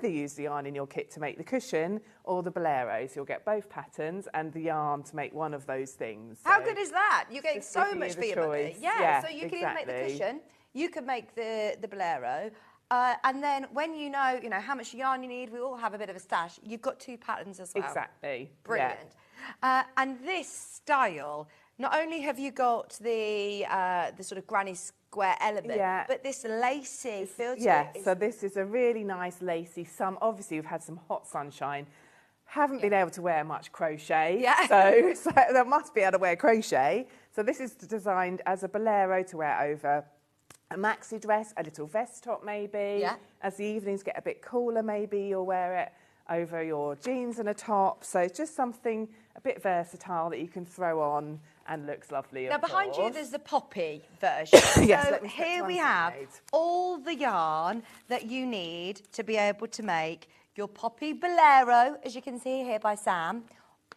either use the yarn in your kit to make the cushion or the bolero. So you'll get both patterns and the yarn to make one of those things. How good is that? You're getting so much for your money. Yeah, so you can either make the cushion, you can make the bolero, and then when you know how much yarn you need, we all have a bit of a stash. You've got 2 patterns as well. Exactly. Brilliant. Yeah. And this style, not only have you got the sort of granny square element, but this lacy feel to it. Yeah, so this is a really nice lacy. Obviously we've had some hot sunshine. Haven't been able to wear much crochet, so that must be able to wear crochet. So this is designed as a bolero to wear over a maxi dress, a little vest top maybe. Yeah. As the evenings get a bit cooler, maybe you'll wear it over your jeans and a top. So it's just something a bit versatile that you can throw on and looks lovely. Now behind you there's the poppy version. Yes, so here we have all the yarn that you need to be able to make your poppy bolero, as you can see here by Sam,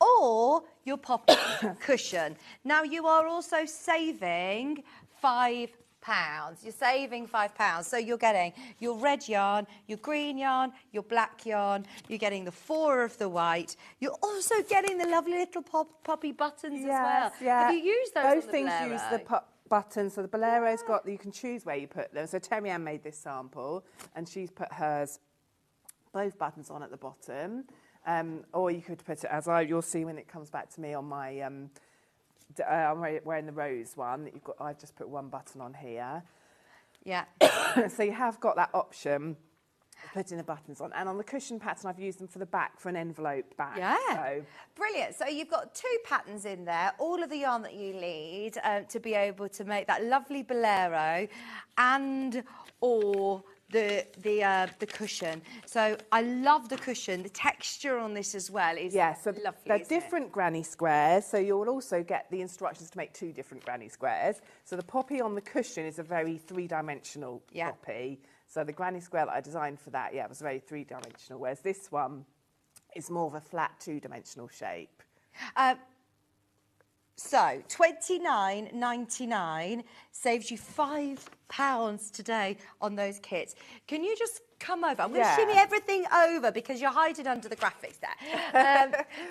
or your poppy cushion. Now you are also saving £5. You're saving £5. So you're getting your red yarn, your green yarn, your black yarn. You're getting the 4 of the white. You're also getting the lovely little poppy buttons as well. Yeah. Have you used those? Both things use the buttons. So the bolero's got, you can choose where you put them. So Terry Ann made this sample and she's put hers, both buttons on at the bottom. Or you could put it you'll see when it comes back to me on my I'm wearing the rose one that you've got. I've just put 1 button on here. Yeah. So you have got that option of putting the buttons on. And on the cushion pattern, I've used them for the back, for an envelope back. Yeah. So. Brilliant. So you've got 2 patterns in there, all of the yarn that you need to be able to make that lovely bolero or the cushion. So I love the cushion. The texture on this as well is lovely. They're different granny squares, so you'll also get the instructions to make 2 different granny squares. So the poppy on the cushion is a very 3-dimensional poppy. So the granny square that I designed for that, it was very 3-dimensional, whereas this one is more of a flat 2-dimensional shape. So $29.99 saves you £5 today on those kits. Can you just come over? I'm going to shimmy everything over because you're hiding under the graphics there.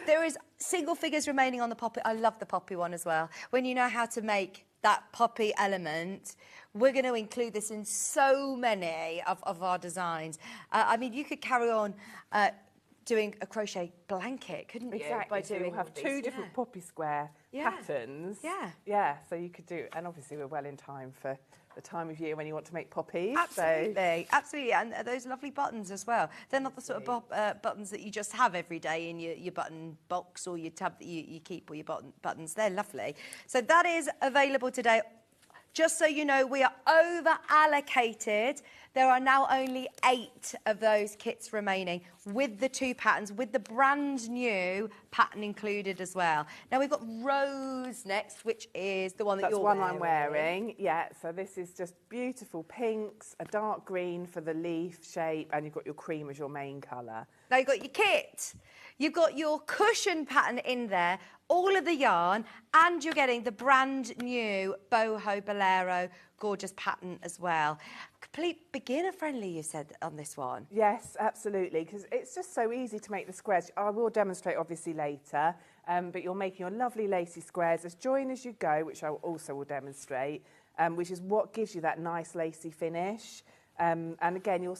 There is single figures remaining on the poppy. I love the poppy one as well. When you know how to make that poppy element, we're going to include this in so many of our designs. I mean, you could carry on doing a crochet blanket, couldn't you? Exactly. By doing you'll have 2 different poppy square patterns. Yeah. So you could do, and obviously we're well in time for the time of year when you want to make poppies. Absolutely, absolutely, and those lovely buttons as well. They're not the sort of buttons that you just have every day in your button box or your tab that you keep all your buttons. They're lovely. So that is available today. Just so you know, we are over-allocated. There are now only 8 of those kits remaining with the 2 patterns, with the brand new pattern included as well. Now, we've got Rose next, which is the one that you're wearing. That's one I'm wearing, yeah. So this is just beautiful pinks, a dark green for the leaf shape, and you've got your cream as your main colour. Now, you've got your kit. You've got your cushion pattern in there, all of the yarn, and you're getting the brand new boho bolero gorgeous pattern as well. Complete beginner friendly, you said on this one. Yes, absolutely, because it's just so easy to make the squares. I will demonstrate obviously later, but you're making your lovely lacy squares as join as you go, which I also will demonstrate, which is what gives you that nice lacy finish. And again, you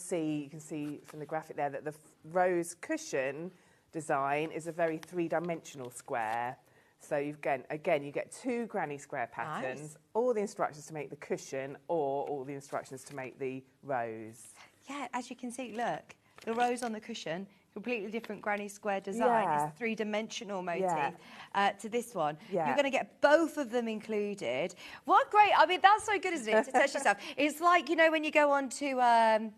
can see from the graphic there that the rose cushion design is a very 3-dimensional square. So you get 2 granny square patterns, all the instructions to make the cushion or all the instructions to make the rose. Yeah, as you can see, look, the rose on the cushion, completely different granny square design. It's 3-dimensional motif to this one. You're going to get both of them included. What great, I mean, that's so good, isn't it, to test yourself. It's like, you know, when you go on to...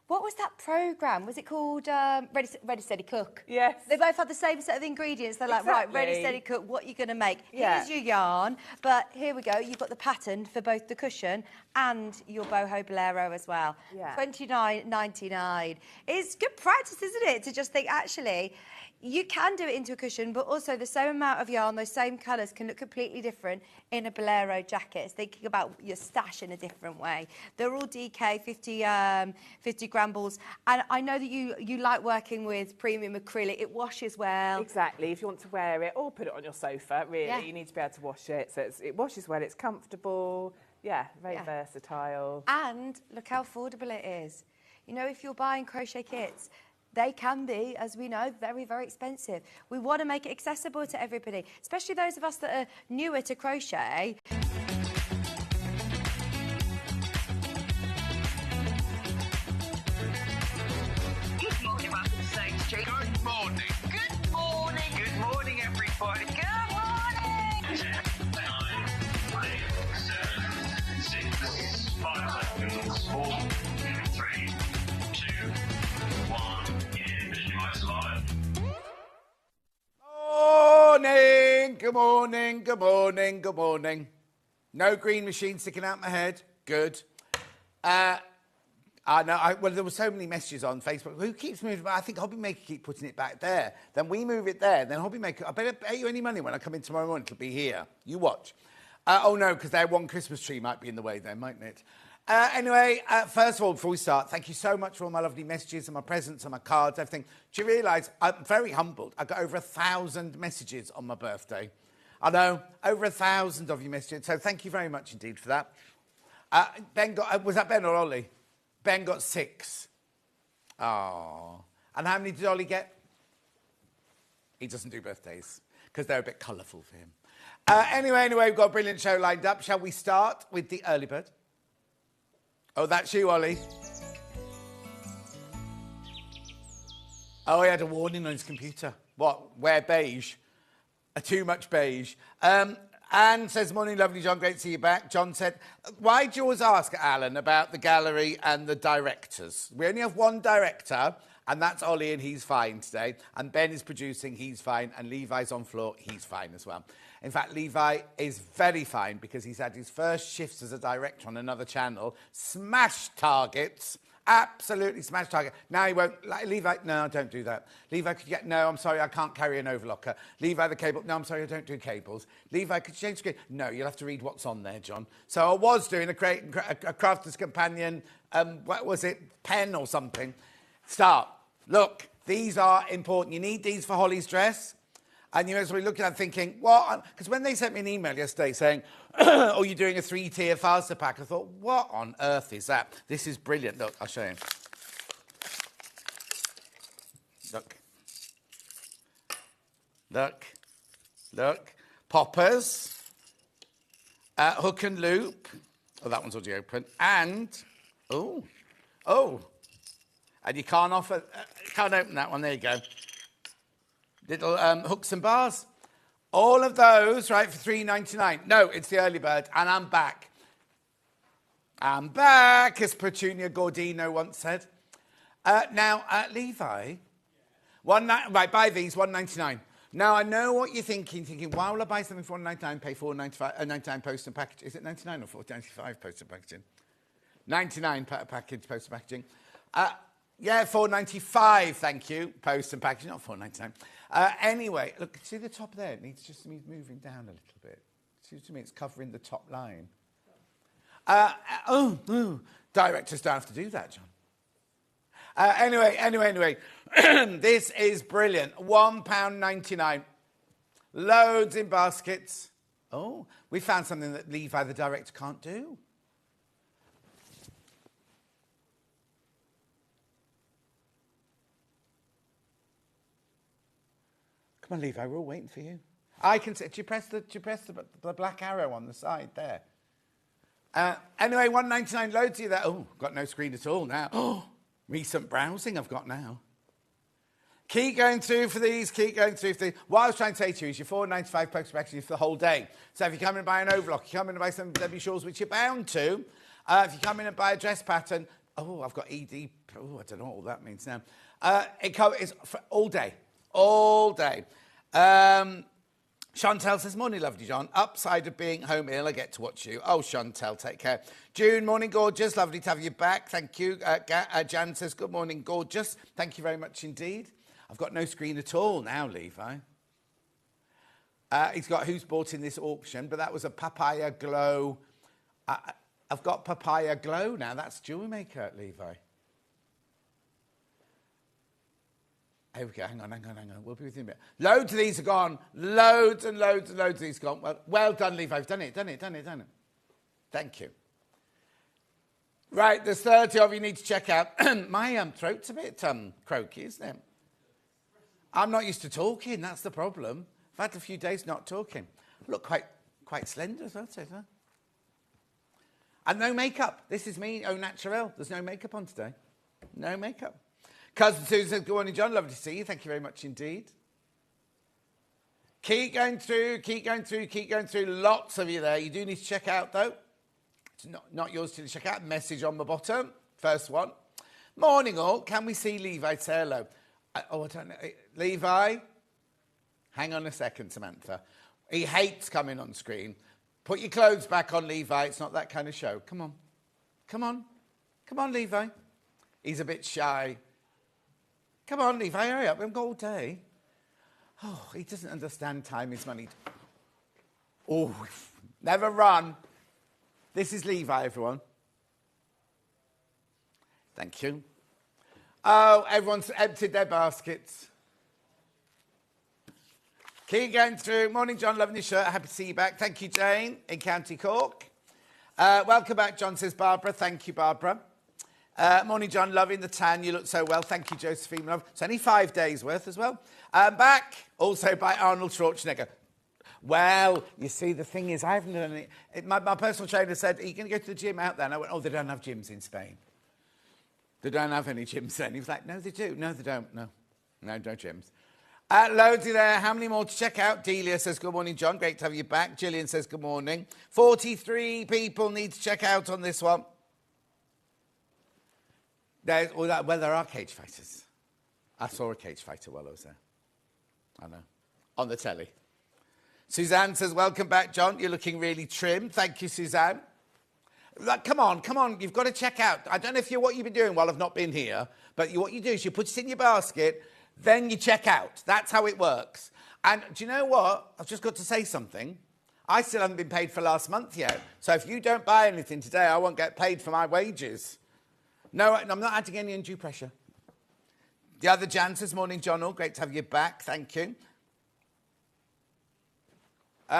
what was that programme? Was it called Ready, Steady, Cook? Yes. They both had the same set of ingredients. They're like, right, Ready, Steady, Cook, what are you going to make? Here's your yarn, but here we go. You've got the pattern for both the cushion and your boho bolero as well. $29.99. It's good practice, isn't it, to just think, actually, you can do it into a cushion, but also the same amount of yarn, those same colours can look completely different in a bolero jacket. It's thinking about your stash in a different way. They're all DK, 50 grams scrambles. And I know that you like working with premium acrylic. It washes well. Exactly. If you want to wear it or put it on your sofa, really, Yeah. you need to be able to wash it. So it washes well, it's comfortable. Yeah, very versatile. And look how affordable it is. You know, if you're buying crochet kits, they can be, as we know, very, very expensive. We want to make it accessible to everybody, especially those of us that are newer to crochet. Good morning, Madison Sage Street. Good morning. Good morning. Good morning, everybody. Good morning. 10, 9, 8, 7, 6, 5 seconds, 4, 3, 2, 1. Visualize live. Morning. Good morning. Good morning. Good morning. No green machine sticking out my head. Good. Well, there were so many messages on Facebook. Who keeps moving? I think Hobby Maker keep putting it back there. Then we move it there. Then Hobby Maker. I better pay you any money when I come in tomorrow morning. It'll be here. You watch. Oh no, because their one Christmas tree might be in the way there, mightn't it? Anyway, first of all, before we start, thank you so much for all my lovely messages and my presents and my cards, everything. Do you realise I'm very humbled? I got over 1,000 messages on my birthday. I know, over 1,000 of you messages. So thank you very much indeed for that. Ben got, was that Ben or Ollie? Ben got 6. Oh. And how many did Ollie get? He doesn't do birthdays because they're a bit colourful for him. Anyway, we've got a brilliant show lined up. Shall we start with the early bird? Oh, that's you, Ollie. Oh, he had a warning on his computer. What? Wear beige. Too much beige. Anne says, morning, lovely John, great to see you back. John said, why do you always ask Alan about the gallery and the directors? We only have one director, and that's Ollie, and he's fine today. And Ben is producing, he's fine. And Levi's on floor, he's fine as well. In fact, Levi is very fine because he's had his first shifts as a director on another channel. Smash targets. Absolutely smash target. Now he won't. Like, Levi, no, don't do that. Levi, could you get, no, I'm sorry, I can't carry an overlocker. Levi, the cable, no, I'm sorry, I don't do cables. Levi, could you change the screen? No, you'll have to read what's on there, John. So I was doing a Crafter's Companion, what was it, pen or something. Start. Look, these are important. You need these for Holly's dress. And you know, so we're looking at thinking, what? Because when they sent me an email yesterday saying, oh, you're doing a 3-tier faster pack, I thought, what on earth is that? This is brilliant. Look, I'll show you. Look. Look. Look. Poppers. Hook and loop. Oh, that one's already open. And, oh. And you can't can't open that one. There you go. Little hooks and bars. All of those, right, for $3.99. No, it's the early bird, and I'm back. I'm back, as Petunia Gordino once said. Now, Levi, right, buy these, $1.99. Now, I know what you're thinking, why will I buy something for $1.99, pay $4.99 post and packaging? Is it $99 or $4.95 post and packaging? $99 package, post and packaging. Yeah, $4.95, thank you, post and packaging, not $4.99. Anyway, look, see the top there? It needs just moving down a little bit. Seems to me it's covering the top line. Directors don't have to do that, John. Anyway. This is brilliant. £1.99. Loads in baskets. Oh, we found something that Levi, the director, can't do. Come on, Levi, we're all waiting for you. I can see. Do you press the black arrow on the side there? Anyway, $1.99, loads of you there. Oh, got no screen at all now. Oh, recent browsing I've got now. Keep going through for these, What I was trying to say to you is your $4.95 post packaging for the whole day. So if you come in and buy an overlock, you come in and buy some Debbie shawls, which you're bound to. If you come in and buy a dress pattern, I've got ED. Oh, I don't know what all that means now. It's for all day. All day. Chantel says, morning, lovely John. Upside of being home ill, I get to watch you. Oh, Chantel, take care. June, morning, gorgeous. Lovely to have you back. Thank you. Jan says, good morning, gorgeous. Thank you very much indeed. I've got no screen at all now, Levi. He's got who's bought in this auction, but that was a Papaya Glow. I've got Papaya Glow now. That's Jewel Maker, Levi. Here we go. Hang on. We'll be with you in a bit. Loads of these are gone. Loads and loads of these gone. Well done, Levi. I've done it. Thank you. Right, there's 30 of you need to check out. My throat's a bit croaky, isn't it? I'm not used to talking. That's the problem. I've had a few days not talking. I look quite slender as well, so. And no makeup. This is me, au naturel. There's no makeup on today. No makeup. Cousin Susan says, good morning, John. Lovely to see you. Thank you very much indeed. Keep going through. Lots of you there. You do need to check out, though. It's not yours to check out. Message on the bottom. First one. Morning, all. Can we see Levi? Say hello. I don't know. Levi? Hang on a second, Samantha. He hates coming on screen. Put your clothes back on, Levi. It's not that kind of show. Come on, Levi. He's a bit shy. Come on, Levi, hurry up. We haven't got all day. Oh, he doesn't understand time is money. Oh, never run. This is Levi, everyone. Thank you. Oh, everyone's emptied their baskets. Keep going through. Morning, John. Loving your shirt. Happy to see you back. Thank you, Jane, in County Cork. Welcome back, John, says Barbara. Thank you, Barbara. Morning, John. Loving the tan. You look so well. Thank you, Josephine. Love. It's only 5 days worth as well. Back, also by Arnold Schwarzenegger. Well, you see, the thing is, I haven't done it. My personal trainer said, are you going to go to the gym out there? And I went, oh, they don't have gyms in Spain. They don't have any gyms then. He was like, no, they do. No, they don't. No, no gyms. Loads of there. How many more to check out? Delia says, good morning, John. Great to have you back. Gillian says, good morning. 43 people need to check out on this one. There are cage fighters. I saw a cage fighter while I was there. I know. On the telly. Suzanne says, welcome back, John. You're looking really trim. Thank you, Suzanne. Come on. You've got to check out. I don't know what you've been doing while I've not been here, but what you do is you put it in your basket, then you check out. That's how it works. And do you know what? I've just got to say something. I still haven't been paid for last month yet. So if you don't buy anything today, I won't get paid for my wages. No, I'm not adding any undue pressure. The other Jan says, morning, John. All great to have you back. Thank you.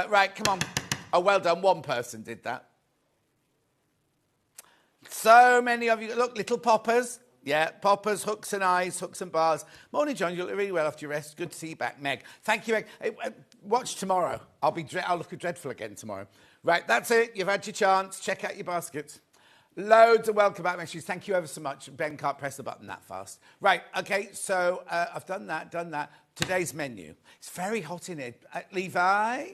Right, come on. Oh, well done. One person did that. So many of you. Look, little poppers. Yeah, poppers, hooks and eyes, hooks and bars. Morning, John. You look really well after your rest. Good to see you back, Meg. Thank you, Meg. Watch tomorrow. I'll look dreadful again tomorrow. Right, that's it. You've had your chance. Check out your baskets. Loads of welcome back messages. Thank you ever so much. Ben can't press the button that fast. Right, okay, so I've done that. Today's menu. It's very hot in here. Levi.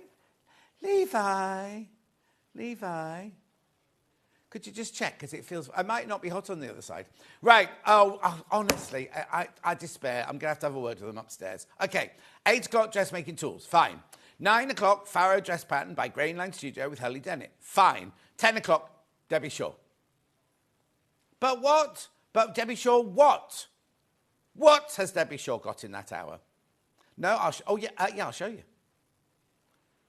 Could you just check? Because it feels... I might not be hot on the other side. Right. Honestly, I despair. I'm going to have a word with them upstairs. Okay. 8 o'clock, dressmaking tools. Fine. 9 o'clock, Pharaoh dress pattern by Grainline Studio with Helly Dennett. Fine. 10 o'clock, Debbie Shaw. But what? But Debbie Shaw, what? What has Debbie Shaw got in that hour? No, I'll show you.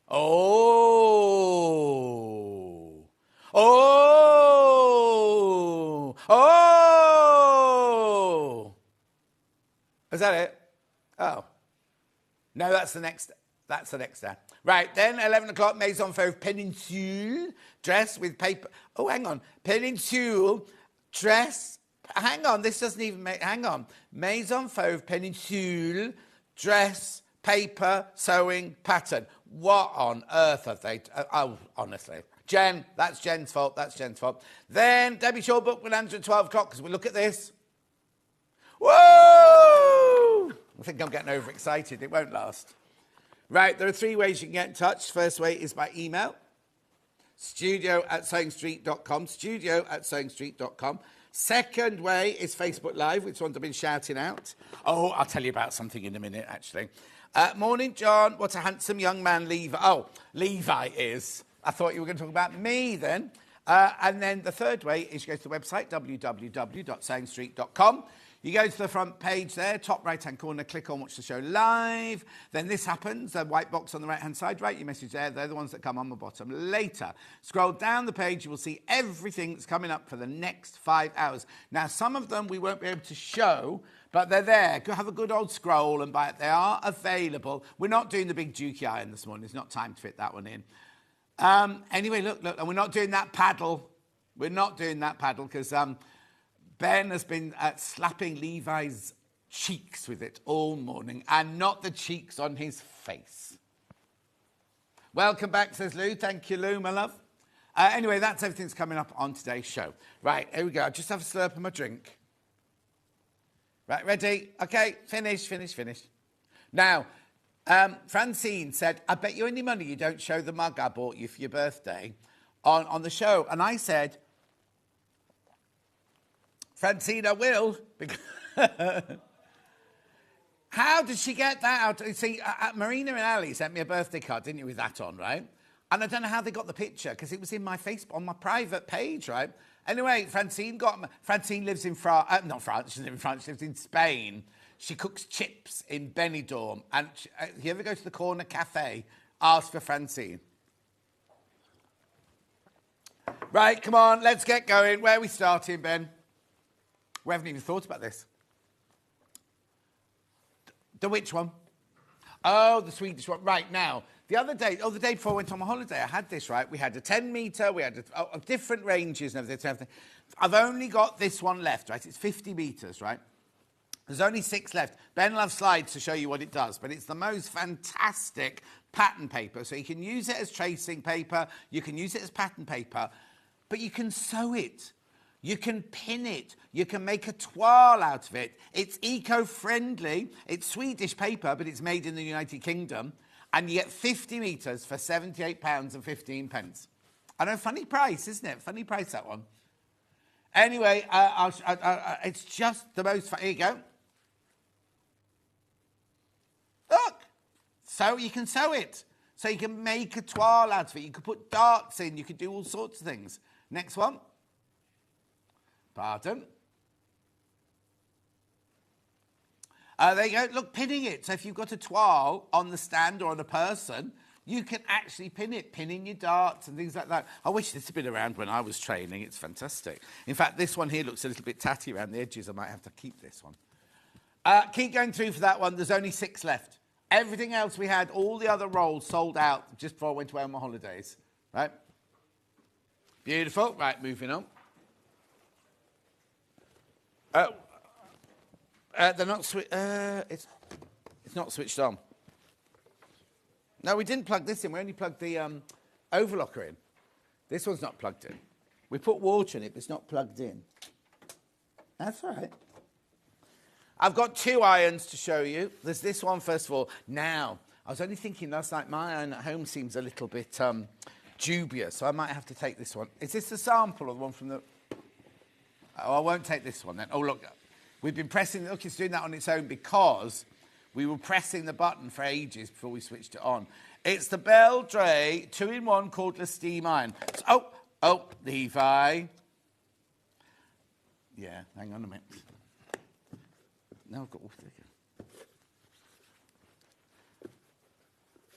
Oh! Is that it? Oh. No, that's the next day. Right, then 11 o'clock, Maison Fauve Peninsule dress with paper. Oh, hang on. Peninsule dress. Hang on, this doesn't even make... Hang on. Maison Fauve Peninsule dress, paper, sewing, pattern. What on earth have they... honestly. Jen, that's Jen's fault. Then Debbie Shaw book will answer at 12 o'clock because we look at this. Whoa! I think I'm getting overexcited. It won't last. Right, there are 3 ways you can get in touch. First way is by email. studio@sewingstreet.com. Second way is Facebook Live, which ones I've been shouting out. Oh, I'll tell you about something in a minute, actually. Morning, John. What a handsome young man Levi... Oh, Levi is... I thought you were going to talk about me then. And then the third way is you go to the website, www.sewingstreet.com. You go to the front page there, top right-hand corner, click on Watch the Show Live. Then this happens, the white box on the right-hand side, write your message there. They're the ones that come on the bottom later. Scroll down the page, you will see everything that's coming up for the next 5 hours. Now, some of them we won't be able to show But they're there. Go have a good old scroll and buy it. They are available. We're not doing the big Dukey iron this morning. It's not time to fit that one in. Anyway, look. And we're not doing that paddle. We're not doing that paddle because Ben has been slapping Levi's cheeks with it all morning and not the cheeks on his face. Welcome back, says Lou. Thank you, Lou, my love. Anyway, that's everything that's coming up on today's show. Right, here we go. I'll just have a slurp of my drink. Right, ready? Okay, finish. Now, Francine said, I bet you any money you don't show the mug I bought you for your birthday on the show. And I said, Francine, I will. How did she get that out? See, Marina and Ali sent me a birthday card, didn't you, with that on, right? And I don't know how they got the picture, because it was in my Facebook, on my private page, right? Anyway, Francine lives in France. Not France, she lives in France, she lives in Spain. She cooks chips in Benidorm. And if you ever go to the corner cafe, ask for Francine. Right, come on, let's get going. Where are we starting, Ben? We haven't even thought about this. The which one? Oh, the Swedish one. Right, now, the day before I went on my holiday, I had this, right? We had a 10 metre, we had different ranges and everything. I've only got this one left, right? It's 50 metres, right? There's only 6 left. Ben will have slides to show you what it does, but it's the most fantastic pattern paper. So you can use it as tracing paper, you can use it as pattern paper, but you can sew it. You can pin it. You can make a toile out of it. It's eco-friendly. It's Swedish paper, but it's made in the United Kingdom. And you get 50 metres for £78.15. I know, funny price, isn't it? Funny price, that one. Anyway, it's just the most fun. Here you go. Look. So you can sew it. So you can make a toile out of it. You can put darts in. You can do all sorts of things. Next one. Pardon. There you go. Look, pinning it. So if you've got a toile on the stand or on a person, you can actually pin it, pinning your darts and things like that. I wish this had been around when I was training. It's fantastic. In fact, this one here looks a little bit tatty around the edges. I might have to keep this one. Keep going through for that one. There's only 6 left. Everything else we had, all the other rolls sold out just before I went away on my holidays. Right? Beautiful. Right, moving on. They're not it's not switched on. No, we didn't plug this in. We only plugged the overlocker in. This one's not plugged in. We put water in it, but it's not plugged in. That's all right. I've got 2 irons to show you. There's this one, first of all. Now, I was only thinking last night, my iron at home seems a little bit dubious, so I might have to take this one. Is this the sample or the one from the... Oh, I won't take this one then. Oh, look. We've been pressing... Look, it's doing that on its own because we were pressing the button for ages before we switched it on. It's the Bell Dray 2-in-1 cordless steam iron. So, oh, Levi. Yeah, hang on a minute. No, I've got...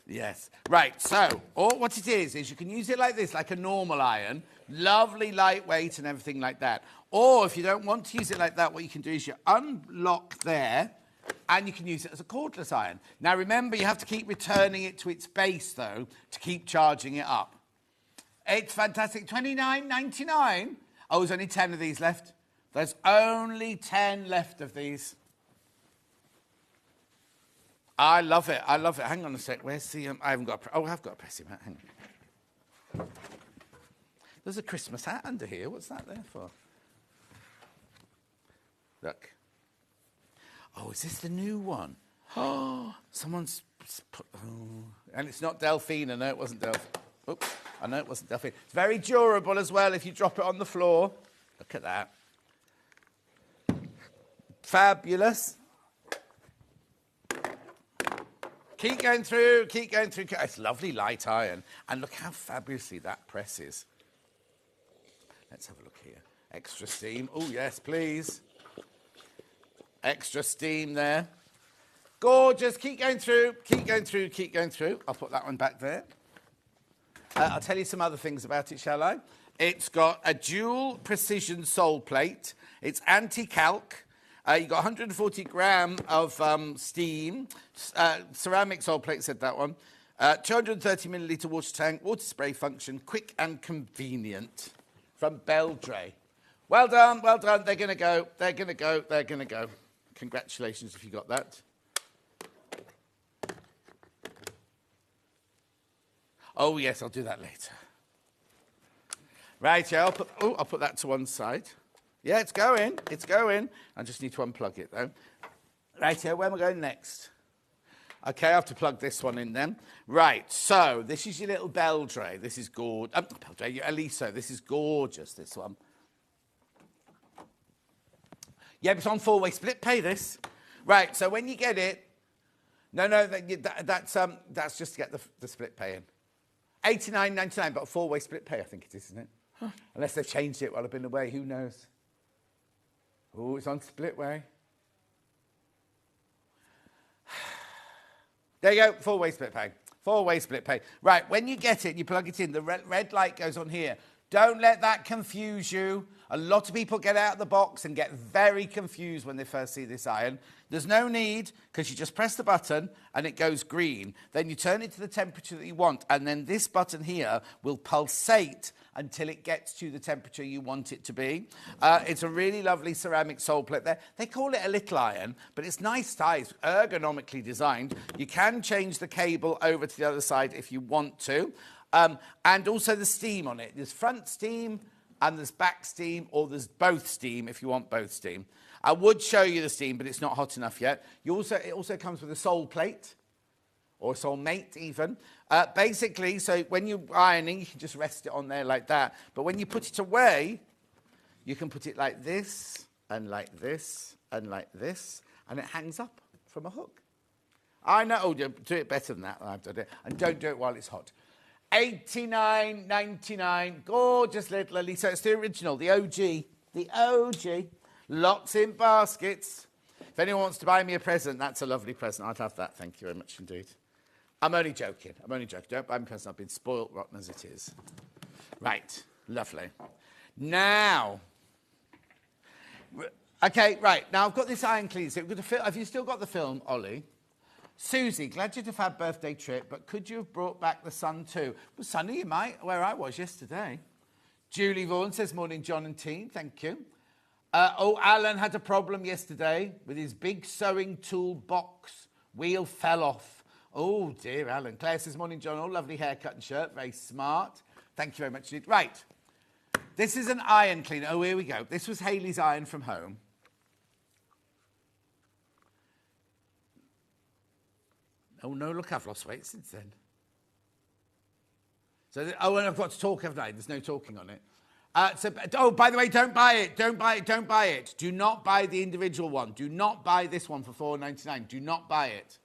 Yes. Right, so what it is you can use it like this, like a normal iron. Lovely, lightweight and everything like that. Or if you don't want to use it like that, what you can do is you unlock there and you can use it as a cordless iron. Now, remember, you have to keep returning it to its base, though, to keep charging it up. It's fantastic. $29.99. Oh, there's only 10 of these left. There's only 10 left of these. I love it. I love it. Hang on a sec. Where's the... I haven't got... I have got a pressing mat. Hang on. There's a Christmas hat under here. What's that there for? Look. Oh, is this the new one? Oh, someone's put... Oh. And it's not Delphine. No, it wasn't Delphine. Oops. I know it wasn't Delphine. It's very durable as well if you drop it on the floor. Look at that. Fabulous. Keep going through, keep going through. It's lovely light iron. And look how fabulously that presses. Let's have a look here. Extra steam. Oh, yes, please. Extra steam there. Gorgeous. Keep going through, keep going through, keep going through. I'll put that one back there. I'll tell you some other things about it, shall I? It's got a dual precision sole plate. It's anti-calc. You got 140 gram of steam. Ceramic salt plate, said that one. 230 millilitre water tank, water spray function, quick and convenient. From Beldray. Well done, well done. They're going to go, they're going to go, they're going to go. Congratulations if you got that. Oh, yes, I'll do that later. Right, yeah, I'll put that to one side. Yeah, it's going, it's going. I just need to unplug it, though. Right, here, where am I going next? Okay, I have to plug this one in then. Right, so this is your little Beldray. This is gorgeous. Beldray, your Oliso. This is gorgeous, this one. Yeah, it's on 4-way split pay, this. Right, so when you get it... No, that's just to get the split pay in. $89.99, but a 4-way split pay, I think it is, isn't it? Huh. Unless they've changed it while I've been away, who knows? Oh, it's on split way. There you go, 4-way split pay. 4-way split pay. Right, when you get it, you plug it in, the red light goes on here. Don't let that confuse you. A lot of people get out of the box and get very confused when they first see this iron. There's no need, because you just press the button and it goes green. Then you turn it to the temperature that you want, and then this button here will pulsate until it gets to the temperature you want it to be. It's a really lovely ceramic sole plate there. They call it a little iron, but it's nice size, ergonomically designed. You can change the cable over to the other side if you want to. And also the steam on it. There's front steam and there's back steam, or there's both steam if you want both steam. I would show you the steam, but it's not hot enough yet. It also comes with a sole plate, or a sole mate even. Basically, so when you're ironing, you can just rest it on there like that. But when you put it away, you can put it like this, and like this, and like this, and it hangs up from a hook. I know, oh, do it better than that. I've done it. And don't do it while it's hot. $89.99, gorgeous little Oliso. It's the original, the OG, the OG. Lots in baskets. If anyone wants to buy me a present, that's a lovely present. I'd have that, thank you very much indeed. I'm only joking, Don't buy me a present, I've been spoilt rotten as it is. Right, lovely. Now, okay, right, now I've got this iron clean. So have you still got the film, Ollie? Susie, glad you'd have had birthday trip, but could you have brought back the sun too? Well, sunny, you might, where I was yesterday. Julie Vaughan says, morning, John and team, thank you. Alan had a problem yesterday with his big sewing tool box. Wheel fell off. Oh, dear, Alan. Claire says, morning, John, oh, lovely haircut and shirt, very smart. Thank you very much indeed. Right, this is an iron cleaner. Oh, here we go. This was Hayley's iron from home. Oh, no, look, I've lost weight since then. So, and I've got to talk, haven't I? There's no talking on it. By the way, don't buy it. Don't buy it. Don't buy it. Do not buy the individual one. Do not buy this one for $4.99. Do not buy it.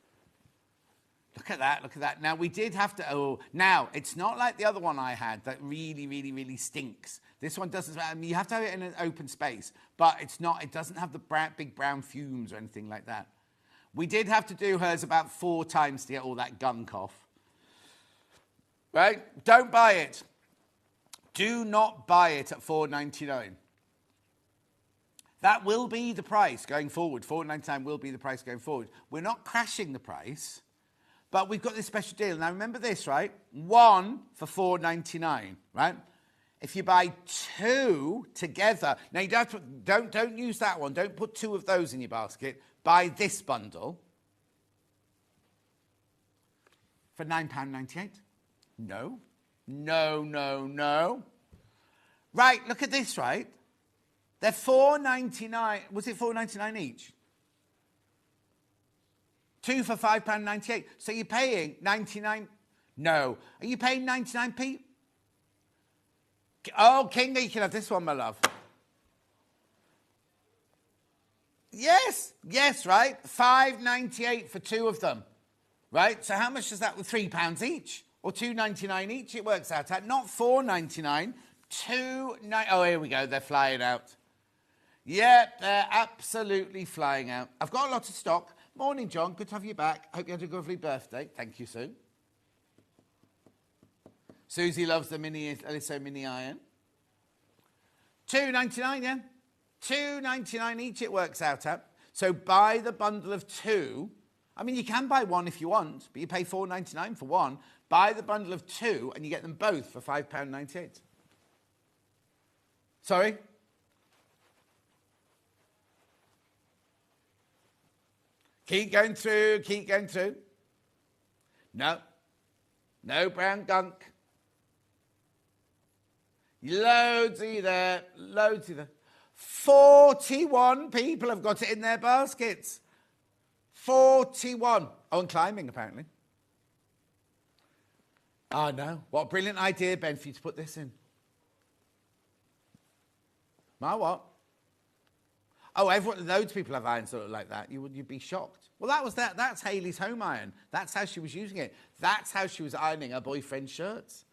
Look at that. Look at that. Now, we did have to... Oh, now, it's not like the other one I had that really, really, really stinks. This one doesn't... I mean, you have to have it in an open space, but it's not... It doesn't have the big brown fumes or anything like that. We did have to do hers about 4 times to get all that gunk off. Right? Don't buy it. Do not buy it at $4.99. That will be the price going forward. $4.99 will be the price going forward. We're not crashing the price, but we've got this special deal. Now, remember this, right? 1 for $4.99, right? If you buy 2 together... Now, you don't use that one. Don't put 2 of those in your basket. Buy this bundle for £9.98. No. No, no, no. Right, look at this, right? They're $4.99. Was it $4.99 each? 2 for £5.98. So you're paying 99... No. Are you paying 99p? Oh, Kinga, you can have this one, my love. Yes, yes, right? $5.98 for 2 of them, right? So how much is that with £3 each? Or $2.99 each it works out at? Not $4.99, $2.99. Oh, here we go, they're flying out. Yep, they're absolutely flying out. I've got a lot of stock. Morning, John, good to have you back. Hope you had a lovely birthday. Thank you, Sue. Susie loves the Oliso mini iron. $2.99, yeah? $2.99 each it works out at. So buy the bundle of 2. I mean, you can buy one if you want, but you pay $4.99 for one. Buy the bundle of 2 and you get them both for £5.98. Sorry? Keep going through, keep going through. No. No brown gunk. Loads of you there, loads of you there. 41 people have got it in their baskets. 41. Oh, and climbing, apparently. Oh, no. What a brilliant idea, Ben, for you to put this in. My what? Oh, loads of people have irons that look like that. You'd be shocked. Well, that's Hayley's home iron. That's how she was using it. That's how she was ironing her boyfriend's shirts.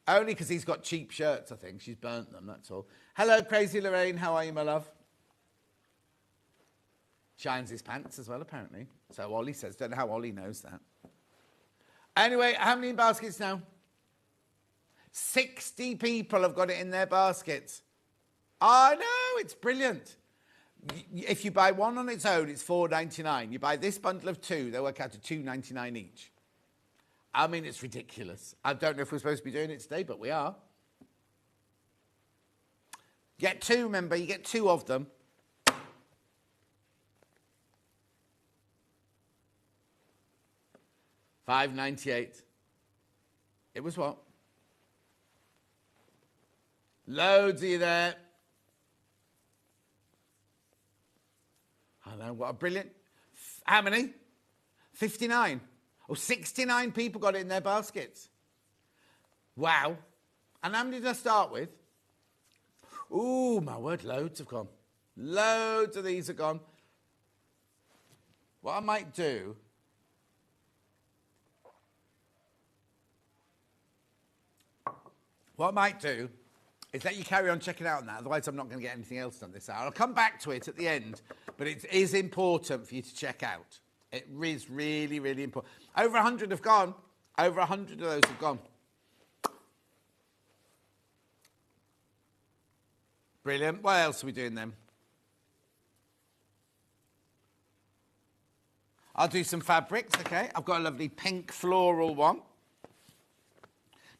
Only because he's got cheap shirts, I think. She's burnt them, that's all. Hello, Crazy Lorraine. How are you, my love? Shines his pants as well, apparently. So Ollie says. Don't know how Ollie knows that. Anyway, how many baskets now? 60 people have got it in their baskets. I know, it's brilliant. If you buy one on its own, it's $4.99. You buy this bundle of 2, they work out to $2.99 each. I mean, it's ridiculous. I don't know if we're supposed to be doing it today, but we are. Get 2, remember, you get 2 of them. $5.98. It was what? Loads of you there. I know, what a brilliant... How many? 59. Oh, 69 people got it in their baskets. Wow. And how many did I start with? Ooh, my word, loads have gone. Loads of these are gone. What I might do... What I might do is let you carry on checking out on that, otherwise I'm not going to get anything else done this hour. I'll come back to it at the end, but it is important for you to check out. It is really, really important. Over 100 have gone. Over 100 of those have gone. Brilliant. What else are we doing then? I'll do some fabrics, okay? I've got a lovely pink floral one.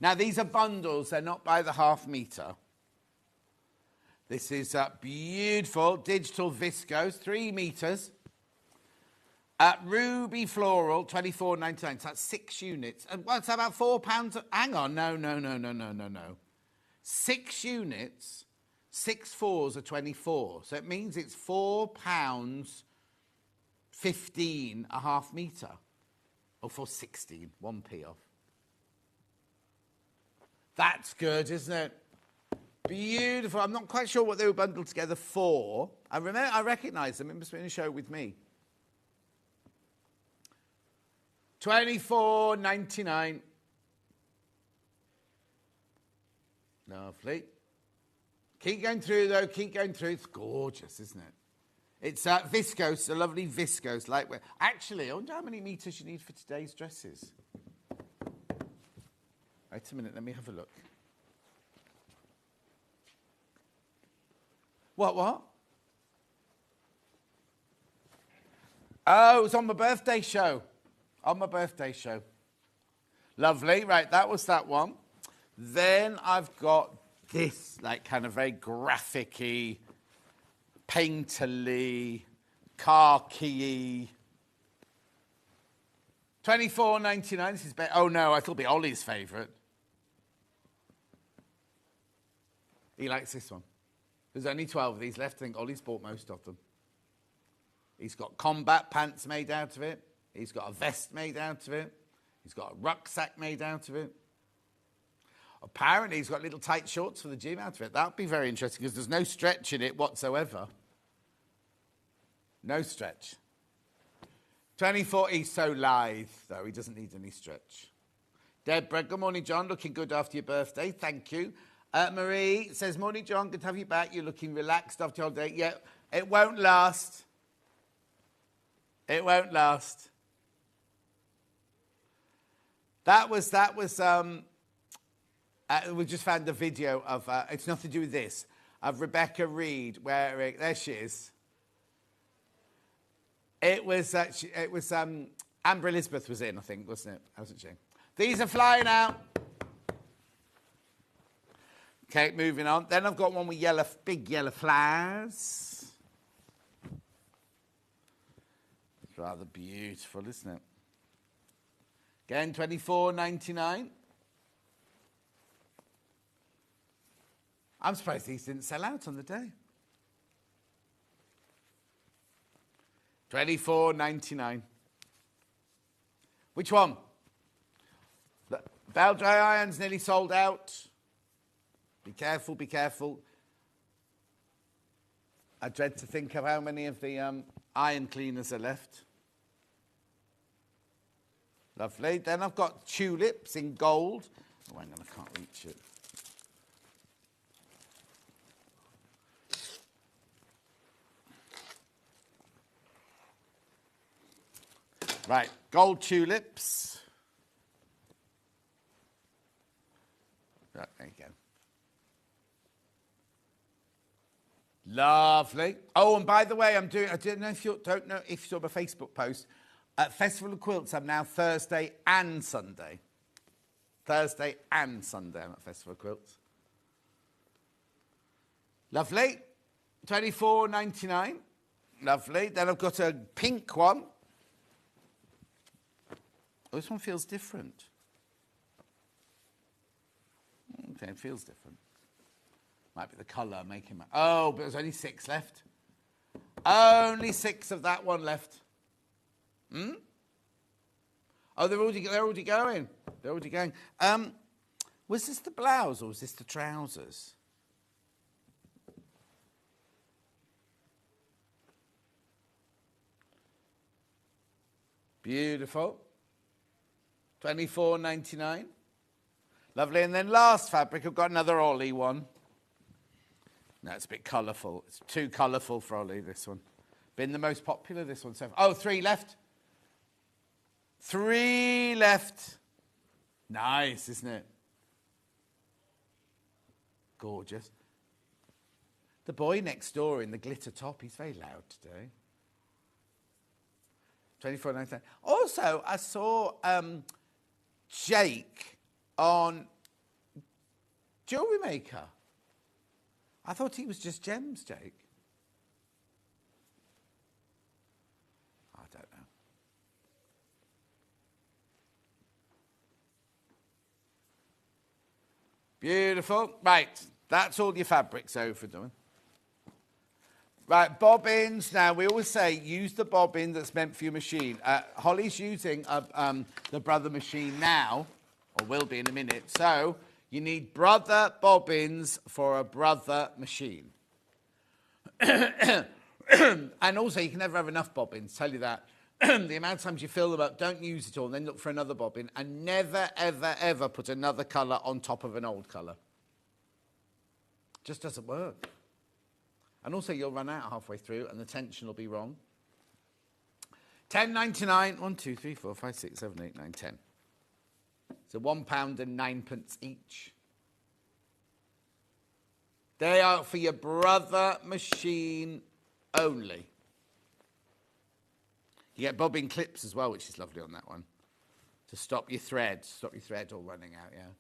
Now, these are bundles. They're not by the half metre. This is beautiful digital viscose, 3 metres. Ruby floral, $24.99. So that's 6 units. And what's that, about £4? Hang on. No. 6 units, 6 fours are 24. So it means it's £4.15 a half metre. Or £4.16, 1p off. That's good, isn't it? Beautiful. I'm not quite sure what they were bundled together for. I recognise them. It must have been a show with me. $24.99. Lovely. Keep going through, though. Keep going through. It's gorgeous, isn't it? It's viscose, a lovely viscose, lightweight. Actually, I wonder how many metres you need for today's dresses. Wait a minute, let me have a look. What? Oh, it was on my birthday show. Lovely. Right, that was that one. Then I've got this, like, kind of very graphic-y, painterly, khaki-y. $24.99. This is better. Oh, no, I thought it'd be Ollie's favourite. He likes this one. There's only 12 of these left. I think Ollie's bought most of them. He's got combat pants made out of it. He's got a vest made out of it. He's got a rucksack made out of it. Apparently, he's got little tight shorts for the gym out of it. That would be very interesting because there's no stretch in it whatsoever. No stretch. 24, he's so lithe, though. He doesn't need any stretch. Deborah, good morning, John. Looking good after your birthday. Thank you. Marie says, morning, John. Good to have you back. You're looking relaxed after your holiday. Yeah, it won't last. It won't last. We just found a video of, it's nothing to do with this. of Rebecca Reed wearing, there she is. It was Amber Elizabeth was in, I think, wasn't it? Wasn't she? These are flying out. Okay, moving on. Then I've got one with big yellow flowers. It's rather beautiful, isn't it? Again, $24.99. I'm surprised these didn't sell out on the day. $24.99. Which one? The Bell Dry Iron's nearly sold out. Be careful, be careful. I dread to think of how many of the iron cleaners are left. Lovely. Then I've got tulips in gold. Oh, hang on, I can't reach it. Right, gold tulips. Right, there you go. Lovely. Oh, and by the way, I don't know if you saw my Facebook post. At Festival of Quilts, I'm now Thursday and Sunday. Thursday and Sunday I'm at Festival of Quilts. Lovely. $24.99. Lovely. Then I've got a pink one. Oh, this one feels different. Okay, it feels different. Might be the colour making my... Oh, but there's only 6 left. Only 6 of that one left. Oh, they're already going. They're already going. Was this the blouse or was this the trousers? Beautiful. $24.99. Lovely. And then last fabric, I've got another Ollie one. No, it's a bit colourful. It's too colourful for Ollie, this one. Been the most popular, this one so far. Oh, 3 left. 3 left. Nice, isn't it? Gorgeous. The boy next door in the glitter top, he's very loud today. $24.99. Also, I saw Jake on Jewellery Maker. I thought he was just gems, Jake. I don't know. Beautiful. Right, that's all your fabrics over doing. Right, bobbins. Now, we always say use the bobbin that's meant for your machine. Holly's using the Brother machine now, or will be in a minute. So, you need Brother bobbins for a Brother machine. And also, you can never have enough bobbins, tell you that. The amount of times you fill them up, don't use it all, and then look for another bobbin, and never, ever, ever put another colour on top of an old colour. Just doesn't work. And also, you'll run out halfway through, and the tension will be wrong. $10.99. 1, 2, 3, 4, 5, 6, 7, 8, 9, 10. So £1 and 9p each. They are for your Brother machine only. You get bobbin clips as well, which is lovely on that one. To stop your thread all running out, yeah.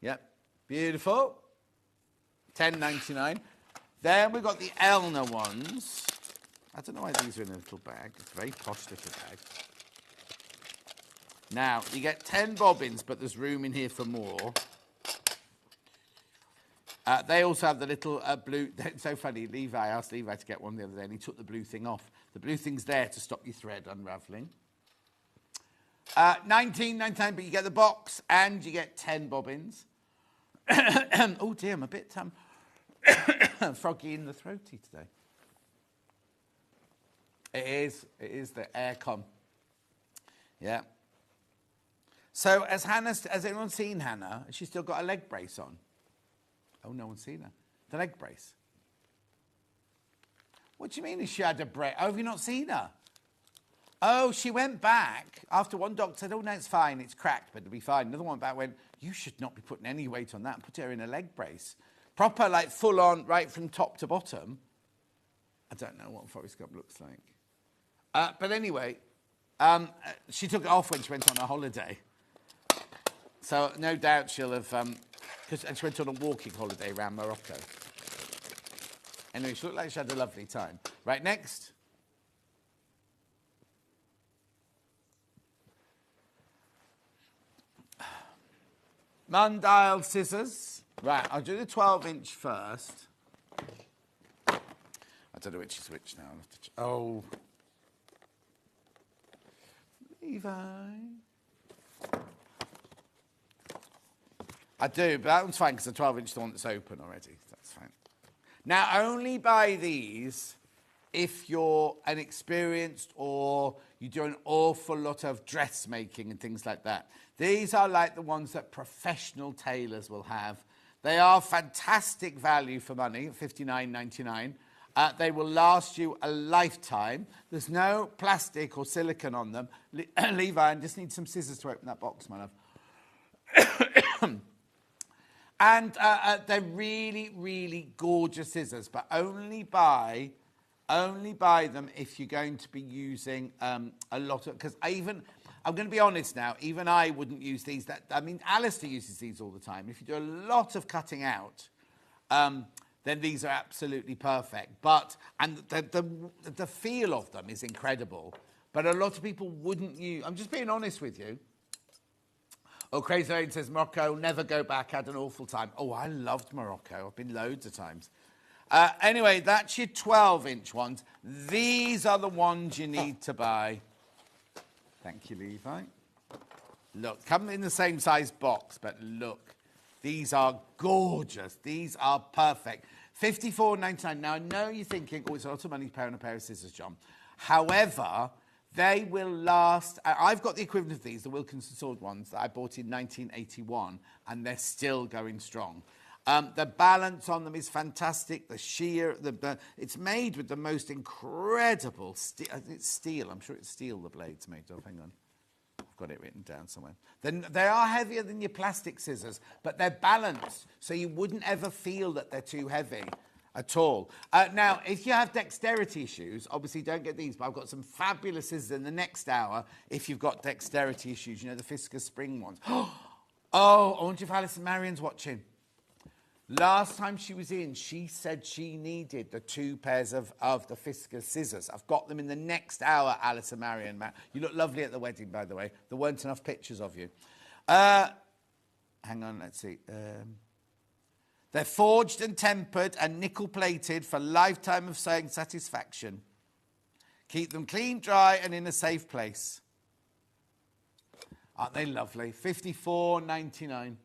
Yep, beautiful. $10.99. Then we've got the Elna ones. I don't know why these are in a little bag. It's a very posh little bag. Now, you get 10 bobbins, but there's room in here for more. They also have the little blue... It's so funny, I asked Levi to get one the other day, and he took the blue thing off. The blue thing's there to stop your thread unravelling. $19.99, but you get the box, and you get 10 bobbins. Oh, dear, I'm a bit froggy in the throaty today. It is the aircon. Yeah. So, has anyone seen Hannah? Has she still got a leg brace on? Oh, no one's seen her. The leg brace. What do you mean, has she had a brace? Oh, have you not seen her? Oh, she went back after one doctor said, oh, no, it's fine, it's cracked, but it'll be fine. Another one back went, you should not be putting any weight on that. Put her in a leg brace. proper, like, full on, right from top to bottom. I don't know what Forest Gump looks like. But anyway, she took it off when she went on a holiday. So no doubt she'll have, because she went on a walking holiday around Morocco. Anyway, she looked like she had a lovely time. Right, next. Mundial scissors. Right, I'll do the 12-inch first. I don't know which is which now. I'll have to oh. Levi. I do, but that one's fine because the 12-inch is the one that's open already. That's fine. Now, only buy these if you're an experienced or you do an awful lot of dressmaking and things like that. These are like the ones that professional tailors will have. They are fantastic value for money, $59.99. They will last you a lifetime. There's no plastic or silicone on them. Levi, I just need some scissors to open that box, my love. And they're really, really gorgeous scissors, but only buy them if you're going to be using a lot of, because I'm going to be honest now, even I wouldn't use these. Alistair uses these all the time. If you do a lot of cutting out, then these are absolutely perfect. And the feel of them is incredible, but a lot of people wouldn't use, I'm just being honest with you. Oh, Crazy Lane says, Morocco, never go back, had an awful time. Oh, I loved Morocco. I've been loads of times. Anyway, that's your 12-inch ones. These are the ones you need to buy. Thank you, Levi. Look, come in the same size box, but look. These are gorgeous. These are perfect. $54.99. Now, I know you're thinking, oh, it's a lot of money to pay on a pair of scissors, John. However, they will last. I've got the equivalent of these, the Wilkinson Sword ones that I bought in 1981, and they're still going strong. The balance on them is fantastic. The shear, it's made with the most incredible steel. It's steel. I'm sure it's steel the blade's made of. Hang on. I've got it written down somewhere. Then they are heavier than your plastic scissors, but they're balanced, so you wouldn't ever feel that they're too heavy at all. Now, if you have dexterity issues, obviously don't get these, but I've got some fabulous scissors in the next hour if you've got dexterity issues. You know, the Fiskars spring ones. Oh, I wonder if Alison Marion's watching. Last time she was in, she said she needed the 2 pairs of the Fiskars scissors. I've got them in the next hour, Alison Marion. You look lovely at the wedding, by the way. There weren't enough pictures of you. Hang on, let's see. They're forged and tempered and nickel-plated for a lifetime of sewing satisfaction. Keep them clean, dry, and in a safe place. Aren't they lovely? $54.99.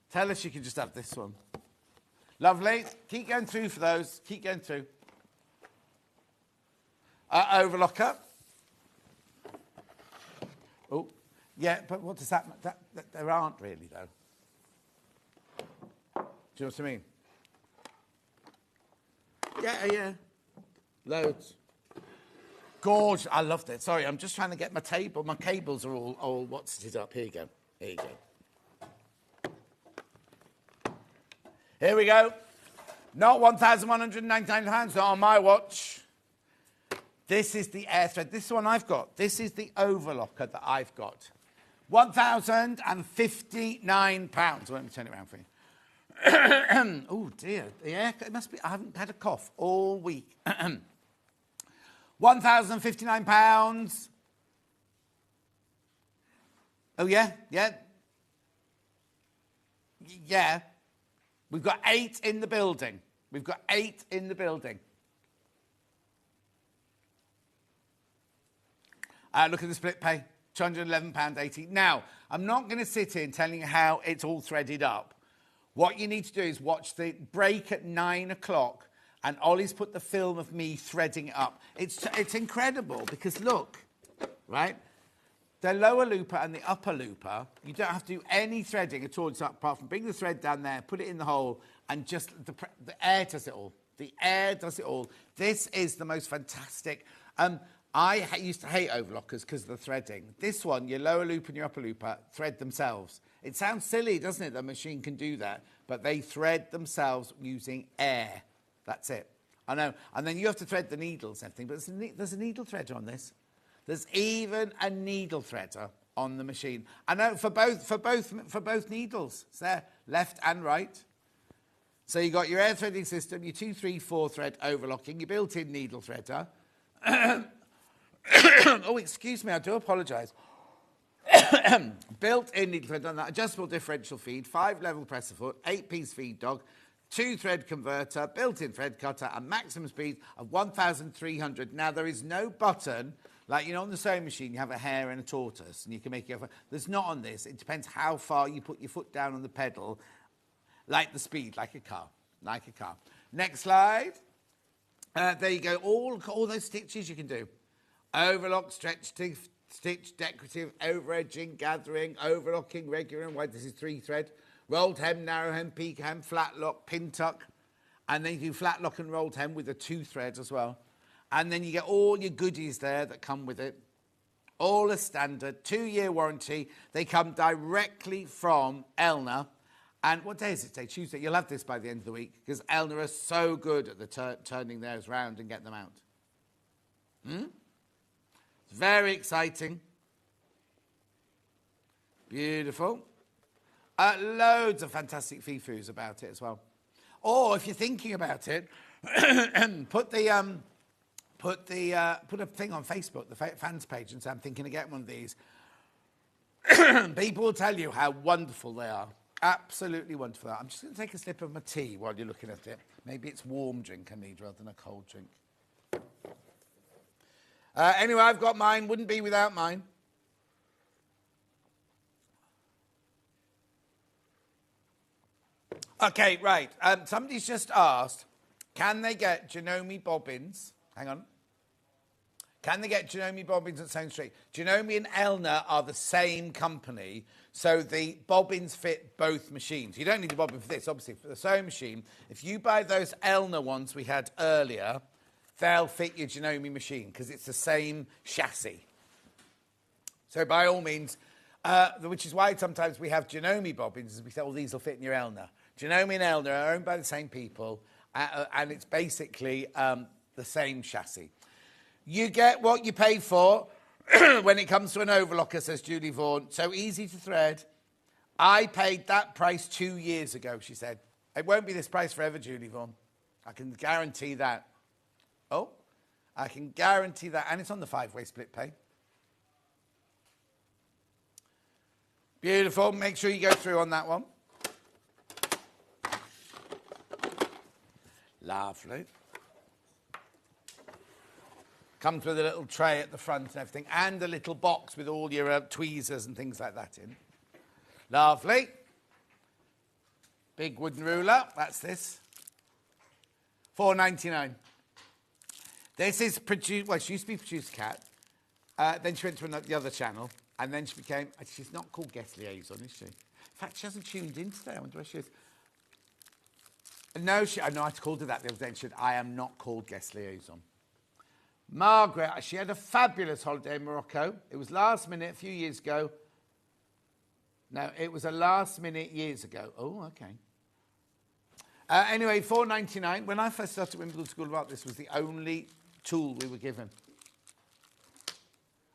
Tell us you can just have this one. Lovely. Keep going through for those. Keep going through. Overlocker. Oh, yeah, but what does that there aren't really, though. Do you know what I mean? Yeah. Loads. Gorgeous. I loved it. Sorry, I'm just trying to get my table. My cables are all what's it up. Here you go. Here you go. Here we go. Not £1,199, not on my watch. This is the air thread. This is the one I've got. This is the overlocker that I've got. £1,059. Let me turn it around for you. Oh, dear. Yeah, it must be. I haven't had a cough all week. £1,059. Oh, yeah? Yeah. We've got 8 in the building. Look at the split pay, £211.80. Now, I'm not going to sit here and telling you how it's all threaded up. What you need to do is watch the break at 9 o'clock, and Ollie's put the film of me threading it up. It's incredible because look, right? The lower looper and the upper looper, you don't have to do any threading at all, apart from bring the thread down there, put it in the hole, and just the air does it all. The air does it all. This is the most fantastic. I used to hate overlockers because of the threading. This one, your lower loop and your upper looper thread themselves. It sounds silly, doesn't it? The machine can do that, but they thread themselves using air. That's it. I know. And then you have to thread the needles and everything, but there's a needle threader on this. There's even a needle threader on the machine. I know for both needles. It's there, left and right. So you got your air threading system, your 2, 3, 4 thread overlocking, your built-in needle threader. Oh, excuse me, I do apologise. Built-in needle threader on that, adjustable differential feed, 5-level presser foot, 8-piece feed dog, 2-thread converter, built-in thread cutter, and maximum speed of 1,300. Now, there is no button, like, you know, on the sewing machine, you have a hare and a tortoise, and you can make it. There's not on this. It depends how far you put your foot down on the pedal, like the speed, like a car, Next slide. There you go. All those stitches you can do. Overlock, stretch, stitch, decorative, over-edging, gathering, overlocking, regular and wide. This is 3-thread. Rolled hem, narrow hem, peak hem, flat lock, pin tuck. And then you do flat lock and rolled hem with a 2-thread as well. And then you get all your goodies there that come with it. All a standard, 2-year warranty. They come directly from Elna. And what day is it today? Tuesday. You'll have this by the end of the week because Elna are so good at the turning theirs round and getting them out. It's very exciting. Beautiful. Loads of fantastic fee-foos about it as well. Or if you're thinking about it, put a thing on Facebook, the fans page, and say, I'm thinking of getting one of these. People will tell you how wonderful they are. Absolutely wonderful. I'm just going to take a sip of my tea while you're looking at it. Maybe it's warm drink I need rather than a cold drink. Anyway, I've got mine. Wouldn't be without mine. Okay, right. Somebody's just asked, can they get Janome bobbins? Hang on. Can they get Janome bobbins at Sewing Street? Janome and Elna are the same company, so the bobbins fit both machines. You don't need a bobbin for this, obviously. For the sewing machine, if you buy those Elna ones we had earlier, they'll fit your Janome machine because it's the same chassis. So by all means, which is why sometimes we have Janome bobbins, as we say, well, these will fit in your Elna. Janome and Elna are owned by the same people, and it's basically the same chassis. You get what you pay for when it comes to an overlocker, says Julie Vaughan. So easy to thread. I paid that price 2 years ago, she said. It won't be this price forever, Julie Vaughan. I can guarantee that. Oh, I can guarantee that. And it's on the 5-way split pay. Beautiful. Make sure you go through on that one. Lovely. Comes with a little tray at the front and everything, and a little box with all your tweezers and things like that in. Lovely. Big wooden ruler. That's this. $4.99. This is produced. Well, she used to be Producer Cat. Then she went to the other channel, and then she became. She's not called Guest Liaison, is she? In fact, she hasn't tuned in today. I wonder where she is. No, I know I called her that the other day. And she said, I am not called Guest Liaison. Margaret, she had a fabulous holiday in Morocco. It was last minute a few years ago. No, it was a last minute years ago. Oh, okay. Anyway, $4.99. When I first started Wimbledon School of Art, this was the only tool we were given.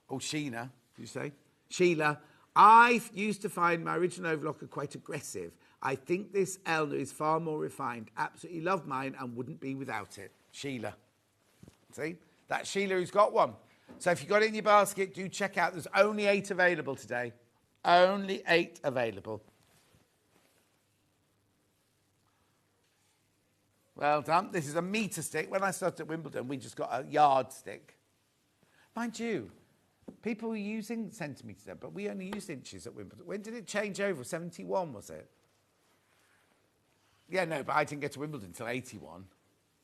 Oh, Sheena, did you say? Sheila, I used to find my original overlocker quite aggressive. I think this Elna is far more refined. Absolutely love mine and wouldn't be without it. Sheila. See? That's Sheila who's got one. So if you've got it in your basket, do check out. There's only 8 available today. Only 8 available. Well done. This is a metre stick. When I started at Wimbledon, we just got a yard stick. Mind you, people were using centimetres then, but we only used inches at Wimbledon. When did it change over? 71, was it? Yeah, no, but I didn't get to Wimbledon until 81.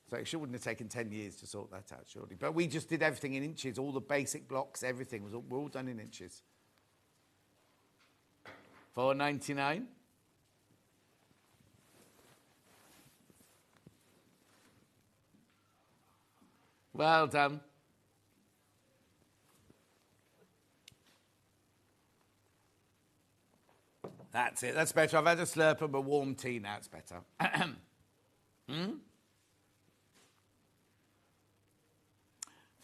So it wouldn't have taken 10 years to sort that out, surely. But we just did everything in inches. All the basic blocks, everything. We're all done in inches. $4.99. Well done. That's it. That's better. I've had a slurp of a warm tea now. It's better.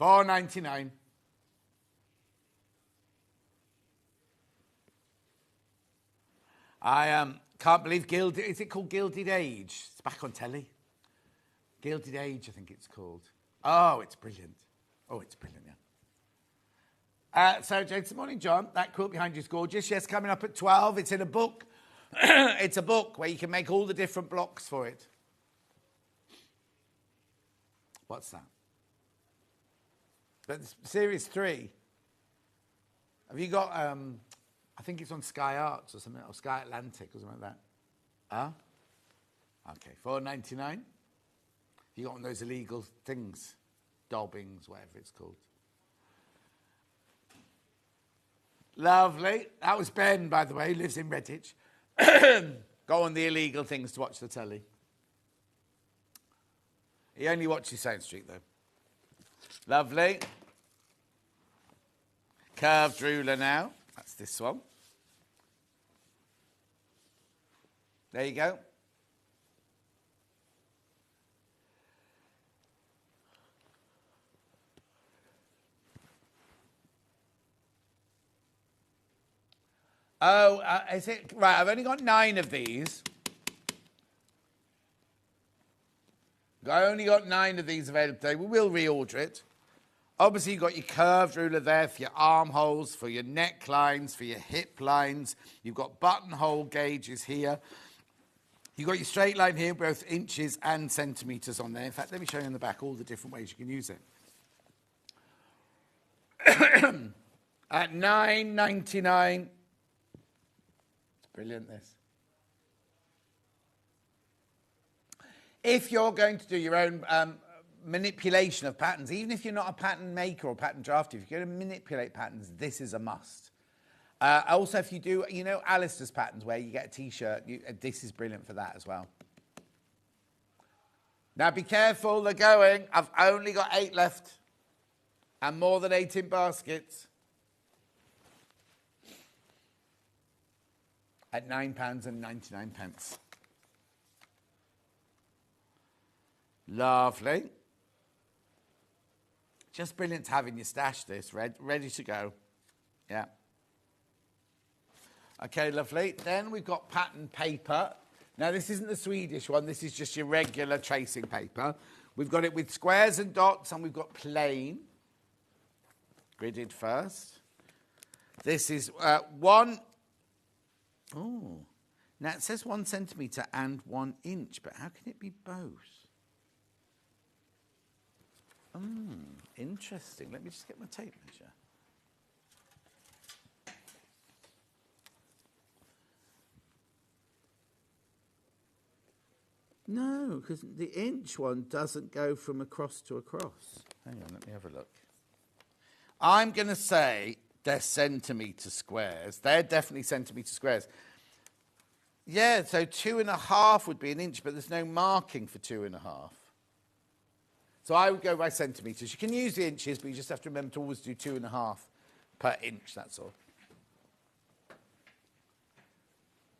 $4.99. I can't believe Gilded... Is it called Gilded Age? It's back on telly. Gilded Age, I think it's called. Oh, it's brilliant. Oh, it's brilliant, yeah. So, James, good morning, John. That quilt behind you is gorgeous. Yes, coming up at 12. It's in a book. It's a book where you can make all the different blocks for it. What's that? But Series 3. Have you got... I think it's on Sky Arts or something, or Sky Atlantic or something like that. Huh? Okay, $4.99. You got one of those illegal things, dobbins, whatever it's called. Lovely. That was Ben, by the way, who lives in Redditch. Go on the illegal things to watch the telly. He only watches Sound Street, though. Lovely. Curved ruler now. That's this one. There you go. Oh, is it? Right, I've only got 9 of these. I only got 9 of these available today. We will reorder it. Obviously, you've got your curved ruler there for your armholes, for your necklines, for your hip lines. You've got buttonhole gauges here. You've got your straight line here, both inches and centimetres on there. In fact, let me show you on the back all the different ways you can use it. At $9.99. It's brilliant, this. If you're going to do your own manipulation of patterns, even if you're not a pattern maker or pattern drafter, if you're going to manipulate patterns, this is a must. Also, if you do, you know, Alistair's patterns where you get a T-shirt, this is brilliant for that as well. Now, be careful, they're going. I've only got 8 left and more than 8 in baskets. At £9.99. Lovely. Just brilliant to have in your stash, this, ready to go. Yeah. Okay, lovely. Then we've got pattern paper. Now, this isn't the Swedish one. This is just your regular tracing paper. We've got it with squares and dots, and we've got plain. Gridded first. This is 1... Oh. Now, it says 1 centimetre and 1 inch, but how can it be both? Interesting. Let me just get my tape measure. No, because the inch one doesn't go from across to across. Hang on, let me have a look. I'm going to say they're centimetre squares. They're definitely centimetre squares. Yeah, so 2.5 would be an inch, but there's no marking for 2.5. So I would go by centimetres. You can use the inches, but you just have to remember to always do 2.5 per inch, that's all.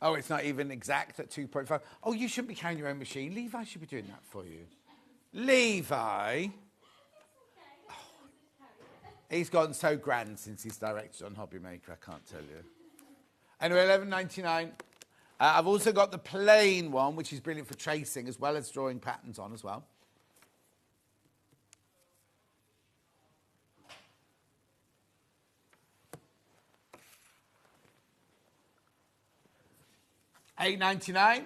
Oh, it's not even exact at 2.5. Oh, you shouldn't be carrying your own machine. Levi should be doing that for you. Levi. Oh, he's gotten so grand since he's directed on Hobby Maker, I can't tell you. Anyway, $11.99. I've also got the plain one, which is brilliant for tracing as well as drawing patterns on as well. $8.99.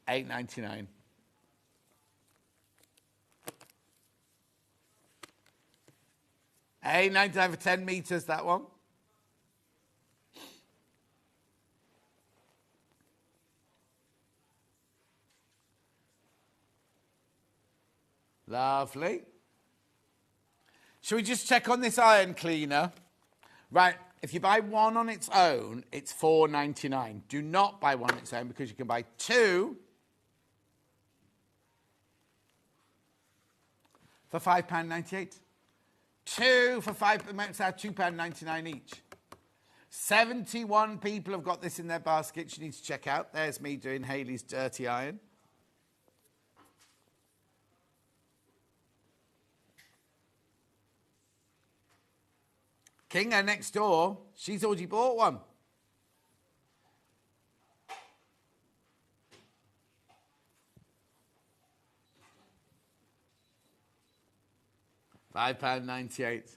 $8.99. $8.99 for 10 meters, that one. Lovely. Shall we just check on this iron cleaner? Right, If you buy one on its own, it's £4.99. Do not buy one on its own because you can buy two for £5.98. Two for £2.99 each. 71 people have got this in their baskets you need to check out. There's me doing Hayley's dirty iron. Kinga next door, she's already bought one. £5.98.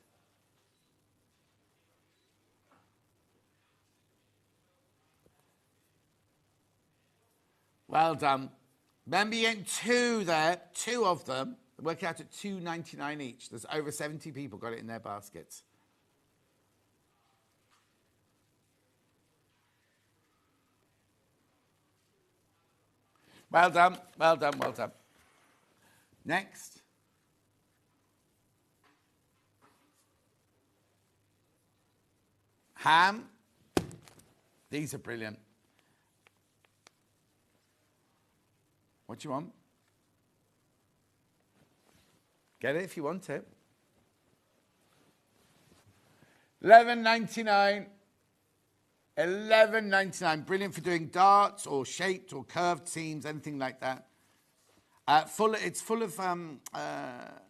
Well done. Remember, you're getting two there, two of them. Work out at £2.99 each. There's over 70 people got it in their baskets. Well done, well done, well done. Next. Ham. These are brilliant. What do you want? Get it if you want it. $11.99. $11.99. Brilliant for doing darts or shaped or curved seams, anything like that. It's full of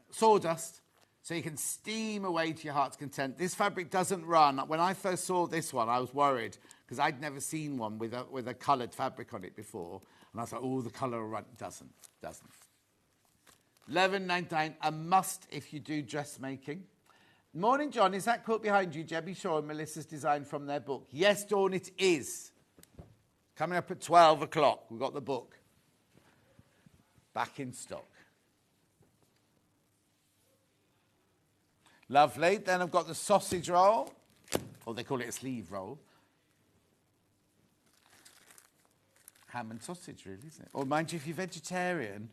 sawdust, so you can steam away to your heart's content. This fabric doesn't run. When I first saw this one, I was worried because I'd never seen one with a coloured fabric on it before. And I was like, oh, the colour will run. Doesn't. $11.99, a must if you do dressmaking. Morning, John. Is that quilt behind you, Debbie Shaw and Melissa's design from their book? Yes, Dawn, it is. Coming up at 12 o'clock. We've got the book. Back in stock. Lovely. Then I've got the sausage roll. Or they call it a sleeve roll. Ham and sausage, really, isn't it? Or mind you, if you're vegetarian,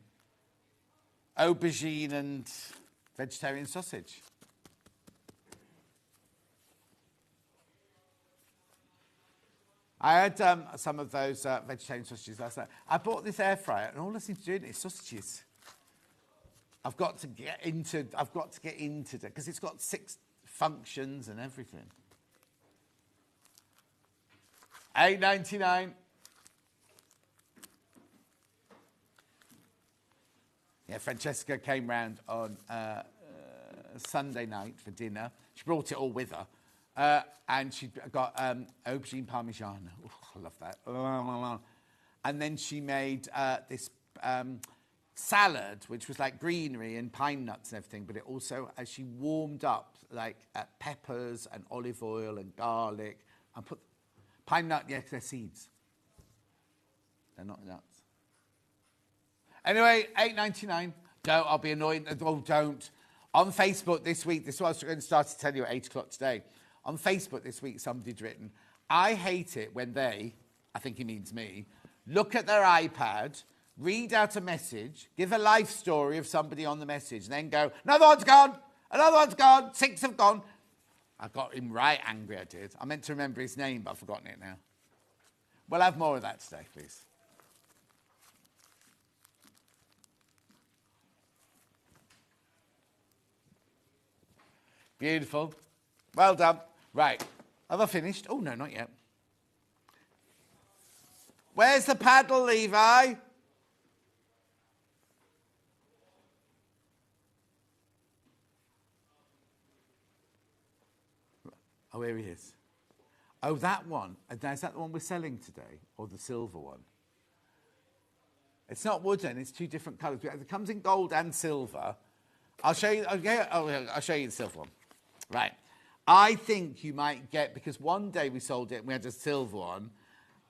aubergine and vegetarian sausage. I had some of those vegetarian sausages last night. I bought this air fryer, and all I seem to do is sausages. I've got to get into it because it's got 6 functions and everything. $8.99. Yeah, Francesca came round on Sunday night for dinner. She brought it all with her. And she got aubergine parmigiano. Oh, I love that. And then she made this salad, which was like greenery and pine nuts and everything, but it also, as she warmed up, like peppers and olive oil and garlic, and put pine nut, yeah, they're seeds. They're not nuts. Anyway, $8.99. Don't, I'll be annoyed. Oh, don't. On Facebook this week, this is what I was going to start to tell you at 8 o'clock today. On Facebook this week, somebody'd written, I hate it when they, I think he means me, look at their iPad, read out a message, give a life story of somebody on the message, and then go, another one's gone, 6 have gone. I got him right angry, I did. I meant to remember his name, but I've forgotten it now. We'll have more of that today, please. Beautiful. Well done. Right. Have I finished? Oh, no, not yet. Where's the paddle, Levi? Oh, here he is. Oh, that one. Is that the one we're selling today? Or the silver one? It's not wooden. It's 2 different colours. It comes in gold and silver. I'll show you. Okay, I'll show you the silver one. Right. I think you might get, because one day we sold it and we had a silver one,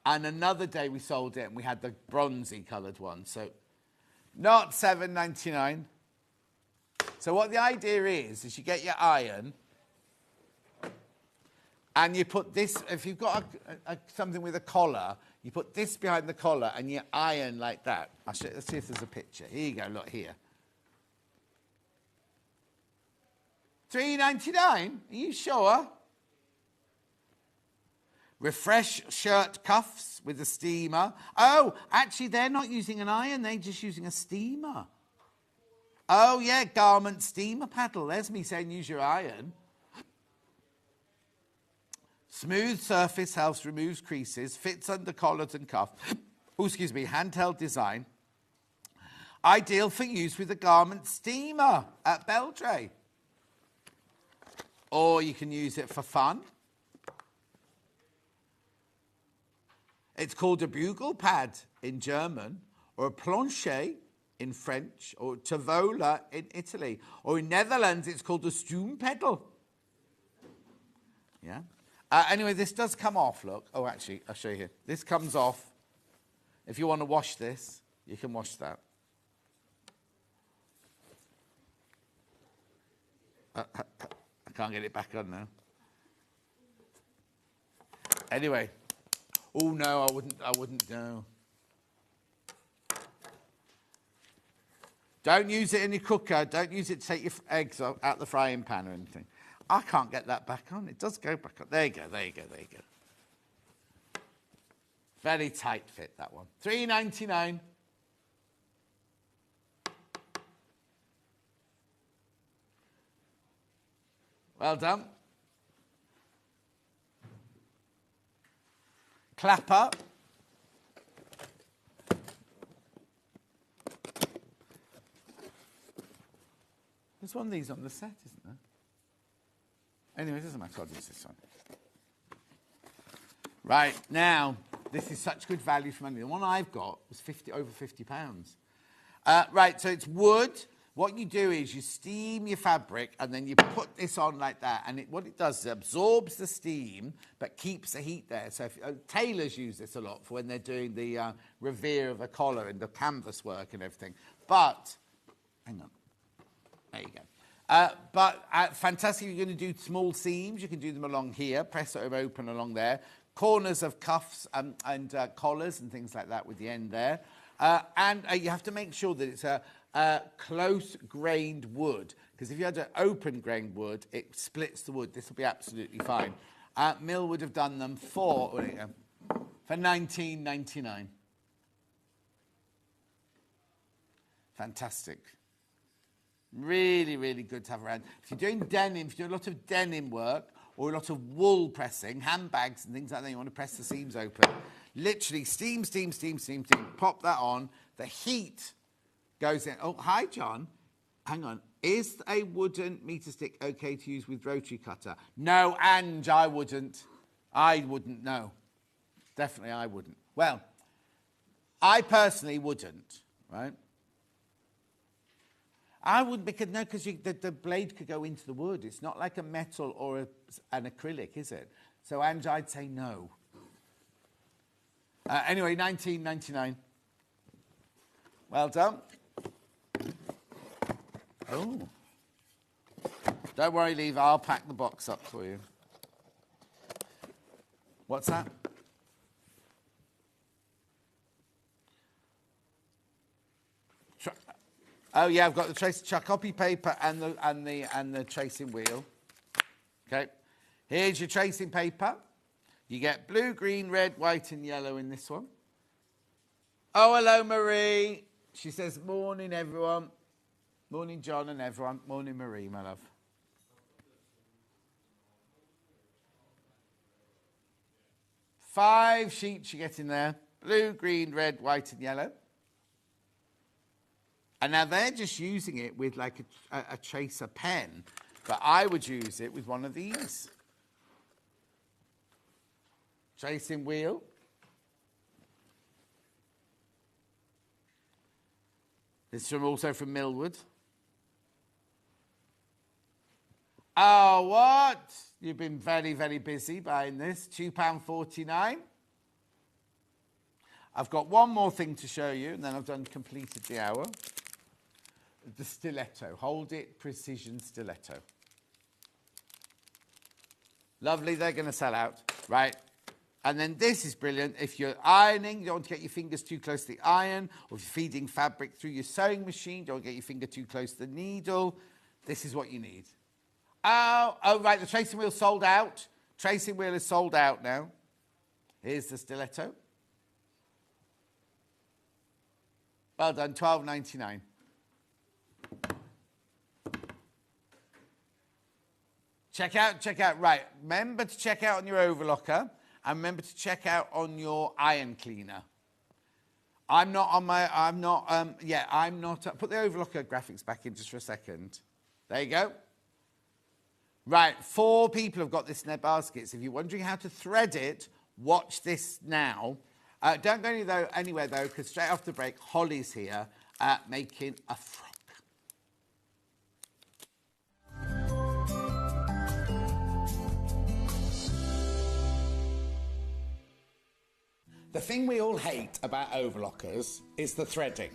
and another day we sold it and we had the bronzy coloured one. So not $7.99. So what the idea is you get your iron and you put this, if you've got something with a collar, you put this behind the collar and you iron like that. Let's see if there's a picture. Here you go, look here. $3.99? Are you sure? Refresh shirt cuffs with a steamer. Oh, actually, they're not using an iron. They're just using a steamer. Oh, yeah, garment steamer paddle. There's me saying use your iron. Smooth surface helps removes creases, fits under collars and cuffs. Oh, excuse me, handheld design. Ideal for use with a garment steamer at Beltray. Or you can use it for fun. It's called a bugle pad in German, or a planche in French, or tavola in Italy. Or in Netherlands, it's called a stoempedal. Yeah. Anyway, this does come off, look. Oh, actually, I'll show you here. This comes off. If you want to wash this, you can wash that. I can't get it back on now. Anyway. Oh, no, I wouldn't, no. Don't use it in your cooker. Don't use it to take your eggs out the frying pan or anything. I can't get that back on. It does go back on. There you go, there you go, there you go. Very tight fit, that one. $3.99. Well done. Clapper. There's one of these on the set, isn't there? Anyway, it doesn't matter. I'll use this one. Right, now, this is such good value for money. The one I've got was over £50. Right, so it's wood. What you do is you steam your fabric and then you put this on like that. And what it does is it absorbs the steam but keeps the heat there. So tailors use this a lot for when they're doing the revere of a collar and the canvas work and everything. But, hang on. There you go. Fantastic, you're going to do small seams. You can do them along here. Press it open along there. Corners of cuffs and collars and things like that with the end there. And you have to make sure that it's a close-grained wood, because if you had an open-grained wood, it splits the wood. This will be absolutely fine. Mill would have done them for $19.99. Fantastic. Really, really good to have around. If you're doing denim, if you do a lot of denim work or a lot of wool pressing, handbags and things like that, you want to press the seams open. Literally steam, steam, steam, steam, steam. Pop that on. The heat goes in. Oh, hi, John. Hang on. Is a wooden meter stick okay to use with rotary cutter? No, Ange, I wouldn't. I wouldn't, no. Definitely I wouldn't. Well, I personally wouldn't, right? I wouldn't because the blade could go into the wood. It's not like a metal or an acrylic, is it? So, Ange, I'd say no. Anyway, $19.99. Well done. Oh. Don't worry, Leave. I'll pack the box up for you. What's that? Oh yeah, I've got the copy paper and the tracing wheel. Okay. Here's your tracing paper. You get blue, green, red, white, and yellow in this one. Oh, hello, Marie. She says, morning, everyone. Morning, John and everyone. Morning, Marie, my love. Five sheets you get in there. Blue, green, red, white, and yellow. And now they're just using it with like a tracer pen, but I would use it with one of these. Tracing wheel. This is also from Millwood. Oh, what? You've been very, very busy buying this. £2.49. I've got one more thing to show you, and then I've completed the hour. The stiletto. Hold it, precision stiletto. Lovely, they're going to sell out. Right. And then this is brilliant. If you're ironing, you don't want to get your fingers too close to the iron, or if you're feeding fabric through your sewing machine, don't get your finger too close to the needle. This is what you need. Oh, right, the tracing wheel sold out. Tracing wheel is sold out now. Here's the stiletto. Well done, $12.99. Check out. Right, remember to check out on your overlocker and remember to check out on your iron cleaner. Put the overlocker graphics back in just for a second. There you go. Right, 4 people have got this in their baskets. If you're wondering how to thread it, watch this now. Don't go anywhere though, because straight after the break, Holly's here making a frock. The thing we all hate about overlockers is the threading.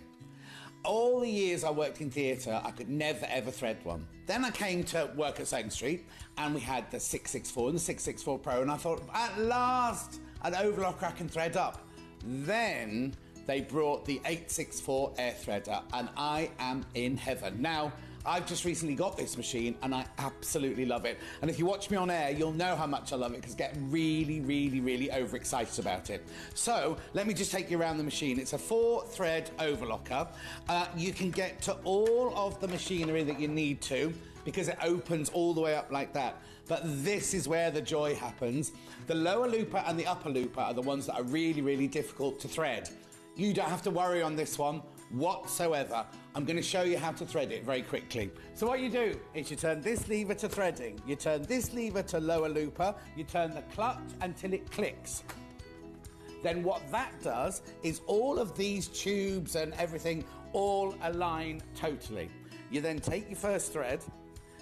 All the years I worked in theatre, I could never ever thread one. Then I came to work at Sewing Street and we had the 664 and the 664 Pro, and I thought, at last, an overlocker I can thread up. Then they brought the 864 air threader and I am in heaven. Now, I've just recently got this machine and I absolutely love it. And if you watch me on air, you'll know how much I love it because I get really, really, really overexcited about it. So let me just take you around the machine. It's a 4-thread overlocker. You can get to all of the machinery that you need to because it opens all the way up like that. But this is where the joy happens. The lower looper and the upper looper are the ones that are really, really difficult to thread. You don't have to worry on this one whatsoever. I'm going to show you how to thread it very quickly. So what you do is you turn this lever to threading, you turn this lever to lower looper, you turn the clutch until it clicks. Then what that does is all of these tubes and everything all align totally. You then take your first thread,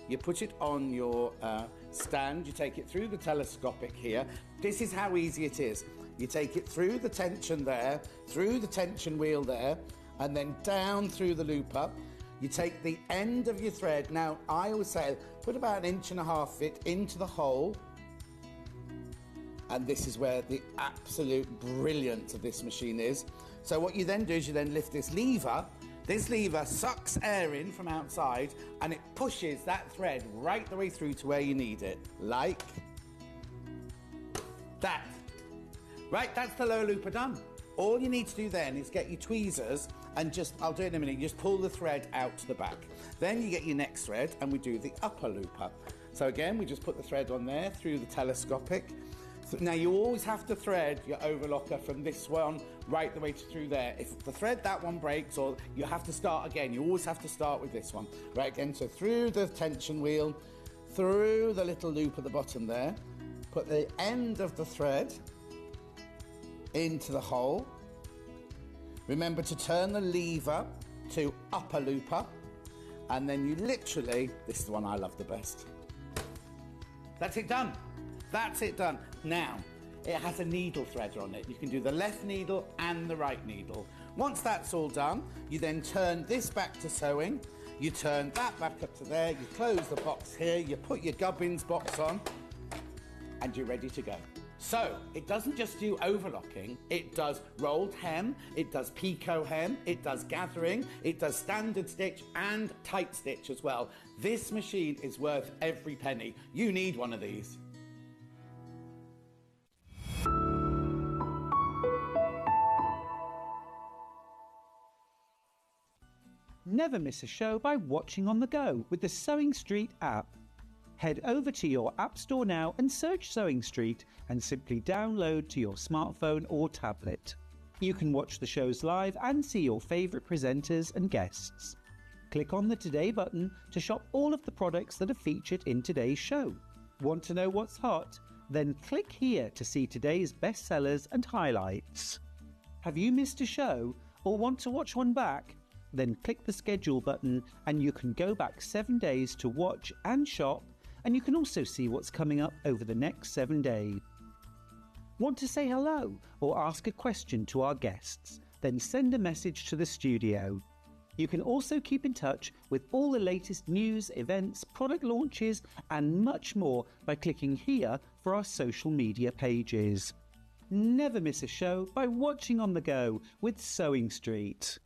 you put it on your stand, you take it through the telescopic here. This is how easy it is. You take it through the tension there, through the tension wheel there, and then down through the looper. You take the end of your thread. Now, I always say, put about 1.5 inches of it into the hole. And this is where the absolute brilliance of this machine is. So what you then do is you then lift this lever. This lever sucks air in from outside and it pushes that thread right the way through to where you need it. Like that. Right, that's the lower looper done. All you need to do then is get your tweezers and just, I'll do it in a minute, you just pull the thread out to the back. Then you get your next thread and we do the upper looper. So again, we just put the thread on there through the telescopic. So now you always have to thread your overlocker from this one right the way through there. If the thread, that one breaks, or you have to start again, you always have to start with this one. Right, again, so through the tension wheel, through the little loop at the bottom there, put the end of the thread into the hole. Remember to turn the lever to upper looper, and then you literally, this is the one I love the best. That's it done. That's it done. Now, it has a needle threader on it. You can do the left needle and the right needle. Once that's all done, you then turn this back to sewing, you turn that back up to there, you close the box here, you put your gubbins box on, and you're ready to go. So, it doesn't just do overlocking, it does rolled hem, it does picot hem, it does gathering, it does standard stitch and tight stitch as well. This machine is worth every penny. You need one of these. Never miss a show by watching on the go with the Sewing Street app. Head over to your App Store now and search Sewing Street and simply download to your smartphone or tablet. You can watch the shows live and see your favourite presenters and guests. Click on the Today button to shop all of the products that are featured in today's show. Want to know what's hot? Then click here to see today's bestsellers and highlights. Have you missed a show or want to watch one back? Then click the schedule button and you can go back 7 days to watch and shop, and you can also see what's coming up over the next 7 days. Want to say hello or ask a question to our guests? Then send a message to the studio. You can also keep in touch with all the latest news, events, product launches and much more by clicking here for our social media pages. Never miss a show by watching on the go with Sewing Street.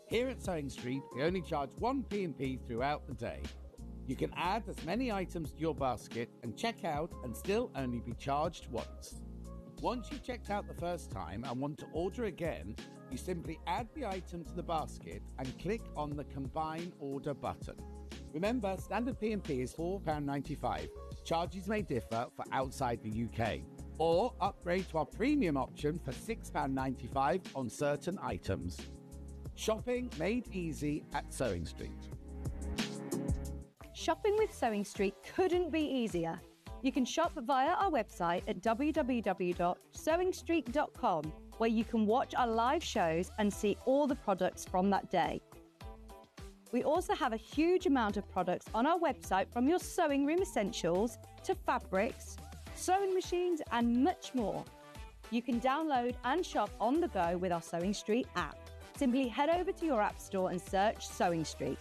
Here at Sewing Street, we only charge 1p&p throughout the day. You can add as many items to your basket and check out and still only be charged once. Once you've checked out the first time and want to order again, you simply add the item to the basket and click on the Combine Order button. Remember, standard P&P is £4.95. Charges may differ for outside the UK. Or upgrade to our premium option for £6.95 on certain items. Shopping made easy at Sewing Street. Shopping with Sewing Street couldn't be easier. You can shop via our website at www.sewingstreet.com, where you can watch our live shows and see all the products from that day. We also have a huge amount of products on our website, from your sewing room essentials to fabrics, sewing machines and much more. You can download and shop on the go with our Sewing Street app. Simply head over to your app store and search Sewing Street.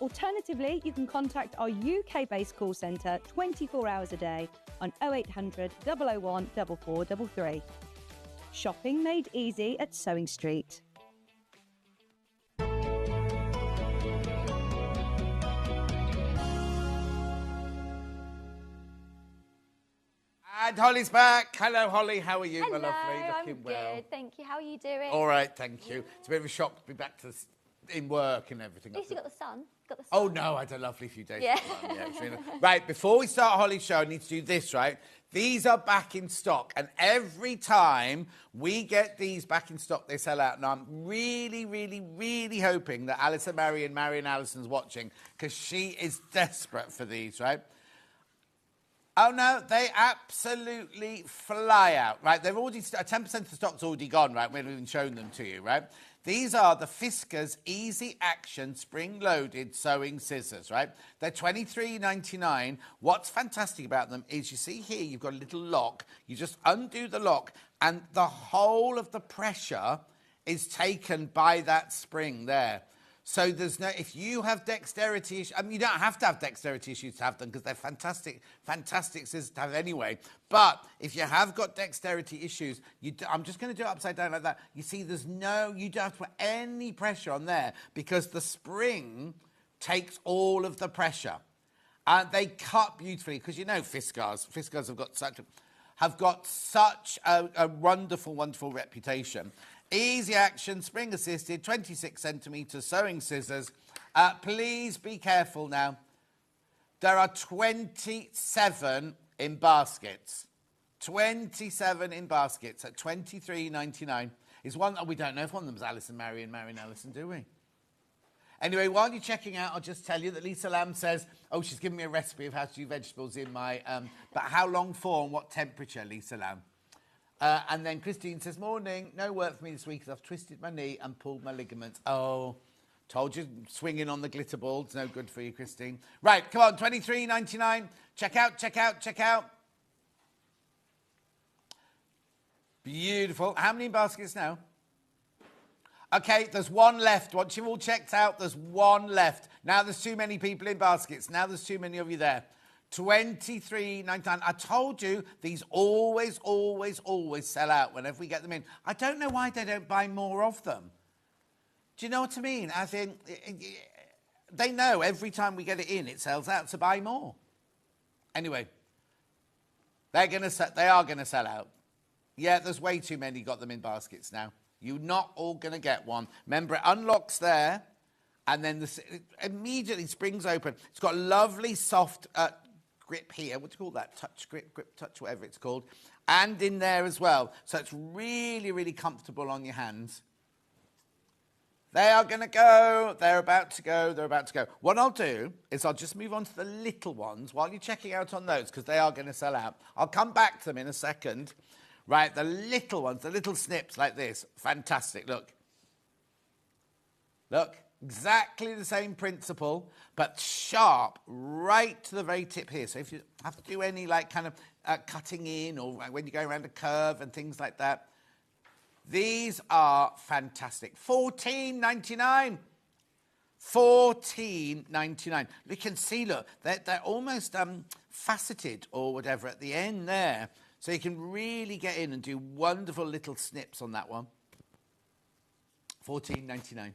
Alternatively, you can contact our UK-based call centre 24 hours a day on 0800 001 4433. Shopping made easy at Sewing Street. And Holly's back. Hello, Holly. How are you, Hello, my lovely? Looking I'm well. good. Thank you. How are you doing? All right, thank you. It's a bit of a shock to be back to in work and everything. At least you got the sun. Oh, no, I had a lovely few days. Yeah. It's really nice. Right, before we start Holly's show, I need to do this, right? These are back in stock, and every time we get these back in stock, they sell out. And I'm really, really, really hoping that Alison Marion Allison's watching, because she is desperate for these, right? Oh, no, they absolutely fly out, right? They've already, 10% of the stock's already gone, right? We haven't even shown them to you, right? These are the Fiskars Easy Action Spring-Loaded Sewing Scissors, right? They're $23.99. What's fantastic about them is, you see here, you've got a little lock. You just undo the lock, and the whole of the pressure is taken by that spring there. So there's no, if you have dexterity issues, I mean, you don't have to have dexterity issues to have them, because they're fantastic scissors to have anyway. But if you have got dexterity issues, I'm just going to do it upside down like that. You see, you don't have to put any pressure on there, because the spring takes all of the pressure. And they cut beautifully, because you know Fiskars have got such a wonderful, wonderful reputation. Easy action, spring assisted, 26 centimetre sewing scissors. Please be careful now. There are 27 in baskets. 27 in baskets at $23.99. Is one that we don't know if one of them is Alison Marion Allison, do we? Anyway, while you're checking out, I'll just tell you that Lisa Lamb says, oh, she's given me a recipe of how to do vegetables in my, but how long for and what temperature, Lisa Lamb? And then Christine says, morning, no work for me this week because I've twisted my knee and pulled my ligaments. Oh, told you, swinging on the glitter ball. It's no good for you, Christine. Right, come on, $23.99. Check out, check out, check out. Beautiful. How many baskets now? Okay, there's one left. Once you've all checked out, there's one left. Now there's too many people in baskets. Now there's too many of you there. $23.99. I told you these always sell out whenever we get them in. I don't know why they don't buy more of them. Do you know what I mean? As in, they know every time we get it in, it sells out, so buy more. Anyway, they are going to sell out. Yeah, there's way too many got them in baskets now. You're not all going to get one. Remember, it unlocks there, and then it immediately springs open. It's got a lovely soft grip here. What do you call that? Touch grip, touch, whatever it's called. And in there as well. So it's really, really comfortable on your hands. They are going to go. They're about to go. They're about to go. What I'll do is I'll just move on to the little ones while you're checking out on those, because they are going to sell out. I'll come back to them in a second. Right, the little ones, the little snips like this. Fantastic, look. Look. Exactly the same principle, but sharp right to the very tip here. So if you have to do any like kind of cutting in, or when you go around a curve and things like that, these are fantastic. $14.99. $14.99. You can see, look, they're almost faceted or whatever at the end there. So you can really get in and do wonderful little snips on that one. $14.99.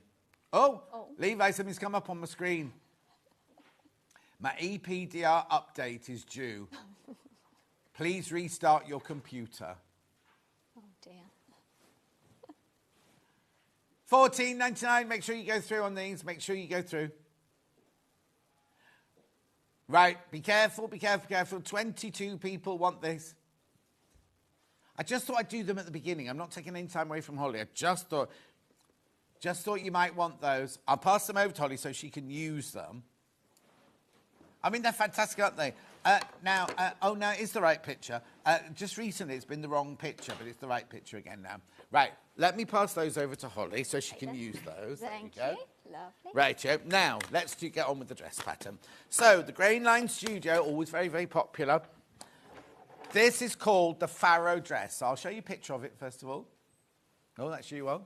Oh, Levi, something's come up on my screen. My EPDR update is due. Please restart your computer. Oh dear. $14.99. Make sure you go through on these. Make sure you go through. Right, be careful, be careful, careful. 22 people want this. I just thought I'd do them at the beginning. I'm not taking any time away from Holly. I just thought you might want those. I'll pass them over to Holly so she can use them. I mean, they're fantastic, aren't they? Now, it's the right picture. Just recently, it's been the wrong picture, but it's the right picture again now. Right, let me pass those over to Holly so she can use those. Thank there we you. go. Lovely. Right, now, let's get on with the dress pattern. So, the Grain Line Studio, always very, very popular. This is called the Pharaoh dress. I'll show you a picture of it, first of all. Oh, that's you on.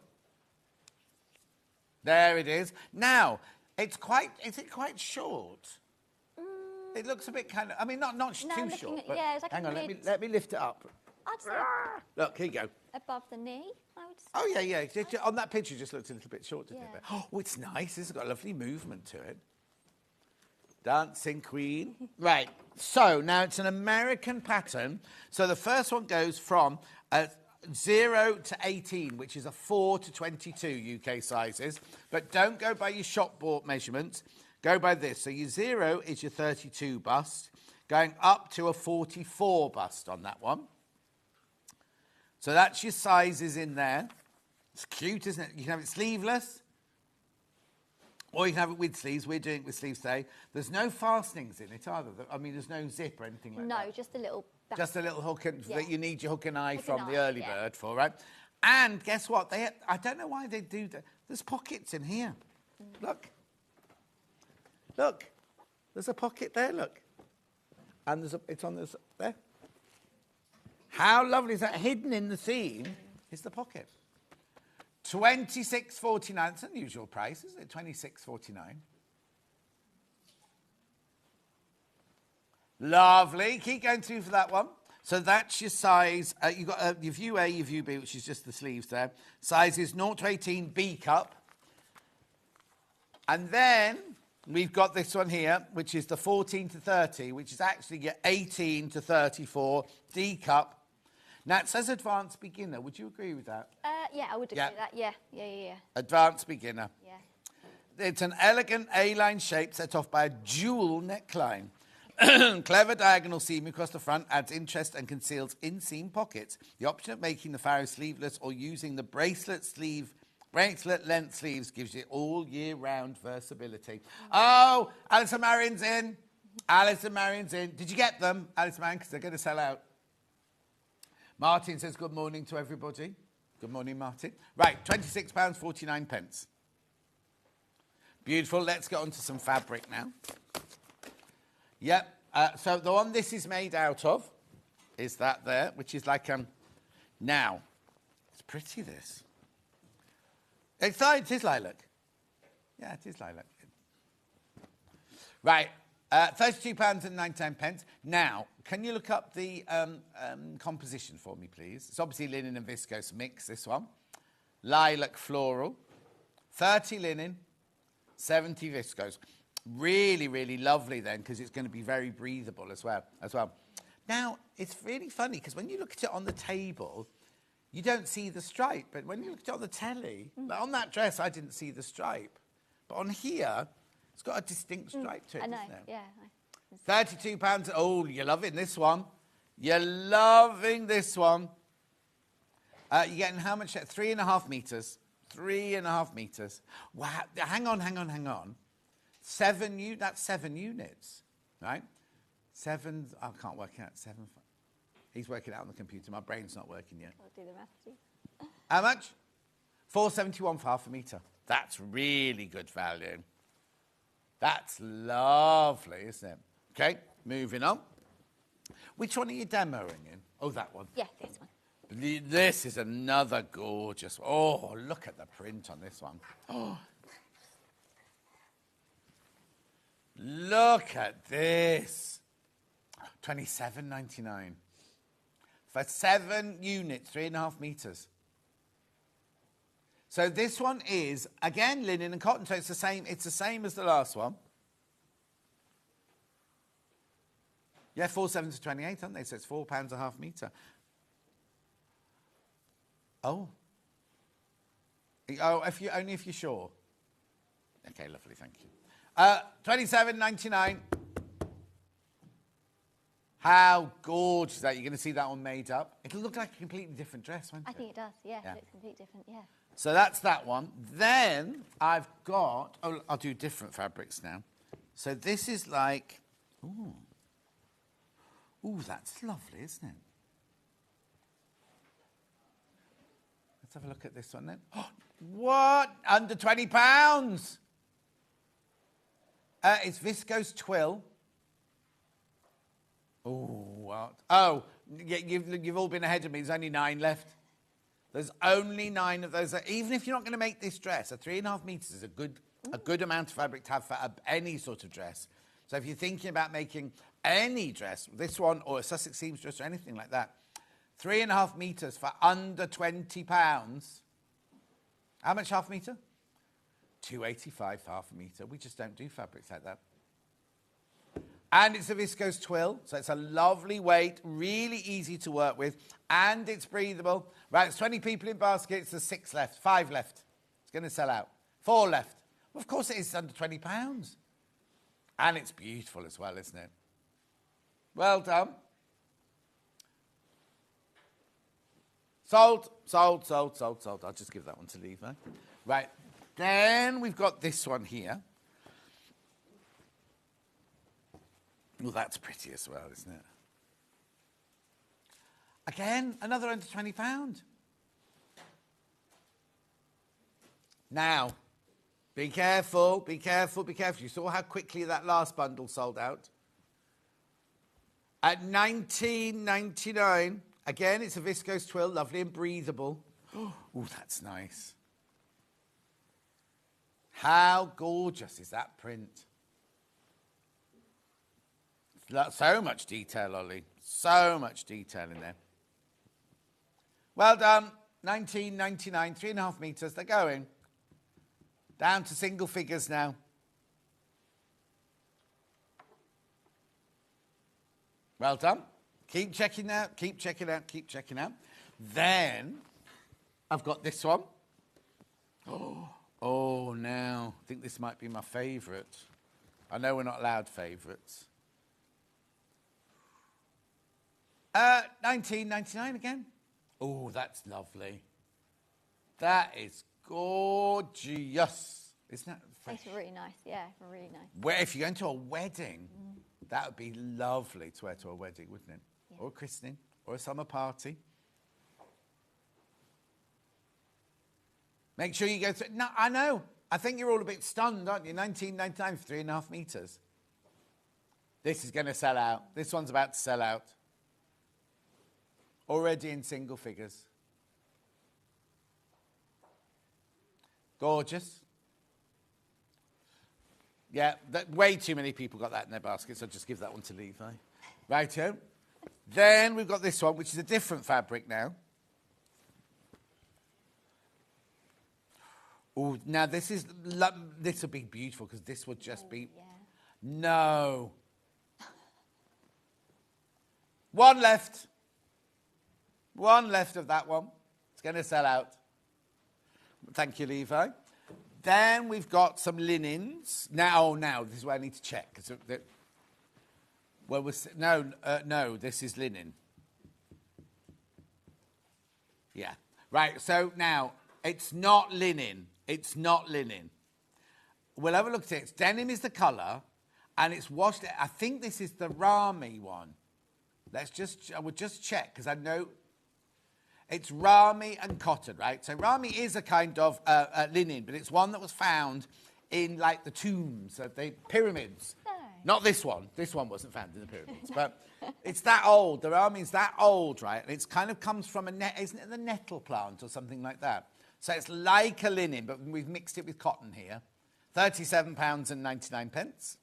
There it is. Now, is it quite short? It looks a bit kind of, I mean, not too short, but yeah, it's like hang on, mid- let me lift it up. I'd say Look, here you go. above the knee, I would say. Oh, yeah. On that picture, it just looked a little bit short, didn't it? Yeah. Oh, it's nice. It's got a lovely movement to it. Dancing Queen. Right. So, now it's an American pattern. So, the first one goes from 0 to 18, which is a 4 to 22 UK sizes. But don't go by your shop bought measurements. Go by this. So, your 0 is your 32 bust, going up to a 44 bust on that one. So that's your sizes in there. It's cute, isn't it? You can have it sleeveless, or you can have it with sleeves. We're doing it with sleeves today. There's no fastenings in it either. I mean, there's no zip or anything like that. No, just a little back. Just a little hook that you need your hook and eye Hook from and the eye, early yeah. bird for, right? And guess what? I don't know why they do that. There's pockets in here. Look. Look. There's a pocket there, look. And it's on this there. How lovely is that? Hidden in the seam is the pocket. $26.49. It's an unusual price, isn't it? $26.49. Lovely. Keep going through for that one. So that's your size. You've got your view A, your view B, which is just the sleeves there. Size is 0 to 18 B cup. And then we've got this one here, which is the 14 to 30, which is actually your 18 to 34 D cup. Now, it says advanced beginner. Would you agree with that? Yeah, I would agree with that. Yeah. Advanced beginner. Yeah. It's an elegant A-line shape set off by a dual neckline. Clever diagonal seam across the front adds interest and conceals inseam pockets. The option of making the Pharaoh sleeveless or using the bracelet length sleeves gives you all year round versatility. Oh, Alison Marion's in. Alison Marion's in. Did you get them, Alison Marion? Because they're going to sell out. Martin says good morning to everybody. Good morning, Martin. Right, £26.49. Beautiful. Let's get on to some fabric now. Yep. So the one this is made out of is that there, which is like now. It's pretty, this. It is lilac. Yeah, it is lilac. Right. £32.99. Now, can you look up the composition for me, please? It's obviously linen and viscose mix, this one. Lilac floral. 30 linen, 70 viscose. Really, really lovely then, because it's going to be very breathable as well. Now, it's really funny, because when you look at it on the table, you don't see the stripe. But when you look at it on the telly, like on that dress, I didn't see the stripe. But on here, it's got a distinct stripe to it, I know, doesn't it? yeah. £32. Oh, you're loving this one. You're loving this one. You're getting how much? 3.5 metres. 3.5 metres. Wow. Hang on. That's 7 units, right? 7, I can't work it out. 7. He's working out on the computer. My brain's not working yet. I'll do the math too. How much? £4.71 for half a metre. That's really good value. That's lovely, isn't it? Okay, moving on. Which one are you demoing in? Oh, that one. Yeah, this one. This is another gorgeous. Oh, look at the print on this one. Oh. Look at this. $27.99. For 7 units, 3.5 metres. So this one is, again, linen and cotton, so it's the same as the last one. Yeah, 4/7 to 28, aren't they? So it's £4 a half metre. Oh. Oh, only if you're sure. Okay, lovely, thank you. 27.99. How gorgeous is that? You're going to see that one made up. It'll look like a completely different dress, won't it? I think it does, yeah. It looks completely different, yeah. So that's that one. Then I've got... Oh, I'll do different fabrics now. So this is like... Ooh. Ooh, that's lovely, isn't it? Let's have a look at this one then. Oh, what? Under £20. It's viscose twill. Oh, what? Oh, you've all been ahead of me. There's only 9 left. There's only 9 of those. Even if you're not going to make this dress, a 3.5 metres is a good amount of fabric to have for any sort of dress. So if you're thinking about making any dress, this one or a Sussex seamstress or anything like that, 3.5 metres for under £20. How much half a metre? £2.85 for half a metre. We just don't do fabrics like that. And it's a viscose twill, so it's a lovely weight, really easy to work with, and it's breathable. Right, it's 20 people in baskets, there's 6 left, 5 left. It's going to sell out. 4 left. Well, of course it is under £20. And it's beautiful as well, isn't it? Well done. Sold, sold, sold, sold, sold. I'll just give that one to Levi. Right, then we've got this one here. Well, that's pretty as well, isn't it? Again, another under £20. Now, be careful, be careful, be careful. You saw how quickly that last bundle sold out. At £19.99, again, it's a viscose twill, lovely and breathable. Oh, that's nice. How gorgeous is that print? So much detail, Ollie. So much detail in there. Well done. £19.99, 3.5 metres. They're going. Down to single figures now. Well done. Keep checking out, keep checking out, keep checking out. Then I've got this one. Oh, now. I think this might be my favourite. I know we're not allowed favourites. £19.99 again. Oh, that's lovely. That is gorgeous. Isn't that fresh? It's really nice, yeah, really nice. Where, if you're going to a wedding, that would be lovely to wear to a wedding, wouldn't it? Yeah. Or a christening, or a summer party. Make sure you go through. No, I know. I think you're all a bit stunned, aren't you? £19.99 for 3.5 metres. This is going to sell out. This one's about to sell out. Already in single figures. Gorgeous. Yeah, way too many people got that in their baskets, so I'll just give that one to Levi. Righto. Then we've got this one, which is a different fabric now. Oh, now this will be beautiful because this would just be... Yeah. No. One left. One left of that one. It's going to sell out. Thank you, Levi. Then we've got some linens. Now, this is where I need to check. Well, no, this is linen. Yeah. Right, so now, it's not linen. It's not linen. We'll have a look at it. Denim is the colour, and it's washed. I think this is the Rami one. I would just check, because I know... It's Rami and cotton, right? So Rami is a kind of linen, but it's one that was found in, like, the tombs of the pyramids. No. Not this one. This one wasn't found in the pyramids. But it's that old. The Rami is that old, right? And it's kind of comes from isn't it the nettle plant or something like that? So it's like a linen, but we've mixed it with cotton here. £37.99.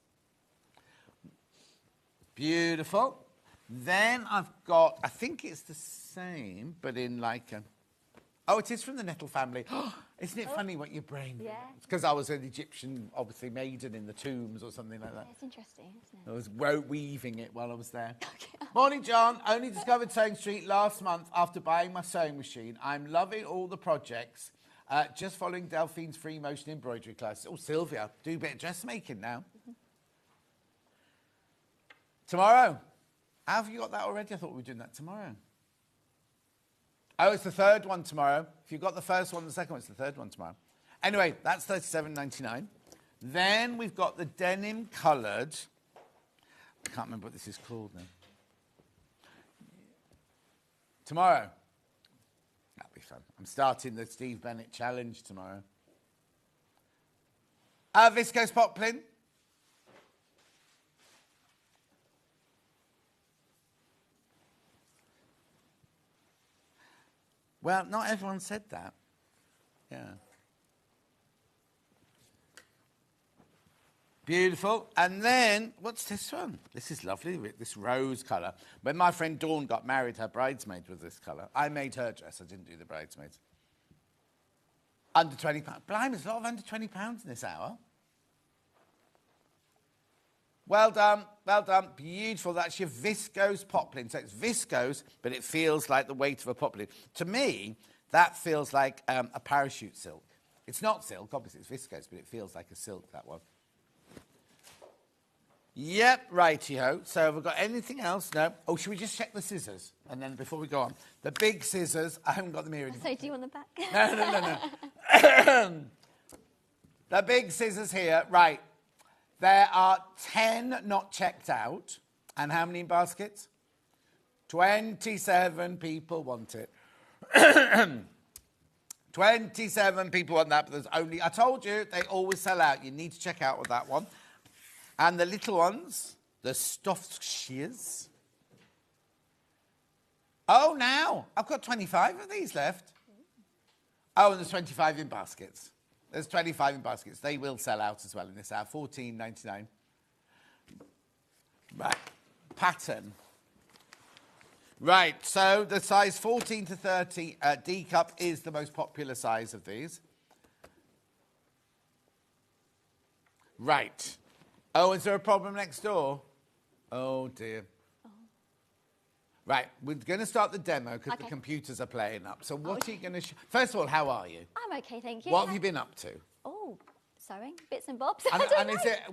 Beautiful. Then I've got, I think it's the same, but in like a... Oh, it is from the nettle family. Isn't it funny what your brain... Yeah. It's because I was an Egyptian, obviously, maiden in the tombs or something like that. Yeah, it's interesting, isn't it? I was weaving it while I was there. Morning, John. Only discovered Sewing Street last month after buying my sewing machine. I'm loving all the projects. Just following Delphine's free motion embroidery class. Oh, Sylvia, do a bit of dressmaking now. Tomorrow. How have you got that already? I thought we were doing that tomorrow. Oh, it's the third one tomorrow. If you've got the first one, the second one, it's the third one tomorrow. Anyway, that's $37.99. Then we've got the denim coloured. I can't remember what this is called now. Tomorrow. That'll be fun. I'm starting the Steve Bennett challenge tomorrow. Viscose poplin. Well, not everyone said that. Yeah. Beautiful. And then, what's this one? This is lovely, this rose colour. When my friend Dawn got married, her bridesmaid was this colour. I made her dress. I didn't do the bridesmaids. Under £20. Blimey, there's a lot of under £20 in this hour. Well done, well done. Beautiful. That's your viscose poplin. So it's viscose, but it feels like the weight of a poplin. To me, that feels like a parachute silk. It's not silk, obviously it's viscose, but it feels like a silk, that one. Yep, righty-ho. So have we got anything else? No. Oh, should we just check the scissors? And then before we go on, the big scissors, I haven't got them here anymore. So do you want them back? No. The big scissors here, right. There are 10 not checked out. And how many in baskets? 27 people want it. 27 people want that, but there's only... I told you, they always sell out. You need to check out with that one. And the little ones, the stuffed shears. Oh, now, I've got 25 of these left. Oh, and there's 25 in baskets. There's 25 in baskets. They will sell out as well in this hour. $14.99. Right. Pattern. Right. So the size 14 to 30 D cup is the most popular size of these. Right. Oh, is there a problem next door? Oh, dear. Oh. Right, we're going to start the demo because the computers are playing up. So what are you going to show? First of all, how are you? I'm okay, thank you. What have you been up to? Oh, sewing, bits and bobs. And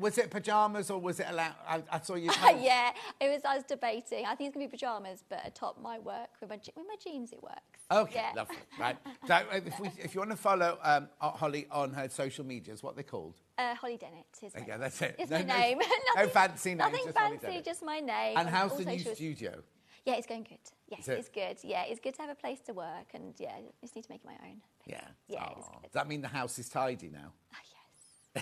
was it pyjamas or was it allowed? I saw you. Yeah, I was debating. I think it's going to be pyjamas, but a top might work. With my jeans, it works. Okay, yeah. Lovely. Right. So if you want to follow Holly on her social medias, what are they called? Holly Dennett is Okay, that's it. It's my name. No fancy name. Nothing just fancy, just my name. And how's the new studio? Yeah, it's going good. Yes, it's good. Yeah, it's good to have a place to work, and yeah, I just need to make it my own. Yeah. Yeah, it's good. Does that mean the house is tidy now?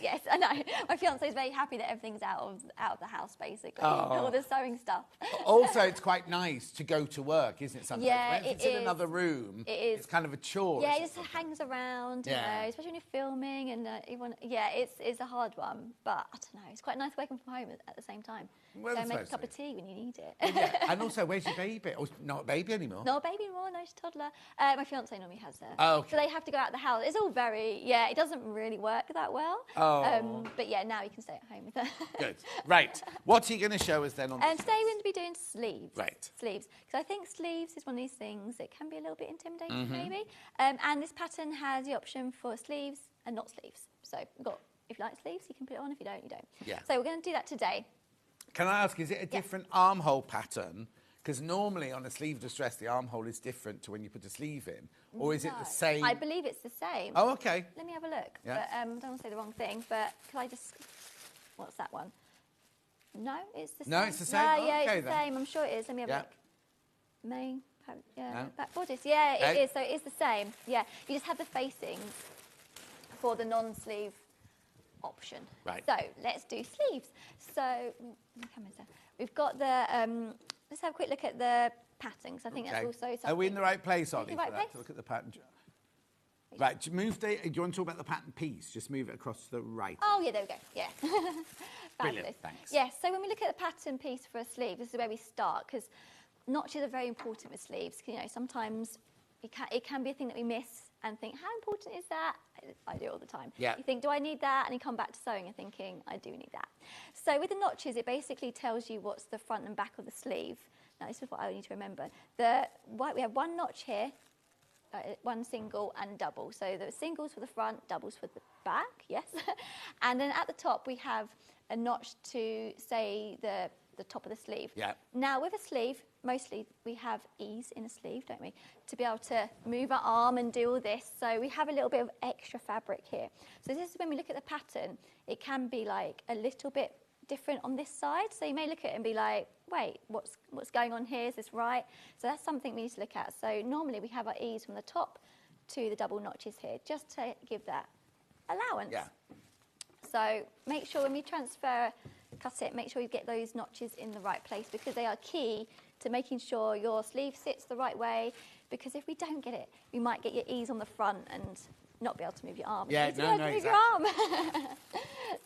Yes, I know. My fiance is very happy that everything's out of the house, basically. All the sewing stuff. Also, it's quite nice to go to work, isn't it? Sometimes? Yeah, if it's in another room, it's kind of a chore. Yeah, it just hangs around, you know, especially when you're filming and it's a hard one. But I don't know, it's quite nice working from home at the same time. Well, go make a cup of tea when you need it. Yeah. And also, where's your baby? Oh, not a baby anymore. Not a baby anymore, no, she's a toddler. My fiance normally has her. Oh, okay. So they have to go out of the house. It's all very, it doesn't really work that well. Oh. But yeah, now you can stay at home with her. Good. Right. What are you going to show us then on today we're going to be doing sleeves. Right. Sleeves. Because I think sleeves is one of these things that can be a little bit intimidating, maybe. And this pattern has the option for sleeves and not sleeves. So we've got, if you like sleeves, you can put it on. If you don't, you don't. Yeah. So we're going to do that today. Can I ask, is it a different armhole pattern? Because normally on a sleeveless dress, the armhole is different to when you put a sleeve in. Or is it the same? I believe it's the same. Oh, okay. Let me have a look. Yeah. But I don't want to say the wrong thing, but could I just... What's that one? No, it's the same. No, it's the same? No, okay, it's the same. I'm sure it is. Let me have a look. Main, no. back bodice. Yeah, it is. So it is the same. Yeah, you just have the facings for the non-sleeve option. Right. So let's do sleeves. So we've got the... let's have a quick look at the pattern, because I think that's also something... Are we in the right place, Ollie, right for that, place? to look at the pattern? Right, do you want to talk about the pattern piece? Just move it across to the right. Oh, yeah, there we go. Yeah. Brilliant, thanks. Yeah, so when we look at the pattern piece for a sleeve, this is where we start, because notches are very important with sleeves. You know, sometimes it can be a thing that we miss and think, how important is that? I do it all the time. Yeah. You think, do I need that? And you come back to sewing and thinking, I do need that. So with the notches, it basically tells you what's the front and back of the sleeve. Now, this is what I need to remember. We have one notch here, one single and double. So the singles for the front, doubles for the back, yes. And then at the top, we have a notch to say the top of the sleeve. Yeah. Now, with a sleeve, mostly we have ease in a sleeve, don't we? To be able to move our arm and do all this. So we have a little bit of extra fabric here. So this is when we look at the pattern, it can be like a little bit different on this side. So you may look at it and be like, wait, what's going on here? Is this right? So that's something we need to look at. So normally we have our ease from the top to the double notches here, just to give that allowance. Yeah. So make sure when we cut it, make sure you get those notches in the right place, because they are key to making sure your sleeve sits the right way, because if we don't get it, you might get your ease on the front and not be able to move your arm. Yeah, Move your arm.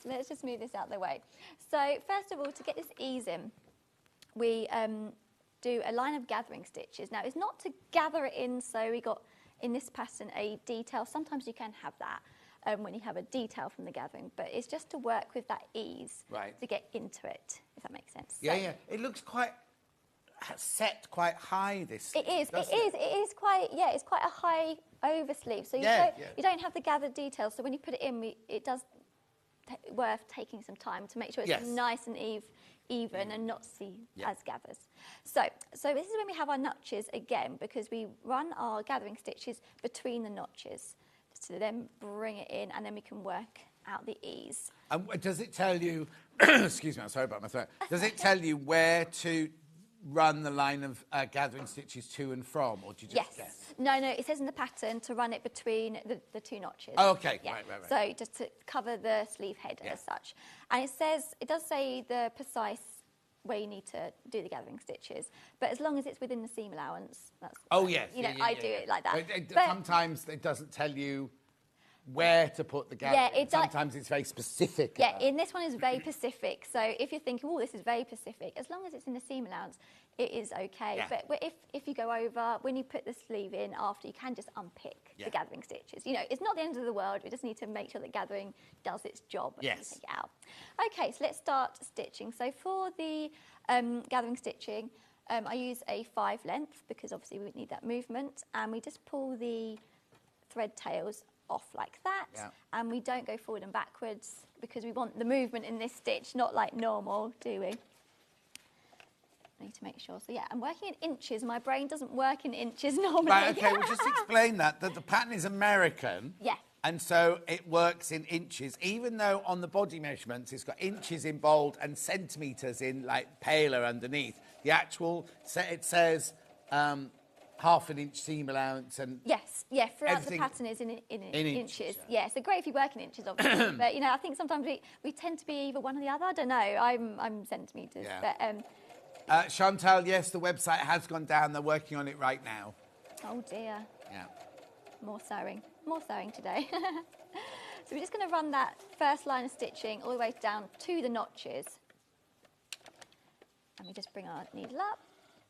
So let's just move this out of the way. So first of all, to get this ease in, we do a line of gathering stitches. Now, it's not to gather it in, so we got in this pattern a detail. Sometimes you can have that when you have a detail from the gathering, but it's just to work with that ease to get into it, if that makes sense. Yeah, So yeah. It looks quite set quite high, this It is. doesn't It is quite. Yeah, it's quite a high oversleeve. So you don't have the gathered details. So when you put it in, it does worth taking some time to make sure it's nice and even and not see as gathers. So this is when we have our notches again, because we run our gathering stitches between the notches to then bring it in, and then we can work out the ease. And does it tell you, excuse me, I'm sorry about my throat. Does it tell you where to run the line of gathering stitches to and from, or do you just guess? No, it says in the pattern to run it between the two notches. Oh, okay, yeah. right. So just to cover the sleeve head as such. And it does say the precise where you need to do the gathering stitches, but as long as it's within the seam allowance, that's I do it like that. But sometimes it doesn't tell you where to put the gathering. Sometimes it's very specific. Yeah, in this one is very specific. So if you're thinking, oh, this is very specific, as long as it's in the seam allowance, it is okay. Yeah. But if you go over, when you put the sleeve in after, you can just unpick the gathering stitches. You know, it's not the end of the world. We just need to make sure that gathering does its job and take it out. Okay, so let's start stitching. So for the gathering stitching, I use a 5 length, because obviously we need that movement, and we just pull the thread tails off like that, and we don't go forward and backwards, because we want the movement in this stitch, not like normal, do we? I need to make sure. So yeah, I'm working in inches. My brain doesn't work in inches normally. Right, okay, well, just explain that the pattern is American. Yeah. And so it works in inches, even though on the body measurements it's got inches in bold and centimetres in like paler underneath. The actual, it says half an inch seam allowance and throughout the pattern is in inches. Yeah, so great if you work in inches, obviously. But you know, I think sometimes we tend to be either one or the other. I don't know. I'm centimetres, but Chantal, yes, the website has gone down. They're working on it right now. Oh dear. Yeah. More sewing today. So we're just going to run that first line of stitching all the way down to the notches, and we just bring our needle up,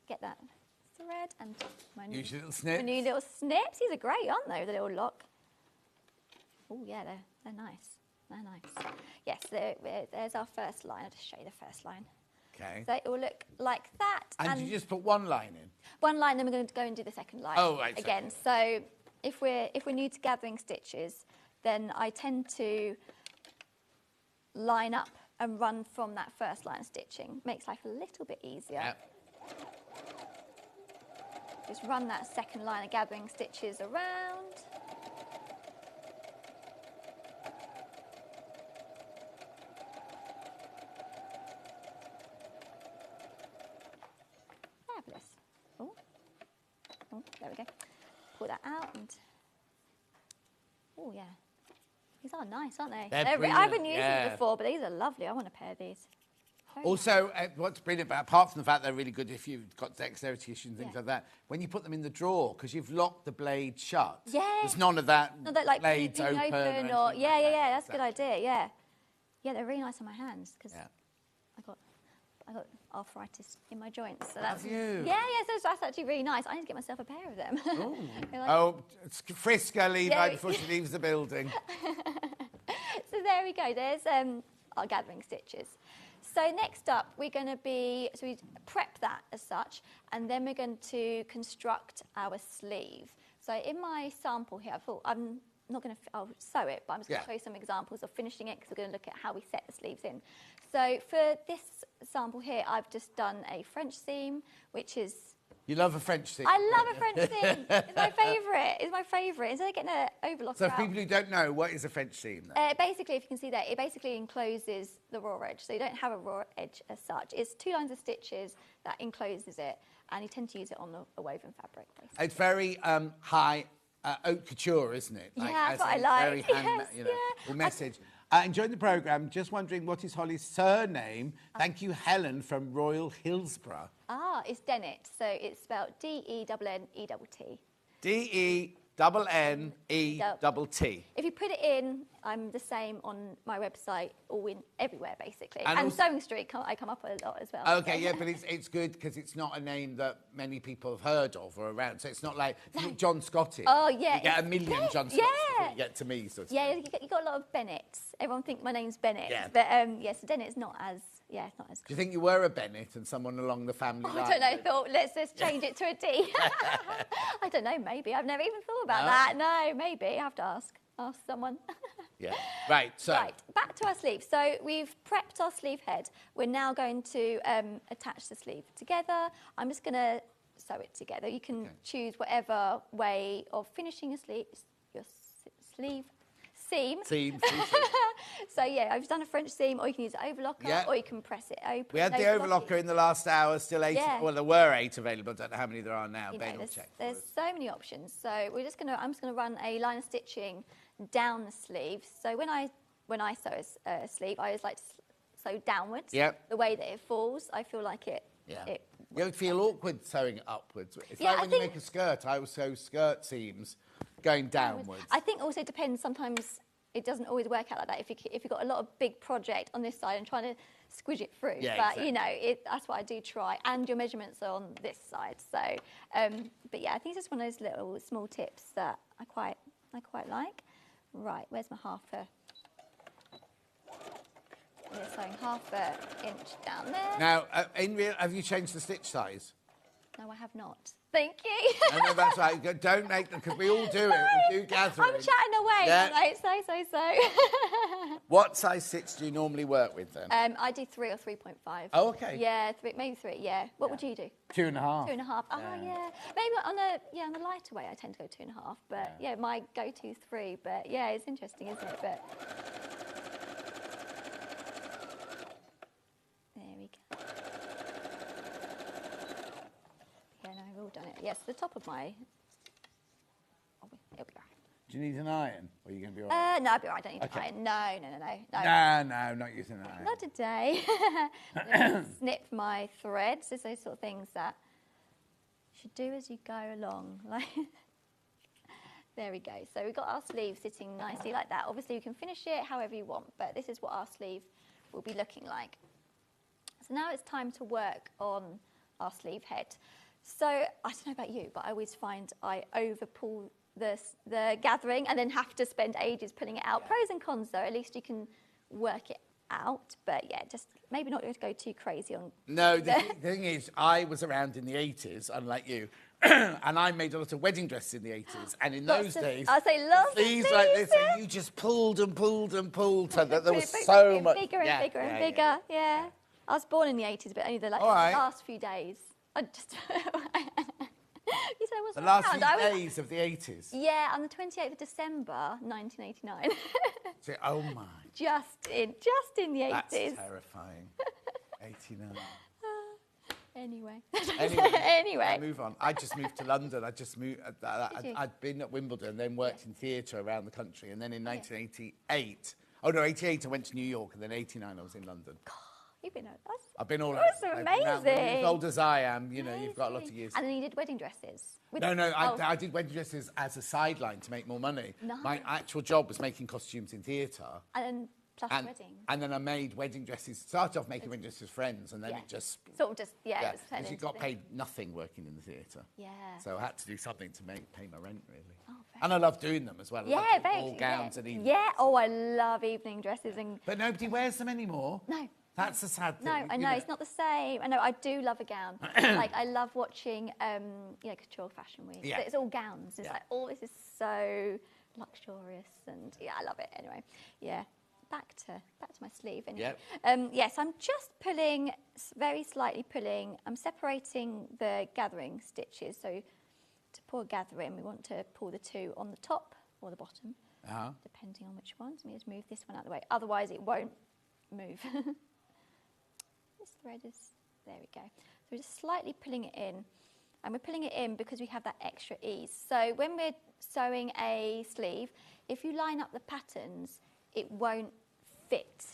get that thread, and my new little snips. These are great, aren't they? With a little lock. Oh yeah, they're nice. They're nice. Yes, there's our first line. I'll just show you the first line. Okay. So it will look like that. And you just put one line in? One line, then we're going to go and do the second line. Oh, right. Again, so if we're new to gathering stitches, then I tend to line up and run from that first line of stitching. Makes life a little bit easier. Yep. Just run that second line of gathering stitches around. Fabulous. Oh, there we go. Pull that out and... Oh, yeah. These are nice, aren't they? I haven't used them before, but these are lovely. I want a pair of these. Also, what's brilliant about, apart from the fact they're really good if you've got dexterity issues and things like that, when you put them in the drawer, because you've locked the blade shut, there's none of that, like blades open or that's a good idea, yeah. Yeah, they're really nice on my hands, because I got I got arthritis in my joints. So Have you? Yeah, so that's actually really nice. I need to get myself a pair of them. Oh, Friska, leave right before she leaves the building. So there we go. There's our gathering stitches. So next up, we're going to so we prep that as such, and then we're going to construct our sleeve. So in my sample here, I thought I'm not going to, I'll sew it, but I'm just going to show you some examples of finishing it because we're going to look at how we set the sleeves in. So for this sample here, I've just done a French seam, which is... You love a French seam. I love a French seam. It's my favourite. It's my favourite. Instead of getting an overlocker So for people who don't know, what is a French seam then? Basically, if you can see there, it basically encloses the raw edge. So you don't have a raw edge as such. It's 2 lines of stitches that encloses it, and you tend to use it on a woven fabric, basically. It's very high haute couture, isn't it? Yeah, that's what I like. Very hand, the message. Enjoying the programme. Just wondering, what is Holly's surname? Thank you, Helen from Royal Hillsborough. It's Dennett. So it's spelled D-E-N-N-E-T-T. D-E-N-N-E-T-T. If you put it in, I'm the same on my website, everywhere basically. And also, Sewing Street, I come up a lot as well. Okay, so. Yeah, but it's good because it's not a name that many people have heard of or around. So it's not like John Scott is. Oh, yeah. You get a million John Scotts before you get to me, sort of you got a lot of Bennetts. Everyone thinks my name's Bennett. Yeah. But so Dennett's not as... Yeah, it's not as good. Do you think you were a Bennett and someone along the family line? I don't know. Thought, let's change it to a D. I don't know, maybe. I've never even thought about that. No, maybe. I have to ask someone. Yeah. Right, so... Right, back to our sleeve. So we've prepped our sleeve head. We're now going to attach the sleeve together. I'm just going to sew it together. You can choose whatever way of finishing your sleeve seam. So yeah, I've done a French seam, or you can use an overlocker, or you can press it open. We had the overlocker in the last hour, still 8. Yeah. Well, there were 8 available. I don't know how many there are now. There's so many options. So I'm just going to run a line of stitching down the sleeve. So when I sew a sleeve, I always like to sew downwards. Yep. The way that it falls, I feel like it. Yeah. You don't feel awkward sewing it upwards. It's like when you make a skirt. I always sew skirt seams going downwards. I think also it depends. Sometimes it doesn't always work out like that. If you've got a lot of big project on this side and trying to squidge it through, but exactly. That's what I do try. And your measurements are on this side. So, but yeah, I think it's just one of those little small tips that I quite like. Right, where's my half a? We're sewing half an inch down there. Now, have you changed the stitch size? No, I have not. Thank you. No, that's right. Don't make them, because we all do it. We do gathering. I'm chatting away. Yeah. Right, so. What size stitch do you normally work with then? I do 3 or 3.5. Oh, okay. Yeah, maybe 3. Yeah. What would you do? 2.5. 2.5. Oh, yeah. Maybe on the lighter way, I tend to go 2.5. But yeah, my go-to is 3. But yeah, it's interesting, isn't it? But there we go. Yeah, no, we've all done it. Yes, the top of my... Oh, it'll be all right. Do you need an iron? Or are you going to be all right? No, I'll be all right. I don't need an iron. No. No, not using an iron. Not today. Let me snip my threads. There's those sort of things that you should do as you go along. Like, there we go. So we've got our sleeve sitting nicely like that. Obviously, you can finish it however you want, but this is what our sleeve will be looking like. So now it's time to work on our sleeve head. So I don't know about you, but I always find I over-pull the gathering and then have to spend ages pulling it out. Yeah. Pros and cons, though. At least you can work it out. But, yeah, just maybe not going to go too crazy on... No, the thing is, I was around in the 80s, unlike you, and I made a lot of wedding dresses in the 80s. And in those days... I'll say lots of sleeves like this, and you just pulled and pulled and pulled, so that there was so much... Bigger and bigger and bigger, yeah. I was born in the 80s, but only the last few days. I just... You said I wasn't the last around. few days of the 80s? Yeah, on the 28th of December, 1989. Oh, my. Just in the 80s. That's terrifying. 89. Anyway. I'll move on. I just moved to London. I'd been at Wimbledon, then worked in theatre around the country, and then in 1988... Oh, no, 88 I went to New York, and then 89 I was in London. God, you've been at us. I've been all over. That's amazing. As old as I am, you've got a lot of years. And then you did wedding dresses? I did wedding dresses as a sideline to make more money. Nice. My actual job was making costumes in theatre. And Plus weddings. And then I made wedding dresses, started off making wedding dresses with friends, and then it just... Sort of just, it was turned because you into got the- paid nothing working in the theatre. Yeah. So I had to do something to pay my rent, really. Oh, and I love doing them as well. I Yeah, love doing very. all gowns and evening. Yeah. Oh, I love evening dresses and. But nobody wears them anymore. No. That's the sad thing. No, I know it's not the same. I know I do love a gown. Like I love watching, Couture Fashion Week. Yeah. It's all gowns. It's like, oh, this is so luxurious, and I love it. Anyway, yeah. Back to my sleeve. Anyway. Yep. Yes, I'm just pulling, very slightly pulling. I'm separating the gathering stitches. So to pull a gathering, we want to pull the two on the top or the bottom, depending on which ones. Let me just move this one out of the way. Otherwise, it won't move. This thread is, there we go. So we're just slightly pulling it in. And we're pulling it in because we have that extra ease. So when we're sewing a sleeve, if you line up the patterns, it won't fit,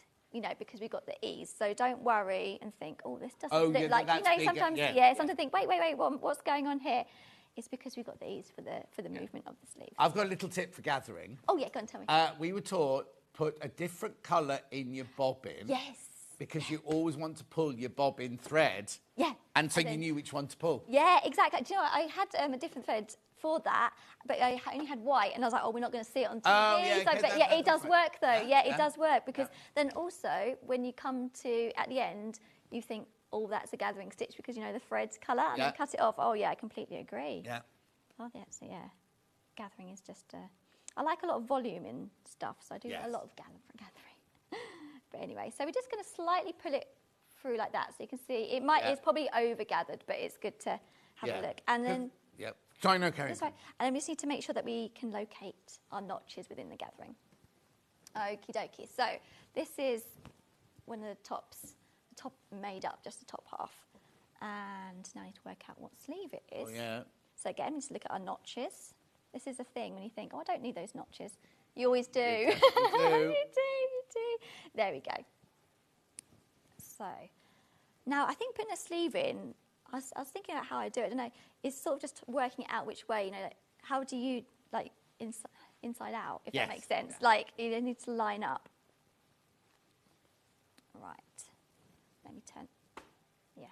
because we've got the ease. So don't worry and think, oh, this doesn't look like, sometimes, sometimes think, wait, what's going on here? It's because we've got the ease for the movement of the sleeve. I've got a little tip for gathering. Oh, yeah, go and tell me. We were taught, put a different colour in your bobbin. Yes. Because you always want to pull your bobbin thread. Yeah. And so you knew which one to pull. Yeah, exactly. Do you know what? I had a different thread for that, but I only had white, and I was like, oh, we're not going to see it on TV. Oh, yeah, but it does work, though. Yeah, it does work, because then also, when you come to, at the end, you think, oh, that's a gathering stitch, because you know the thread's colour, and then cut it off. Oh, yeah, I completely agree. Yeah. Oh, yeah, so yeah, gathering is just, I like a lot of volume in stuff, so I do a lot of gathering. But anyway, so we're just going to slightly pull it through like that, so you can see, it's probably over-gathered, but it's good to have a look. And then... Yep. Sorry, no, carry on. That's right. And then we just need to make sure that we can locate our notches within the gathering. Okie dokie. So this is one of the top made up, just the top half. And now I need to work out what sleeve it is. Oh, yeah. So again, we just look at our notches. This is the thing when you think, oh, I don't need those notches. You always do. You do. You do. There we go. So now I think putting a sleeve in, I was thinking about how I do it. I don't know. It's sort of just working it out which way. Like, how do you inside out? If that makes sense. Yeah. Like you need to line up. Right. Let me turn. Yeah.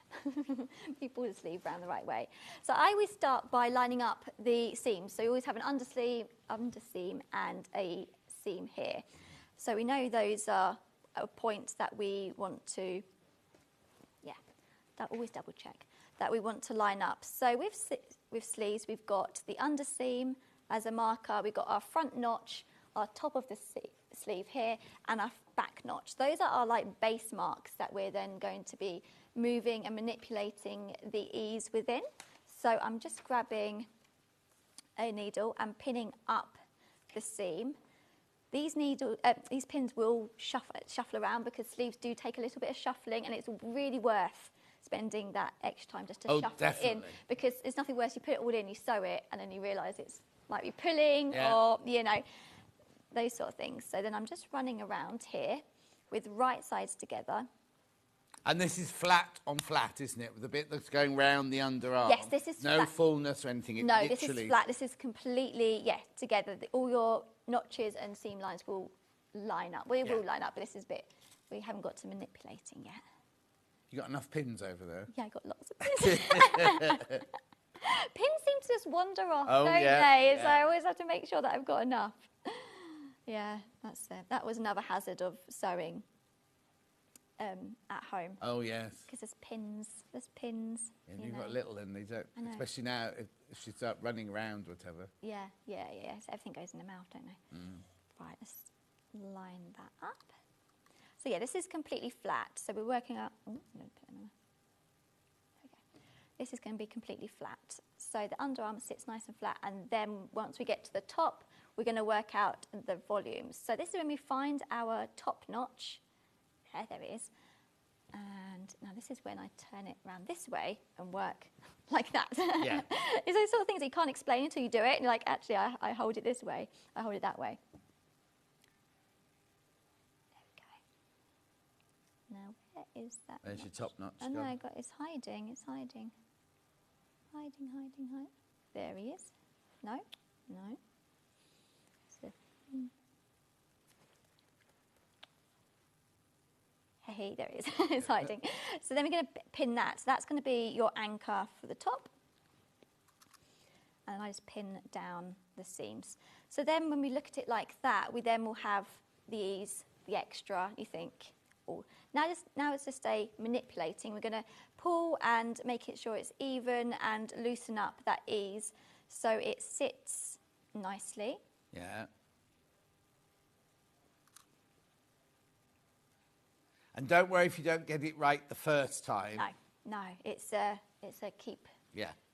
You pull the sleeve around the right way. So I always start by lining up the seams. So you always have an underseam, and a seam here. So we know those are points that we want to. Always double check that we want to line up. So with sleeves, we've got the underseam as a marker. We've got our front notch, our top of the sleeve here, and our back notch. Those are our base marks that we're then going to be moving and manipulating the ease within. So I'm just grabbing a needle and pinning up the seam. These pins will shuffle around because sleeves do take a little bit of shuffling, and it's really worth spending that extra time just to shuffle it in, because there's nothing worse. You put it all in, you sew it, and then you realise it's might be pulling or those sort of things. So then I'm just running around here with right sides together. And this is flat on flat, isn't it? With the bit that's going round the underarm. Yes, this is flat. No fullness or anything. No, this is flat. This is completely together. All your notches and seam lines will line up. We will line up, but this is a bit we haven't got to manipulating yet. You got enough pins over there? Yeah, I got lots of pins. Pins seem to just wander off, don't they? Yeah. So I always have to make sure that I've got enough. Yeah, that's it. That was another hazard of sewing at home. Oh, yes. Because there's pins. And you've got little and they don't, especially now if she starts running around or whatever. Yeah. So everything goes in the mouth, don't they? Right, let's line that up. So yeah, this is completely flat. So we're working out. This is going to be completely flat. So the underarm sits nice and flat, and then once we get to the top, we're going to work out the volumes. So this is when we find our top notch. There it is. And now this is when I turn it around this way and work like that. Yeah. It's those sort of things that you can't explain until you do it. And you're like, actually, I hold it this way. I hold it that way. Now, where is that? There's your top notch. Oh, no, it's hiding. Hiding. There he is. No. So, Hey, there it is. It's hiding. So then we're going to pin that. So that's going to be your anchor for the top. And I just pin down the seams. So then when we look at it like that, we then will have the ease, the extra, you think. Oh, now it's just a manipulating. We're going to pull and make it sure it's even and loosen up that ease so it sits nicely. Yeah. And don't worry if you don't get it right the first time. No, it's a keep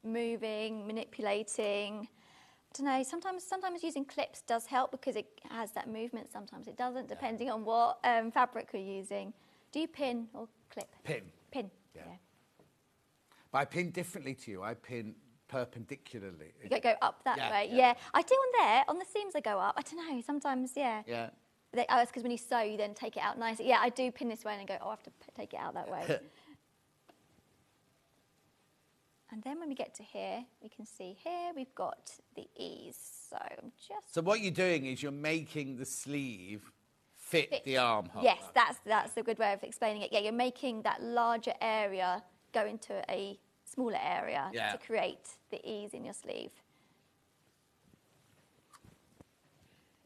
moving, manipulating. I don't know, sometimes using clips does help because it has that movement, sometimes it doesn't, depending on what fabric you're using. Do you pin or clip? Pin. Pin, yeah. But I pin differently to you. I pin perpendicularly. You go up that way, yeah. I do on there, on the seams I go up. I don't know, sometimes, yeah. Yeah. It's because when you sew, you then take it out nicely. Yeah, I do pin this way and go, oh, I have to take it out that way. And then when we get to here, we can see here we've got the ease. So I'm just... So what you're doing is you're making the sleeve fit the armhole. Yes, that's a good way of explaining it. Yeah, you're making that larger area go into a smaller area to create the ease in your sleeve.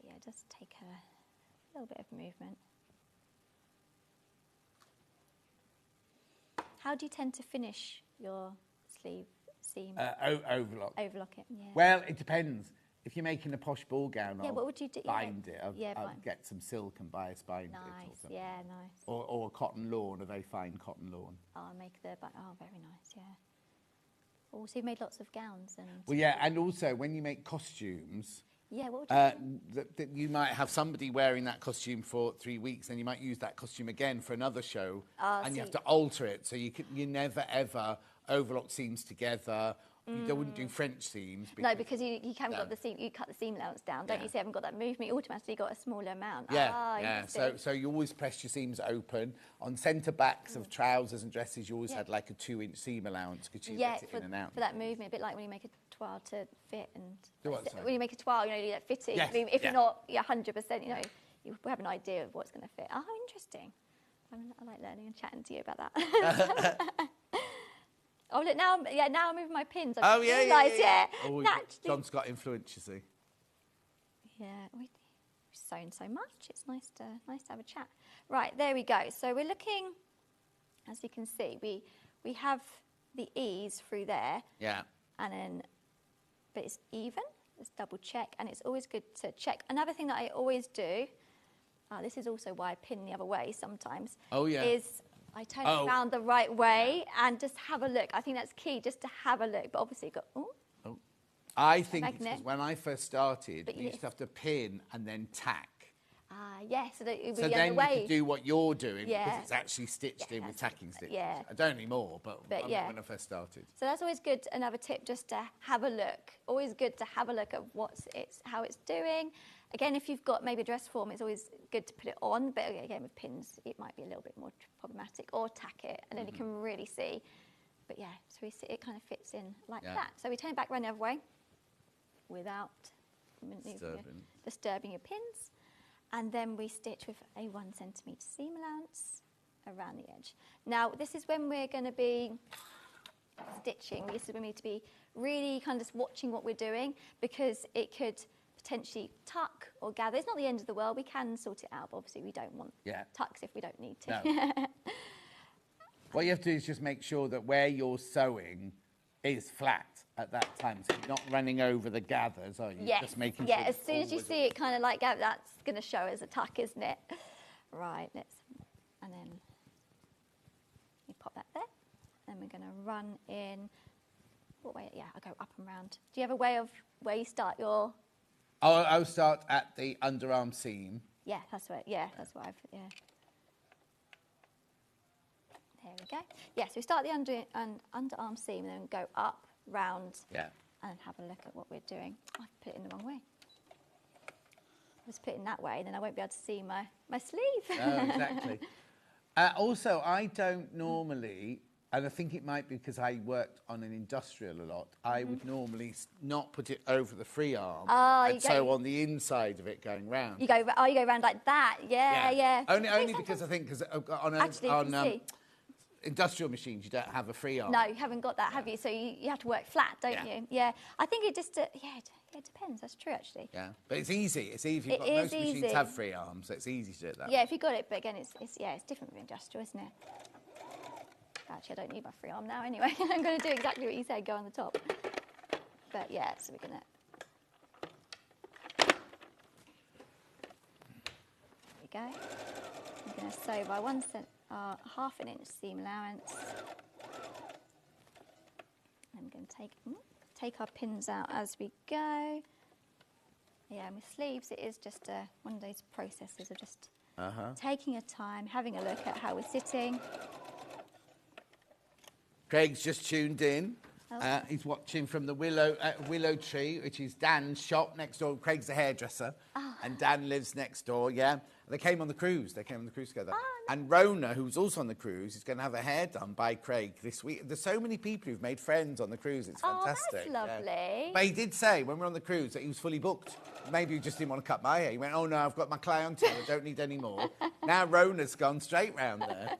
Yeah, just take a little bit of movement. How do you tend to finish your sleeve seam? Overlock. Overlock it, yeah. Well, it depends. If you're making a posh ball gown, what would you do? Bind it. I'll get some silk and bias bind it or something. Yeah, nice. Or cotton lawn, a very fine cotton lawn. Oh, very nice, yeah. Oh, so you've made lots of gowns and... Well, yeah, and also when you make costumes... Yeah, what would you do? You might have somebody wearing that costume for 3 weeks, and you might use that costume again for another show, and you have to alter it. So you never ever overlock seams together. You wouldn't do French seams. No, because you haven't got the seam. You cut the seam allowance down, don't you? So you haven't got that movement. You automatically got a smaller amount. Yeah. So you always press your seams open on centre backs of trousers and dresses. You always had like a 2-inch seam allowance because you let it in and out. For that movement, a bit like when you make a toile to fit and when you make a toile, you know, fitting. Yes. If you're not 100%, you know, you have an idea of what's going to fit. Oh, interesting. I like learning and chatting to you about that. Oh, look, now I'm moving my pins. Oh, yeah. Oh, John's got influence, you see. Yeah, we've sewn so much. It's nice to have a chat. Right, there we go. So we're looking, as you can see, we have the ease through there. Yeah. And then, but it's even. Let's double check. And it's always good to check. Another thing that I always do, this is also why I pin the other way sometimes. Oh, yeah. Is I turn it around the right way and just have a look. I think that's key, just to have a look. But obviously you've got, I think it's because when I first started, we used to have to pin and then tack. Yes, so that it would be so the then other way. you could do what you're doing because it's actually stitched in with tacking stitches. Yeah. I don't anymore, but when I first started. So that's always good. Another tip, just to have a look. Always good to have a look at how it's doing. Again, if you've got maybe a dress form, it's always good to put it on. But again, with pins, it might be a little bit more problematic. Or tack it, and then you can really see. But yeah, so it kind of fits in like that. So we turn it back around the other way without disturbing your pins. And then we stitch with a 1 centimetre seam allowance around the edge. Now, this is when we're going to be stitching. This is when we need to be really kind of just watching what we're doing because it could potentially tuck or gather. It's not the end of the world. We can sort it out, but obviously we don't want tucks if we don't need to. No. What you have to do is just make sure that where you're sewing is flat at that time, so you're not running over the gathers, are you? Yes. Just making sure as soon as you see it kind of like that, that's going to show as a tuck, isn't it? Right, and then you pop that there, and we're going to run in, what way? Yeah, I'll go up and round. Do you have a way of where you start your... I'll start at the underarm seam. Yeah, that's what I've, There we go. Yeah, so we start the underarm seam and then go up, round, and have a look at what we're doing. I put it in the wrong way. I was put it in that way, and then I won't be able to see my sleeve. Oh, exactly. Also, I don't normally and I think it might be because I worked on an industrial a lot, I would normally not put it over the free arm and sew on the inside of it going round. You go round like that. Yeah. Only because I think on industrial machines you don't have a free arm. No, you haven't got that, have you? So you have to work flat, don't you? Yeah. I think it just it depends. That's true, actually. Yeah, but it's easy. It's easy. Most machines have free arms, so it's easy to do it that way. Yeah, if you got it, but again, it's different from industrial, isn't it? Actually, I don't need my free arm now anyway. I'm going to do exactly what you said, go on the top. But yeah, so we're going to... There we go. I'm going to sew by 1/2 inch seam allowance. I'm going to take our pins out as we go. Yeah, with sleeves, it is just one of those processes of just taking your time, having a look at how we're sitting. Craig's just tuned in. He's watching from the willow tree, which is Dan's shop next door. Craig's the hairdresser, and Dan lives next door. Yeah, they came on the cruise. They came on the cruise together. And Rona, who's also on the cruise, is going to have her hair done by Craig this week. There's so many people who've made friends on the cruise. It's fantastic. Oh, that's lovely. Yeah. But he did say when we were on the cruise that he was fully booked. Maybe he just didn't want to cut my hair. He went, "Oh no, I've got my clientele. I don't need any more." Now Rona's gone straight round there.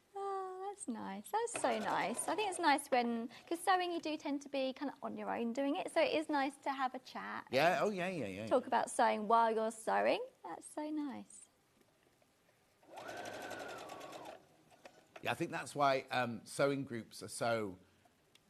That's nice. That's so nice. I think it's nice because sewing you do tend to be kind of on your own doing it, so it is nice to have a chat. Yeah. Oh yeah. Talk about sewing while you're sewing. That's so nice. Yeah, I think that's why sewing groups are so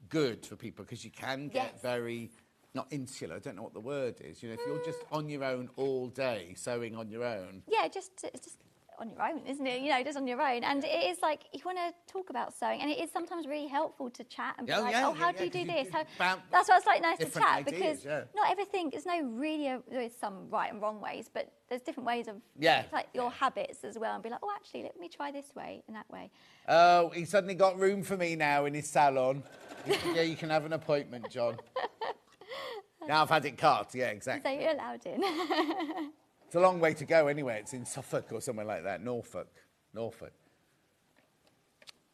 good for people, because you can get very not insular. I don't know what the word is. You know, if you're just on your own all day sewing on your own. Yeah, it's just on your own, isn't it? You know, just on your own. And it is like, you want to talk about sewing, and it is sometimes really helpful to chat and be how do you do this? That's why it's like nice to chat, because not everything, there's no really, there is some right and wrong ways, but there's different ways of like your habits as well, and be like, oh, actually, let me try this way and that way. Oh, he suddenly got room for me now in his salon. Yeah, you can have an appointment, John. Now I've had it cut. Yeah, exactly. So you're allowed in. It's a long way to go anyway. It's in Suffolk or somewhere like that. Norfolk.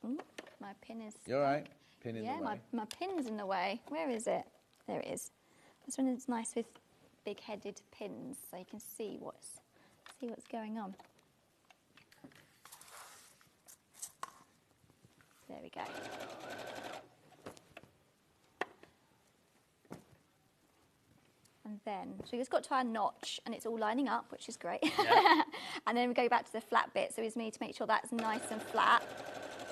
Ooh, my pin is... You're right. Pin in the way. Yeah, my pin's in the way. Where is it? There it is. This one is nice with big-headed pins, so you can see what's going on. There we go. And then, so we've got to our notch, and it's all lining up, which is great. Yeah. And then we go back to the flat bit, so it's me to make sure that's nice and flat.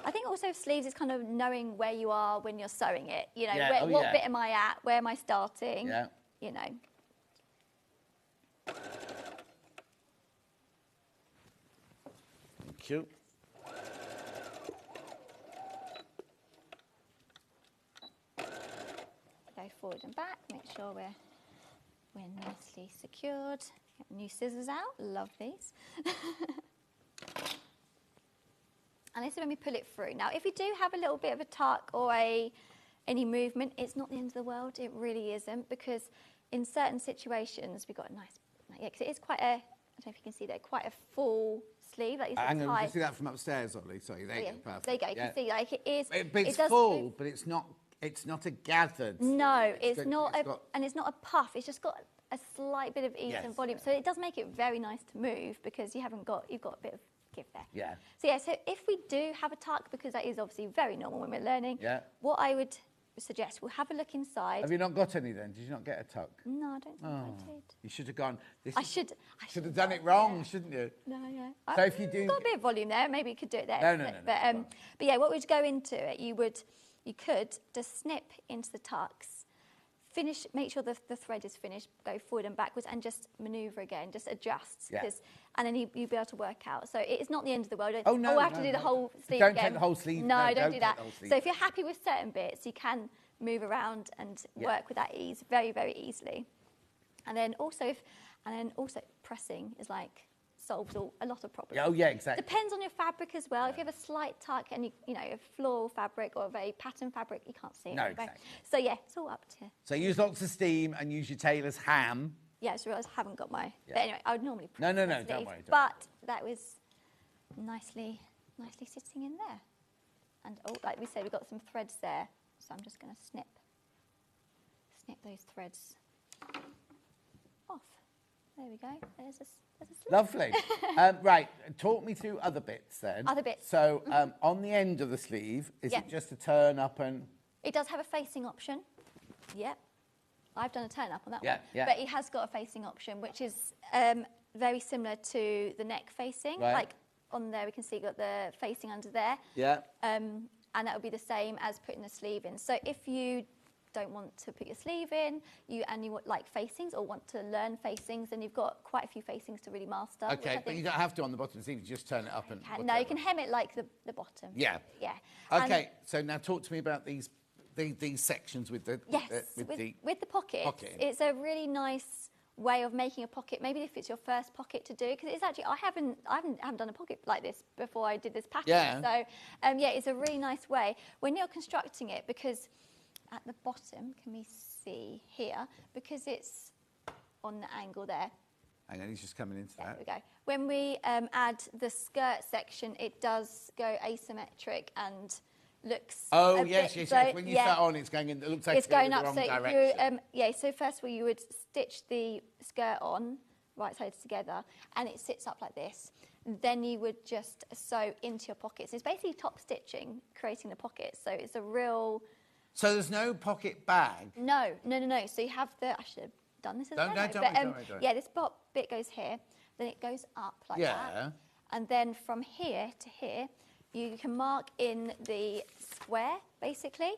I think also sleeves is kind of knowing where you are when you're sewing it. You know, what bit am I at? Where am I starting? Yeah. You know. Thank you. Go forward and back, make sure we're nicely secured. Get new scissors out, love these. And this is when we pull it through. Now, if you do have a little bit of a tuck or any movement, it's not the end of the world. It really isn't, because in certain situations, we've got a nice, because it is quite a, I don't know if you can see there, quite a full sleeve. Like hang on, you can see that from upstairs, Ollie. Sorry, there you go. Perfect. There you go. You can see, like, it is. But it's full, but it's not. It's not a gathered. No, it's not and it's not a puff. It's just got a slight bit of ease and volume. So it does make it very nice to move, because you've got a bit of give there. Yeah. So yeah, so if we do have a tuck, because that is obviously very normal when we're learning, what I would suggest, we'll have a look inside. Have you not got any then? Did you not get a tuck? No, I don't think I did. You should have gone. I should have done it wrong, shouldn't you? No, yeah. So if you do, got a bit of volume there. Maybe you could do it there. No. But yeah, what would go into it? You could just snip into the tucks, make sure the thread is finished, go forward and backwards, and just manoeuvre again, just adjust. And then you'll be able to work out. So it's not the end of the world. I have to do the whole sleeve again. Don't take the whole sleeve. No, don't do that. So if you're happy with certain bits, you can move around and work with that ease very, very easily. And then also pressing is like solves a lot of problems. Oh yeah, exactly. Depends on your fabric as well. If you have a slight tuck and you know a floral fabric or a very pattern fabric, you can't see it. No, exactly. So yeah, it's all up to you. So use lots of steam and use your tailor's ham. Yeah, I just realised I haven't got my. But anyway, I would normally. No, don't worry. But that was nicely sitting in there. And like we said, we've got some threads there, so I'm just going to snip those threads off. There we go. There's a slip. Lovely. Right, talk me through other bits then. Other bits. So on the end of the sleeve, is it just a turn up and... It does have a facing option. Yep. I've done a turn up on that one. Yeah. But it has got a facing option, which is very similar to the neck facing. Right. Like on there, we can see got the facing under there. Yeah. And that would be the same as putting the sleeve in. So if you don't want to put your sleeve in, you want like facings or want to learn facings, then you've got quite a few facings to really master. Okay, but you don't have to on the bottom sleeve, you just turn it up and... No, you can hem it like the bottom. Yeah. Yeah. Okay, so now talk to me about these sections with the... Yes, with the pockets. It's a really nice way of making a pocket. Maybe if it's your first pocket to do, because it's actually I haven't done a pocket like this before I did this pattern. Yeah. So yeah, it's a really nice way when you're constructing it, because at the bottom, can we see here, because it's on the angle there. Hang on, he's just coming into that. There we go. When we add the skirt section, it does go asymmetric and looks. Oh, a yes, bit, yes, so, yes. When you start on, it's going in. It looks like it's going in the up. wrong So direction. so first of all, you would stitch the skirt on, right sides together, and it sits up like this. Then you would just sew into your pockets. It's basically top stitching, creating the pockets. So it's a real. So there's no pocket bag? No. So you have the. I should have done this as Don't well. worry. Yeah, this bit goes here, then it goes up like that. And then from here to here, you can mark in the square, basically,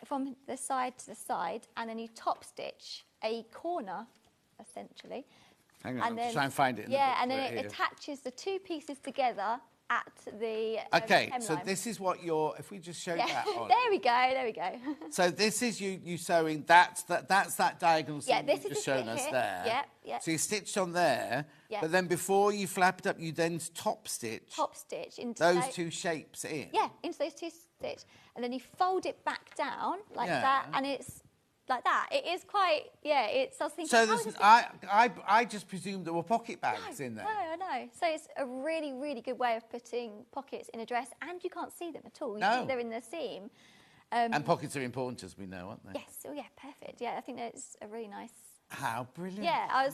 from the side to the side, and then you top stitch a corner, essentially. Hang on, I'll try and find it. And then it attaches the two pieces together at the Okay, so hemline. this is what you're... If we just show that on. There we go. So this is you sewing, that's that diagonal seam this you've is just the shown bit us here. there. Yeah. So you stitched on there, Yeah. but then before you flap it up, you then top stitch into those two shapes in. Yeah, into those two stitch. And then you fold it back down like Yeah. that, and it's like that. It is quite, it's, I was thinking, So how is there's, this I just presumed there were pocket bags in there. No, I know. So it's a really, really good way of putting pockets in a dress, and you can't see them at all. You No. see they're in the seam. And pockets are important, as we know, aren't they? Yes. Oh, yeah. Perfect. Yeah, I think that's a really nice. How brilliant. Yeah, I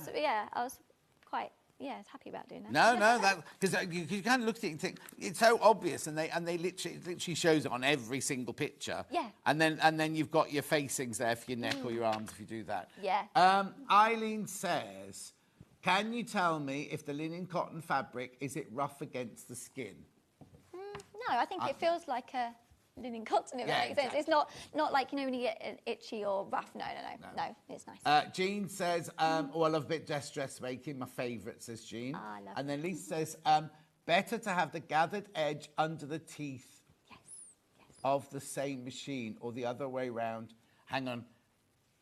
was quite. Yeah, I was happy about doing that. No, because you kind of look at it and think it's so obvious, and they literally shows it on every single picture. Yeah. And then you've got your facings there for your neck or your arms if you do that. Yeah. Eileen says, can you tell me if the linen cotton fabric is it rough against the skin? No, I think it feels like a linen cotton, if Yeah, that makes sense. exactly. It's not like, when you get itchy or rough. No, it's nice. Jean says, I love a bit dressmaking. My favourite, says Jean. I love and then Lisa says, better to have the gathered edge under the teeth of the same machine or the other way round. Hang on.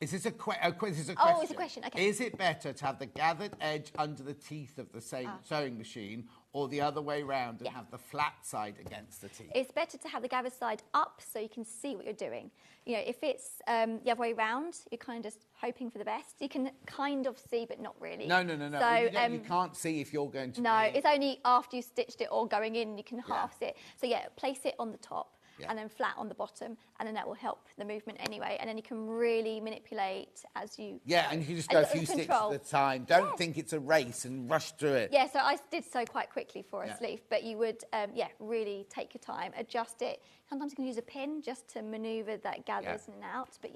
Is this a question? Oh, it's a question, okay. Is it better to have the gathered edge under the teeth of the same sewing machine or the other way round and have the flat side against the teeth? It's better to have the gathered side up so you can see what you're doing. You know, if it's the other way round, you're kind of just hoping for the best. You can kind of see, but not really. No. So, you can't see if you're going to it's only after you've stitched it or going in you can half see it. So, place it on the top. Yeah. And then flat on the bottom, and then that will help the movement anyway. And then you can really manipulate as you Yeah, and you can just go a few stitches at a time. Don't think it's a race and rush through it. Yeah, so I did so quite quickly for a sleeve, but you would, really take your time, adjust it. Sometimes you can use a pin just to manoeuvre that gathers in and out, but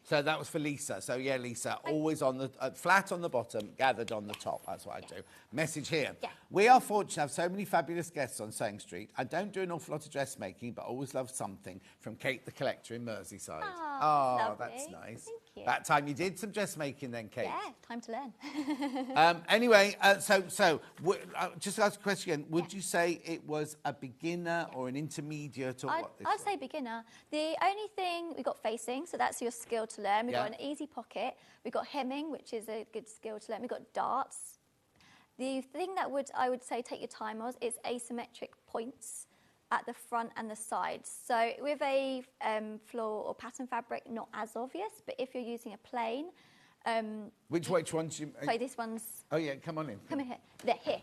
So that was for Lisa. So yeah, Lisa, always on the flat on the bottom, gathered on the top. That's what I do. Message here. Yeah. We are fortunate to have so many fabulous guests on Sewing Street. I don't do an awful lot of dressmaking, but always love something from Kate the Collector in Merseyside. Oh, lovely. That's nice. Thank you. That time you did some dressmaking then, Kate. Yeah, time to learn. Anyway, just ask a question again. Would you say it was a beginner or an intermediate or what? I'd say beginner. The only thing, we've got facing, so that's your skill to learn. We've got an easy pocket. We've got hemming, which is a good skill to learn. We've got darts. The thing that I would say take your time on is asymmetric points at the front and the sides. So with a floor or pattern fabric, not as obvious, but if you're using a plain, Which ones? So this one's... Oh, yeah, come on in. Come in here. There, here.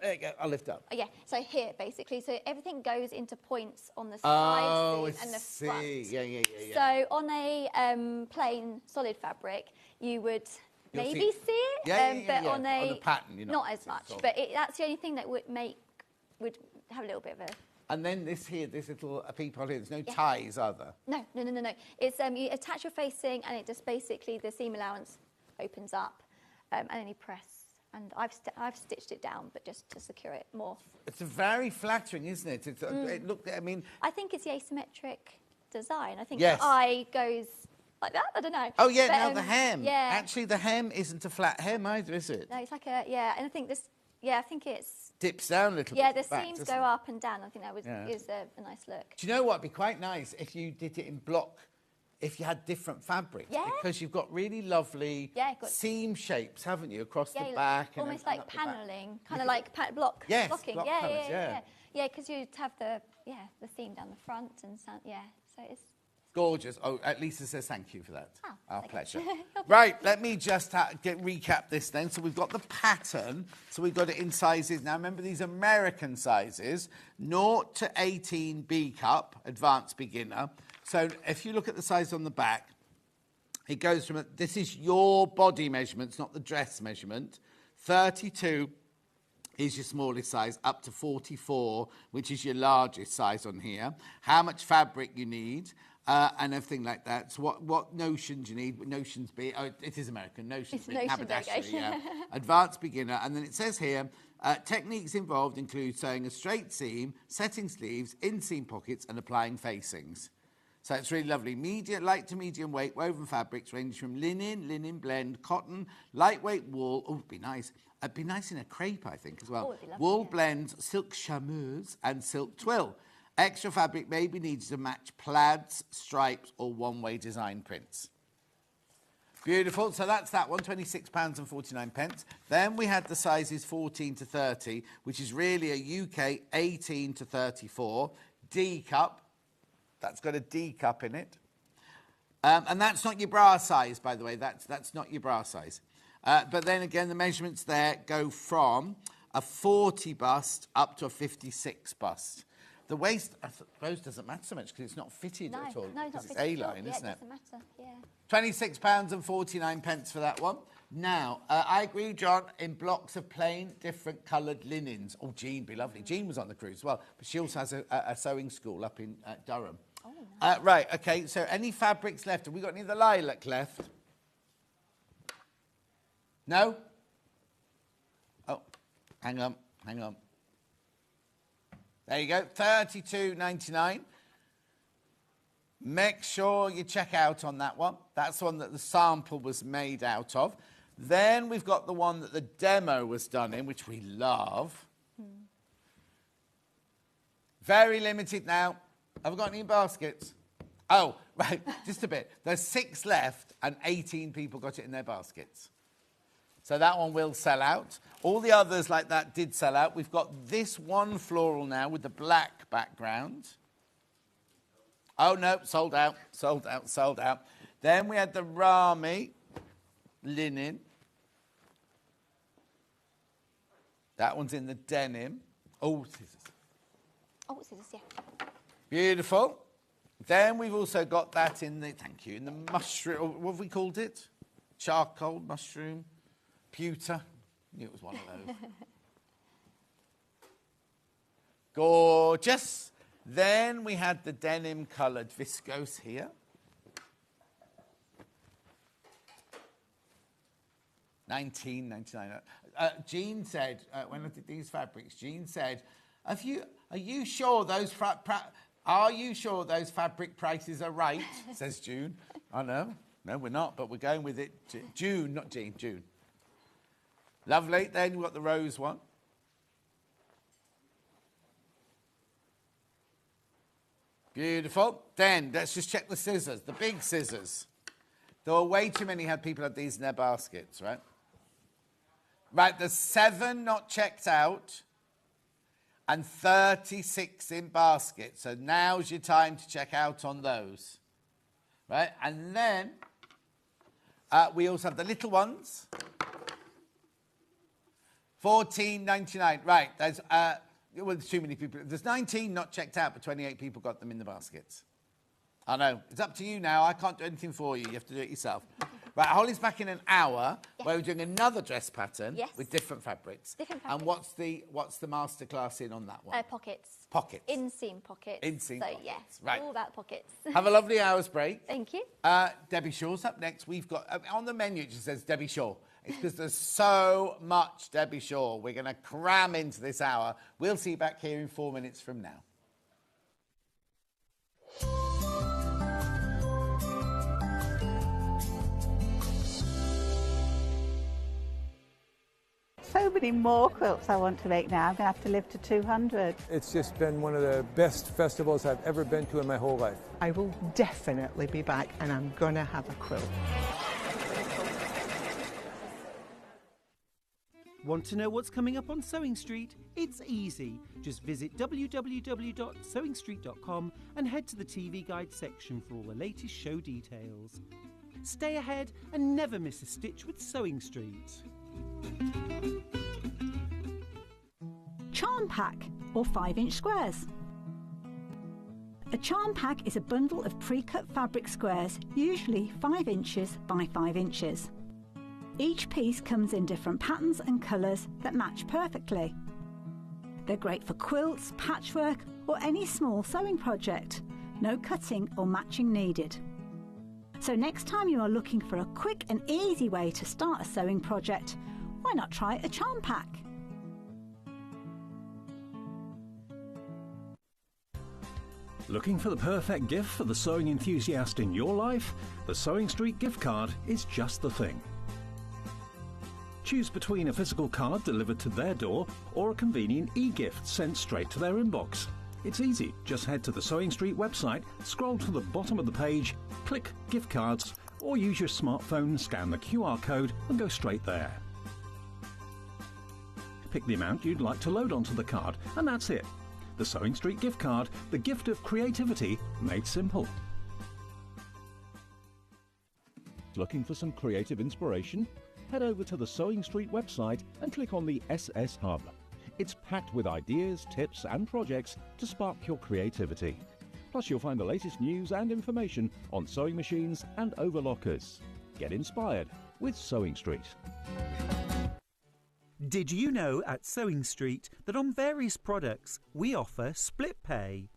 There you go, I'll lift up. Oh, yeah, so here, basically. So everything goes into points on the Oh, sides and the front. Yeah. So on a plain solid fabric, you would You'll maybe see- see it, Yeah, but yeah. on a pattern, you're not as much. solid. But that's the only thing that would have a little bit of a... And then this little peephole here, there's no ties, are there? No. It's you attach your facing, and it just basically the seam allowance opens up, and then you press. And I've stitched it down, but just to secure it more. It's very flattering, isn't it? It looked, I mean... I think it's the asymmetric design. I think Yes. the eye goes like that. I don't know. Oh, yeah, But, now the hem. Yeah. Actually, the hem isn't a flat hem either, is it? No, it's like a, yeah, and I think this, yeah, I think it's... Dips down a little Yeah, bit. the seams go up and down. I think that is a nice look. Do you know what? It'd be quite nice if you did it in block, if you had different fabrics. Yeah. Because you've got really lovely seam shapes, haven't you, across the Yeah, back. almost and like up the back. panelling, kind of like blocking. Yes, blocking. block Yeah, colours, yeah. Yeah, because you'd have the seam down the front and so it's... Gorgeous. Oh, Lisa says thank you for that. Oh, Our thank pleasure. you. Right, let me just recap this then. So we've got the pattern. So we've got it in sizes. Now, remember these American sizes, 0 to 18 B cup, advanced beginner. So if you look at the size on the back, it goes from, this is your body measurements, not the dress measurement. 32 is your smallest size, up to 44, which is your largest size on here. How much fabric you need. And everything like that. So what notions you need? Notions be? Oh, it is American. Notions be haberdashery. Yeah. Advanced beginner. And then it says here, techniques involved include sewing a straight seam, setting sleeves, inseam pockets, and applying facings. So it's really lovely. Light to medium weight woven fabrics range from linen blend, cotton, lightweight wool. Oh, it'd be nice. It'd be nice in a crepe, I think, as well. Oh, it'd be lovely, Wool blends, silk chameuse, and silk twill. Extra fabric may be needed to match plaids, stripes, or one-way design prints. Beautiful. So that's that one, £26.49. Then we had the sizes 14 to 30, which is really a UK 18 to 34. D cup. That's got a D cup in it. And that's not your bra size, by the way. That's not your bra size. But then again, the measurements there go from a 40 bust up to a 56 bust. The waist, I suppose, doesn't matter so much because it's not fitted at all. No, it's not it's fitted at all. A-line, Yeah, isn't it it? doesn't matter, yeah. £26.49 for that one. Now, I agree, John, in blocks of plain, different coloured linens. Oh, Jean, be lovely. Jean was on the cruise as well, but she also has a sewing school up in Durham. Oh, nice. Right, OK, so any fabrics left? Have we got any of the lilac left? No? Oh, hang on. There you go, $32.99. Make sure you check out on that one. That's the one that the sample was made out of. Then we've got the one that the demo was done in, which we love. Very limited now. Have we got any baskets? Oh, right, just a bit. There's 6 left and 18 people got it in their baskets. So that one will sell out. All the others like that did sell out. We've got this one floral now with the black background. Oh, no, sold out. Then we had the Rami linen. That one's in the denim. Oh, scissors. Oh, scissors, yeah. Beautiful. Then we've also got that in the, thank you, in the mushroom, what have we called it? Charcoal, mushroom, pewter. I knew it was one of those. Gorgeous. Then we had the denim coloured viscose here. $19.99. Jean said, when I did these fabrics, Jean said, are you sure those fabric prices are right? Says June. I know. No, we're not, but we're going with it. June, not Jean, June. Lovely. Then you've got the rose one. Beautiful. Then let's just check the scissors, the big scissors. There were way too many people had these in their baskets, right? Right, there's 7 not checked out and 36 in baskets. So now's your time to check out on those. Right, and then We also have the little ones. $14.99. Right, well, there's too many people. There's 19 not checked out, but 28 people got them in the baskets. I know. It's up to you now. I can't do anything for you. You have to do it yourself. Right, Holly's back in an hour where we're doing another dress pattern with different fabrics. And what's the masterclass in on that one? Pockets. Pockets. Inseam pockets. Inseam pockets. Yes, right. All about pockets. Have a lovely hour's break. Thank you. Debbie Shaw's up next. We've got, on the menu it just says Debbie Shaw. It's because there's so much Debbie Shaw. We're going to cram into this hour. We'll see you back here in 4 minutes from now. So many more quilts I want to make now. I'm going to have to live to 200. It's just been one of the best festivals I've ever been to in my whole life. I will definitely be back and I'm going to have a quilt. Want to know what's coming up on Sewing Street? It's easy. Just visit www.sewingstreet.com and head to the TV guide section for all the latest show details. Stay ahead and never miss a stitch with Sewing Street. Charm pack or 5-inch squares. A charm pack is a bundle of pre-cut fabric squares, usually 5 inches by 5 inches. Each piece comes in different patterns and colours that match perfectly. They're great for quilts, patchwork or any small sewing project. No cutting or matching needed. So next time you are looking for a quick and easy way to start a sewing project, why not try a charm pack? Looking for the perfect gift for the sewing enthusiast in your life? The Sewing Street gift card is just the thing. Choose between a physical card delivered to their door or a convenient e-gift sent straight to their inbox. It's easy. Just head to the Sewing Street website, scroll to the bottom of the page, click Gift Cards, or use your smartphone, scan the QR code and go straight there. Pick the amount you'd like to load onto the card, and that's it. The Sewing Street gift card, the gift of creativity made simple. Looking for some creative inspiration? Head over to the Sewing Street website and click on the SS Hub. It's packed with ideas, tips and projects to spark your creativity. Plus you'll find the latest news and information on sewing machines and overlockers. Get inspired with Sewing Street. Did you know at Sewing Street that on various products we offer split pay?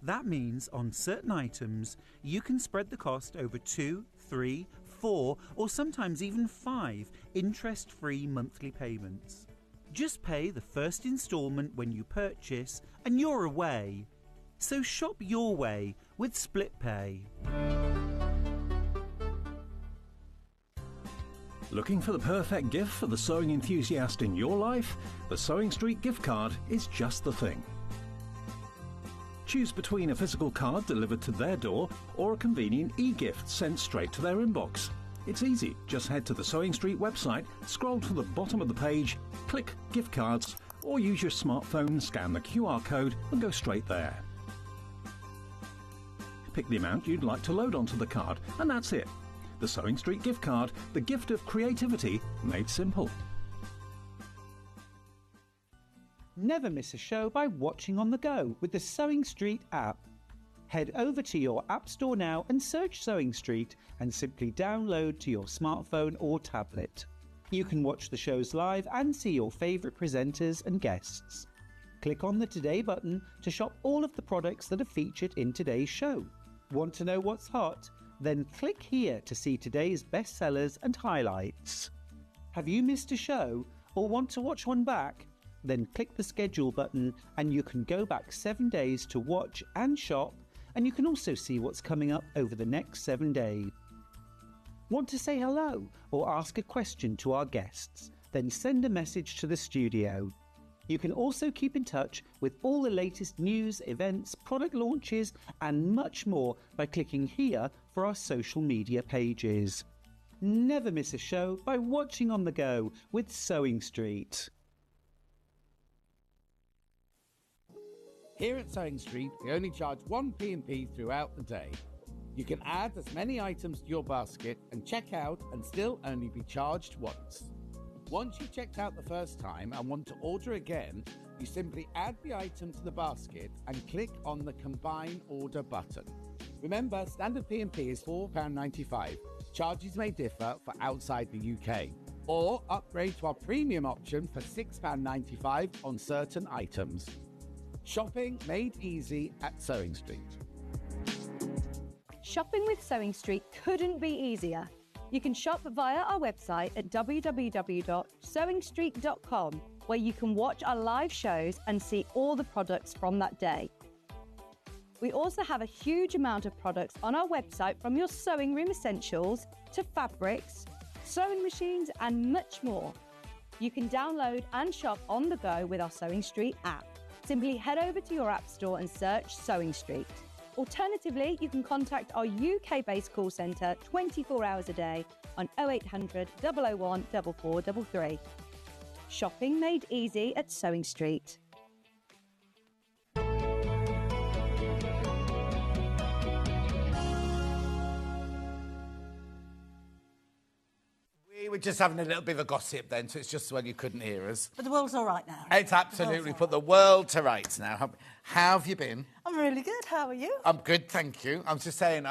That means on certain items you can spread the cost over 2, 3, 4 or sometimes even 5 interest-free monthly payments. Just pay the first instalment when you purchase and you're away. So shop your way with split pay. Looking for the perfect gift for the sewing enthusiast in your life? The Sewing Street gift card is just the thing. Choose between a physical card delivered to their door or a convenient e-gift sent straight to their inbox. It's easy. Just head to the Sewing Street website, scroll to the bottom of the page, click Gift Cards, or use your smartphone, scan the QR code and go straight there. Pick the amount you'd like to load onto the card, and that's it. The Sewing Street gift card, the gift of creativity made simple. Never miss a show by watching on the go with the Sewing Street app. Head over to your App Store now and search Sewing Street and simply download to your smartphone or tablet. You can watch the shows live and see your favourite presenters and guests. Click on the Today button to shop all of the products that are featured in today's show. Want to know what's hot? Then click here to see today's bestsellers and highlights. Have you missed a show or want to watch one back? Then click the schedule button and you can go back 7 days to watch and shop, and you can also see what's coming up over the next 7 days. Want to say hello or ask a question to our guests? Then send a message to the studio. You can also keep in touch with all the latest news, events, product launches and much more by clicking here for our social media pages. Never miss a show by watching on the go with Sewing Street. Here at Sewing Street, we only charge 1p&p throughout the day. You can add as many items to your basket and check out and still only be charged once. Once you've checked out the first time and want to order again, you simply add the item to the basket and click on the Combine Order button. Remember, standard P&P is £4.95. Charges may differ for outside the UK. Or upgrade to our premium option for £6.95 on certain items. Shopping made easy at Sewing Street. Shopping with Sewing Street couldn't be easier. You can shop via our website at www.sewingstreet.com, where you can watch our live shows and see all the products from that day. We also have a huge amount of products on our website, from your sewing room essentials to fabrics, sewing machines and much more. You can download and shop on the go with our Sewing Street app. Simply head over to your app store and search Sewing Street. Alternatively, you can contact our UK-based call centre 24 hours a day on 0800 001 4433. Shopping made easy at Sewing Street. We were just having a little bit of a gossip then, so it's just when you couldn't hear us. But the world's all right now. It's absolutely put the world to rights now. How have you been? I'm really good. How are you? I'm good, thank you. I was just saying,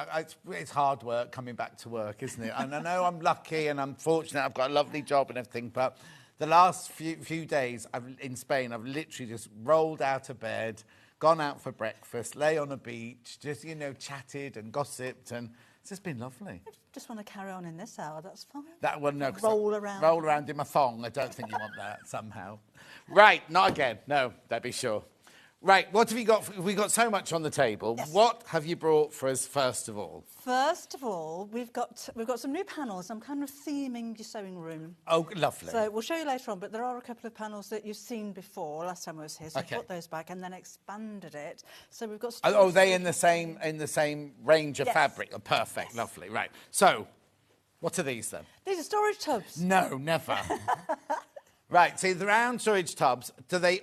it's hard work coming back to work, isn't it? And I know I'm lucky and I'm fortunate. I've got a lovely job and everything, but the last few days in Spain, I've literally just rolled out of bed, gone out for breakfast, lay on a beach, just, chatted and gossiped, and it's just been lovely. I just want to carry on in this hour, that's fine. That one, no. Roll around. Roll around in my thong. I don't think you want that somehow. Right, not again. No, that'd be sure. Right, what have you got? We've got so much on the table. Yes. What have you brought for us, first of all? First of all, we've got some new panels. I'm kind of theming your sewing room. Oh, lovely. So we'll show you later on, but there are a couple of panels that you've seen before last time I was here. So okay. I put those back and then expanded it. So we've got. Oh, are they in the same range of fabric? Oh, perfect, yes. Lovely. Right. So, what are these then? These are storage tubs. No, never. Right, so the round storage tubs, are they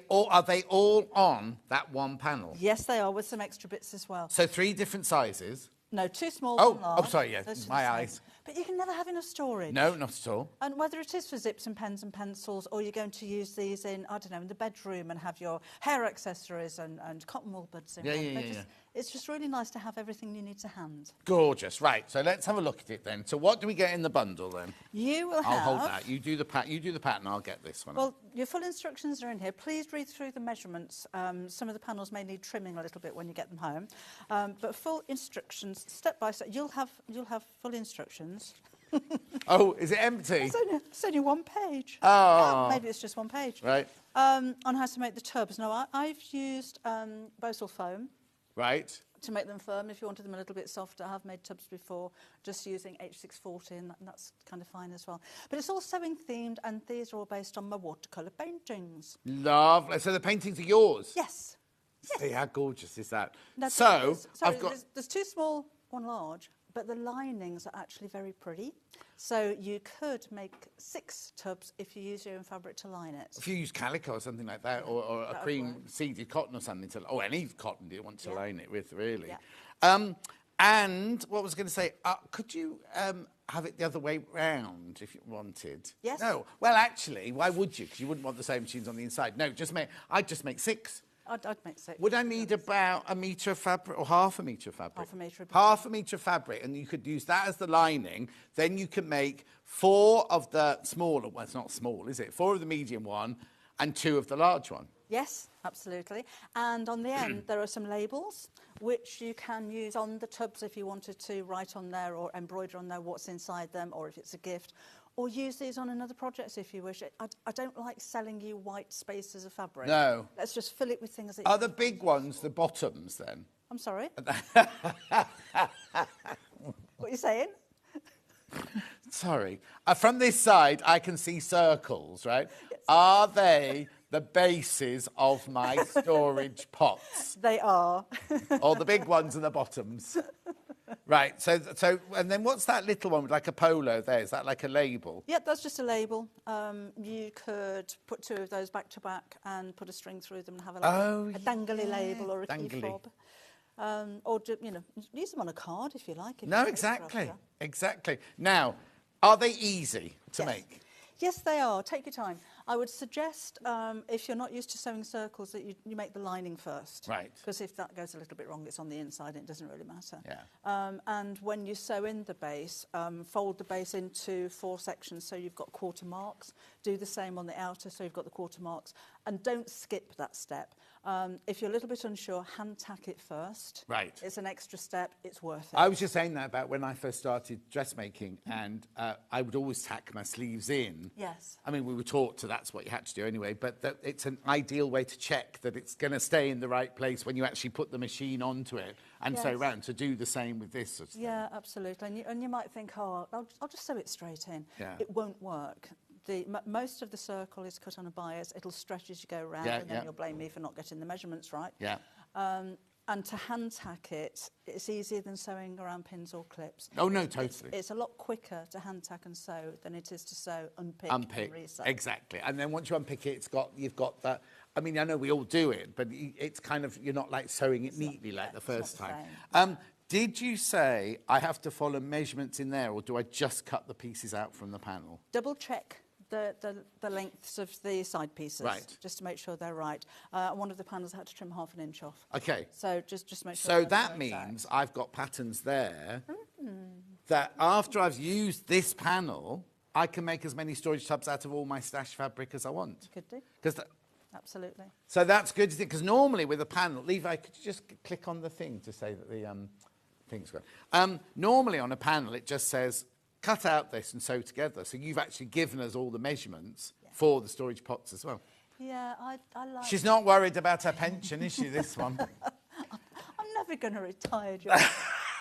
all on that one panel? Yes, they are, with some extra bits as well. So 3 different sizes? No, 2 small, 1 large. Oh, sorry, yeah, my eyes. But you can never have enough storage. No, not at all. And whether it is for zips and pens and pencils, or you're going to use these in, I don't know, in the bedroom and have your hair accessories and cotton wool buds in Yeah. It's just really nice to have everything you need to hand. Gorgeous. Right, so let's have a look at it then. So what do we get in the bundle then? You will have... I'll hold that. You do the pattern, I'll get this one. Well, your full instructions are in here. Please read through the measurements. Some of the panels may need trimming a little bit when you get them home. But full instructions, step by step. You'll have full instructions. Oh, is it empty? It's only 1 page. Oh. Maybe it's just 1 page. Right. On how to make the tubs. Now, I've used Bosal foam. Right. To make them firm. If you wanted them a little bit softer, I have made tubs before just using H640, and that's kind of fine as well. But it's all sewing themed, and these are all based on my watercolour paintings. Lovely. So the paintings are yours? Yes. See, how gorgeous is that? Now, so, I've got... There's 2 small, 1 large, but the linings are actually very pretty. So you could make 6 tubs if you use your own fabric to line it. If you use calico or something like that, or a cream seeded cotton or something, or any cotton you want to line it with, really. Yeah. And what was I going to say? Could you have it the other way round if you wanted? Yes. No. Well, actually, why would you? Because you wouldn't want the same machines on the inside. No, I'd just make 6. I'd make 6. Would I need about a metre of fabric or half a metre of fabric? Half a metre. Half a metre of fabric, and you could use that as the lining. Then you can make 4 of the smaller, well, it's not small, is it? 4 of the medium one and 2 of the large one. Yes, absolutely. And on the end, there are some labels which you can use on the tubs if you wanted to write on there or embroider on there what's inside them, or if it's a gift. Or use these on another project if you wish. I don't like selling you white spaces of fabric. No. Let's just fill it with things that... Are the big ones the bottoms, then? I'm sorry? What are you saying? Sorry. From this side, I can see circles, right? Yes. Are they the bases of my storage pots? They are. Or the big ones are the bottoms? Right, so, and then what's that little one with like a polo there? Is that like a label? Yep, that's just a label. You could put 2 of those back to back and put a string through them and have a dangly label or a key fob. Or, you know, use them on a card if you like. No, exactly. Exactly. Now, are they easy to make? Yes, they are. Take your time. I would suggest, if you're not used to sewing circles, that you make the lining first. Right. Because if that goes a little bit wrong, it's on the inside and it doesn't really matter. Yeah. And when you sew in the base, fold the base into 4 sections so you've got quarter marks. Do the same on the outer so you've got the quarter marks. And don't skip that step. If you're a little bit unsure, hand tack it first. Right. It's an extra step. It's worth it. I was just saying that about when I first started dressmaking, and I would always tack my sleeves in. Yes. I mean, we were taught that's what you had to do anyway, but that it's an ideal way to check that it's going to stay in the right place when you actually put the machine onto it and sew around. So do the same with this sort of thing. Yeah, absolutely. And you might think, oh, I'll just sew it straight in. Yeah. It won't work. Most of the circle is cut on a bias. It'll stretch as you go around, and then you'll blame me for not getting the measurements right. Yeah. And to hand tack it, it's easier than sewing around pins or clips. Oh, no, totally. It's a lot quicker to hand tack and sew than it is to sew, unpick and resew. Exactly. And then once you unpick it, you've got that. I mean, I know we all do it, but it's kind of, you're not like sewing it neatly like the first time. Did you say I have to follow measurements in there, or do I just cut the pieces out from the panel? Double check the lengths of the side pieces, just to make sure they're right. One of the panels I had to trim ½ an inch off. Okay. So just make sure. So that means I've got patterns there that after I've used this panel, I can make as many storage tubs out of all my stash fabric as I want. Could do. Absolutely. So that's good, because normally with a panel, Levi, could you just click on the thing to say that the thing's good? Normally on a panel, it just says, cut out this and sew together. So you've actually given us all the measurements for the storage pots as well. Yeah, I like... She's not worried about her pension, is she, this one? I'm never going to retire, John.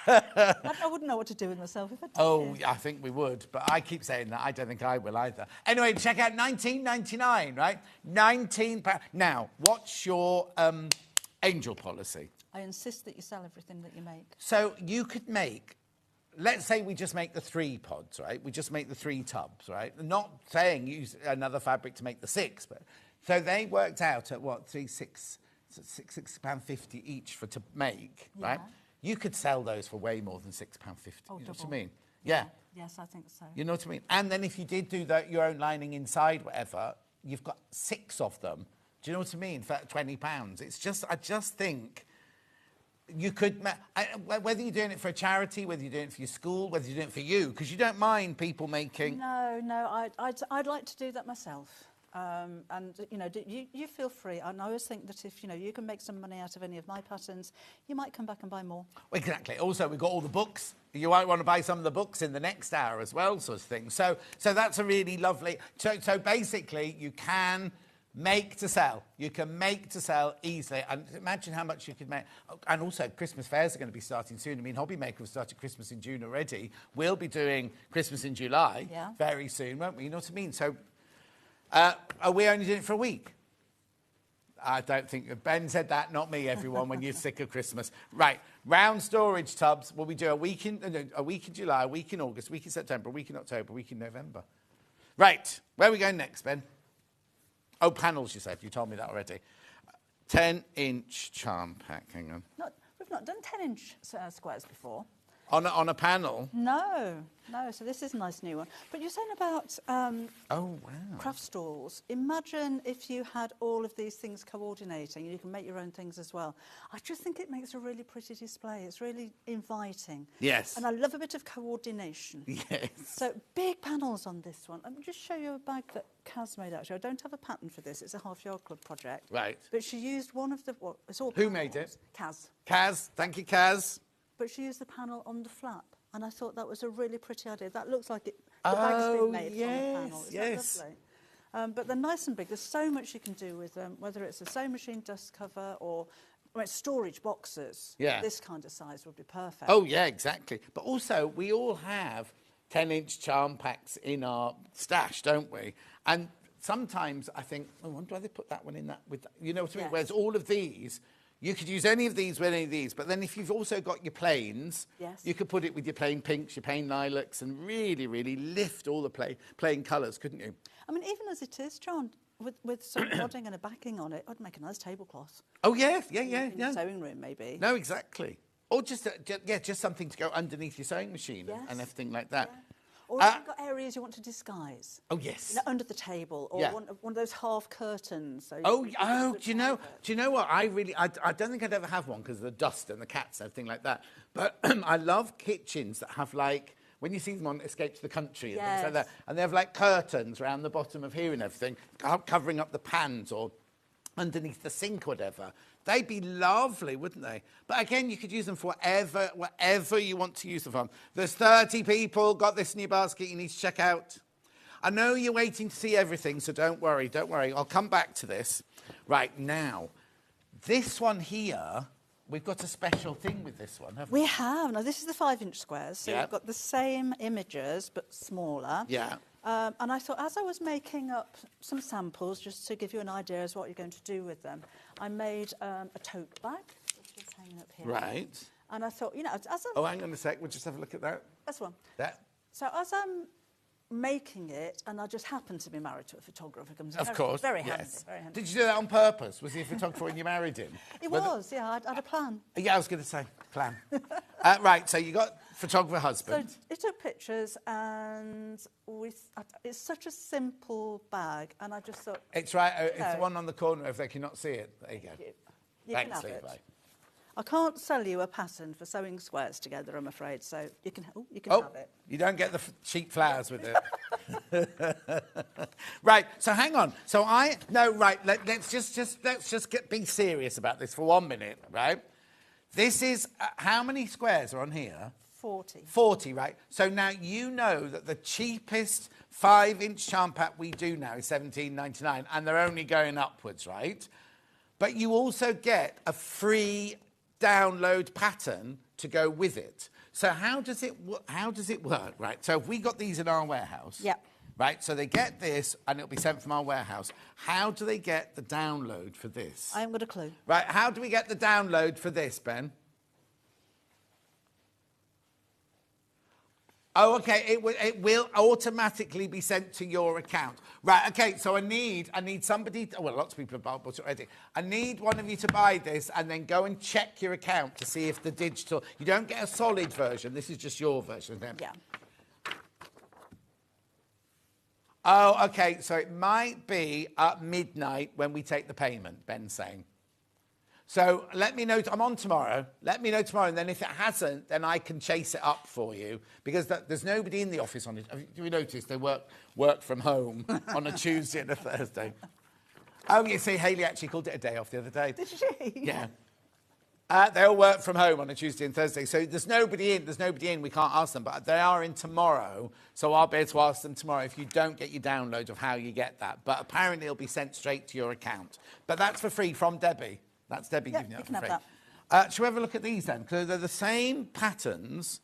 I wouldn't know what to do with myself if I did. Oh, I think we would, but I keep saying that. I don't think I will either. Anyway, check out £19.99, right? £19. Now, what's your angel policy? I insist that you sell everything that you make. So you could make... Let's say we just make the 3 pods, right? We just make the 3 tubs, right? Not saying use another fabric to make the 6, but so they worked out at what, £6.50 each to make, right? You could sell those for way more than £6.50. Oh, you know what I mean? Yeah. Yes, I think so. You know what I mean? And then if you did do your own lining inside, whatever, you've got 6 of them. Do you know what I mean? For £20, it's just I just think. You could, whether you're doing it for a charity, whether you're doing it for your school, whether you're doing it for you, because you don't mind people making... No, I'd like to do that myself. And, you know, you feel free. And I always think that if, you know, you can make some money out of any of my patterns, you might come back and buy more. Exactly. Also, we've got all the books. You might want to buy some of the books in the next hour as well, sort of thing. So that's a really lovely... So basically, you can... make to sell. You can make to sell easily. And imagine how much you could make. And also, Christmas fairs are going to be starting soon. I mean, Hobbymaker have started Christmas in June already. We'll be doing Christmas in July very soon, won't we? You know what I mean? So, are we only doing it for a week? I don't think... Ben said that, not me, everyone, when you're sick of Christmas. Right, round storage tubs. Will we do a week in July, a week in August, a week in September, a week in October, a week in November? Right, where are we going next, Ben? Oh, panels, you said. You told me that already. 10-inch charm pack. Hang on. We've not done 10-inch squares before. On a panel? No. So this is a nice new one. But you're saying about craft stalls. Imagine if you had all of these things coordinating. You can make your own things as well. I just think it makes a really pretty display. It's really inviting. Yes. And I love a bit of coordination. Yes. So big panels on this one. Let me just show you a bag that Kaz made actually. I don't have a pattern for this. It's a half-yard club project. Right. But she used one of the... it's all Who panels. made it? Kaz. Kaz. Thank you, Kaz. But she used the panel on the flap, and I thought that was a really pretty idea. That looks like the bag's been made from the panel. Isn't that lovely? But they're nice and big. There's so much you can do with them, whether it's a sewing machine dust cover or storage boxes. Yeah. This kind of size would be perfect. Oh, yeah, exactly. But also, we all have 10-inch charm packs in our stash, don't we? And sometimes I think, I wonder why they put that one in that with that. You know what I mean? Whereas all of these... You could use any of these with any of these, but then if you've also got your plains, you could put it with your plain pinks, your plain lilacs, and really, really lift all the plain colours, couldn't you? I mean, even as it is, John, with some wadding and a backing on it, I'd make a nice tablecloth. Oh, yeah. In the sewing room, maybe. No, exactly. Or just something to go underneath your sewing machine and everything like that. Yeah. Or if you've got areas you want to disguise. Oh, yes. You know, under the table, or one of those half curtains. So do you know what? I don't think I'd ever have one because of the dust and the cats and everything like that. But I love kitchens that have, like, when you see them on Escape to the Country and things like that, and they have, like, curtains around the bottom of here and everything, covering up the pans or underneath the sink or whatever. They'd be lovely, wouldn't they? But again, you could use them for whatever you want to use them for. There's 30 people got this in your basket you need to check out. I know you're waiting to see everything, so don't worry. I'll come back to this. Right, now, this one here, we've got a special thing with this one, haven't we? We have. Now, this is the 5-inch squares, so you've got the same images, but smaller. Yeah. And I thought, as I was making up some samples, just to give you an idea as what you're going to do with them, I made a tote bag, which is hanging up here. Right. And I thought, you know, as I'm... Oh, hang on a sec. We'll just have a look at that. That's one. That. So as I'm making it, and I just happened to be married to a photographer, comes of course, very handy, very handy. Did you do that on purpose? Was he a photographer when you married him? It was, yeah. I had a plan. Yeah, I was going to say plan. Right, so you got photographer husband. So he took pictures, and it's such a simple bag, and I just thought... It's right, it's the one on the corner if they cannot see it. There you go. You can have it. I can't sell you a pattern for sewing squares together, I'm afraid, so you can have it. You don't get the cheap flowers with it. Right, so hang on. So let's just be serious about this for 1 minute, right? This is, how many squares are on here? 40. 40, right? So now you know that the cheapest 5-inch charm pack we do now is $17.99, and they're only going upwards, right? But you also get a free download pattern to go with it. So how does it work, right? So if we got these in our warehouse, right? So they get this, and it'll be sent from our warehouse. How do they get the download for this? I haven't got a clue. Right? How do we get the download for this, Ben? Oh, okay. It will automatically be sent to your account. Right, okay, so I need somebody... well, lots of people have bought it already. I need one of you to buy this and then go and check your account to see if the digital... You don't get a solid version. This is just your version, then. Yeah. Oh, okay, so it might be at midnight when we take the payment, Ben's saying. So let me know, I'm on tomorrow, let me know tomorrow, and then if it hasn't, then I can chase it up for you, because there's nobody in the office on it. Have you noticed they work from home on a Tuesday and a Thursday? Oh, you see, Hayley actually called it a day off the other day. Did she? Yeah. They all work from home on a Tuesday and Thursday, so there's nobody in, we can't ask them, but they are in tomorrow, so I'll be able to ask them tomorrow if you don't get your download of how you get that. But apparently it'll be sent straight to your account. But that's for free from Debbie. That's Debbie giving you that for free. Shall we have a look at these then? Because they're the same patterns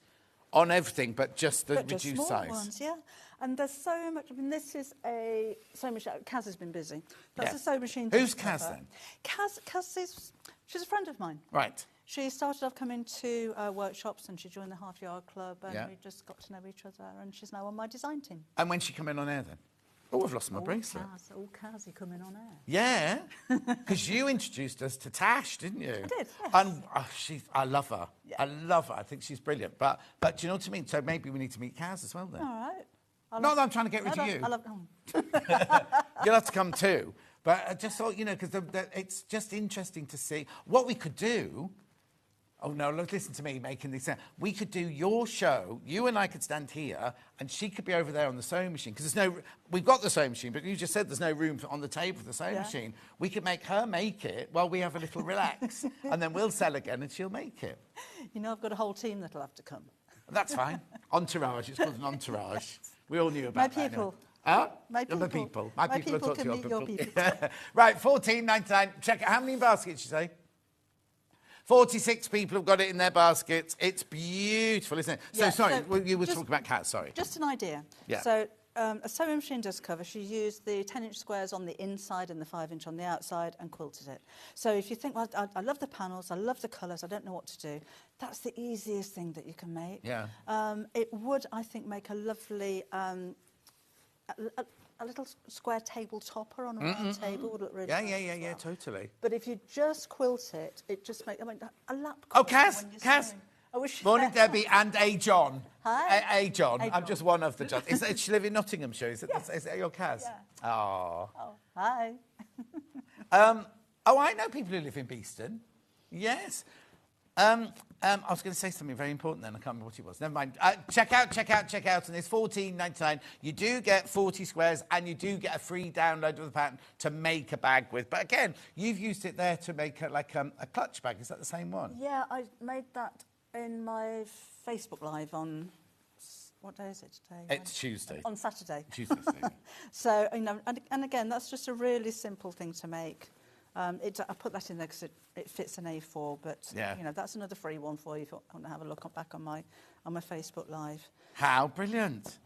on everything, but just the reduced small size. Ones, yeah. And there's so much. I mean, this is a sewing machine. Kaz has been busy. That's a sewing machine. Who's Kaz then? Kaz is... she's a friend of mine. Right. She started off coming to workshops, and she joined the Half Yard Club, and we just got to know each other, and she's now on my design team. And when's she coming on air then? Oh, I've lost my bracelet. Kaz, coming on air. Yeah, because you introduced us to Tash, didn't you? I did, yes. And I love her. Yeah. I love her. I think she's brilliant. But do you know what I mean? So maybe we need to meet Kaz as well then. All right. Not that I'm trying to get rid of you. I love... You'll have to come too. But I just thought, you know, because it's just interesting to see what we could do. Oh, no, look, listen to me making this sound. We could do your show. You and I could stand here, and she could be over there on the sewing machine. Because we've got the sewing machine, but you just said there's no room on the table for the sewing machine. We could make her make it while we have a little relax, and then we'll sell again, and she'll make it. You know, I've got a whole team that'll have to come. That's fine. Entourage. It's called an entourage. We all knew about that. My people. My people. My people can meet your people. Right, $14.99. Check it. How many baskets did you say? 46 people have got it in their baskets. It's beautiful, isn't it? Yeah, sorry, you were talking about cats, sorry. Just an idea. Yeah. So a sewing machine does cover. She used the 10-inch squares on the inside and the 5-inch on the outside and quilted it. So if you think, well, I love the panels, I love the colours, I don't know what to do, that's the easiest thing that you can make. Yeah. It would, I think, make a lovely... a a little square table topper on a round table would look really nice as well. Totally. But if you just quilt it, it just makes, I mean, a lap Oh, quilt Kaz, when you're Kaz. sewing. I wish. Morning, Debbie, and A. John. Hi. A. John. A. I'm John. just one of the Johns. Does she live in Nottinghamshire? Is that your Kaz? Yeah. Oh. Oh, hi. I know people who live in Beeston. Yes. I was going to say something very important then. I can't remember what it was. Never mind. Check out. And it's $14.99. You do get 40 squares and you do get a free download of the pattern to make a bag with. But again, you've used it there to make a clutch bag. Is that the same one? Yeah, I made that in my Facebook Live on, what day is it today? It's Tuesday. On Saturday. Tuesday. So, you know, and again, that's just a really simple thing to make. I put that in there because it fits an A4, but you know, that's another free one for you if you want to have a look back on my Facebook Live. How brilliant!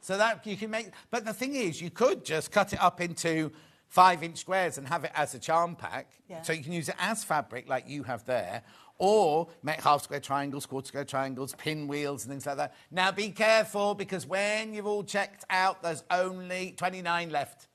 So that you can make, but the thing is, you could just cut it up into 5-inch squares and have it as a charm pack. Yeah. So you can use it as fabric like you have there, or make half square triangles, quarter square triangles, pinwheels and things like that. Now be careful, because when you've all checked out, there's only 29 left.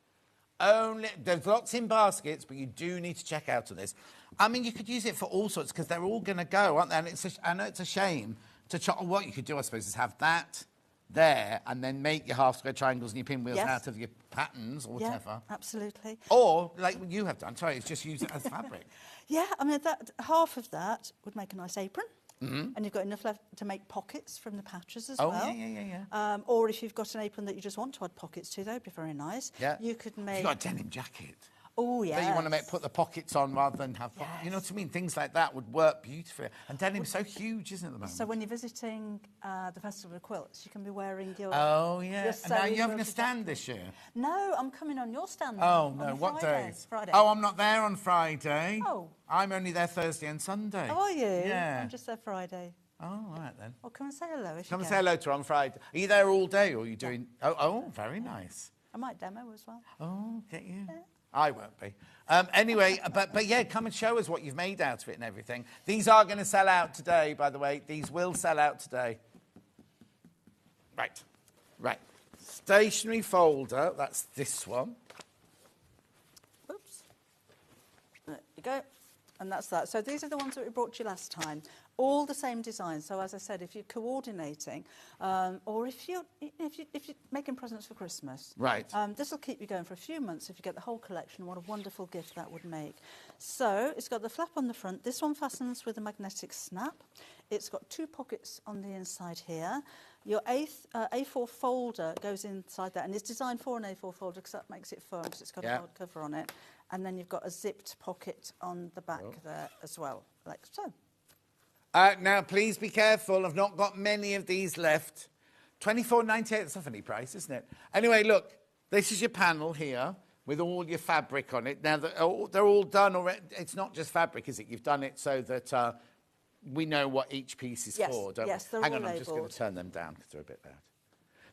There's lots in baskets, but you do need to check out on this. I mean, you could use it for all sorts, because they're all going to go, aren't they? And I know it's a shame to chop. What you could do, I suppose, is have that there and then make your half square triangles and your pinwheels out of your patterns or whatever. Yeah, absolutely. Or, like you have done, sorry, it's just use it as fabric. Yeah, I mean, half of that would make a nice apron. Mm-hmm. And you've got enough left to make pockets from the patches as well. Oh, yeah. Or if you've got an apron that you just want to add pockets to, that would be very nice. Yeah. You could make... You've got a denim jacket. Oh, yeah. That you want to put the pockets on rather than have pockets. You know what I mean? Things like that would work beautifully. And denim's so huge, isn't it, at the moment? So when you're visiting the Festival of Quilts, you can be wearing your... Oh, yeah. And now you're having a stand this year? No, I'm coming on your stand. Oh, no. What days? Friday. Oh, I'm not there on Friday. Oh. I'm only there Thursday and Sunday. Oh, are you? Yeah. I'm just there Friday. Oh, all right then. Well, come and say hello if you Come and can. say hello to her on Friday. Are you there all day, or are you doing... Oh, very nice. I might demo as well. Oh, get you. Yeah. I won't be. Anyway, but yeah, come and show us what you've made out of it and everything. These are going to sell out today, by the way. These will sell out today. Right. Stationery folder, that's this one. Oops. There you go. And that's that. So these are the ones that we brought you last time. All the same design. So as I said, if you're coordinating, or if you're making presents for Christmas, right? This will keep you going for a few months if you get the whole collection. What a wonderful gift that would make. So it's got the flap on the front. This one fastens with a magnetic snap. It's got 2 pockets on the inside here. Your A4 folder goes inside that, and it's designed for an A4 folder because that makes it fun, because it's got a hard cover on it. And then you've got a zipped pocket on the back there as well, like so. Now, please be careful. I've not got many of these left. $24.98, it's a funny price, isn't it? Anyway, look, this is your panel here with all your fabric on it. Now, they're all done already. It's not just fabric, is it? You've done it so that we know what each piece is for, don't we? Yes, they're Hang all on, I'm just going labelled. to turn them down because they're a bit loud.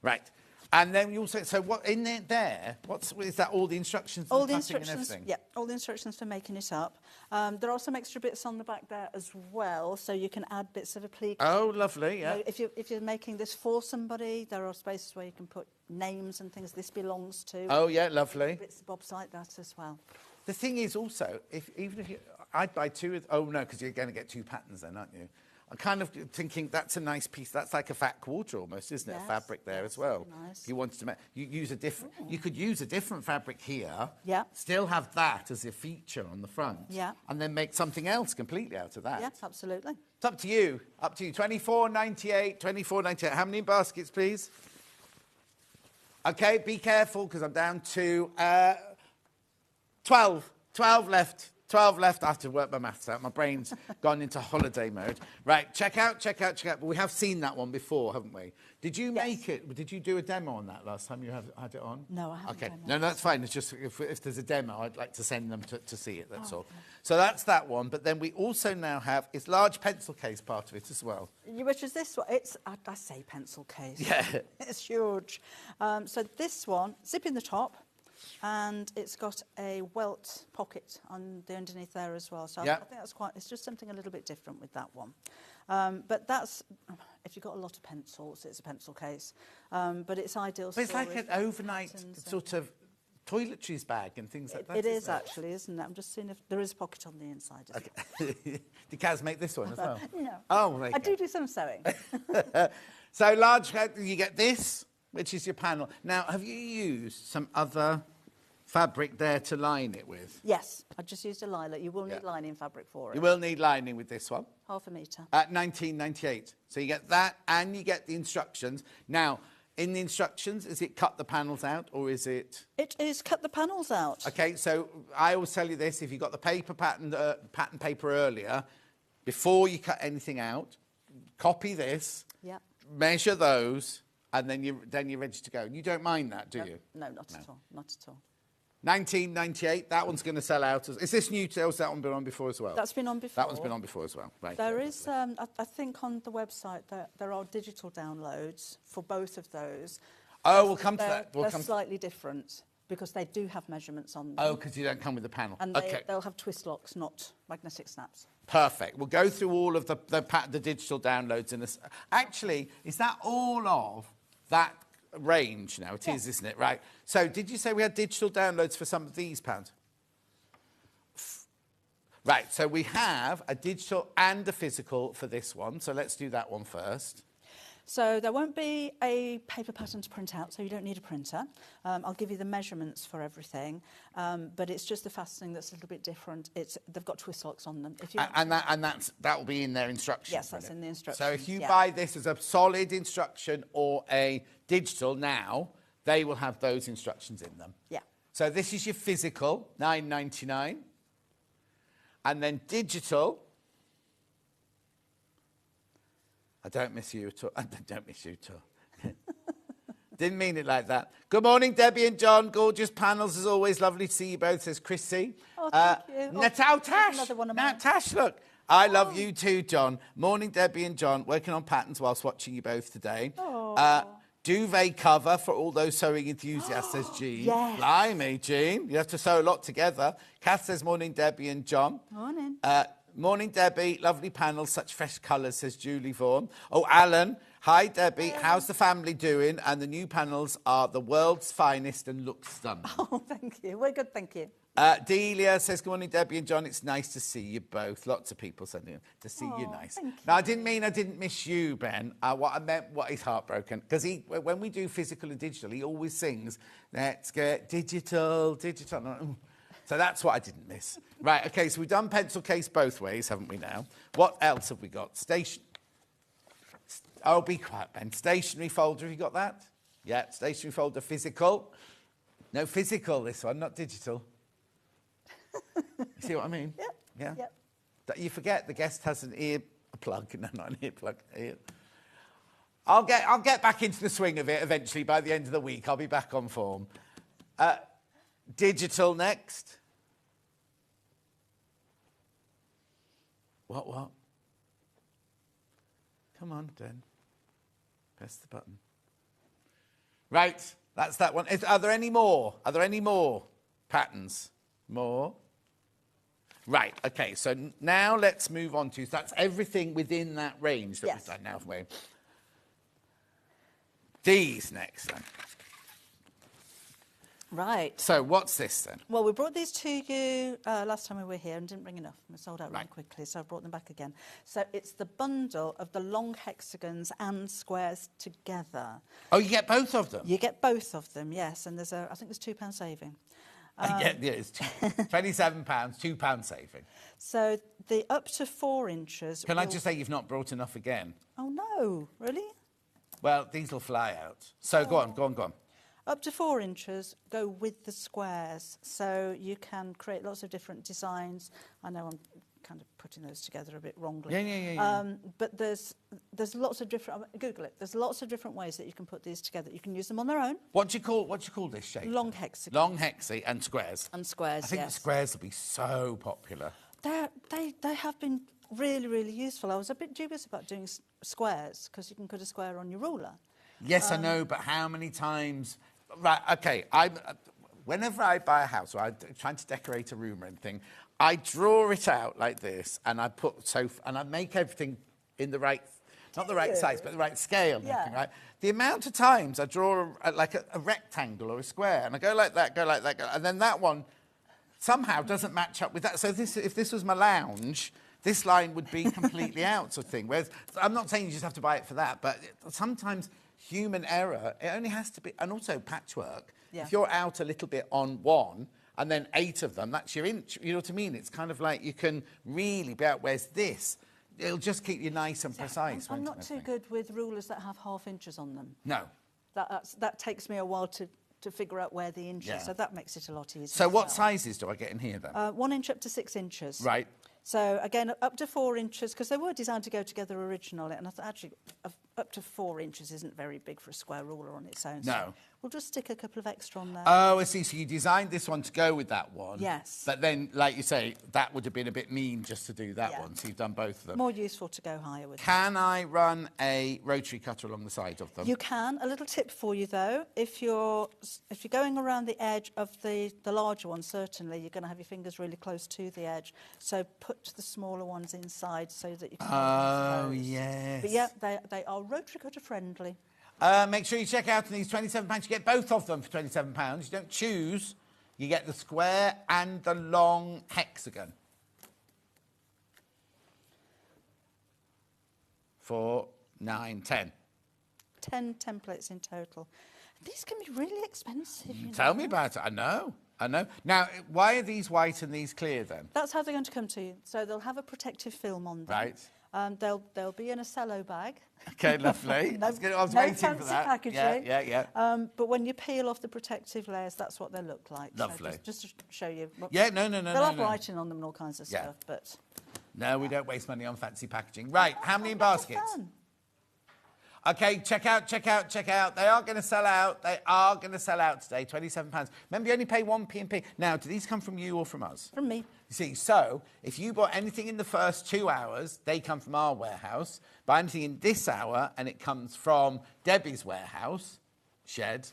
Right. And then you also, so what in there, is that all the instructions All and the cutting and instructions, everything? yeah, all the instructions for making it up. There are some extra bits on the back there as well, so you can add bits of a pleat. Oh, lovely, yeah. You know, if you're making this for somebody, there are spaces where you can put names and things this belongs to. Oh, yeah, lovely. Bits and bobs like that as well. The thing is also, even if you, I'd buy 2 of, oh no, because you're going to get 2 patterns then, aren't you? I'm kind of thinking that's a nice piece. That's like a fat quarter almost, isn't it? Yes, Fabric there as well. Nice. If you wanted to make, you could use a different fabric here. Yeah. Still have that as a feature on the front. Yeah. And then make something else completely out of that. Yes, absolutely. It's up to you. Up to you. $24.98. $24.98. How many baskets, please? Okay, be careful because I'm down to 12. 12 left. 12 left. I have to work my maths out. My brain's gone into holiday mode. Right, check out. But we have seen that one before, haven't we? Did you make it? Did you do a demo on that last time you had it on? No, I haven't. Okay, no, that's fine. It's just if there's a demo, I'd like to send them to see it, that's all. So that's that one. But then we also now have, it's large pencil case part of it as well. Which is this one. It's, I say pencil case. Yeah. It's huge. So this one, zip in the top. And it's got a welt pocket on the underneath there as well. So I think that's it's just something a little bit different with that one. But if you've got a lot of pencils, it's a pencil case. But it's ideal. But it's like an overnight sort of toiletries bag and things like that. It is actually, isn't it? I'm just seeing if there is a pocket on the inside. Okay. Did Kaz make this one as well? No. Oh, there you I go. do some sewing. So large, you get this, which is your panel. Now, have you used some other fabric there to line it with? Yes, I just used a lilac. You will need lining fabric for it. You will need lining with this one. Half a metre. At $19.98. So you get that and you get the instructions. Now, in the instructions, is it cut the panels out or is it... It is cut the panels out. Okay, so I always tell you this, if you got the paper pattern paper earlier, before you cut anything out, copy this, measure those, and then you're ready to go. And you don't mind that, do you? No, not at all. Not at all. $19.98, that one's going to sell out. Is this new to has that one been on before as well? That's been on before. That one's been on before as well. Right. There is, I think on the website, there are digital downloads for both of those. Oh, we'll come to that. They're slightly different because they do have measurements on them. Oh, because you don't come with the panel. And they'll have twist locks, not magnetic snaps. Perfect. We'll go through all of the digital downloads in this. Actually, is that all of that range now? It is, isn't it? Right. So did you say we had digital downloads for some of these patterns? Right. So we have a digital and a physical for this one. So let's do that one first. So there won't be a paper pattern to print out, so you don't need a printer. I'll give you the measurements for everything, but it's just the fastening that's a little bit different. They've got twist locks on them. If you that will be in their instructions. Yes, that's in the instructions. So if you buy this as a solid instruction or a digital now, they will have those instructions in them. Yeah. So this is your physical, $9.99, and then digital. I don't miss you at all. I don't miss you at all. Didn't mean it like that. Good morning, Debbie and John. Gorgeous panels as always. Lovely to see you both, says Chrissy. Oh, thank you. Natasha. Another one of mine. Natasha, look. I love you too, John. Morning, Debbie and John. Working on patterns whilst watching you both today. Duvet cover for all those sewing enthusiasts, says Jean. Yes. Blimey, Jean. You have to sew a lot together. Kath says, morning, Debbie and John. Morning. Morning, Debbie. Lovely panels, such fresh colours, says Julie Vaughan. Oh, Alan. Hi, Debbie. How's the family doing? And the new panels are the world's finest and look stunning. Oh, thank you. We're good, thank you. Delia says, good morning, Debbie and John. It's nice to see you both. Lots of people sending to see you nice. Now, I didn't mean I didn't miss you, Ben. What I meant, he's heartbroken. Because when we do physical and digital, he always sings, let's get digital, digital. So that's what I didn't miss. Right, OK, so we've done pencil case both ways, haven't we now? What else have we got? Oh, be quiet, Ben. Stationery folder, have you got that? Yeah, stationery folder, physical. No, physical, this one, not digital. You see what I mean? Yeah. You forget the guest has an ear plug. No, not an ear plug. I'll get back into the swing of it eventually by the end of the week. I'll be back on form. Digital next. What? Come on, Den. Press the button. Right, that's that one. Are there any more? Are there any more patterns? More? Right, OK, so now let's move on to... That's everything within that range that we've done now. These next, then. Right. So what's this, then? Well, we brought these to you last time we were here and didn't bring enough. We sold out really quickly, so I brought them back again. So it's the bundle of the long hexagons and squares together. Oh, you get both of them? You get both of them, yes. And I think there's £2 saving. It's £27, £2 saving. So the up to 4 inches... Can I just say you've not brought enough again? Oh, no. Really? Well, these will fly out. So go on. Up to 4 inches go with the squares, so you can create lots of different designs. I know I'm kind of putting those together a bit wrongly. Yeah. But there's lots of different... Google it. There's lots of different ways that you can put these together. You can use them on their own. What do you call this shape? Long hexagon. Long hexi and squares. And squares, I think the squares will be so popular. They have been really, really useful. I was a bit dubious about doing squares because you can put a square on your ruler. Yes, I know, but how many times... Right, OK, whenever I buy a house or I'm trying to decorate a room or anything, I draw it out like this and I make everything in the right Not the right size, but the right scale. and Yeah. everything, right? The amount of times I draw like a rectangle or a square, and I go like that, and then that one somehow doesn't match up with that. So if this was my lounge, this line would be completely out, sort of thing. Whereas I'm not saying you just have to buy it for that, but sometimes human error, it only has to be, and also patchwork. Yeah. If you're out a little bit on one, and then 8 of them, that's your inch. You know what I mean? It's kind of like you can really be out. Whereas this, it'll just keep you nice and precise. I'm won't not it, I too think? good with rulers that have half inches on them. No. That takes me a while to figure out where the inch Yeah. is, so that makes it a lot easier. So as what well. sizes do I get in here then? 1 inch up to 6 inches. Right. So again, up to 4 inches, because they were designed to go together originally, and I thought actually up to 4 inches isn't very big for a square ruler on its own. No. So we'll just stick a couple of extra on there. Oh, I see. So you designed this one to go with that one. Yes. But then, like you say, that would have been a bit mean just to do that Yeah. one. So you've done both of them. More useful to go higher with. Can I run a rotary cutter along the side of them? You can. A little tip for you though, if you're going around the edge of the larger one, certainly you're going to have your fingers really close to the edge. So put the smaller ones inside so that you can. Oh, yes. But yeah, they are rotary cutter friendly. Make sure you check out on these £27. You get both of them for £27. You don't choose. You get the square and the long hexagon. 4, 9, 10. 10 templates in total. These can be really expensive. You Tell know. me about it. I know. Now, why are these white and these clear then? That's how they're going to come to you. So they'll have a protective film on them. Right. They'll be in a cello bag. Okay, lovely. No, That's good. I was no waiting fancy for that. packaging. Yeah. But when you peel off the protective layers, that's what they look like. Lovely. So just to show you. Yeah, no. They'll have writing on them and all kinds of Yeah. stuff, but... No, we don't waste money on fancy packaging. Right, how many in baskets? Fun. Okay, check out. They are going to sell out. They are going to sell out today, £27. Remember, you only pay 1p&p. Now, do these come from you or from us? From me. You see, so if you bought anything in the first 2 hours, they come from our warehouse. Buy anything in this hour, and it comes from Debbie's warehouse, shed,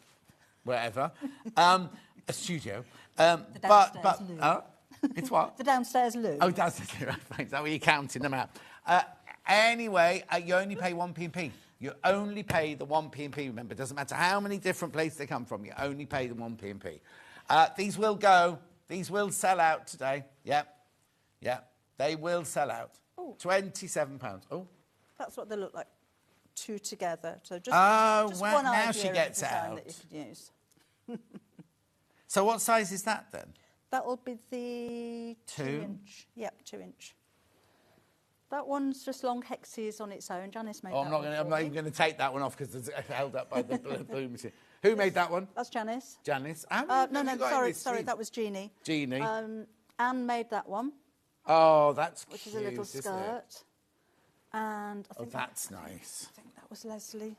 wherever, a studio. downstairs loo. It's what? The downstairs loo. Oh, downstairs loo. Right, is that where you're counting them out? Anyway, you only pay 1p&p. You only pay the 1p&p, remember. It doesn't matter how many different places they come from. You only pay the 1p&p. These will go. These will sell out today. Yeah. They will sell out. Ooh. £27. Oh. That's what they look like, 2 together. So just, Well, one now idea she of gets design out. that you could use. So what size is that then? That will be the 2 inch. Yep, 2 inch. That one's just long hexes on its own. Janice made that one. I'm not even going to take that one off because it's held up by the blue machine. Who made that one? That's Janice. Janice. How many have No, you got in this sorry, sheet? that was Jeannie. Jeannie. Anne made that one. Oh, that's which cute, is a little isn't it? skirt. And I think that's nice. I think that was Leslie.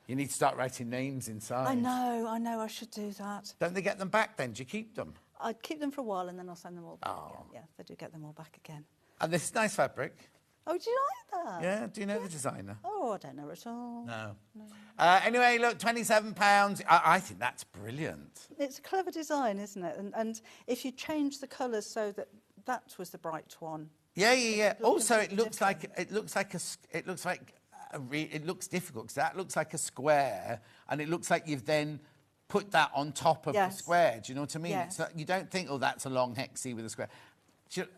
You need to start writing names inside. I know, I should do that. Don't they get them back then? Do you keep them? I'd keep them for a while and then I'll send them all back. Oh. Yeah, they do get them all back again. And this is nice fabric. Oh, do you like that? Yeah, do you know the designer? Oh, I don't know at all. No. Anyway, look, £27. I think that's brilliant. It's a clever design, isn't it? And if you change the colours so that was the bright one. Yeah. Also, it looks difficult because that looks like a square, and it looks like you've then put that on top of the square. Do you know what I mean? Yes. So you don't think, oh, that's a long hexie with a square.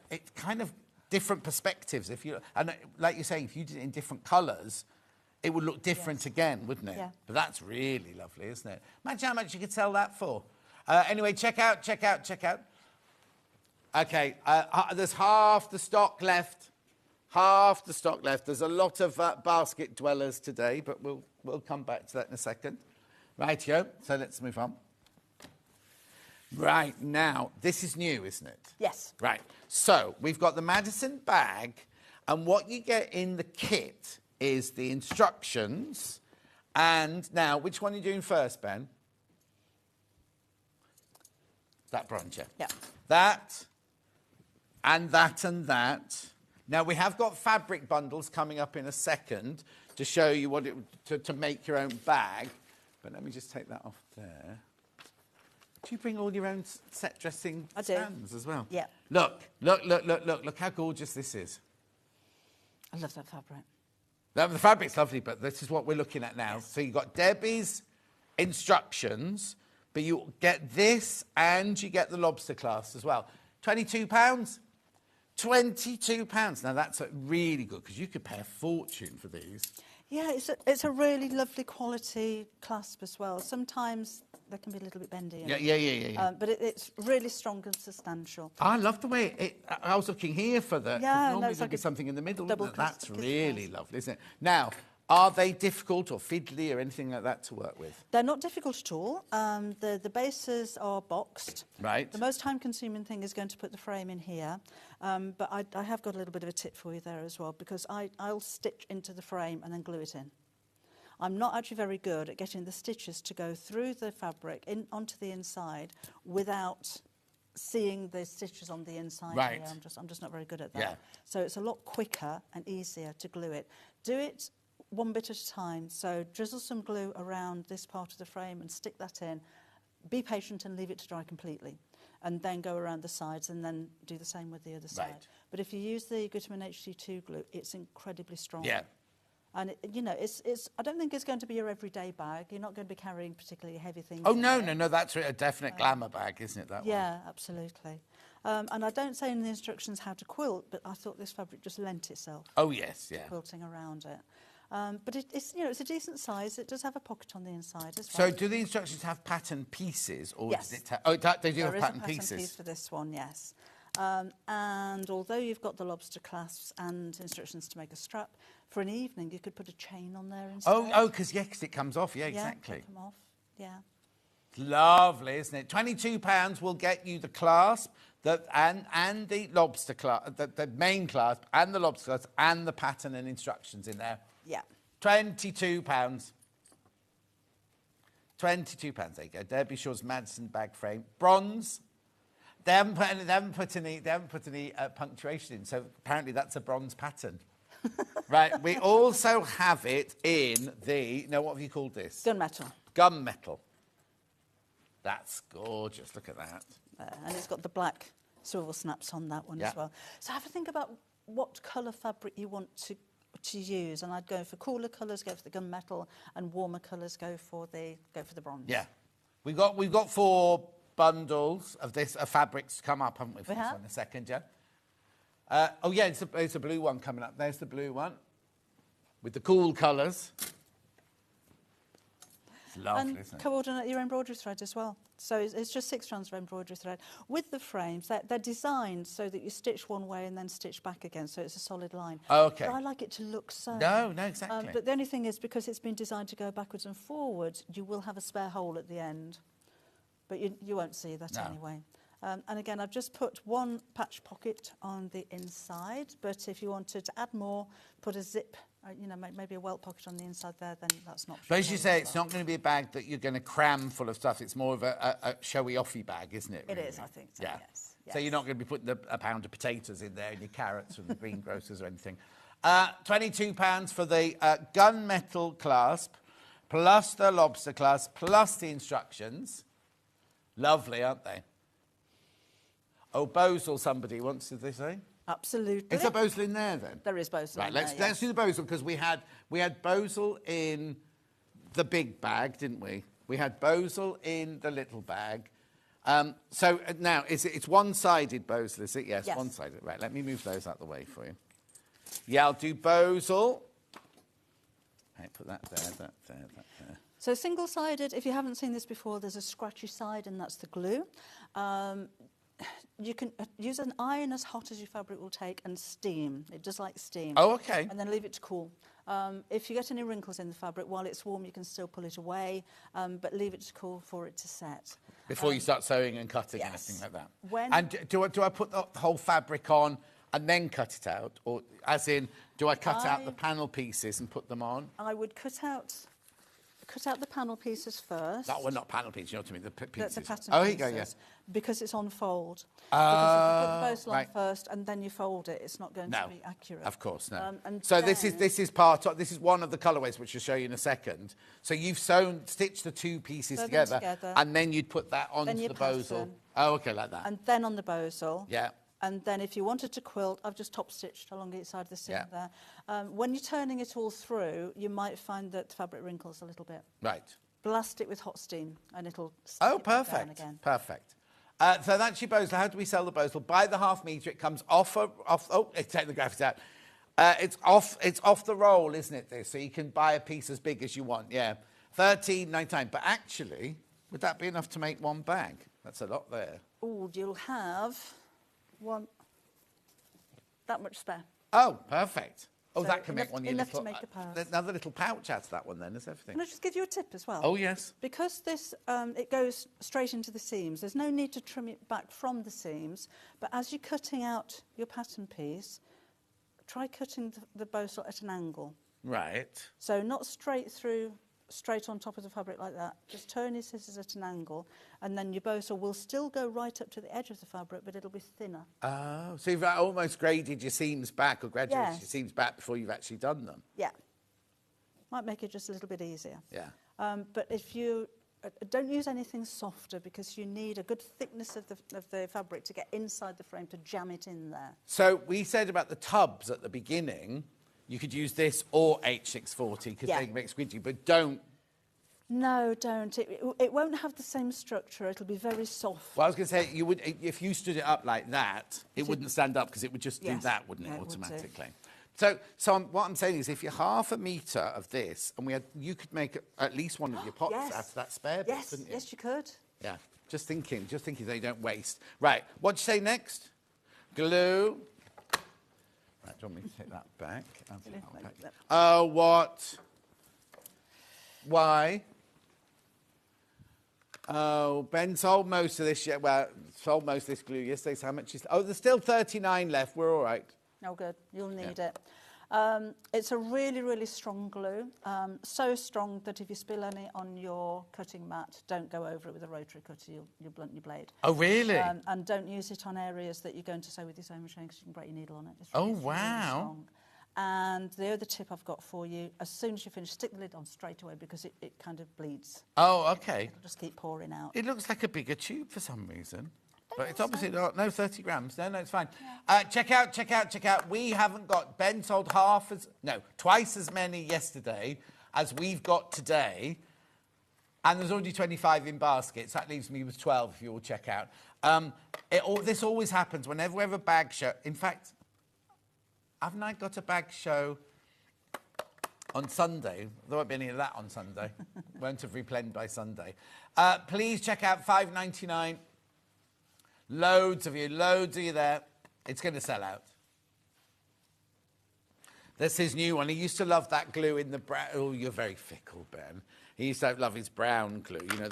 It's kind of different perspectives. And like you're saying, if you did it in different colours, it would look different again, wouldn't it? Yeah. But that's really lovely, isn't it? Imagine how much you could sell that for. Anyway, check out. Okay, there's half the stock left. There's a lot of basket dwellers today, but we'll come back to that in a second. Rightio, so let's move on. Right, now, this is new, isn't it? Yes. Right, so we've got the Madison bag, and what you get in the kit is the instructions. And now, which one are you doing first, Ben? That bronze, yeah. Yeah. That, and that, and that. Now, we have got fabric bundles coming up in a second to show you what to make your own bag. But let me just take that off there. Do you bring all your own set dressing stands as well? Yeah. Look how gorgeous this is. I love that fabric. The fabric's lovely, but this is what we're looking at now. So you've got Debbie's instructions, but you get this and you get the lobster clasp as well. £22. £22. Now, that's really good because you could pay a fortune for these. Yeah, it's a really lovely quality clasp as well. Sometimes they can be a little bit bendy. Yeah. But it's really strong and substantial. I love the way I was looking here for the... Yeah, normally it's there'd like be a something in the middle. double That's clasp. really lovely, isn't it? Now, are they difficult or fiddly or anything like that to work with? They're not difficult at all. The bases are boxed. Right. The most time-consuming thing is going to put the frame in here. But I have got a little bit of a tip for you there as well, because I'll stitch into the frame and then glue it in. I'm not actually very good at getting the stitches to go through the fabric onto the inside without seeing the stitches on the inside. Right. Here. I'm just not very good at that. Yeah. So it's a lot quicker and easier to glue it. Do it one bit at a time. So drizzle some glue around this part of the frame and stick that in. Be patient and leave it to dry completely. And then go around the sides and then do the same with the other side. Right. But if you use the Gutermann HC2 glue, it's incredibly strong. Yeah. And, I don't think it's going to be your everyday bag. You're not going to be carrying particularly heavy things. Oh, no, that's a definite glamour bag, isn't it, that one? Yeah, absolutely. And I don't say in the instructions how to quilt, but I thought this fabric just lent itself. Oh, yes, yeah. To quilting around it. But it's a decent size. It does have a pocket on the inside as well. So do the instructions have pattern pieces? Or Yes. does it they do have pattern There is a pattern piece for this one, yes. And although you've got the lobster clasps and instructions to make a strap, for an evening you could put a chain on there instead. Because it comes off. Yeah, exactly. Yeah, come off. Yeah. Lovely, isn't it? £22 will get you the clasp and the lobster clasp, the main clasp and the lobster clasp and the pattern and instructions in there. Yeah. £22. £22. There you go. Debbie Shaw's Madison bag frame, bronze. They haven't put any punctuation in, so apparently that's a bronze pattern. Right. We also have it in the. Now, what have you called this? Gunmetal. Gunmetal. That's gorgeous. Look at that. And it's got the black swivel snaps on that one as well. So have a think about what colour fabric you want to use, and I'd go for cooler colours, go for the gunmetal, and warmer colours, go for the bronze. Yeah, we've got 4 bundles of this fabrics to come up, haven't we? For this one in a second, yeah. It's a blue one coming up. There's the blue one with the cool colours. It's lovely, and isn't it? coordinate your embroidery thread as well. So it's just 6 strands of embroidery thread. With the frames, they're designed so that you stitch one way and then stitch back again, so it's a solid line. Oh, okay. But I like it to look sewn. No, exactly. But the only thing is, because it's been designed to go backwards and forwards, you will have a spare hole at the end. But you won't see that anyway. And again, I've just put 1 patch pocket on the inside, but if you wanted to add more, put a zip, maybe a welt pocket on the inside there, then that's not. But as you say, it's not going to be a bag that you're going to cram full of stuff. It's more of a showy-offy bag, isn't it? It really? is, I think so, yeah. yes. So you're not going to be putting a pound of potatoes in there and your carrots from the greengrocers or anything. £22 for the gunmetal clasp, plus the lobster clasp, plus the instructions. Lovely, aren't they? Oh, Bozel, somebody wants to say? Absolutely. Is there Bozel in there then? There is Bozel. Right, in let's there, do the Bozel, because we had Bozel in the big bag, didn't we? We had Bozel in the little bag. So now it's one-sided Bozel, is it? Yes, one-sided. Right, let me move those out the way for you. Yeah, I'll do Bozel. Right, put that there, that there, that there. So single-sided, if you haven't seen this before, there's a scratchy side, and that's the glue. You can use an iron as hot as your fabric will take and steam. It does like steam. Oh, okay. And then leave it to cool. If you get any wrinkles in the fabric, while it's warm, you can still pull it away, but leave it to cool for it to set. Before you start sewing and cutting and yes. anything like that. When- And do I put the whole fabric on and then cut it out? Or as in, do I cut out the panel pieces and put them on? I would cut out the panel pieces first. That were not panel pieces, you know what I mean? The pieces. The pattern oh, pieces. here you go, yes. Because it's on fold. Because if you put the bow right. on first and then you fold it, it's not going to be accurate. Of course, no. And so then, this is one of the colourways which I'll show you in a second. So you've stitched the 2 pieces Sew them together, together. and then you'd put that Then onto you the Bozel. pattern. Oh, okay, like that. And then on the Bozel. Yeah. And then if you wanted to quilt, I've just top stitched along each side of the seam there. When you're turning it all through, you might find that the fabric wrinkles a little bit. Right. Blast it with hot steam and it'll perfect. again. Perfect. So that's your bows. How do we sell the bows? Well, by the half metre, it comes off. Take the graphics out. It's off the roll, isn't it? This, so you can buy a piece as big as you want. Yeah, $13.99. But actually, would that be enough to make one bag? That's a lot there. Oh, you'll have that much spare. Oh, perfect. Oh, So that can make one. enough to make a purse. There's another little pouch out of that one. Then, is everything? Can I just give you a tip as well? Oh yes. Because this it goes straight into the seams. There's no need to trim it back from the seams. But as you're cutting out your pattern piece, try cutting the bow slot at an angle. Right. So not straight on top of the fabric like that. Just turn your scissors at an angle, and then your bow saw will still go right up to the edge of the fabric, but it'll be thinner. Oh, so you've almost graded your seams back or graduated Yes. your seams back before you've actually done them. Yeah. Might make it just a little bit easier. Yeah. But if you don't use anything softer, because you need a good thickness of the fabric to get inside the frame to jam it in there. So we said about the tubs at the beginning, you could use this or H640 because they make squidgy, but don't. No, don't. It won't have the same structure. It'll be very soft. Well, I was going to say, you would, if you stood it up like that, it wouldn't stand up because it would just do Yes. that, wouldn't it, Yeah, it would do. automatically? What I'm saying is, if you're half a metre of this, and you could make at least one of your pots Yes. out of that spare bit, couldn't you? Yes, you could. Yeah, just thinking they don't waste. Right, what'd you say next? Glue. Right, do you want me to take that back? Oh, what? Why? Oh, Ben sold most of this. Well, sold most of this glue yesterday. So how much is? Oh, there's still 39 left. We're all right. Oh, good. You'll need it. It's a really, really strong glue. So strong that if you spill any on your cutting mat, don't go over it with a rotary cutter. You'll blunt your blade. Oh, really? And don't use it on areas that you're going to sew with your sewing machine because you can break your needle on it. It's really, wow. Really strong. And the other tip I've got for you, as soon as you finish, stick the lid on straight away because it kind of bleeds. Oh, okay. It'll just keep pouring out. It looks like a bigger tube for some reason. But it's obviously not. No, 30 grams. No, it's fine. Check out. We haven't got... Ben sold twice as many yesterday as we've got today. And there's already 25 in baskets. That leaves me with 12 if you all check out. This always happens whenever we have a bag show. In fact, haven't I got a bag show on Sunday? There won't be any of that on Sunday. Won't have replenished by Sunday. Please check out $5.99. Loads of you there. It's going to sell out. This is new one. He used to love that glue in the brown. Oh, you're very fickle, Ben. He used to love his brown glue. You know,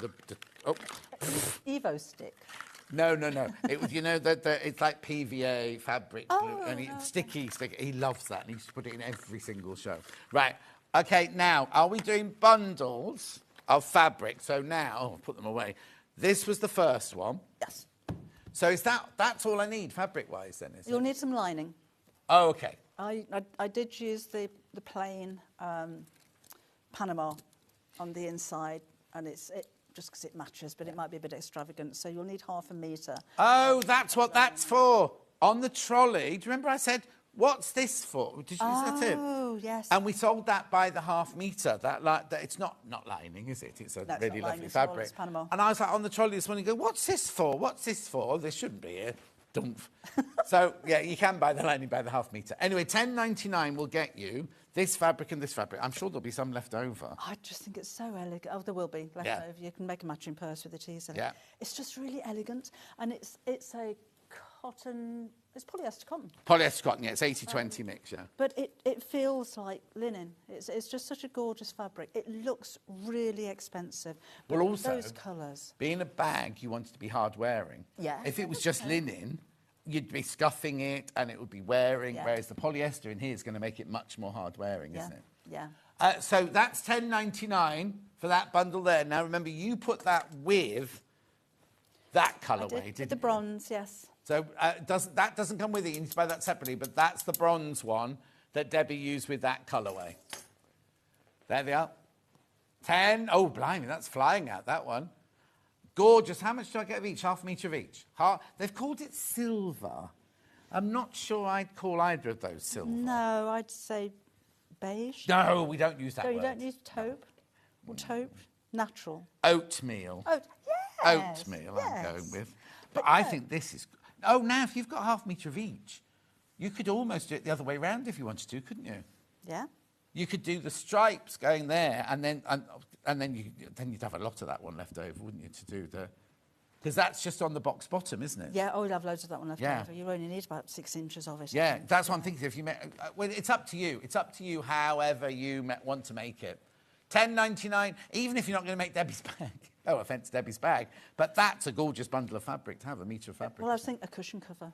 Evo stick. No. It was, it's like PVA fabric glue. And sticky. He loves that. And he used to put it in every single show. Right. Okay, now, are we doing bundles of fabric? So now, I'll put them away. This was the first one. Yes. So that's all I need fabric-wise then, is it? You'll need some lining. Oh, okay. I did use the plain Panama on the inside, and it's just because it matches, but it might be a bit extravagant. So you'll need half a metre. Oh, that's what that's for. On the trolley, do you remember I said, what's this for? Did you use that tip? Oh, yes. And we sold that by the half metre. That it's not lining, is it? It's a really lovely fabric. It's Panama. And I was like on the trolley this morning, what's this for? What's this for? This shouldn't be here. Dumph. So, yeah, you can buy the lining by the half metre. Anyway, $10.99 will get you this fabric and this fabric. I'm sure there'll be some left over. I just think it's so elegant. Oh, there will be left over. You can make a matching purse with it easily. Yeah. It's just really elegant, and it's a cotton. It's polyester cotton. Polyester cotton, yeah. It's 80-20 mix, yeah. But it feels like linen. It's just such a gorgeous fabric. It looks really expensive. But Well, also, those colours. being a bag, you want it to be hard wearing. Yeah. If it was just linen, you'd be scuffing it and it would be wearing, whereas the polyester in here is going to make it much more hard wearing, isn't it? Yeah. So that's $10.99 for that bundle there. Now, remember, you put that with that colourway, didn't you? The bronze, yes. So that doesn't come with it. You need to buy that separately, but that's the bronze one that Debbie used with that colourway. There they are. 10. Oh, blimey, that's flying out, that one. Gorgeous. How much do I get of each? Half a metre of each. They've called it silver, I'm not sure I'd call either of those silver. No, I'd say beige. No, we don't use that So word. you don't use taupe? Or taupe? Natural. Oatmeal. Yes. Oatmeal I'm going with. But I think this is... Oh, now, if you've got half a metre of each, you could almost do it the other way round if you wanted to, couldn't you? Yeah. You could do the stripes going there, and then you'd have a lot of that one left over, wouldn't you, to do the... Because that's just on the box bottom, isn't it? Yeah, oh, you'll have loads of that one left Yeah. over. You only need about 6 inches of it. Yeah, that's what I'm thinking. If you well, it's up to you. It's up to you however you want to make it. $10.99, even if you're not going to make Debbie's bag. No offence, Debbie's bag. But that's a gorgeous bundle of fabric to have, a metre of fabric. Well, I think a cushion cover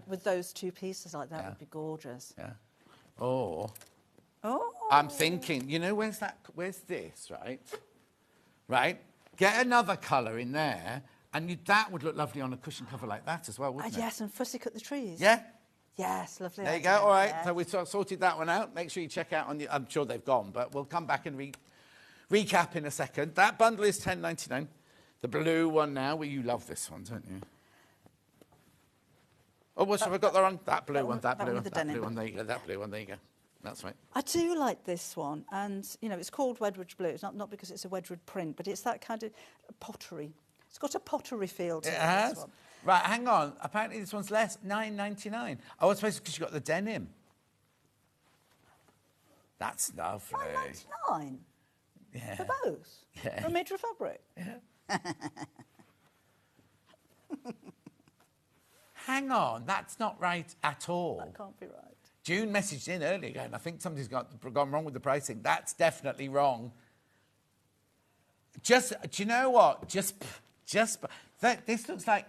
with those 2 pieces like that would be gorgeous. Yeah. Or... Oh. I'm thinking, you know, where's this, right? Right? Get another colour in there, and that would look lovely on a cushion cover like that as well, wouldn't it? Yes, and fussy cut the trees. Yeah? Yes, lovely. There you go, all right. So we've sorted that one out. Make sure you check out I'm sure they've gone, but we'll come back and recap in a second. That bundle is $10.99. The blue one now, well, you love this one, don't you? Oh, what have I got there on? That blue one, that blue one, that blue one, there you go, that blue one, there you go. That's right. I do like this one, and, you know, it's called Wedgwood Blue. It's not because it's a Wedgwood print, but it's that kind of pottery. It's got a pottery feel to it. It has? This one. Right, hang on. Apparently this one's less, $9.99. Oh, I suppose because you've got the denim. That's lovely. $9.99? Yeah. For both? Yeah. For a metre of fabric? Yeah. Hang on, that's not right at all. That can't be right. June messaged in earlier going, I think somebody's gone wrong with the pricing. That's definitely wrong. Do you know what? This looks like...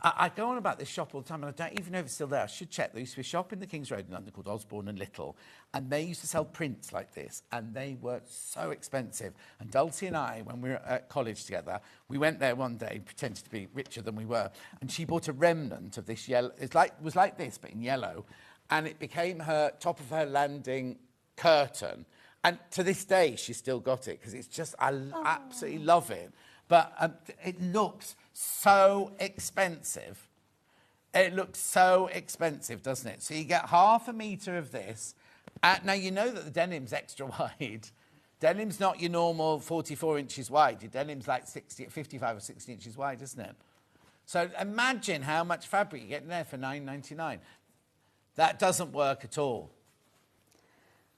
I go on about this shop all the time, and I don't even know if it's still there. I should check. There used to be a shop in the King's Road in London called Osborne and Little, and they used to sell prints like this, and they were so expensive. And Dulcie and I, when we were at college together, we went there one day, pretended to be richer than we were, and she bought a remnant of this yellow... It was like this, but in yellow, and it became her top of her landing curtain. And to this day, she's still got it, because it's just... I absolutely love it. But it looks so expensive. It looks so expensive, doesn't it? So you get half a metre of this. Now, you know that the denim's extra wide. Denim's not your normal 44 inches wide. Your denim's like 55 or 60 inches wide, isn't it? So imagine how much fabric you get in there for $9.99. That doesn't work at all.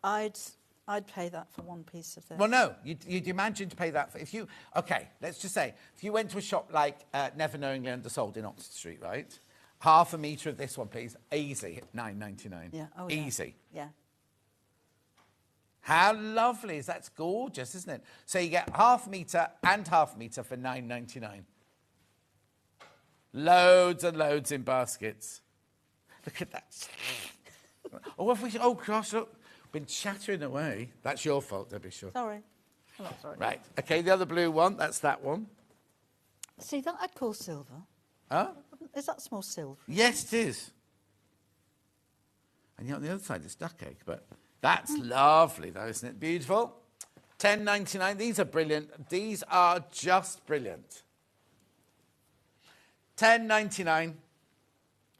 I'd pay that for one piece of this. Well, no, you'd imagine to pay that for... OK, let's just say, if you went to a shop like Never Knowingly Undersold in Oxford Street, right? Half a metre of this one, please. Easy, $9.99. Yeah, oh, easy. Yeah. How lovely is that? It's gorgeous, isn't it? So you get half a metre and half a metre for $9.99. Loads and loads in baskets. Look at that. Oh, gosh, look. Been chattering away. That's your fault, Debbie, sure. Sorry. Oh, sorry. Right. OK, the other blue one, that's that one. See, that I'd call silver. Huh? Is that small silver? Yes, it is. And yet on the other side, it's duck egg, but that's lovely, though, isn't it? Beautiful. $10.99. These are brilliant. These are just brilliant. $10.99.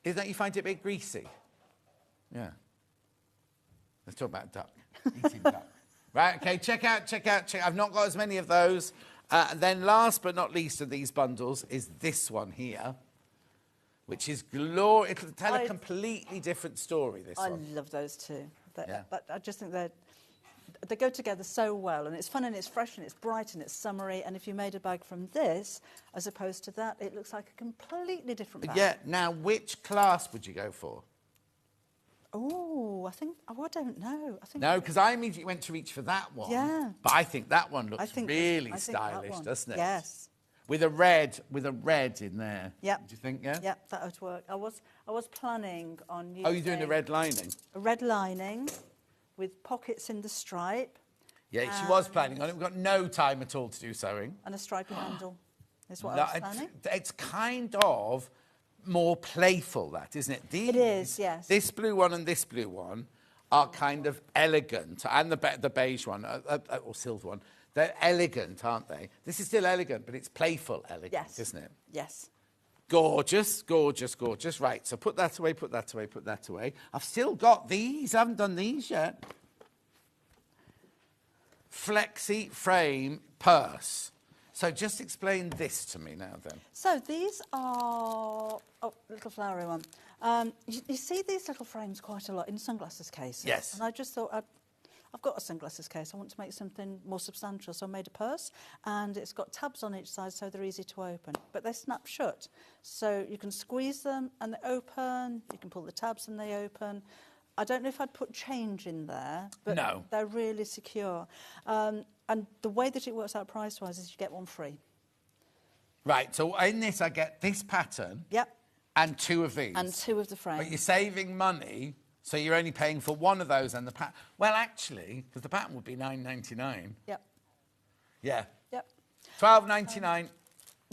Is that you find it a bit greasy? Yeah. Let's talk about duck. Eating duck. Right, OK, check out. I've not got as many of those. Then last but not least of these bundles is this one here, which is glorious. It'll tell a completely different story, this one. I love those too. I just think they go together so well, and it's fun and it's fresh and it's bright and it's summery, and if you made a bag from this as opposed to that, it looks like a completely different bag. Yeah, now which class would you go for? Oh, I don't know. No, because I immediately went to reach for that one. Yeah. But I think that one looks really stylish, doesn't it? Yes. With a red in there. Yeah. Do you think, yeah? Yeah, that would work. I was planning on using... Oh, you're doing a red lining? A red lining with pockets in the stripe. Yeah, she was planning on it. We've got no time at all to do sewing. And a stripy handle is what I was planning. It's kind of more playful, that, isn't it? It is, yes. This blue one and this blue one are kind of elegant, and the beige one, or silver one, they're elegant, aren't they? This is still elegant, but it's playful elegant, isn't it? Yes. Gorgeous, gorgeous, gorgeous. Right, so put that away, put that away, put that away. I've still got these. I haven't done these yet. Flexi frame purse. So just explain this to me now then. So these are, little flowery one. You see these little frames quite a lot in sunglasses cases. Yes. And I just thought, I've got a sunglasses case. I want to make something more substantial. So I made a purse, and it's got tabs on each side so they're easy to open. But they snap shut. So you can squeeze them and they open. You can pull the tabs and they open. I don't know if I'd put change in there, but no. They're really secure. And the way that it works out price-wise is you get one free. Right, so in this I get this pattern. Yep. And 2 of these. And 2 of the frames. But you're saving money, so you're only paying for one of those and the pattern. Well, actually, because the pattern would be $9.99. Yep. Yeah. Yep. $12.99.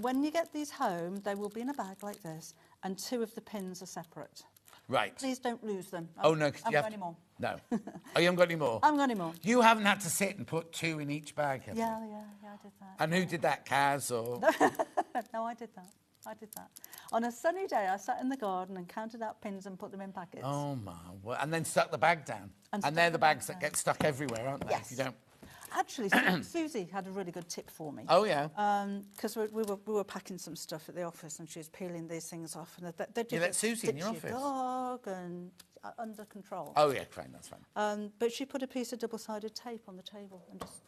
When you get these home, they will be in a bag like this, and 2 of the pins are separate. Right. Please don't lose them. Oh, no, because I haven't got any more. No. Oh, you haven't got any more? I haven't got any more. You haven't had to sit and put 2 in each bag, have you? Yeah, I did that. And who did that, Kaz or...? No, I did that. On a sunny day, I sat in the garden and counted out pins and put them in packets. Oh, my word. And then stuck the bag down. And they're the bags that get stuck everywhere, aren't they? Yes. If you don't... Actually, Susie had a really good tip for me. Oh, yeah? Because we were packing some stuff at the office and she was peeling these things off. And they You let Susie in your office? Dog and under control. Oh, yeah, fine, that's fine. But she put a piece of double-sided tape on the table and just...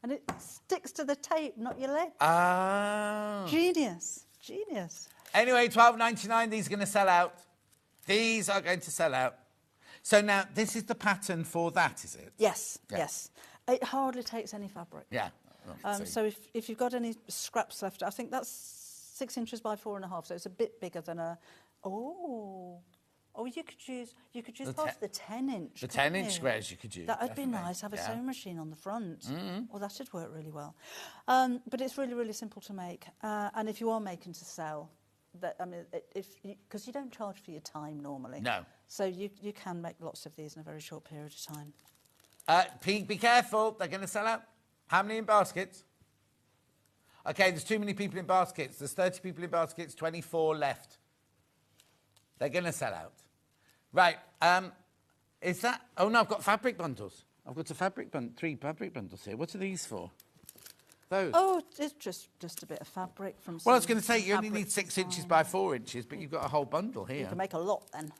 And it sticks to the tape, not your leg. Ah. Genius. Anyway, $12.99, these are going to sell out. These are going to sell out. So now, this is the pattern for that, is it? Yes. It hardly takes any fabric. Yeah. So if you've got any scraps left, I think that's 6 inches by 4.5, so it's a bit bigger than a... Oh, you could use part of the 10-inch. The 10-inch squares you could use. That would be nice. Have a sewing machine on the front. Well, that should work really well. But it's really, really simple to make. And if you are making to sell, because you don't charge for your time normally. No. So you can make lots of these in a very short period of time. Be careful, they're going to sell out. How many in baskets? OK, there's too many people in baskets. There's 30 people in baskets, 24 left. They're going to sell out. Right, is that... Oh, no, I've got fabric bundles. I've got 3 fabric bundles here. What are these for? Those? Oh, it's just a bit of fabric from... Well, I was going to say, you only need 6 inches by 4 inches, but you've got a whole bundle here. You can make a lot, then.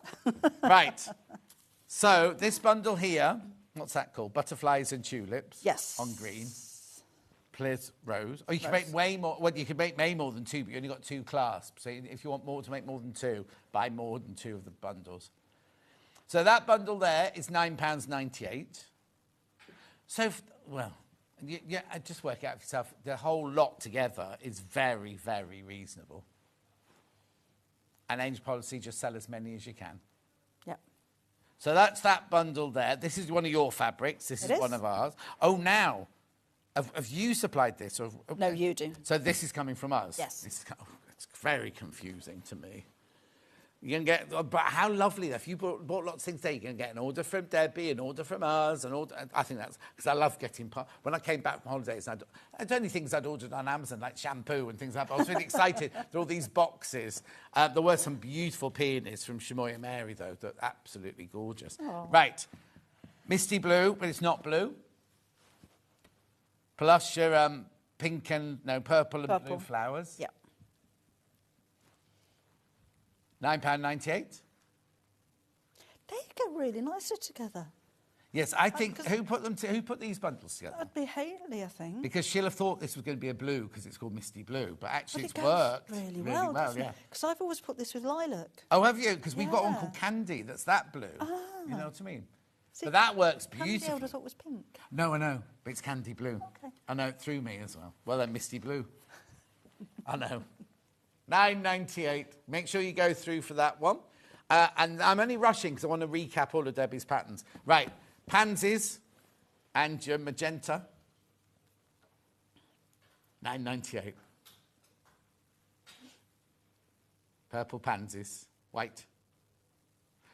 Right. So, this bundle here, what's that called? Butterflies and tulips. Yes. On green. Please, rose. Oh, you can make way more... Well, you can make way more than 2, but you only got 2 clasps. So if you want to make more than 2, buy more than 2 of the bundles. So that bundle there is £9.98. So, just work out for yourself. The whole lot together is very, very reasonable. And Angel Policy, just sell as many as you can. Yep. So that's that bundle there. This is one of your fabrics. This is one of ours. Oh, now, have you supplied this? Or, no, you do. So this is coming from us? Yes. It's very confusing to me. You can get, but how lovely that if you bought lots of things there, you can get an order from Debbie, an order from us, an order. I think that's because I love getting. When I came back from holidays, the only things I'd ordered on Amazon like shampoo and things like that. But I was really excited. There were all these boxes. There were some beautiful peonies from Shamoya Mary though, that are absolutely gorgeous. Aww. Right, misty blue, but it's not blue. Plus your pink and purple and blue flowers. Yeah. £9.98. They go really nicely together. Yes, I think who put these bundles together? That'd be Hayley, I think. Because she'll have thought this was going to be a blue because it's called Misty Blue, but actually it it's worked really well, yeah. Because I've always put this with lilac. Oh, have you? Because we've got one called Candy that's that blue. You know what I mean? See, but that works beautifully. Candy I would have thought was pink. No, I know, but it's Candy Blue. Okay. I know, it threw me as well. Well, then Misty Blue. I know. £9.98. Make sure you go through for that one. And I'm only rushing because I want to recap all of Debbie's patterns. Right, pansies and your magenta. £9.98. Purple pansies, white.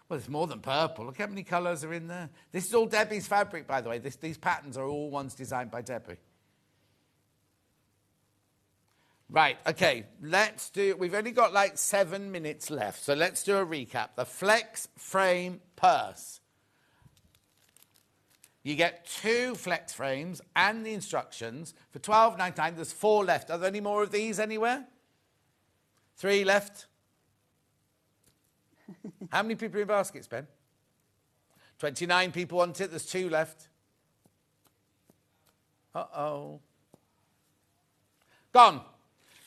Well, there's more than purple. Look how many colours are in there. This is all Debbie's fabric, by the way. These patterns are all ones designed by Debbie. Right, okay, we've only got like 7 minutes left, so let's do a recap. The Flex Frame Purse. You get 2 flex frames and the instructions for $12.99. There's 4 left. Are there any more of these anywhere? 3 left. How many people are in baskets, Ben? 29 people want it. There's 2 left. Uh-oh. Gone.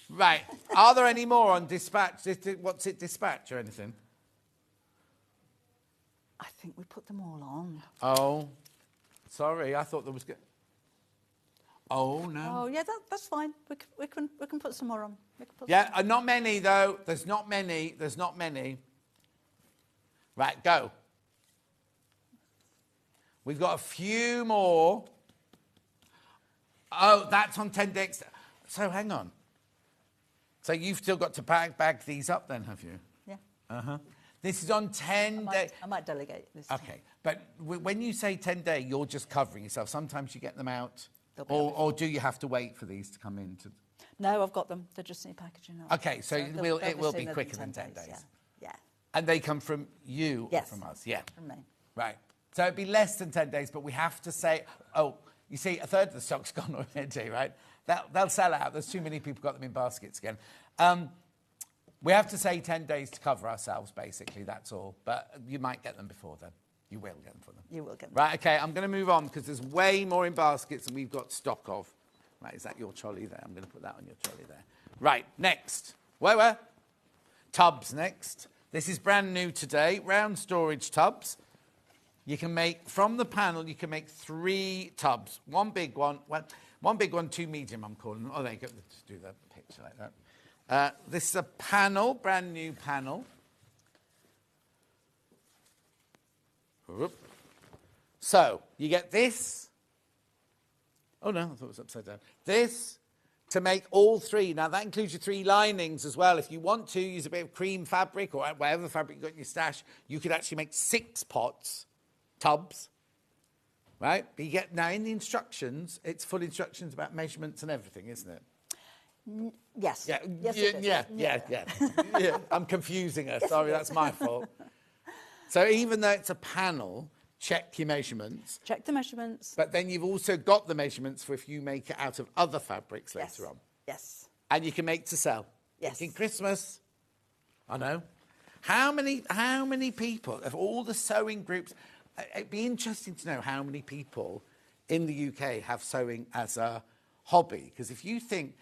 Right. Are there any more on dispatch? What's it, dispatch or anything? I think we put them all on. Oh. Sorry, I thought there was... Oh, no. Oh, yeah, that's fine. We can put some more on. Not many, though. There's not many. There's not many. Right, go. We've got a few more. Oh, that's on 10 days. So, hang on. So, you've still got to bag these up then, have you? Yeah. Uh-huh. This is on 10 days. I might delegate this. Okay, but when you say 10-day, you're just covering yourself. Sometimes you get them out, or do you have to wait for these to come in? No, I've got them. They're just in packaging now. Okay, so it will be quicker than 10 days. Yeah. And they come from you yes. or from us? Yeah. From me. Right. So it'd be less than 10 days, but we have to say, oh, you see, a third of the stock's gone already, right? They'll sell out. There's too many people got them in baskets again. We have to say 10 days to cover ourselves, basically, that's all. But you might get them before then. You will get them for them. You will get them. Right, OK, I'm going to move on because there's way more in baskets than we've got stock of. Right, is that your trolley there? I'm going to put that on your trolley there. Right, next. Where? Tubs next. This is brand new today, round storage tubs. You can make, from the panel, you can make 3 tubs. One big one, 2 medium, I'm calling them. Oh, there you go. Let's do the picture like that. This is a panel, brand new panel. Whoop. So, you get this. Oh, no, I thought it was upside down. This to make all 3. Now, that includes your 3 linings as well. If you want to use a bit of cream fabric or whatever fabric you've got in your stash, you could actually make 6 pots, tubs, right? But you get, now, in the instructions, it's full instructions about measurements and everything, isn't it? Yes. Yeah. Yes, it is. Yeah. I'm confusing her. Sorry, that's my fault. So even though it's a panel, check your measurements. Check the measurements. But then you've also got the measurements for if you make it out of other fabrics later on. Yes. And you can make to sell. Yes. In Christmas. I know. How many people of all the sewing groups? It'd be interesting to know how many people in the UK have sewing as a hobby. Because if you think,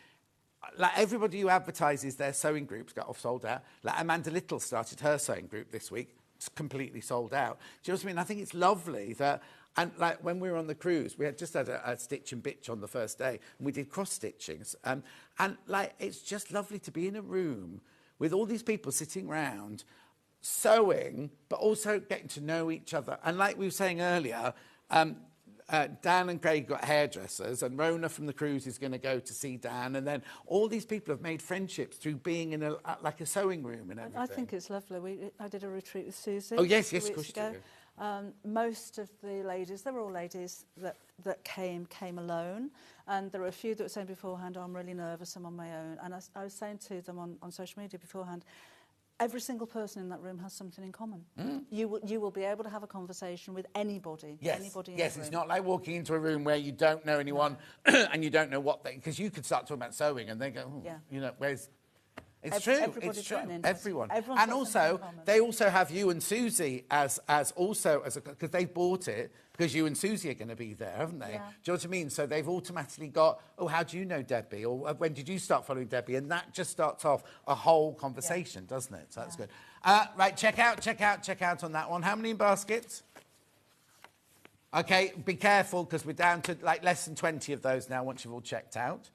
like everybody who advertises their sewing groups got off sold out. Like Amanda Little started her sewing group this week. It's completely sold out. Do you know what I mean? I think it's lovely that, and like when we were on the cruise, we had just had a stitch and bitch on the first day, and we did cross stitchings. And like it's just lovely to be in a room with all these people sitting round, sewing, but also getting to know each other. And like we were saying earlier, Dan and Craig got hairdressers, and Rona from the cruise is going to go to see Dan, and then all these people have made friendships through being in like a sewing room and everything. I think it's lovely. I did a retreat with Susie. Oh yes, of 2 course weeks ago. Most of the ladies, they were all ladies that came alone, and there were a few that were saying beforehand, oh, I'm really nervous, I'm on my own. And I was saying to them on social media beforehand, every single person in that room has something in common. Mm. You will be able to have a conversation with anybody. Yes, anybody in yes. the room. It's not like walking into a room where you don't know anyone and you don't know what they... Because you could start talking about sewing and they go, oh, you know, where's... It's true. It's true. Everyone. And also, they also have you and Susie as because they've bought it because you and Susie are going to be there, haven't they? Yeah. Do you know what I mean? So they've automatically got, oh, how do you know Debbie? Or when did you start following Debbie? And that just starts off a whole conversation, doesn't it? So that's good. Right, check out on that one. How many in baskets? Okay, be careful because we're down to like less than 20 of those now once you've all checked out.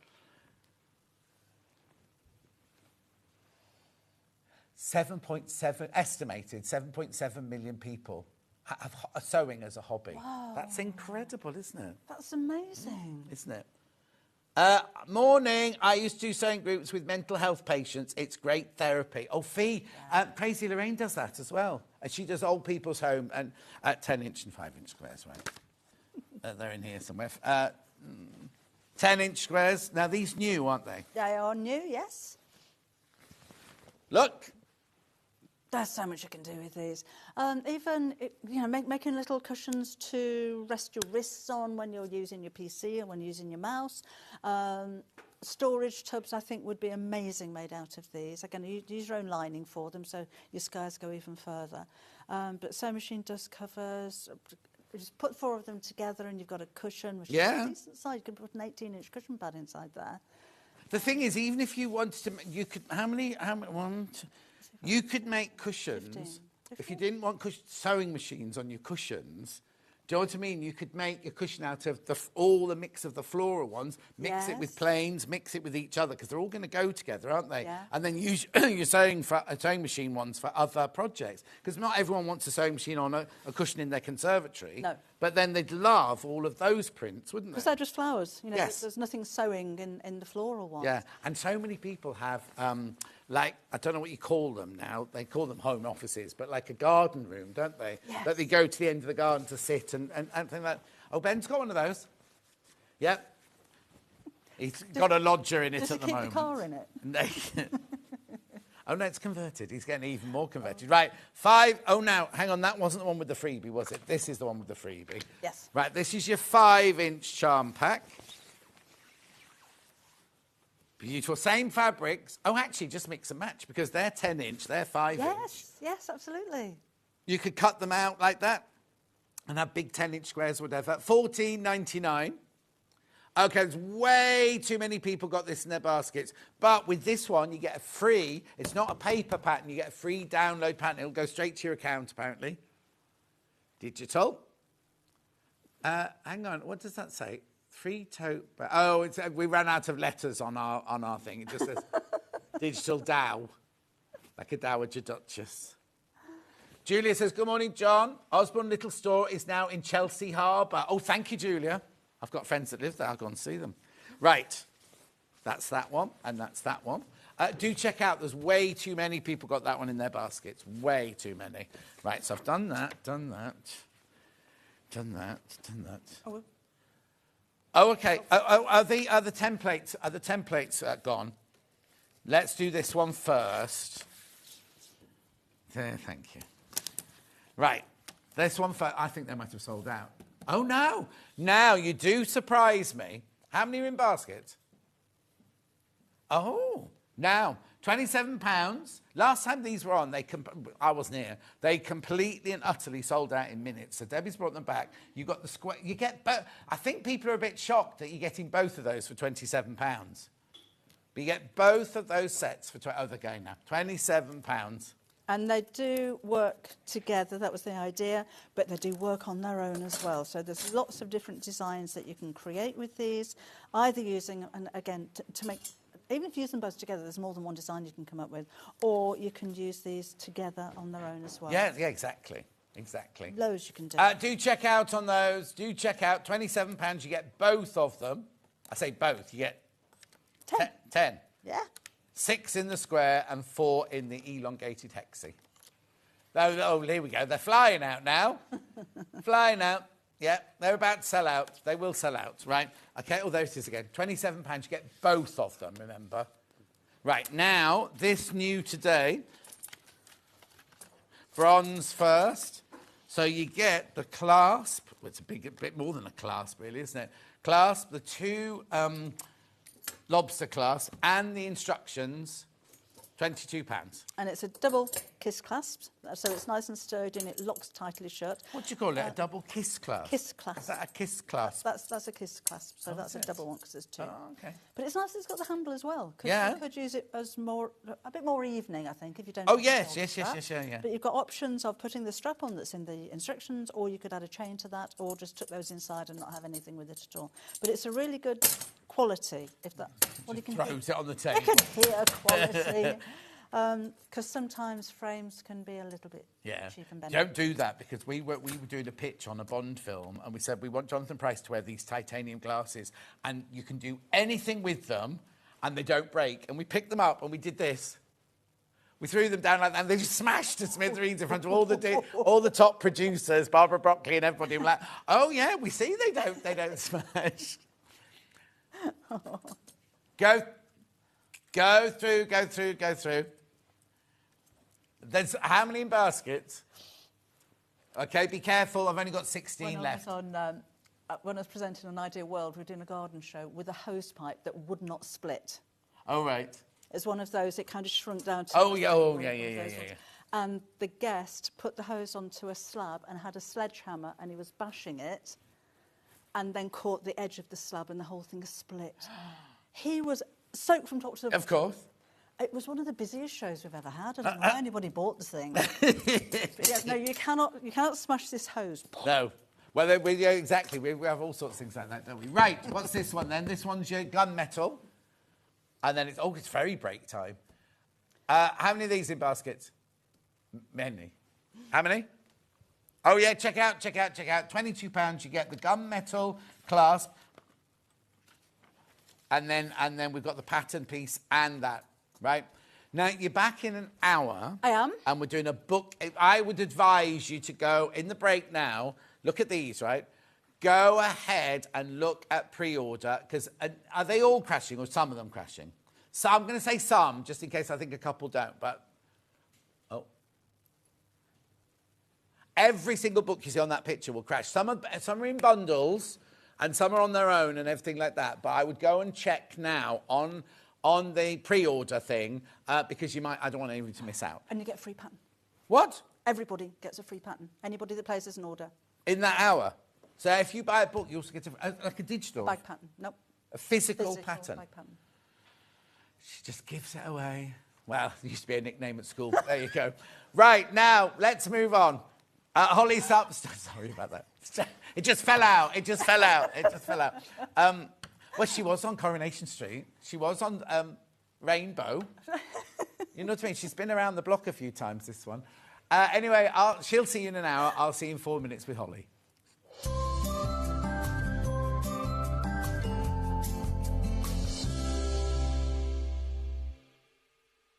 7.7 million people are sewing as a hobby. Wow. That's incredible, isn't it? That's amazing. Isn't it? Morning. I used to do sewing groups with mental health patients. It's great therapy. Oh, Fee, Crazy Lorraine does that as well. And she does old people's home and 10-inch and 5-inch squares, right? They're in here somewhere. 10-inch squares. Now, these new, aren't they? They are new, yes. Look. There's so much you can do with these. Even, making little cushions to rest your wrists on when you're using your PC and when using your mouse. Storage tubs, I think, would be amazing made out of these. Again, you use your own lining for them, so your squares go even further. But sewing machine dust covers. You just put 4 of them together and you've got a cushion, which is a decent size. You can put an 18-inch cushion pad inside there. The thing is, even if you wanted to, you could, how many, one, two, you could make cushions. 15. If you didn't want sewing machines on your cushions, do you know what I mean? You could make a cushion out of all the mix of the floral ones, mix it with plains, mix it with each other, because they're all going to go together, aren't they? Yeah. And then use your sewing machine ones for other projects. Because not everyone wants a sewing machine on a cushion in their conservatory. No. But then they'd love all of those prints, wouldn't they? Because they're just flowers. Yes. There's nothing sewing in the floral ones. Yeah, and so many people have, I don't know what you call them now. They call them home offices, but like a garden room, don't they? Yes. That they go to the end of the garden to sit and think like, oh, Ben's got one of those. Yep. He's got a lodger in it at the moment. Does he keep the car in it? Oh, no, it's converted. He's getting even more converted. Right, 5. Oh, now, hang on. That wasn't the one with the freebie, was it? This is the one with the freebie. Yes. Right, this is your 5-inch charm pack. Beautiful. Same fabrics. Oh, actually, just mix and match because they're 10-inch, they're 5-inch. Yes, absolutely. You could cut them out like that and have big 10-inch squares or whatever. $14.99. Okay, there's way too many people got this in their baskets. But with this one, you get a free, it's not a paper pattern, you get a free download pattern. It'll go straight to your account, apparently. Digital. Hang on, what does that say? Free tote. Oh, we ran out of letters on our thing. It just says digital Dow, like a Dowager Duchess. Julia says, good morning, John. Osborne Little Store is now in Chelsea Harbour. Oh, thank you, Julia. I've got friends that live there. I'll go and see them. Right. That's that one, and that's that one. Do check out. There's way too many people got that one in their baskets. Way too many. Right, so I've done that. Oh, okay. Are the templates gone? Let's do this one first. There, thank you. Right, this one first. I think they might have sold out. Oh, no. Now, you do surprise me. How many are in baskets? Oh, now, £27. Last time these were on, I wasn't here. They completely and utterly sold out in minutes. So Debbie's brought them back. You got the square. You get both. I think people are a bit shocked that you're getting both of those for £27. But you get both of those sets for they're going now. £27. And they do work together, that was the idea, but they do work on their own as well. So there's lots of different designs that you can create with these, either using, and again, to make, even if you use them both together, there's more than one design you can come up with, or you can use these together on their own as well. Yeah, exactly. Exactly. Loads you can do. Do check out on those. Do check out. £27, you get both of them. I say both, you get 10. Yeah. 6 in the square and 4 in the elongated hexie. Oh, here we go. They're flying out now. Flying out. Yeah, they're about to sell out. They will sell out, right? Okay, there it is again. £27, you get both of them, remember? Right, now, this new today, bronze first. So you get the clasp. Well, it's a bit more than a clasp, really, isn't it? Clasp, the 2... lobster clasp and the instructions, £22. And it's a double kiss clasp, so it's nice and sturdy and it locks tightly shut. What do you call it? A double kiss clasp? Kiss clasp. Is that a kiss clasp? That's a kiss clasp, so that's a double one because there's 2. Oh, okay. But it's nice that it's got the handle as well. Yeah. You could use it as a bit more evening, I think, if you don't. Oh, have yes. But you've got options of putting the strap on that's in the instructions, or you could add a chain to that, or just tuck those inside and not have anything with it at all. But it's a really good quality. If that, well, you can throws it on the table. You can hear quality. Because sometimes frames can be a little bit cheap and bendy. Don't do that, because we were doing a pitch on a Bond film and we said we want Jonathan Pryce to wear these titanium glasses and you can do anything with them and they don't break. And we picked them up and we did this. We threw them down like that and they just smashed to smithereens in front of all the top producers, Barbara Broccoli and everybody. We're like, oh yeah, we see they don't smash. Go through. There's how many in baskets? Okay, be careful. I've only got 16 left. When I was presenting an Ideal World, we were doing a garden show with a hose pipe that would not split. Oh, right. It's one of those, it kind of shrunk down to... Oh, yeah. And the guest put the hose onto a slab and had a sledgehammer and he was bashing it and then caught the edge of the slab and the whole thing split. He was soaked from top to bottom. Of course. It was one of the busiest shows we've ever had. I don't know why anybody bought the thing. But yeah, no, you cannot smash this hose. No. Well, yeah, exactly. We have all sorts of things like that, don't we? Right, what's this one then? This one's your gunmetal. And then it's very break time. How many of these in baskets? Many. How many? Oh, yeah, check out. £22, you get the gunmetal clasp. And then we've got the pattern piece and that, right? Now, you're back in an hour. I am. And we're doing a book. I would advise you to go in the break now. Look at these, right? Go ahead and look at pre-order, because are they all crashing or some of them crashing? So I'm going to say some, just in case I think a couple don't, but... Oh. Every single book you see on that picture will crash. Some are in bundles, and some are on their own and everything like that. But I would go and check now on the pre-order thing, because I don't want anyone to miss out. And you get a free pattern. What? Everybody gets a free pattern. Anybody that places an order. In that hour? So if you buy a book, you also get like a digital? Bag pattern, nope. A physical pattern? Bag pattern. She just gives it away. Well, it used to be a nickname at school. There you go. Right, now, let's move on. Holly's up. Sorry about that. It just fell out. Well, she was on Coronation Street. She was on Rainbow. You know what I mean? She's been around the block a few times, this one. Anyway, she'll see you in an hour. I'll see you in 4 minutes with Holly.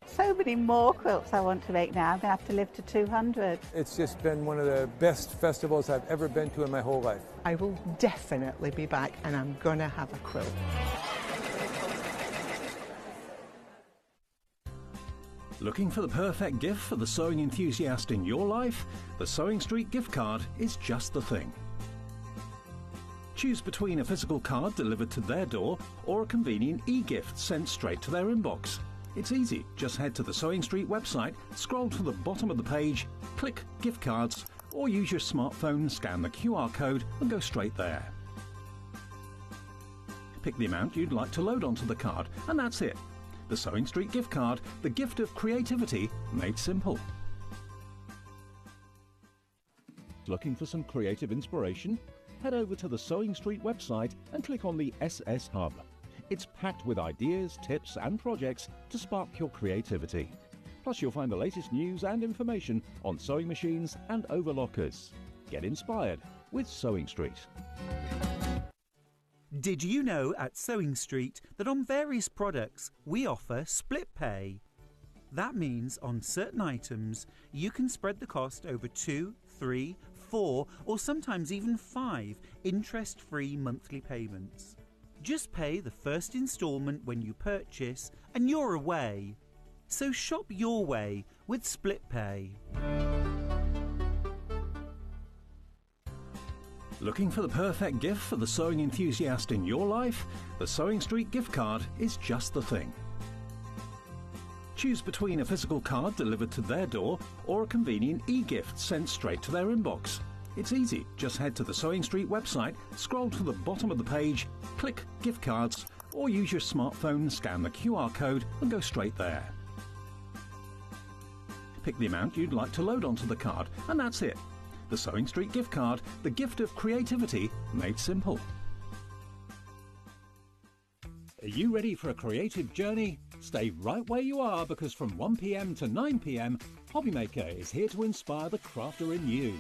So many more quilts I want to make now. I'm going to have to live to 200. It's just been one of the best festivals I've ever been to in my whole life. I will definitely be back and I'm going to have a quilt. Looking for the perfect gift for the sewing enthusiast in your life? The Sewing Street gift card is just the thing. Choose between a physical card delivered to their door or a convenient e-gift sent straight to their inbox. It's easy. Just head to the Sewing Street website, scroll to the bottom of the page, click Gift Cards, or use your smartphone, scan the QR code and go straight there. Pick the amount you'd like to load onto the card, and that's it. The Sewing Street gift card, the gift of creativity made simple. Looking for some creative inspiration? Head over to the Sewing Street website and click on the SS Hub. It's packed with ideas, tips and projects to spark your creativity. Plus you'll find the latest news and information on sewing machines and overlockers. Get inspired with Sewing Street. Did you know at Sewing Street that on various products we offer split pay? That means on certain items you can spread the cost over 2, 3, 4 or sometimes even 5 interest-free monthly payments. Just pay the first instalment when you purchase and you're away. So shop your way with split pay. Looking for the perfect gift for the sewing enthusiast in your life? The Sewing Street gift card is just the thing. Choose between a physical card delivered to their door or a convenient e-gift sent straight to their inbox. It's easy. Just head to the Sewing Street website, scroll to the bottom of the page, click Gift Cards, or use your smartphone, scan the QR code and go straight there. Pick the amount you'd like to load onto the card, and that's it. The Sewing Street gift card, the gift of creativity made simple. Are you ready for a creative journey? Stay right where you are, because from 1 p.m. to 9 p.m, Hobbymaker is here to inspire the crafter in you.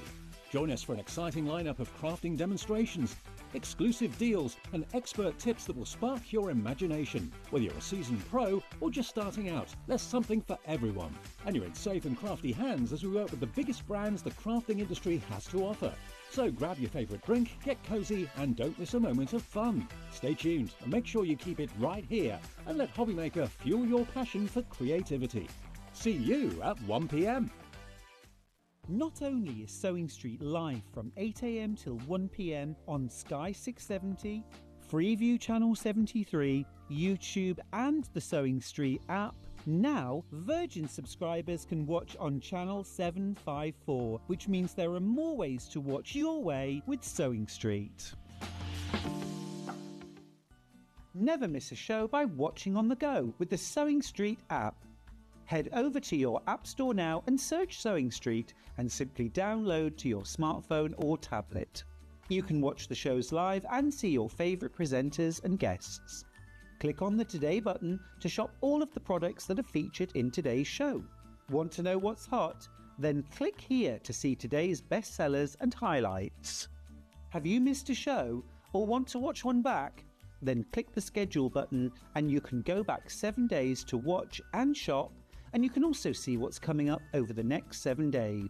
Join us for an exciting lineup of crafting demonstrations, exclusive deals, and expert tips that will spark your imagination. Whether you're a seasoned pro or just starting out, there's something for everyone. And you're in safe and crafty hands as we work with the biggest brands the crafting industry has to offer. So grab your favourite drink, get cosy, and don't miss a moment of fun. Stay tuned and make sure you keep it right here and let Hobbymaker fuel your passion for creativity. See you at 1 p.m. Not only is Sewing Street live from 8 a.m. till 1 p.m. on Sky 670, Freeview Channel 73, YouTube and the Sewing Street app, now Virgin subscribers can watch on Channel 754, which means there are more ways to watch your way with Sewing Street. Never miss a show by watching on the go with the Sewing Street app. Head over to your App Store now and search Sewing Street and simply download to your smartphone or tablet. You can watch the shows live and see your favourite presenters and guests. Click on the Today button to shop all of the products that are featured in today's show. Want to know what's hot? Then click here to see today's bestsellers and highlights. Have you missed a show or want to watch one back? Then click the schedule button and you can go back 7 days to watch and shop, and you can also see what's coming up over the next 7 days.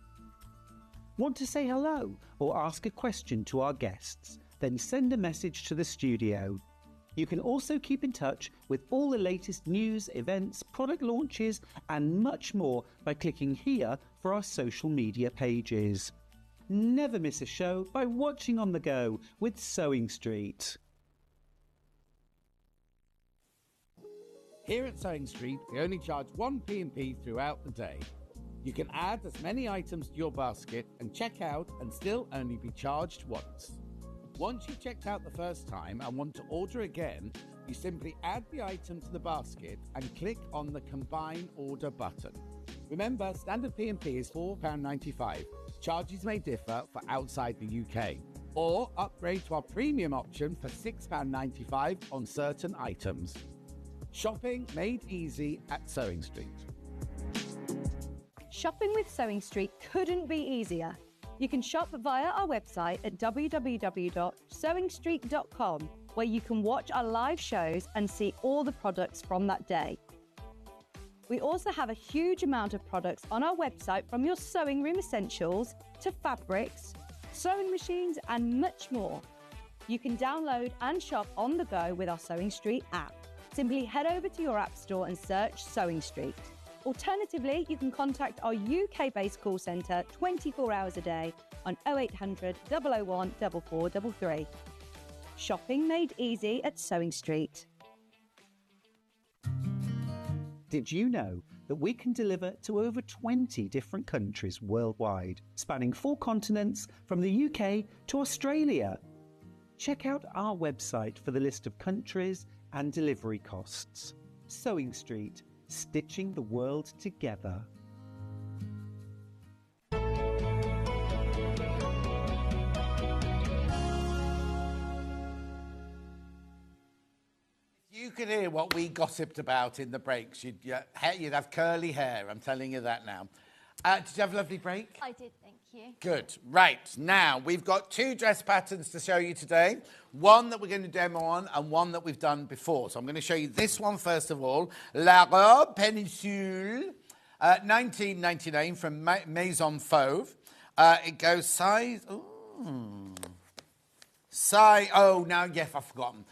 Want to say hello or ask a question to our guests? Then send a message to the studio. You can also keep in touch with all the latest news, events, product launches and much more by clicking here for our social media pages. Never miss a show by watching on the go with Sewing Street. Here at Sewing Street, we only charge 1 P&P throughout the day. You can add as many items to your basket and check out and still only be charged once. Once you've checked out the first time and want to order again, you simply add the item to the basket and click on the Combine Order button. Remember, standard P&P is £4.95. Charges may differ for outside the UK. Or upgrade to our premium option for £6.95 on certain items. Shopping made easy at Sewing Street. Shopping with Sewing Street couldn't be easier. You can shop via our website at www.sewingstreet.com, where you can watch our live shows and see all the products from that day. We also have a huge amount of products on our website, from your sewing room essentials to fabrics, sewing machines and much more. You can download and shop on the go with our Sewing Street app. Simply head over to your App Store and search Sewing Street. Alternatively, you can contact our UK-based call centre 24 hours a day on 0800 001 4433. Shopping made easy at Sewing Street. Did you know that we can deliver to over 20 different countries worldwide, spanning 4 continents from the UK to Australia? Check out our website for the list of countries and delivery costs. Sewing Street, stitching the world together. You could hear what we gossiped about in the breaks. You'd have curly hair, I'm telling you that now. Did you have a lovely break? I did, thank you. Good. Right, now we've got 2 dress patterns to show you today. One that we're going to demo on and one that we've done before. So I'm going to show you this one first of all. La Robe Péninsule, 1999 from Maison Fauve. It goes size... now, yes, I've forgotten.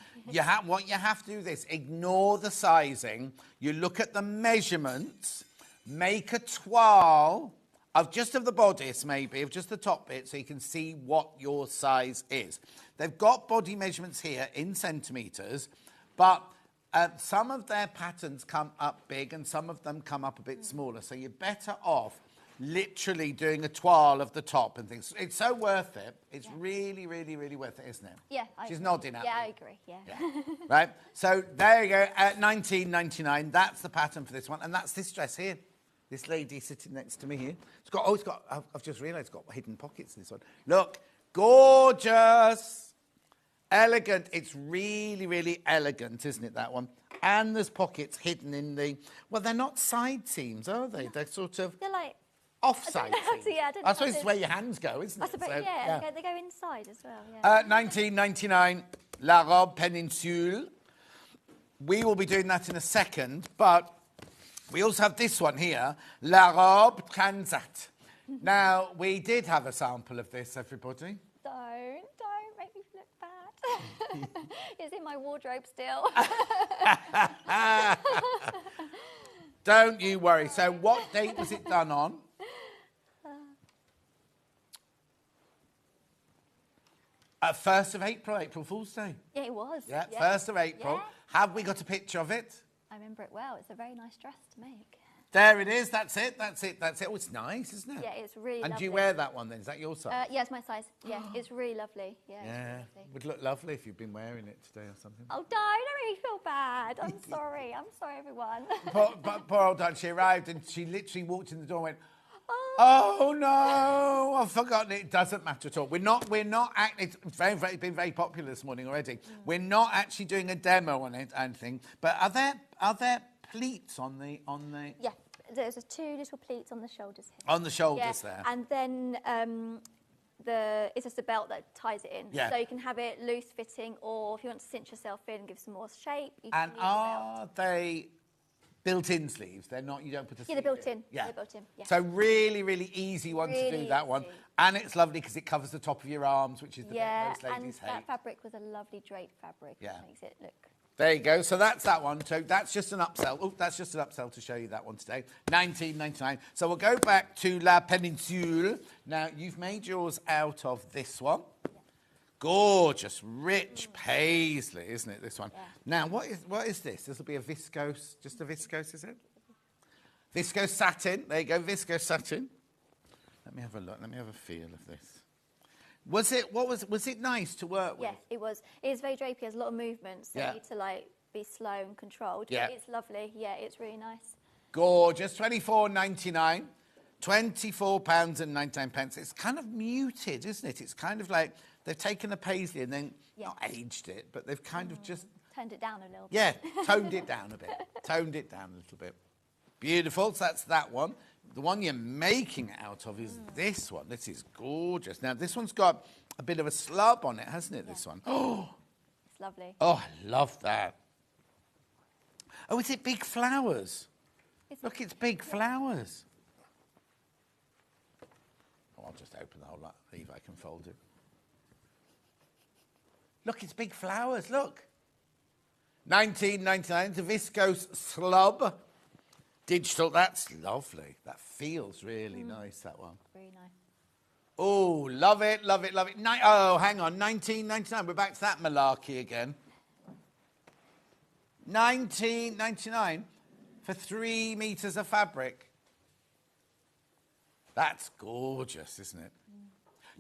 What you have to do is ignore the sizing. You look at the measurements, make a toile of just of the bodice, maybe, of just the top bit, so you can see what your size is. They've got body measurements here in centimetres, but some of their patterns come up big and some of them come up a bit smaller, so you're better off literally doing a toile of the top and things. It's so worth it. It's really, really, really worth it, isn't it? Yeah, She's nodding at me. Yeah, I agree, yeah. Right, so there you go, at $19.99, that's the pattern for this one, and that's this dress here. This lady sitting next to me here. I've just realised it's got hidden pockets in this one. Look, gorgeous, elegant. It's really, really elegant, isn't it, that one? And there's pockets hidden in the, well, they're not side seams, are they? They're sort of... They're like... offside. I don't I suppose it's where your hands go, isn't it? suppose, So, yeah. They go inside as well. Yeah. 1999, La Robe Péninsule. We will be doing that in a second, but we also have this one here, La Robe Transat. Now, we did have a sample of this, everybody. Don't make me look bad. It's in my wardrobe still. Don't you worry. So what date was it done on? 1st of April, April Fool's Day. Yeah, it was. Yeah, 1st of April. Yeah. Have we got a picture of it? I remember it well. It's a very nice dress to make. There it is. That's it. Oh, it's nice, isn't it? Yeah, it's really And lovely. do you wear that one then? Is that your size? Yeah, it's my size. Yeah, it's really lovely. Yeah. It's really lovely. Would look lovely if you've been wearing it today or something. Oh, don't make me feel bad. I'm sorry. I'm sorry, everyone. Poor old Dad, she arrived and she literally walked in the door and went, oh no, I've forgotten it. It doesn't matter at all. We're not it's been very popular this morning already. We're not actually doing a demo on it, anything. But are there pleats on the Yeah, there's 2 little pleats on the shoulders here. On the shoulders there. And then it's just a belt that ties it in. Yeah. So you can have it loose fitting, or if you want to cinch yourself in and give some more shape, you And can use the belt. are they built-in sleeves? They're not, you don't put a sleeve Yeah, they're built in. Yeah. They're built in. Yeah. So really, really easy one to do that one. And it's lovely because it covers the top of your arms, which is the bit most ladies and hate. that fabric was a lovely draped fabric. Yeah. It makes it look... There you go. So that's that one. So that's just an upsell. Oh, that's just an upsell to show you that one today. 1999. So we'll go back to La Péninsule. Now, you've made yours out of this one. Yeah. Gorgeous, rich paisley, isn't it, this one? Yeah. Now, what is this? This will be a viscose, just a viscose, is it? Viscose satin. There you go, viscose satin. Let me have a look. Let me have a feel of this. Was it nice to work with? Yes, it was. It is very drapey. There's a lot of movement, so you need to be slow and controlled. Yeah. But it's lovely. Yeah, it's really nice. Gorgeous. £24.99. £24.99. It's kind of muted, isn't it? It's kind of like they've taken a paisley and then not aged it, but they've kind of just toned it down a little bit. Yeah, toned it down a bit. Toned it down a little bit. Beautiful. So that's that one. The one you're making it out of is this one. This is gorgeous. Now, this one's got a bit of a slub on it, hasn't it, this one? Oh, it's lovely. Oh, I love that. Oh, is it big flowers? Look, it's big flowers. Oh, I'll just open the whole lot, see if I can fold it. Look, it's big flowers, look. £19.99, the viscose slub. Digital, that's lovely. That feels really nice, that one. Very nice. Oh, love it, love it, love it. Oh, hang on, £19.99. We're back to that malarkey again. £19.99 for 3 metres of fabric. That's gorgeous, isn't it?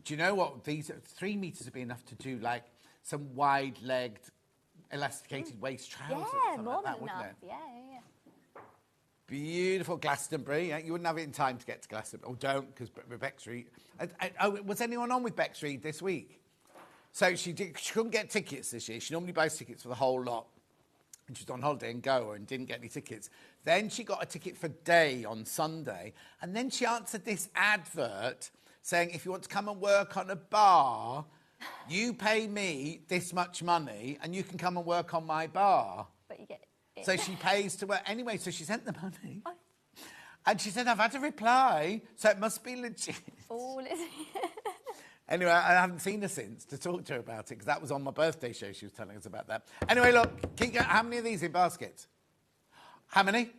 Do you know what? These 3 metres would be enough to do, like, some wide-legged, elasticated waist trousers. Yeah, more like that, than wouldn't enough. it? Yeah. Beautiful Glastonbury. Yeah, you wouldn't have it in time to get to Glastonbury. Oh, don't, because Beck's Reed. Was anyone on with Beck's Reed this week? So she couldn't get tickets this year. She normally buys tickets for the whole lot. And she was on holiday in Goa and didn't get any tickets. Then she got a ticket for day on Sunday. And then she answered this advert saying, if you want to come and work on a bar, you pay me this much money and you can come and work on my bar. But you get... So she pays to work. Anyway, so she sent the money. Oh. And she said, I've had a reply, so it must be legit. Oh, Anyway, I haven't seen her since to talk to her about it, because that was on my birthday show. She was telling us about that. Anyway, look, keep going. How many of these in baskets? How many?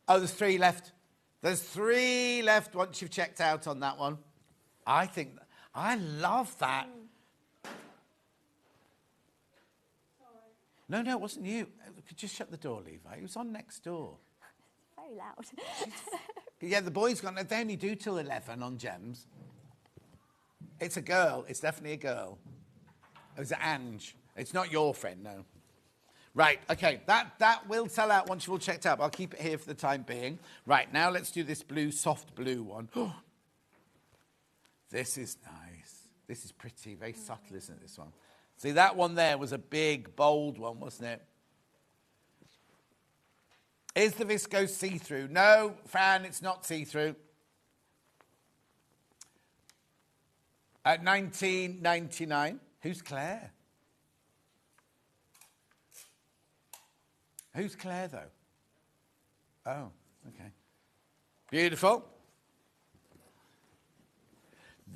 Oh, there's 3 left. There's 3 left once you've checked out on that one. I love that. No, it wasn't you. Just shut the door, Levi. It was on next door. Very loud. Yeah, the boys they only do till 11 on Gems. It's a girl. It's definitely a girl. It was Ange. It's not your friend, no. Right, okay, that will sell out once you've all checked out. I'll keep it here for the time being. Right, now let's do this blue, soft blue one. This is nice. This is pretty, very subtle, isn't it, this one? See, that one there was a big, bold one, wasn't it? Is the viscose see-through? No, Fran, it's not see-through. At $19.99. Who's Claire? Who's Claire, though? Oh, okay. Beautiful.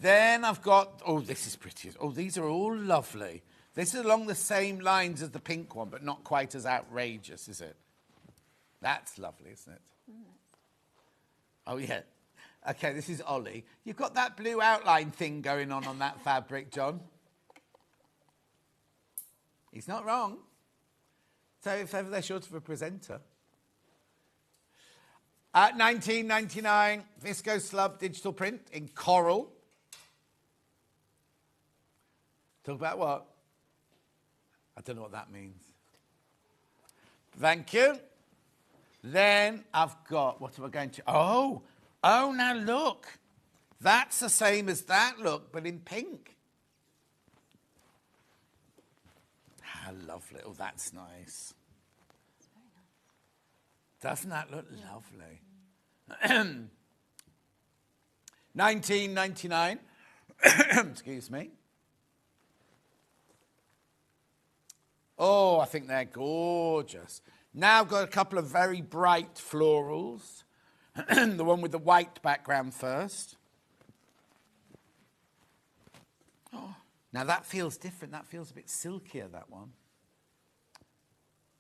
Then I've got, oh, this is pretty. Oh, these are all lovely. This is along the same lines as the pink one, but not quite as outrageous, is it? That's lovely, isn't it? Oh, yeah. Okay, this is Ollie. You've got that blue outline thing going on that fabric, John. He's not wrong. So if ever they're short of a presenter. At $19.99, Visco Slub digital print in coral. Talk about what? I don't know what that means. Thank you. Then I've got, what am I going to... Oh, now look. That's the same as that look, but in pink. How lovely. Oh, that's nice. Doesn't that look lovely? $19.99. Excuse me. Oh, I think they're gorgeous. Now I've got a couple of very bright florals. The one with the white background first. Oh, now that feels different. That feels a bit silkier, that one.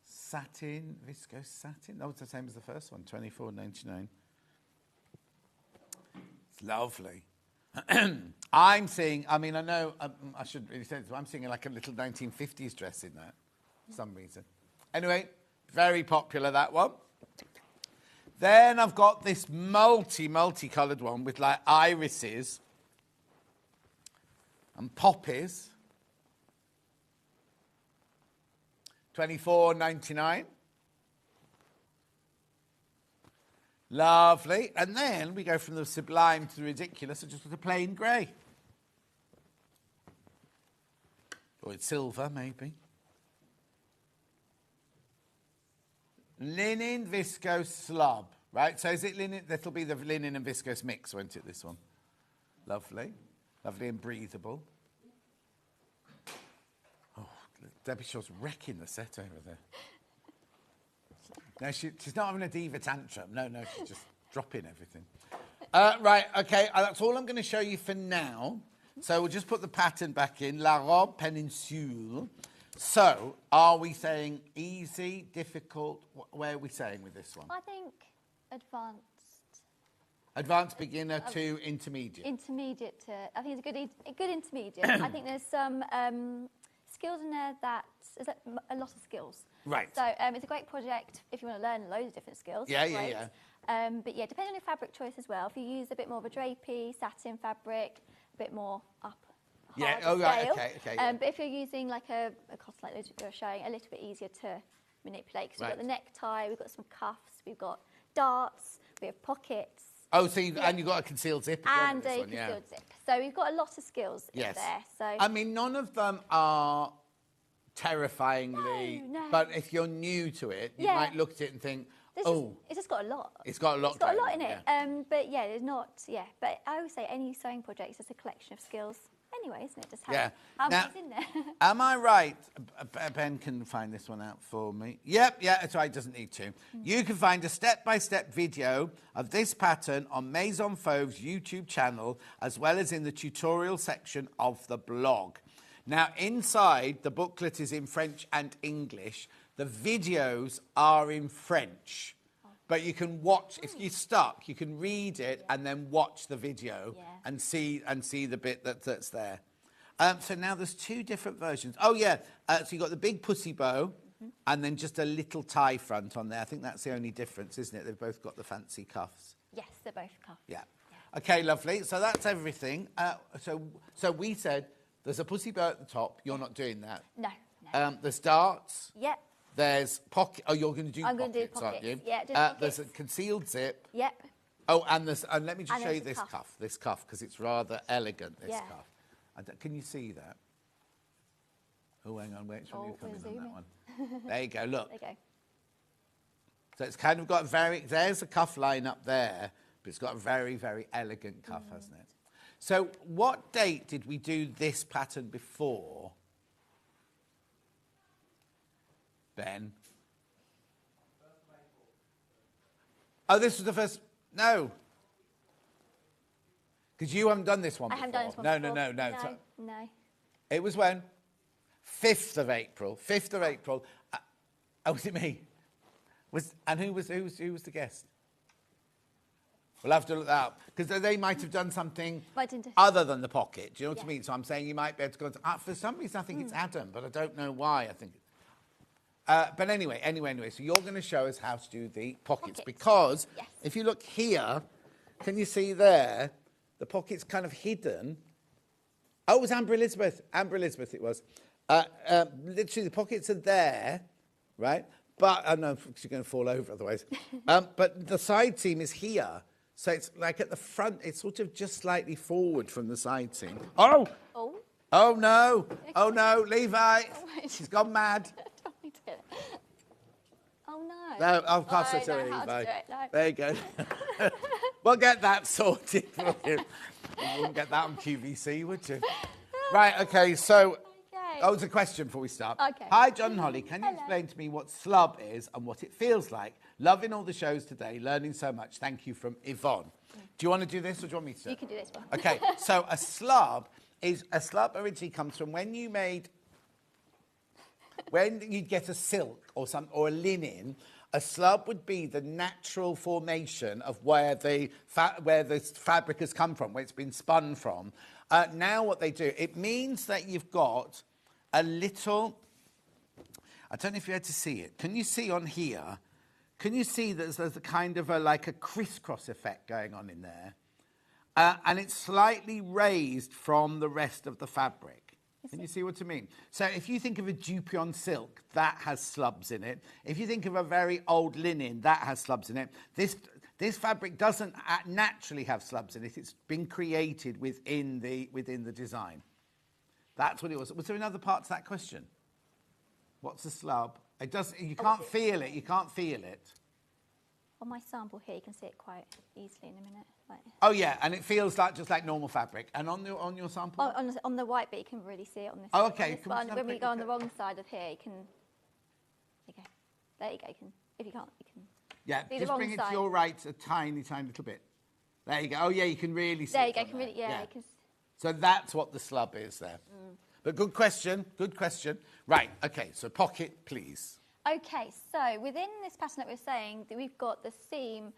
Satin, viscose satin. That was the same as the first one, $24.99. It's lovely. I'm seeing, I mean, I know, I shouldn't really say this, but I'm seeing like a little 1950s dress in that for some reason. Anyway, very popular, that one. Then I've got this multi-coloured one with like irises and poppies. $24.99. Lovely. And then we go from the sublime to the ridiculous, so just with a plain grey. Or it's silver, maybe. Linen viscose slub, right? So is it linen? That'll be the linen and viscose mix, won't it, this one? Lovely. Lovely and breathable. Oh, Debbie Shaw's wrecking the set over there. No, she's not having a diva tantrum. No, she's just dropping everything. Right, okay, that's all I'm going to show you for now. So we'll just put the pattern back in. La robe péninsule. So, are we saying easy, difficult? Where are we saying with this one? I think advanced. Advanced beginner to intermediate. Intermediate to, I think it's a good intermediate. I think there's some skills in there is a lot of skills. Right. So it's a great project if you want to learn loads of different skills. Yeah. But yeah, depending on your fabric choice as well. If you use a bit more of a drapey, satin fabric, a bit more up. Yeah, right, okay. But if you're using like a cotton like you're showing, a little bit easier to manipulate because we've got the necktie, we've got some cuffs, we've got darts, we have pockets. Oh, so and you've got a concealed zip. And a concealed zip. So we've got a lot of skills in there. So I mean, none of them are terrifyingly. No. But if you're new to it, you might look at it and think, it's just got a lot. It's got a lot. It's got a lot in it. But yeah, there's not. Yeah, but I always say any sewing project is just a collection of skills. Anyway, isn't it? Just how much is in there? Am I right? Ben can find this one out for me. Yep, that's right. Doesn't need to. You can find a step-by-step video of this pattern on Maison Fauve's YouTube channel, as well as in the tutorial section of the blog. Now, inside, the booklet is in French and English. The videos are in French. But you can watch, if you're stuck, you can read it and then watch the video and see the bit that's there. So now there's two different versions. Oh, yeah. So you've got the big pussy bow and then just a little tie front on there. I think that's the only difference, isn't it? They've both got the fancy cuffs. Yes, they're both cuffs. Yeah. OK, lovely. So that's everything. So we said there's a pussy bow at the top. You're not doing that. No. There's darts. Yep. There's pocket. Oh, you're going to do I'm pockets, going to do pockets, aren't you? yeah, do pockets. There's a concealed zip. Yep. Oh, and let me just show you there's this a cuff. This cuff, because it's rather elegant, this Yeah. cuff. Can you see that? Oh, hang on, wait, show you coming on that zooming. one. There you go, look. There you go. So it's kind of got there's a cuff line up there, but it's got a very, very elegant cuff, hasn't it? So what date did we do this pattern before? Ben? Oh, this was the first... No. Because you haven't done this one before. I haven't done this one before. No. No. It was when? 5th of April. 5th of April. Oh, was it me? And who was the guest? We'll have to look that up. Because they might have done something other than the pocket. Do you know what I mean? So I'm saying you might be able to go... for some reason, I think it's Adam, but I don't know why I think... but anyway, so you're going to show us how to do the pockets. Because if you look here, can you see there, the pocket's kind of hidden. Oh, it was Amber Elizabeth. Amber Elizabeth it was. Literally, the pockets are there, right? But, I know, you're going to fall over otherwise. But the side seam is here. So it's like at the front, it's sort of just slightly forward from the side seam. Oh! Oh, no. Oh, no, Levi. She's gone mad. Oh, no. No, I'll pass it to Levi. There you go. We'll get that sorted for you. You wouldn't get that on QVC, would you? Right, OK, so... Oh, it's a question before we start. Okay. Hi, John and Holly. Can you explain to me what slub is and what it feels like? Loving all the shows today, learning so much. Thank you from Yvonne. Do you want to do this or do you want me to? You can do this one. OK, so a slub originally comes from when you made... When you'd get a silk or a linen, a slub would be the natural formation of where the fabric has come from, where it's been spun from. Now what they do, it means that you've got a little... I don't know if you had to see it. Can you see on here? Can you see that there's a kind of like a crisscross effect going on in there? And it's slightly raised from the rest of the fabric. Can you see what I mean? So if you think of a dupion silk, that has slubs in it. If you think of a very old linen, that has slubs in it. This fabric doesn't naturally have slubs in it. It's been created within the design. That's what it was. Was there another part to that question? What's a slub? It doesn't. You can't feel it. You can't feel it. On my sample here, you can see it quite easily in a minute. Oh yeah, and it feels like just like normal fabric. And on your sample? On the white bit, you can really see it on this. Oh, okay. On this one, when we go on the wrong side of here, you can. There you go. If you can't, you can. Yeah, see just bring it to your right a tiny, tiny little bit. There you go. Oh yeah, you can really see. There you go. You can really, yeah. So that's what the slub is there. But good question. Good question. Right. Okay. So pocket, please. Okay. So within this pattern that we're saying, that we've got the seam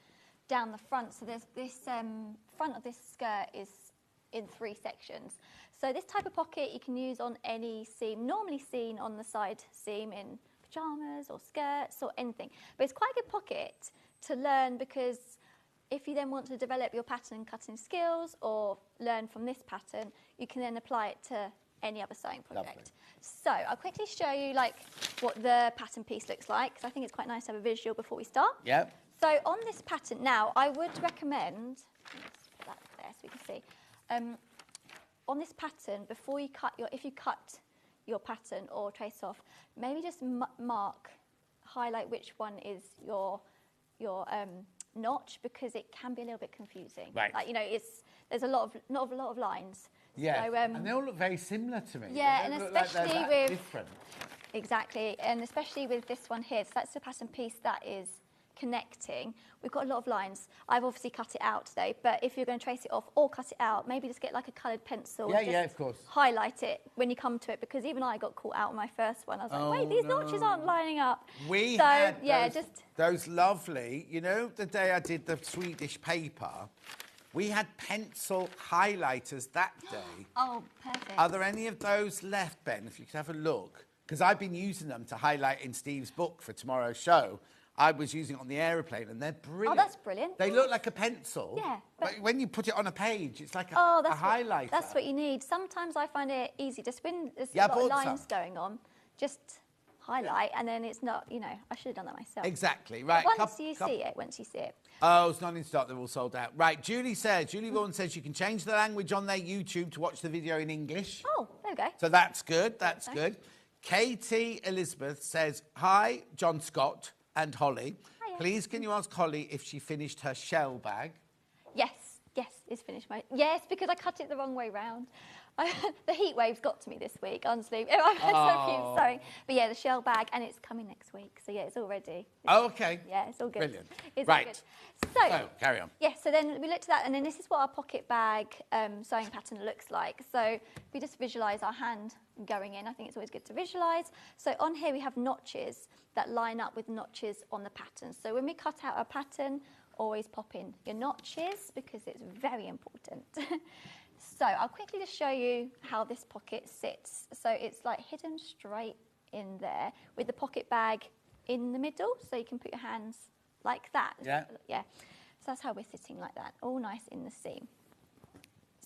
down the front. So there's this front of this skirt is in 3 sections. So this type of pocket you can use on any seam, normally seen on the side seam in pyjamas or skirts or anything. But it's quite a good pocket to learn, because if you then want to develop your pattern cutting skills or learn from this pattern, you can then apply it to any other sewing project. Lovely. So I'll quickly show you what the pattern piece looks like, because I think it's quite nice to have a visual before we start. Yep. So on this pattern, now I would recommend, let's put that there so we can see, on this pattern, before you if you cut your pattern or trace off, maybe just highlight which one is your notch, because it can be a little bit confusing. Right. There's not a lot of lines. Yeah, so, and they all look very similar to me. Yeah, and especially with different. Exactly, and especially with this one here. So that's the pattern piece that is connecting. We've got a lot of lines. I've obviously cut it out today, but if you're going to trace it off or cut it out, maybe just get like a coloured pencil. Yeah, of course. Highlight it when you come to it, because even I got caught out on my first one. I was like, wait, these notches aren't lining up. We had those lovely, the day I did the Swedish paper, we had pencil highlighters that day. Oh, perfect. Are there any of those left, Ben, if you could have a look? Because I've been using them to highlight in Steve's book for tomorrow's show. I was using it on the aeroplane, and they're brilliant. Oh, that's brilliant. They look like a pencil. Yeah. But when you put it on a page, it's like a highlighter. That's what you need. Sometimes I find it easy, just when there's a lot of lines going on, just highlight, and then it's not, I should have done that myself. Exactly, right. Once you see it. Oh, it's not in stock, they're all sold out. Right, Julie Vaughan says you can change the language on their YouTube to watch the video in English. Oh, there we go. So that's good, that's good. Katie Elizabeth says, hi, John Scott and Holly. Hiya. Please, can you ask Holly if she finished her shell bag? Yes. Yes, it's finished. Yes, because I cut it the wrong way round. The heat waves got to me this week, honestly. I'm so sewing. But yeah, the shell bag, and it's coming next week. So yeah, it's all ready. Okay. Yeah, it's all good. Brilliant. It's right. all good. So, carry on. Yeah, so then we looked at that, and then this is what our pocket bag sewing pattern looks like. So we just visualise our hand going in. I think it's always good to visualise. So on here we have notches that line up with notches on the pattern. So when we cut out our pattern, always pop in your notches because it's very important. So I'll quickly just show you how this pocket sits. So it's like hidden straight in there with the pocket bag in the middle, so you can put your hands like that. Yeah. Yeah. So that's how we're sitting like that, all nice in the seam.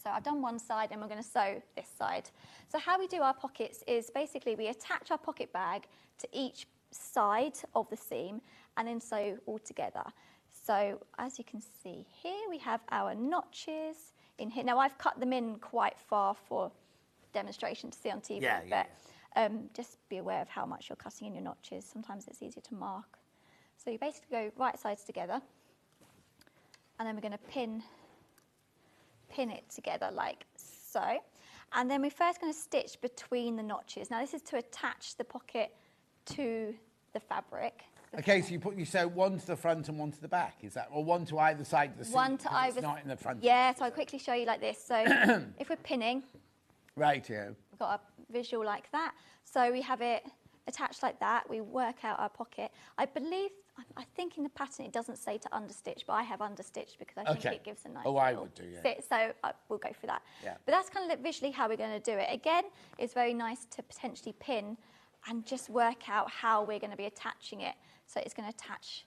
So I've done one side and we're going to sew this side. So how we do our pockets is basically we attach our pocket bag to each side of the seam and then sew all together. So as you can see here, we have our notches in here. Now I've cut them in quite far for demonstration to see on TV, but just be aware of how much you're cutting in your notches. Sometimes it's easier to mark. So you basically go right sides together, and then we're going to pin it together like so. And then we're first going to stitch between the notches. Now this is to attach the pocket to the fabric. Okay, so you sew one to the front and one to the back, is that? Or one to either side of the seam? One to either. It's not in the front. Yeah, so I'll quickly show you like this. So if we're pinning, right, yeah. We've got a visual like that. So we have it attached like that. We work out our pocket. I think in the pattern it doesn't say to understitch, but I have understitched because I think it gives a nice I would do, yeah. fit. So we'll go for that. Yeah. But that's kind of visually how we're going to do it. Again, it's very nice to potentially pin and just work out how we're going to be attaching it. So it's going to attach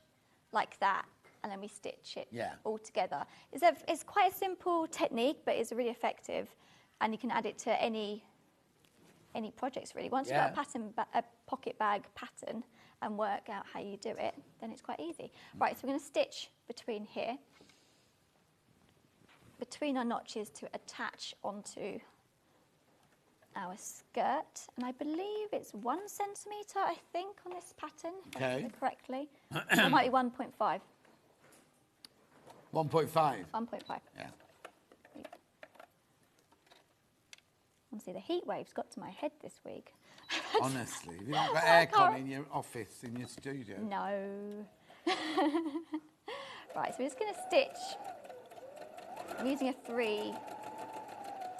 like that, and then we stitch it all together. It's quite a simple technique, but it's really effective, and you can add it to any projects really. Once you've got a pocket bag pattern and work out how you do it, then it's quite easy. Right, so we're going to stitch between here, between our notches to attach onto our skirt, and I believe it's 1 centimetre, I think, on this pattern, if I remember correctly. It might be 1.5. 1.5? 1.5. Yeah. Honestly, the heat waves got to my head this week. Honestly, have you not got aircon in your office, in your studio? No. Right, so we're just going to stitch. I'm using a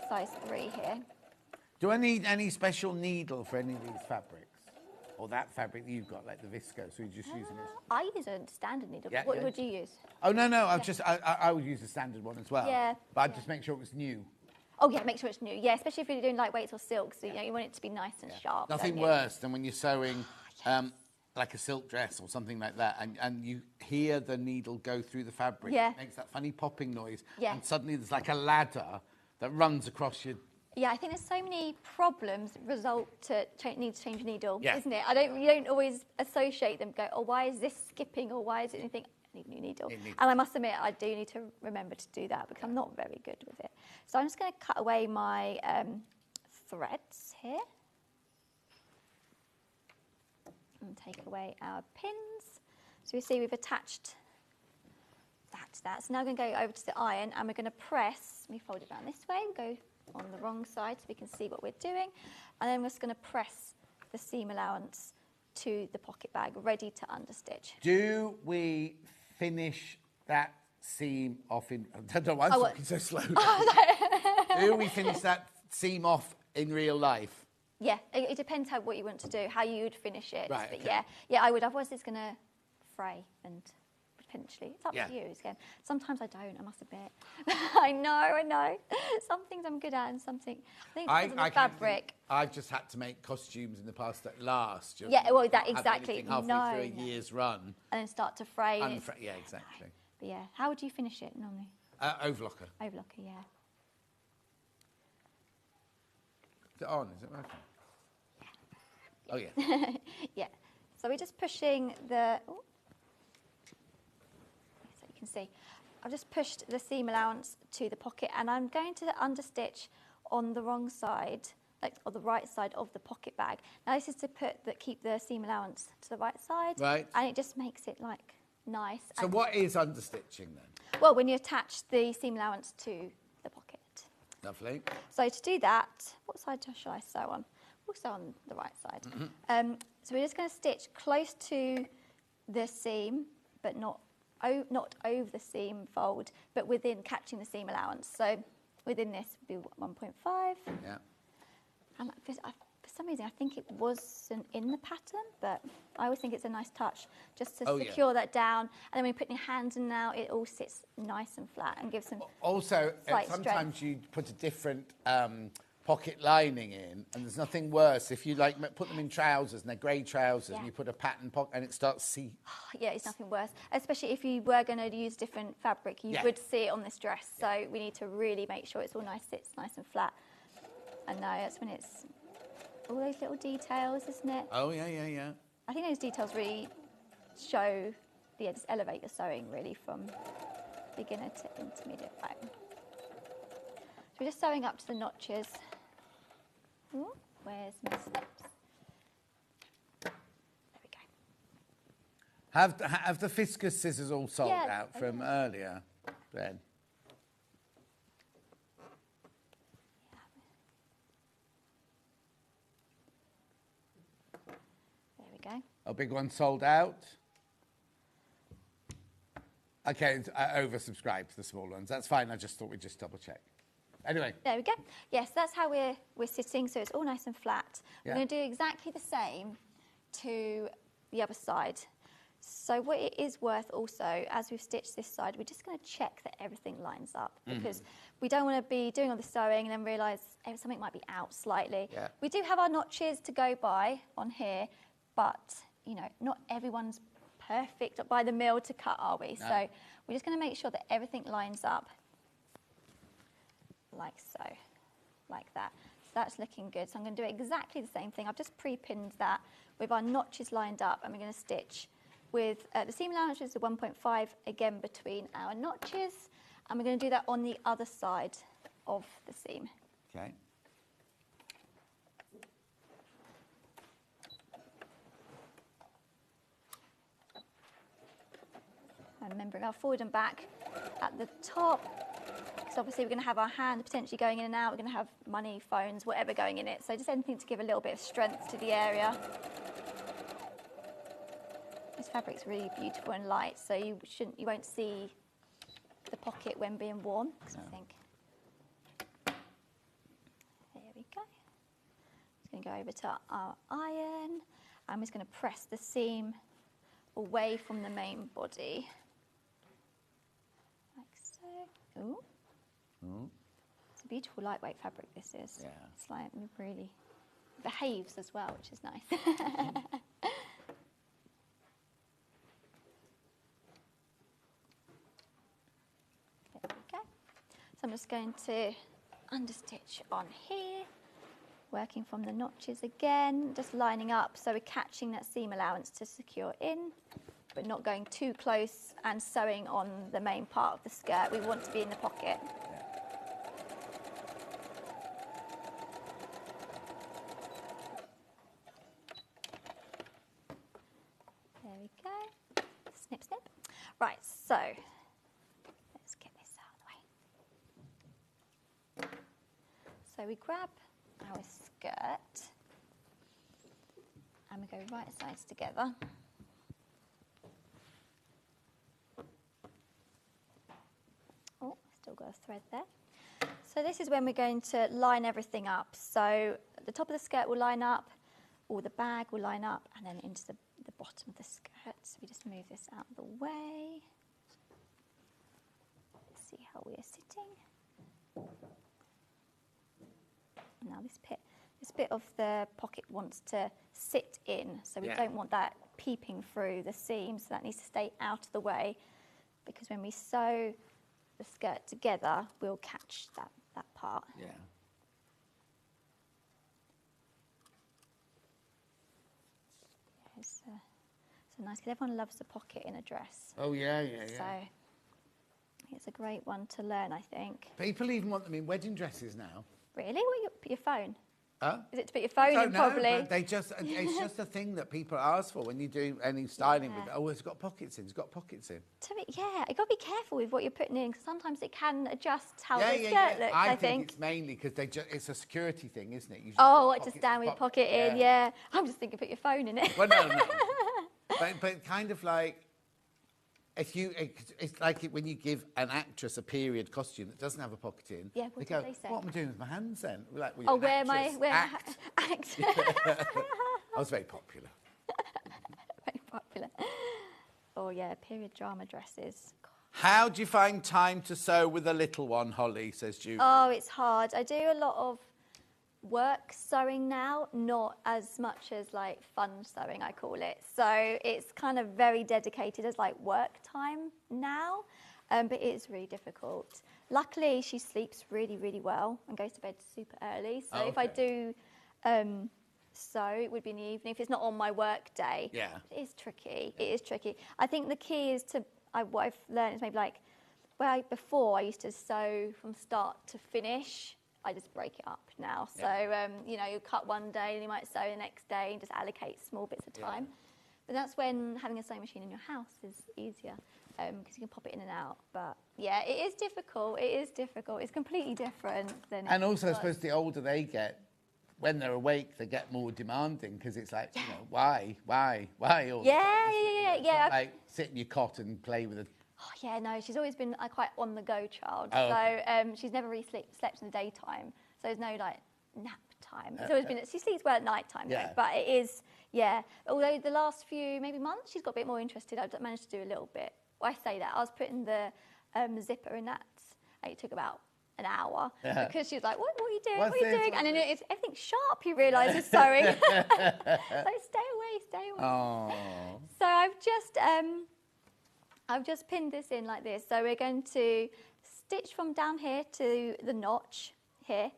size 3 here. Do I need any special needle for any of these fabrics? Or that fabric that you've got, like the viscose, so you're just using it? I use a standard needle. Yeah, What would you use? Oh, no, I would use a standard one as well. Yeah. But I'd just make sure it was new. Oh, yeah, make sure it's new. Yeah, especially if you're doing lightweights or silks, so, you want it to be nice and sharp. Nothing worse than when you're sewing like a silk dress or something like that, and you hear the needle go through the fabric. Yeah. It makes that funny popping noise. Yeah. And suddenly there's like a ladder that runs across your... Yeah, I think there's so many problems result to need to change needle, Yeah. isn't it? You don't always associate them. Go, oh, why is this skipping, or why is it anything? I need a new needle. And I must admit, I do need to remember to do that because I'm not very good with it. So I'm just going to cut away my threads here and take away our pins. So you see we've attached that to that. So now we're going to go over to the iron and we're going to press. Let me fold it down this way. We'll go on the wrong side so we can see what we're doing, and then we're just going to press the seam allowance to the pocket bag, ready to understitch. Do we finish that seam off in... I don't know why I'm talking so slow. Do we finish that seam off in real life? Yeah, it depends what you want to do, how you would finish it. Right, but okay. yeah, I would. Otherwise, it's going to fray and potentially. It's up to you again. Sometimes I don't, I must admit. I know. Some things I'm good at and something... I think it's because of the fabric. I've just had to make costumes in the past that last. Yeah, well, that exactly. Halfway through a year's run. And then start to fray. Yeah, exactly. But yeah, how would you finish it normally? Overlocker. Overlocker, yeah. Is it on? Is it working? Yeah. Oh, yeah. Yeah. So we're just pushing the... Oh. So you can see. I've just pushed the seam allowance to the pocket, and I'm going to understitch on the wrong side, like on the right side of the pocket bag. Now this is to keep the seam allowance to the right side. Right. And it just makes it like nice. So what is understitching then? Well, when you attach the seam allowance to the pocket. Lovely. So to do that, what side should I sew on? We'll sew on the right side. So we're just going to stitch close to the seam, but not over the seam fold, but within catching the seam allowance. So within this would be 1.5. Yeah. And for some reason, I think it wasn't in the pattern, but I always think it's a nice touch just to secure that down. And then when you put your hands in now, it all sits nice and flat and gives some Also, slight sometimes strength. you put a different pocket lining in, and there's nothing worse if you like put them in trousers and they're grey trousers and you put a pattern pocket and it starts see. Yeah, it's nothing worse. Especially if you were going to use different fabric, you would see it on this dress. So we need to really make sure it's all nice, sits nice and flat. And now that's when it's all those little details, isn't it? Oh, yeah. I think those details really show, just elevate your sewing really from beginner to intermediate. Right. So we're just sewing up to the notches. Ooh, where's my snips? There we go. Have the Fiskars scissors all sold out from earlier, then? There we go. A big one sold out. Okay, it's oversubscribed for the small ones. That's fine. I just thought we'd just double check. Anyway. There we go. Yes, that's how we're sitting, so it's all nice and flat. We're going to do exactly the same to the other side. So what it is worth also, as we've stitched this side, we're just going to check that everything lines up because we don't want to be doing all the sewing and then realise something might be out slightly. Yeah. We do have our notches to go by on here, but, you know, not everyone's perfect by the mill to cut, are we? No. So we're just going to make sure that everything lines up. Like so, like that. So that's looking good. So I'm going to do exactly the same thing. I've just pre-pinned that with our notches lined up, and we're going to stitch with the seam allowance is the 1.5 again between our notches, and we're going to do that on the other side of the seam. Okay. And remembering our forward and back at the top. Because obviously we're going to have our hand potentially going in and out. We're going to have money, phones, whatever going in it. So just anything to give a little bit of strength to the area. This fabric's really beautiful and light, so you won't see the pocket when being worn. Because I think there we go. Just going to go over to our iron. I'm just going to press the seam away from the main body, like so. Ooh. It's a beautiful lightweight fabric, this is. Yeah. It's like really behaves as well, which is nice. There we go. So I'm just going to understitch on here, working from the notches again, just lining up so we're catching that seam allowance to secure in, but not going too close and sewing on the main part of the skirt. We want to be in the pocket. There we go. Snip, snip. Right, so let's get this out of the way. So we grab our skirt and we go right sides together. Oh, still got a thread there. So this is when we're going to line everything up. So at the top of the skirt will line up, or the bag will line up, and then into the bottom of the skirt. So we just move this out of the way. Let's see how we are sitting. Now this bit of the pocket wants to sit in, so we don't want that peeping through the seam, so that needs to stay out of the way, because when we sew the skirt together, we'll catch that part. Yeah. It's so nice, because everyone loves a pocket in a dress. Oh, yeah. So it's a great one to learn, I think. People even want them in wedding dresses now. Really? What, your phone? Huh? Is it to put your phone in probably? But it's just a thing that people ask for when you do any styling with. Oh, it's got pockets in. It's got pockets in. To me, yeah, you got to be careful with what you're putting in because sometimes it can adjust how the skirt looks. I think it's mainly because it's a security thing, isn't it? Just down with your pocket in. Yeah, I'm just thinking put your phone in it. Well, no. but kind of like. It's like when you give an actress a period costume that doesn't have a pocket in. Yeah, what do they say? What am I doing with my hands then? Like, act. I was very popular. Very popular. Oh yeah, period drama dresses. How do you find time to sew with a little one, Holly? Says Judy. Oh, it's hard. I do a lot of work sewing now, not as much as like fun sewing, I call it. So it's kind of very dedicated as like work time now, but it is really difficult. Luckily, she sleeps really, really well and goes to bed super early. So if I do sew, it would be in the evening if it's not on my work day. Yeah. It is tricky. It is tricky. I think the key is what I've learned is maybe like, before I used to sew from start to finish. I just break it up now. So, you cut one day and you might sew the next day and just allocate small bits of time. But that's when having a sewing machine in your house is easier because you can pop it in and out. But, yeah, it is difficult. It is difficult. It's completely different than And also, I suppose the older they get, when they're awake, they get more demanding because it's like, why? All Yeah. Like, sit in your cot and play with it. Oh, yeah, no, she's always been a quite on-the-go child. Oh, okay. So she's never really slept in the daytime. So there's no, like, nap time. It's always been... She sleeps well at night time, though. But it is, although the last few, maybe months, she's got a bit more interested. I've managed to do a little bit. Well, I say that. I was putting the zipper in that. It took about an hour because she was like, what are you doing? What are you doing? And then it's everything sharp, you realise, is sewing. So stay away. Oh. So I've just pinned this in like this. So we're going to stitch from down here to the notch here,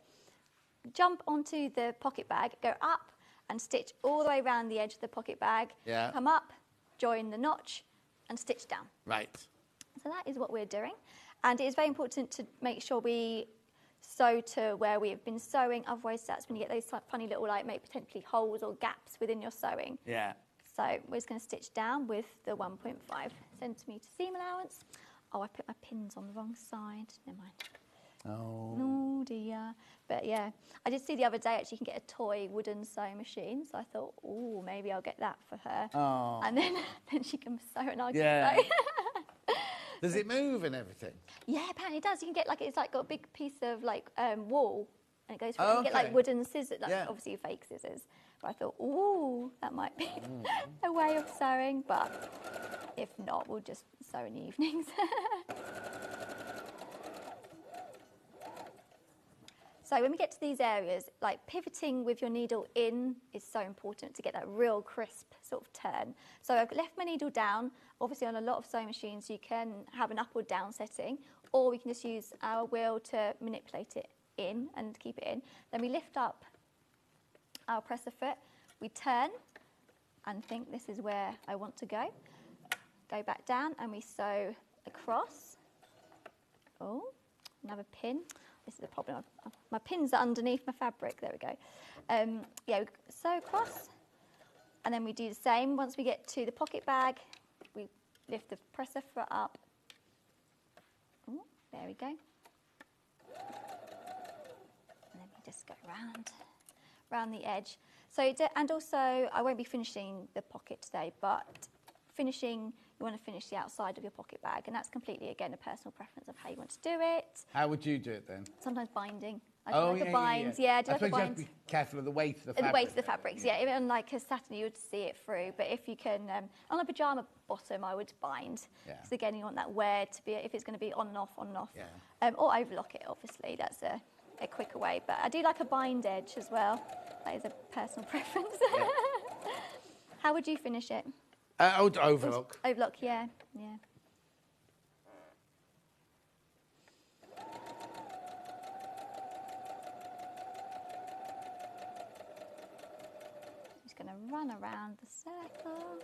jump onto the pocket bag, go up and stitch all the way around the edge of the pocket bag, come up, join the notch and stitch down. Right. So that is what we're doing. And it is very important to make sure we sew to where we have been sewing. Otherwise, that's when you get those funny little, potentially holes or gaps within your sewing. Yeah. So we're just going to stitch down with the 1.5 centimetre seam allowance. Oh, I put my pins on the wrong side. Never mind. Oh dear. But yeah, I did see the other day actually you can get a toy wooden sewing machine. So I thought, oh, maybe I'll get that for her. Oh. And then she can sew and I can sew. Does it move and everything? Yeah, apparently it does. You can get it's got a big piece of wall and it goes through. You get wooden scissors, obviously fake scissors. But I thought, ooh, that might be a way of sewing. But if not, we'll just sew in the evenings. So when we get to these areas, pivoting with your needle in is so important to get that real crisp sort of turn. So I've left my needle down. Obviously on a lot of sewing machines you can have an up or down setting, or we can just use our wheel to manipulate it in and keep it in. Then we lift up our presser foot, we turn and think this is where I want to go. Go back down and we sew across. Oh, another pin. This is a problem. My pins are underneath my fabric. There we go. We sew across and then we do the same. Once we get to the pocket bag, we lift the presser foot up. Ooh, there we go. And then we just go round the edge. So, and also, I won't be finishing the pocket today, but you want to finish the outside of your pocket bag, and that's completely, again, a personal preference of how you want to do it. How would you do it then? Sometimes binding. I do a binds. Yeah, I do I like a suppose you have binds. to be careful of the weight of the fabric. The weight of the fabrics, yeah. Even like a satin, you would see it through. But if you can, on a pyjama bottom, I would bind. Yeah. Because again, you want that wear to be, if it's going to be on and off, Yeah. Or overlock it, obviously. That's a quicker way. But I do like a bind edge as well. That is a personal preference. Yeah. How would you finish it? I would overlock. Overlock, yeah. Just going to run around the circle.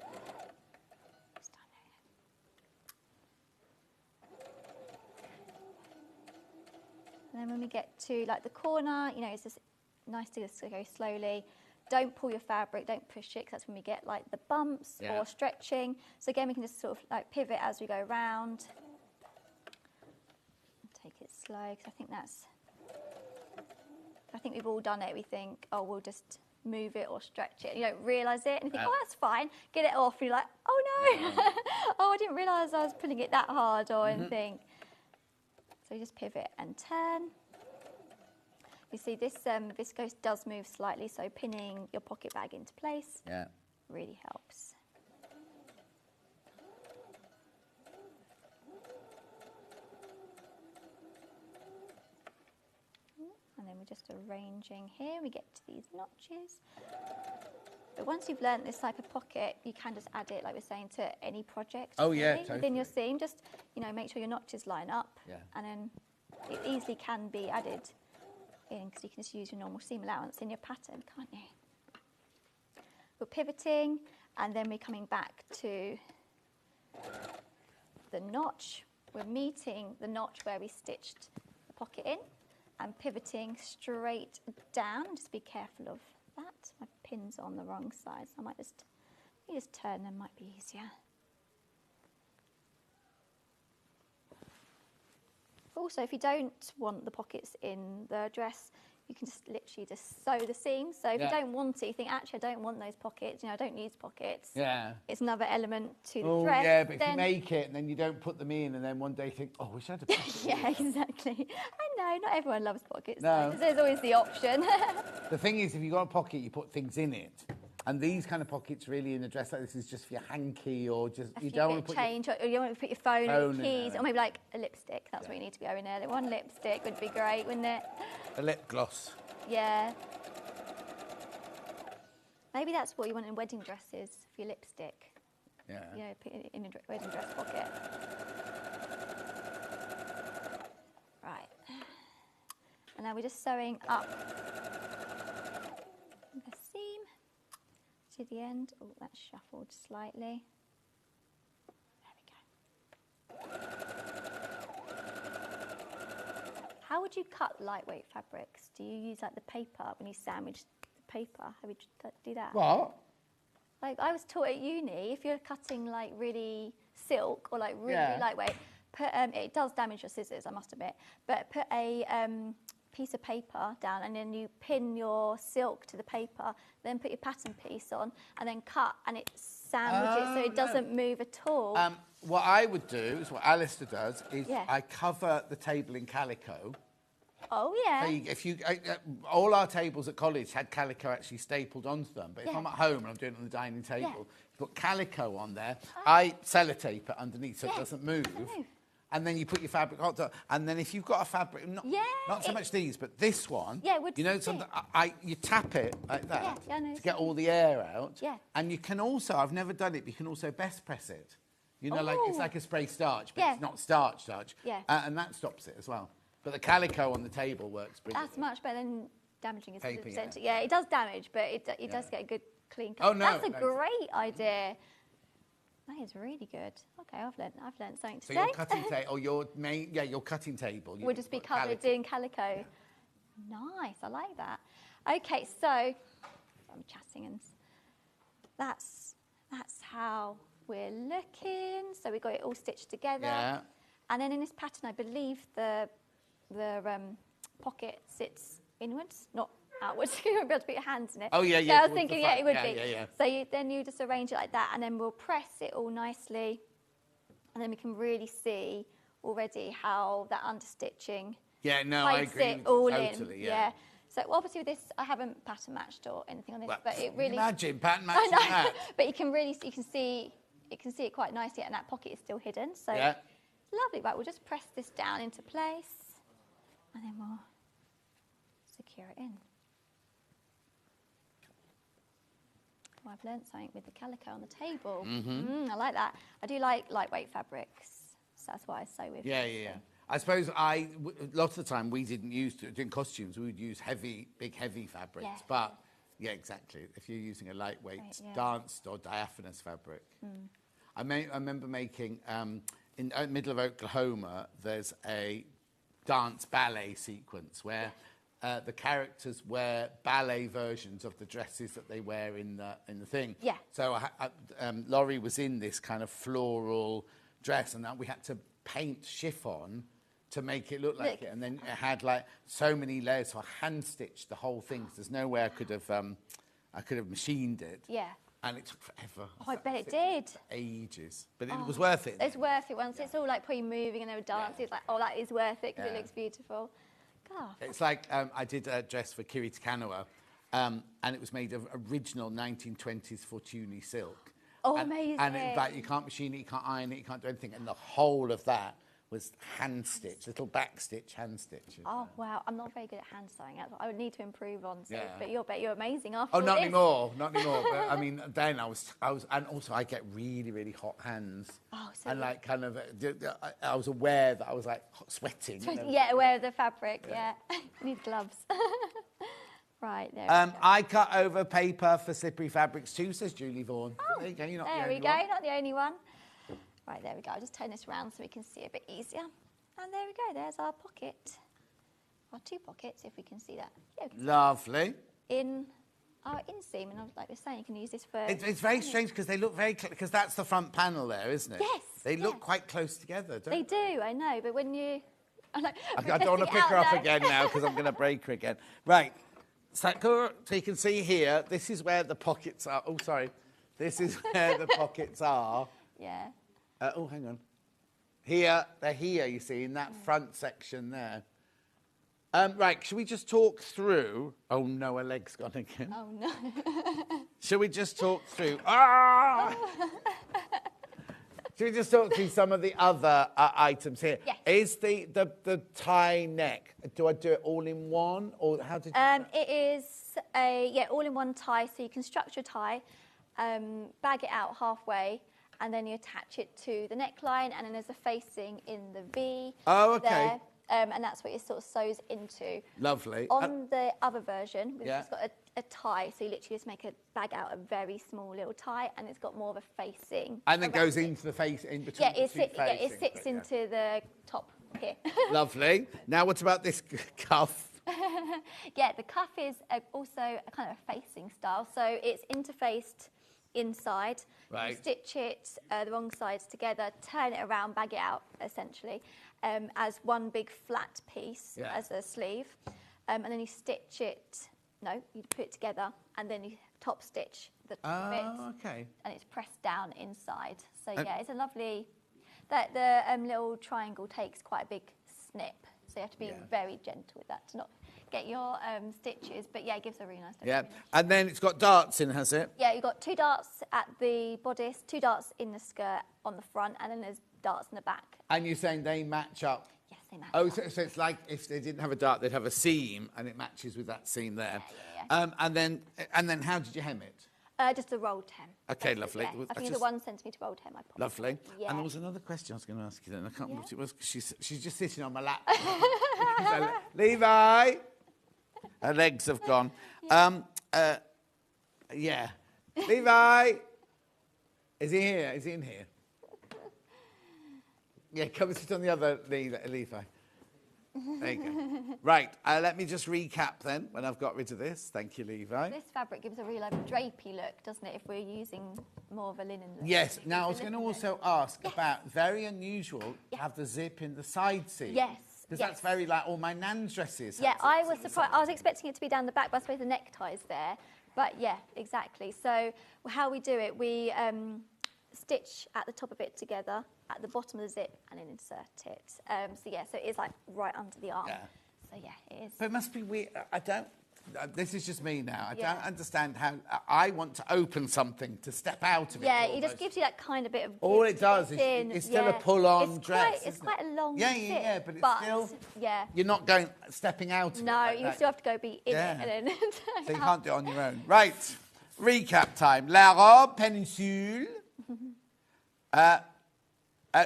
And then when we get to the corner, it's just nice to just go slowly. Don't pull your fabric, don't push it, because that's when we get like the bumps or stretching. So again, we can just sort of like pivot as we go around. Take it slow, because I think we've all done it. We think, oh, we'll just move it or stretch it. You don't realise it, and you think, oh, that's fine. Get it off, and you're like, oh no, oh, I didn't realise I was pulling it that hard or anything. So you just pivot and turn. You see, this viscose does move slightly, so pinning your pocket bag into place really helps. And then we're just arranging here. We get to these notches. But once you've learnt this type of pocket, you can just add it, like we're saying, to any project. Oh, yeah, really, totally. within your seam. Just, you know, make sure your notches line up. Yeah. And then it easily can be added in, because you can just use your normal seam allowance in your pattern, can't you? We're pivoting, and then we're coming back to the notch. We're meeting the notch where we stitched the pocket in, and pivoting straight down. Just be careful of that. My pin's on the wrong side, so I might just turn them, might be easier. Also, if you don't want the pockets in the dress, you can just literally just sew the seams. So if you don't want it, you think, actually, I don't want those pockets, you know, I don't use pockets. Yeah. It's another element to the Oh, dress. yeah, but if you make it and then you don't put them in, and then one day you think, oh, I wish I had a pocket. Yeah, exactly. I know, not everyone loves pockets. No. Though, there's always the option. The thing is, if you've got a pocket, you put things in it. And these kind of pockets really in a dress like this is just for your hanky, or just, you don't want to put change, or you don't want to put your phone or your keys, or maybe like a lipstick. That's what you need to go in there. One lipstick would be great, wouldn't it? a lip gloss. Yeah. Maybe that's what you want in wedding dresses, for your lipstick. Yeah. You know, put it in a wedding dress pocket. Right. And now we're just sewing up the seam to the end. Oh, that's shuffled slightly. There we go. How would you cut lightweight fabrics? Do you use like the paper when you sandwich the paper? How would you do that? What? Like I was taught at uni, if you're cutting like really silk or like really lightweight, put it does damage your scissors, I must admit, but put a piece of paper down, and then you pin your silk to the paper, then put your pattern piece on, and then cut, and it sandwiches so it doesn't move at all. What I would do is what Alistair does is Yeah. I cover the table in calico. Oh yeah. So if you, all our tables at college had calico actually stapled onto them. But if I'm at home and I'm doing it on the dining table, you put calico on there. I sellotape it underneath so it doesn't move. And then you put your fabric on top. And then if you've got a fabric, not so much these, but this one, you know, you tap it like that to get all the air out. Yeah. And you can also, I've never done it, but you can also best press it. You know, like it's like a spray starch, but it's not starch. Yeah. And that stops it as well. But the calico on the table works brilliantly. That's much better than damaging a Paper, scissors. Yeah, it does damage, but it does get a good clean cut. Oh, no, That's a great idea. That is really good. Okay, I've learnt something So today. your cutting table, or your main, your cutting table. Would just be covered in calico. Nice, I like that. Okay, so I'm chatting, and that's how we're looking. So we got it all stitched together. Yeah. And then in this pattern, I believe the pocket sits inwards, not outwards. You won't be able to put your hands in it. Oh, yeah. I was thinking, it would be. Yeah. So then you just arrange it like that, and then we'll press it all nicely, and then we can really see already how that understitching I agree. it all totally, in. Yeah. So obviously with this, I haven't pattern matched or anything on this, but it really. Imagine pattern matching that. But you can see it quite nicely, and that pocket is still hidden. So lovely. Right, we'll just press this down into place, and then we'll secure it in. Oh, I've learnt something with the calico on the table. I like that. I do like lightweight fabrics, so that's what I sew with. Yeah. I suppose lots of the time we didn't use, doing costumes, we would use big heavy fabrics. Yeah. But, yeah, exactly. If you're using a lightweight danced or diaphanous fabric. I remember making, in the middle of Oklahoma, there's a dance ballet sequence where the characters wear ballet versions of the dresses that they wear in the thing. Yeah. So Laurie was in this kind of floral dress, and we had to paint chiffon to make it look like it, and then it had like so many layers. So I hand stitched the whole thing. So there's no way I could have machined it. Yeah. And it took forever. Oh, I bet it did. Ages, but it was worth it. It's worth it once it's all like probably moving and they were dancing. It's like, oh, that is worth it because it looks beautiful. God. It's like I did a dress for Kiri Takanawa, and it was made of original 1920s Fortuny silk. Oh, amazing. And like you can't machine it, you can't iron it, you can't do anything. And the whole of that was hand stitch, little back stitch, hand stitches. Oh, wow. I'm not very good at hand sewing. I would need to improve on. So, Yeah. But you're amazing after Oh, all not this. anymore, not anymore. But I mean, then I was, and also I get really, really hot hands. Oh, so and like kind of, I was aware that I was like sweating. Yeah, aware of the fabric. Yeah. You need gloves. Right there. I cut over paper for slippery fabrics too, says Julie Vaughan. Oh, there you go. You're not there the we only go. one. Not the only one. Right, there we go. I'll just turn this around so we can see a bit easier. And there we go. There's our pocket. Our 2 pockets, if we can see that. Yeah, we can see Lovely. in our inseam, and like we're saying, you can use this for. It's very strange because they look very because that's the front panel there, isn't it? Yes. They look quite close together, don't They do, I know, but when you. I don't want to pick her up again now because I'm going to break her again. Right. So you can see here, this is where the pockets are. Oh, sorry. This is where the pockets are. Yeah. Oh, hang on. Here, they're here, you see, in that front section there. Right, should we just talk through... Oh, no, her leg's gone again. Oh, no. Should we just talk through... Ah! Should we just talk through some of the other items here? Yes. Is the tie neck, do I do it all in one, or how did you... It is a, all-in-one tie, so you can structure a tie, bag it out halfway, and then you attach it to the neckline, and then there's a facing in the V. Oh, okay. There, and that's what it sort of sews into. Lovely. On the other version, we've Yeah. just got a tie, so you literally just make a bag out a very small little tie, and it's got more of a facing. And then goes into the face, in between Yeah, the it, two sit, yeah, it facings, sits but yeah. into the top here. Lovely. Now, what about this cuff? Yeah, the cuff is also a kind of a facing style, so it's interfaced inside. Right. You stitch it the wrong sides together, turn it around, bag it out, essentially, as one big flat piece as a sleeve, and then you stitch it. No, you put it together, and then you top stitch the top of it. Okay. And it's pressed down inside. So yeah, it's a lovely. The little triangle takes quite a big snip, so you have to be very gentle with that to not get your stitches. But yeah, it gives a really nice look. Yeah, and then it's got darts in, has it? Yeah, you've got 2 darts at the bodice, 2 darts in the skirt on the front, and then there's darts in the back. And you're saying they match up? Yes, they match. Oh, so it's like if they didn't have a dart, they'd have a seam, and it matches with that seam there. Yeah. And then how did you hem it? Just a rolled hem. Okay, lovely. Yeah, I think it's a 1 centimetre rolled hem. Lovely. Yeah. And there was another question I was going to ask you then. I can't remember what it was because she's just sitting on my lap. Levi! Her legs have gone. Yeah. Levi! Is he here? Is he in here? Yeah, come and sit on the other knee, Levi. There you go. Right, let me just recap then when I've got rid of this. Thank you, Levi. This fabric gives a really drapey look, doesn't it, if we're using more of a linen look? Yes. Now, I was going to also ask about, very unusual to have the zip in the side seam. Yes. Because that's very like all my nan's dresses. Yeah, I was surprised. I was expecting it to be down the back, but I suppose the neckties there. But yeah, exactly. So how we do it, we stitch at the top of it together, at the bottom of the zip, and then insert it. So yeah, so it's like right under the arm. Yeah. So yeah, it is. But it must be weird. I don't... this is just me now. I don't understand how... I want to open something to step out of it. Yeah, it just gives you that kind of bit of... All it does is it's still a pull-on dress. It's quite a long Yeah, zip, but it's still... Yeah. You're not stepping out of it. No, like you that. still have to go be in it and then... So you can't do it on your own. Right, recap time. La robe péninsule.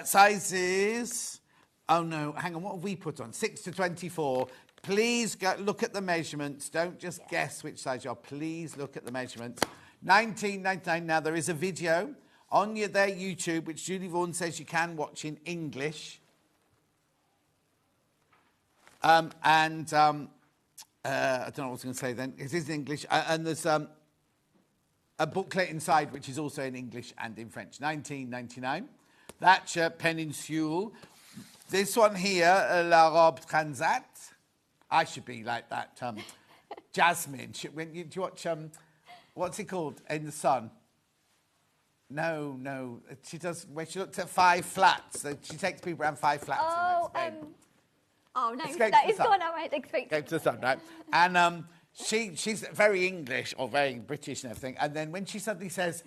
Sizes... Oh, no, hang on, what have we put on? 6 to 24. Please look at the measurements. Don't just guess which size you are. Please look at the measurements. $19.99. Now, there is a video on their YouTube, which Julie Vaughan says you can watch in English. I don't know what I was going to say then. It is in English. And there's a booklet inside, which is also in English and in French. 19.99. That's Peninsule. This one here, La Robe Transat. I should be like that. Jasmine. Do you watch, what's it called? In the Sun. No. She does, when she looked at 5 flats. So she takes people around 5 flats. Oh, no, Escape that to the is Sun. the one I might expect. Escape to the Sun, right? And she's very English or very British and everything. And then when she suddenly says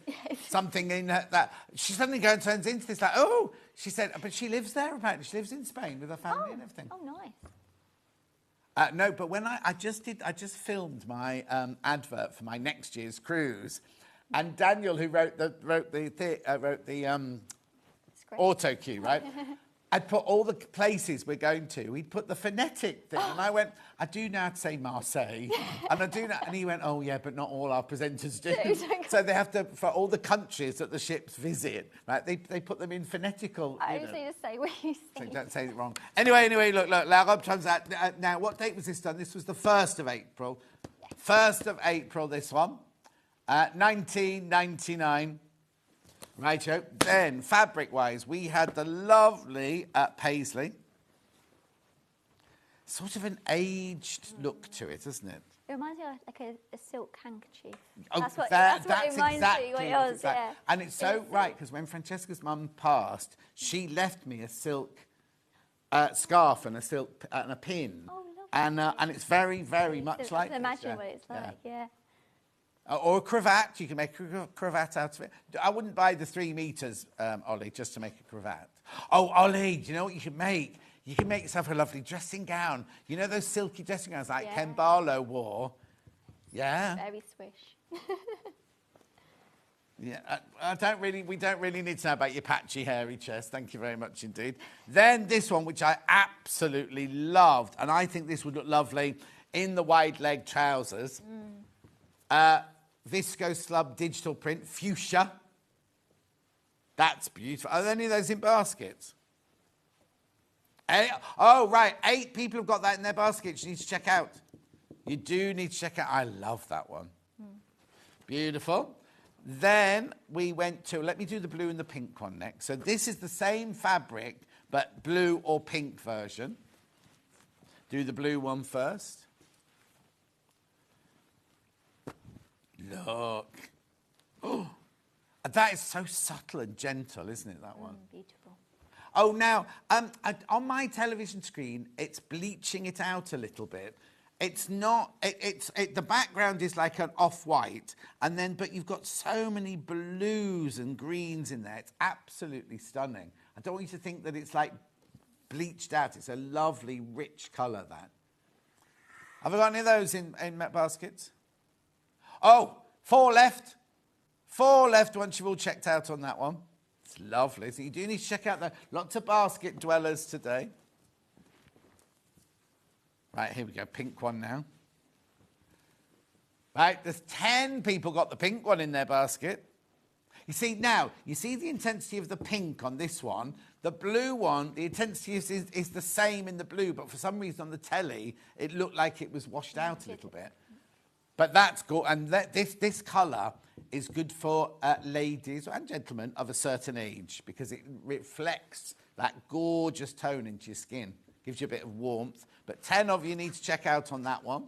something in that, she suddenly turns into this like, oh, she said, but she lives there apparently. She lives in Spain with her family and everything. Oh, nice. No, but when I just filmed my advert for my next year's cruise, and Daniel, who wrote the auto cue, right? I'd put all the places we're going to. He'd put the phonetic thing, and I went, I do know how to say Marseille, and I do know, and he went, oh yeah, but not all our presenters do. So they have to, for all the countries that the ships visit, right? They put them in phonetical. I just need to say what you So say. don't say it wrong. Anyway, look, La Robe Transat. Now, what date was this done? This was the 1st of April. 1st of April, this one. 19.99. Righto. Then, fabric-wise, we had the lovely Paisley. Sort of an aged look to it, isn't it? It reminds me of like a silk handkerchief. Oh, That's what that's it reminds exactly me what it what was, it's like. yeah. And it's so right, because when Francesca's mum passed, she left me a silk scarf and a silk and a pin. Oh, lovely. And it's very, very much like I can imagine this, what it's like, yeah. Or a cravat, you can make a cravat out of it. I wouldn't buy the 3 meters, Ollie, just to make a cravat. Oh, Ollie, do you know what you can make? You can make yourself a lovely dressing gown. You know those silky dressing gowns like Ken Barlow wore? Yeah. Very swish. Yeah, we don't really need to know about your patchy, hairy chest. Thank you very much indeed. Then this one, which I absolutely loved, and I think this would look lovely in the wide leg trousers. Visco slub digital print, fuchsia. That's beautiful. Are there any of those in baskets? Oh, right. 8 people have got that in their baskets. You need to check out. You do need to check out. I love that one. Beautiful. Then we went to, let me do the blue and the pink one next. So this is the same fabric, but blue or pink version. Do the blue one first. Look. Oh, that is so subtle and gentle, isn't it, that one? Beautiful. Oh, now, on my television screen, it's bleaching it out a little bit. It's not, the background is like an off-white, and then, but you've got so many blues and greens in there. It's absolutely stunning. I don't want you to think that it's like bleached out. It's a lovely, rich colour, that. Have I got any of those in baskets? Oh, 4 left. 4 left once you've all checked out on that one. It's lovely. So you do need to check out lots of basket dwellers today. Right, here we go. Pink one now. Right, there's 10 people got the pink one in their basket. You see, now, you see the intensity of the pink on this one. The blue one, the intensity is the same in the blue, but for some reason on the telly, it looked like it was washed out a little bit. But that's good, and this colour is good for ladies and gentlemen of a certain age because it reflects that gorgeous tone into your skin. Gives you a bit of warmth. But 10 of you need to check out on that one.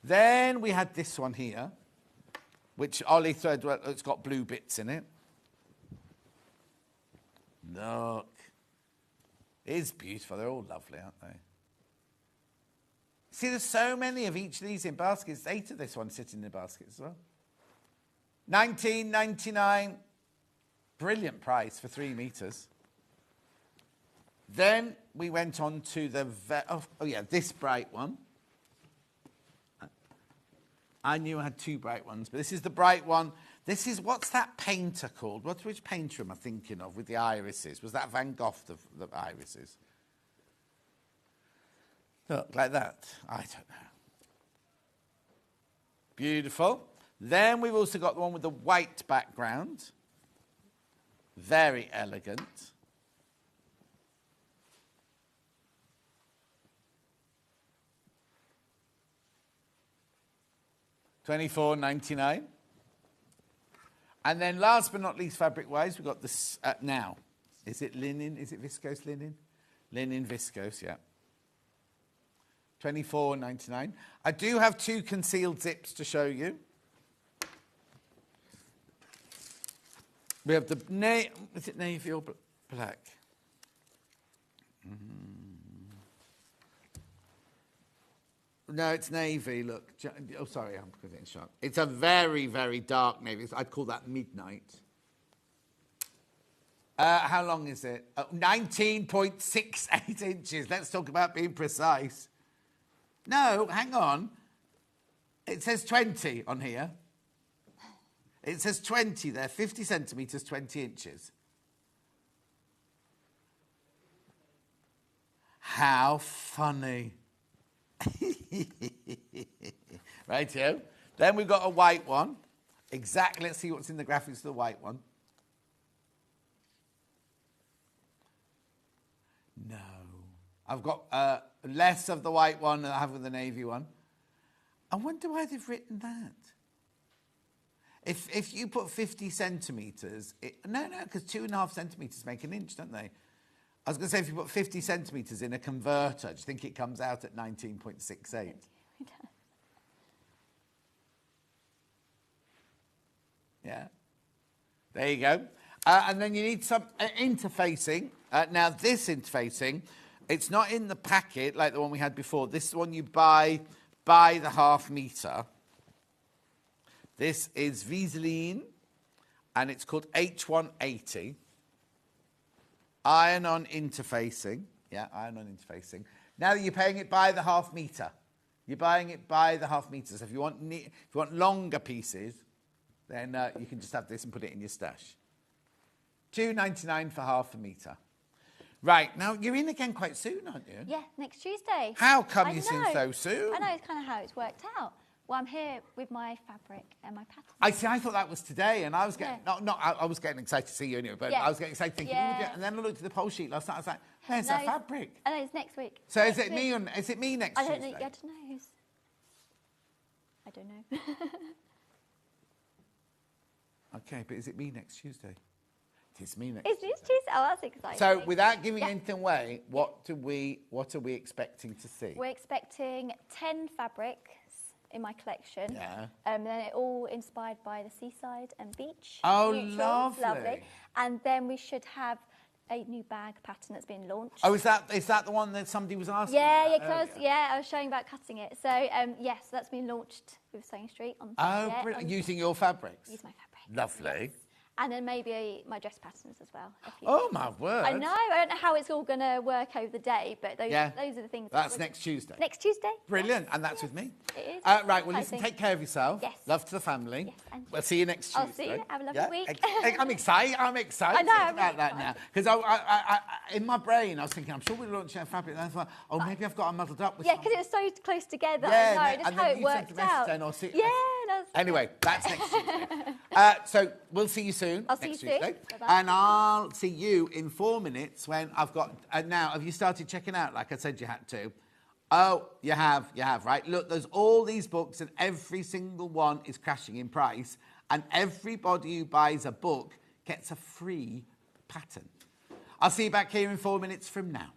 Then we had this one here, which Ollie said, well, it's got blue bits in it. Look. It is beautiful. They're all lovely, aren't they? See, there's so many of each of these in baskets. 8 of this one sitting in the basket as well. $19.99. Brilliant price for 3 meters. Then we went on to the... this bright one. I knew I had 2 bright ones, but this is the bright one. This is, what's that painter called? Which painter am I thinking of with the irises? Was that Van Gogh, the irises? Look, like that. I don't know. Beautiful. Then we've also got the one with the white background. Very elegant. $24.99. And then last but not least, fabric-wise, we've got this now. Is it linen? Is it viscose linen? Linen viscose, yeah. $24.99. I do have 2 concealed zips to show you. We have the is it navy or black? No, it's navy. Look. Oh, sorry, I'm getting sharp. It's a very, very dark navy. I'd call that midnight. How long is it? 19.68 inches. Let's talk about being precise. No, hang on. It says 20 on here. It says 20 there, 50 centimetres, 20 inches. How funny. Right here. Then we've got a white one. Exactly, let's see what's in the graphics of the white one. No. I've got less of the white one than I have with the navy one. I wonder why they've written that. If you put 50 centimetres, no, because 2.5 centimetres make an inch, don't they? I was going to say if you put 50 centimetres in a converter, do you think it comes out at 19.68? Yeah. There you go. And then you need some interfacing. Now, this interfacing, it's not in the packet like the one we had before. This is the one you buy by the ½ metre. This is Viseline, and it's called H180. Iron-on interfacing. Yeah, iron-on interfacing. Now you're paying it by the ½ metre. You're buying it by the ½ metre. So if you want longer pieces, then you can just have this and put it in your stash. $2.99 for ½ metre. Right, now you're in again quite soon, aren't you? Yeah, next Tuesday. How come you're in so soon? I know, it's kind of how it's worked out. Well, I'm here with my fabric and my pattern. I thought that was today, and I was getting I was getting excited to see you anyway, but Yeah. I was getting excited thinking, and then I looked at the poll sheet last night. I was like, "There's that fabric." I know it's next week. So is it me next Tuesday? I don't know. I don't know who's. I don't know. Okay, but is it me next Tuesday? It is me next. It's this Tuesday. Oh, that's exciting. So without giving anything away, what are we expecting to see? We're expecting 10 fabrics in my collection. Yeah. Then it all inspired by the seaside and beach. Oh, Neutral, lovely. And then we should have a new bag pattern that's been launched. Oh, is that the one that somebody was asking? Yeah, about? I was showing about cutting it. So yes, that's been launched with Sewing Street on. Oh, brilliant! Using your fabrics. Use my fabric. Lovely. Yes. And then maybe my dress patterns as well. Oh, my word. I know. I don't know how it's all going to work over the day, but those are the things. That's next Tuesday. Next Tuesday. Brilliant. And that's with me. It is. Right, well, listen, take care of yourself. Yes. Love to the family. Yes, and we'll see you next Tuesday. I'll see you. Have a lovely week. I'm excited. I'm excited I know, about that now. Because I, in my brain, I was thinking, I'm sure we're launching a fabric. And I thought, maybe I've got them muddled up with because it was so close together. Yeah, I know, just how it worked out. Anyway, that's next Tuesday. So we'll see you soon. I'll see you next Tuesday. Bye-bye. And I'll see you in 4 minutes when I've got... now, have you started checking out like I said you had to? Oh, you have, right? Look, there's all these books and every single one is crashing in price. And everybody who buys a book gets a free pattern. I'll see you back here in 4 minutes from now.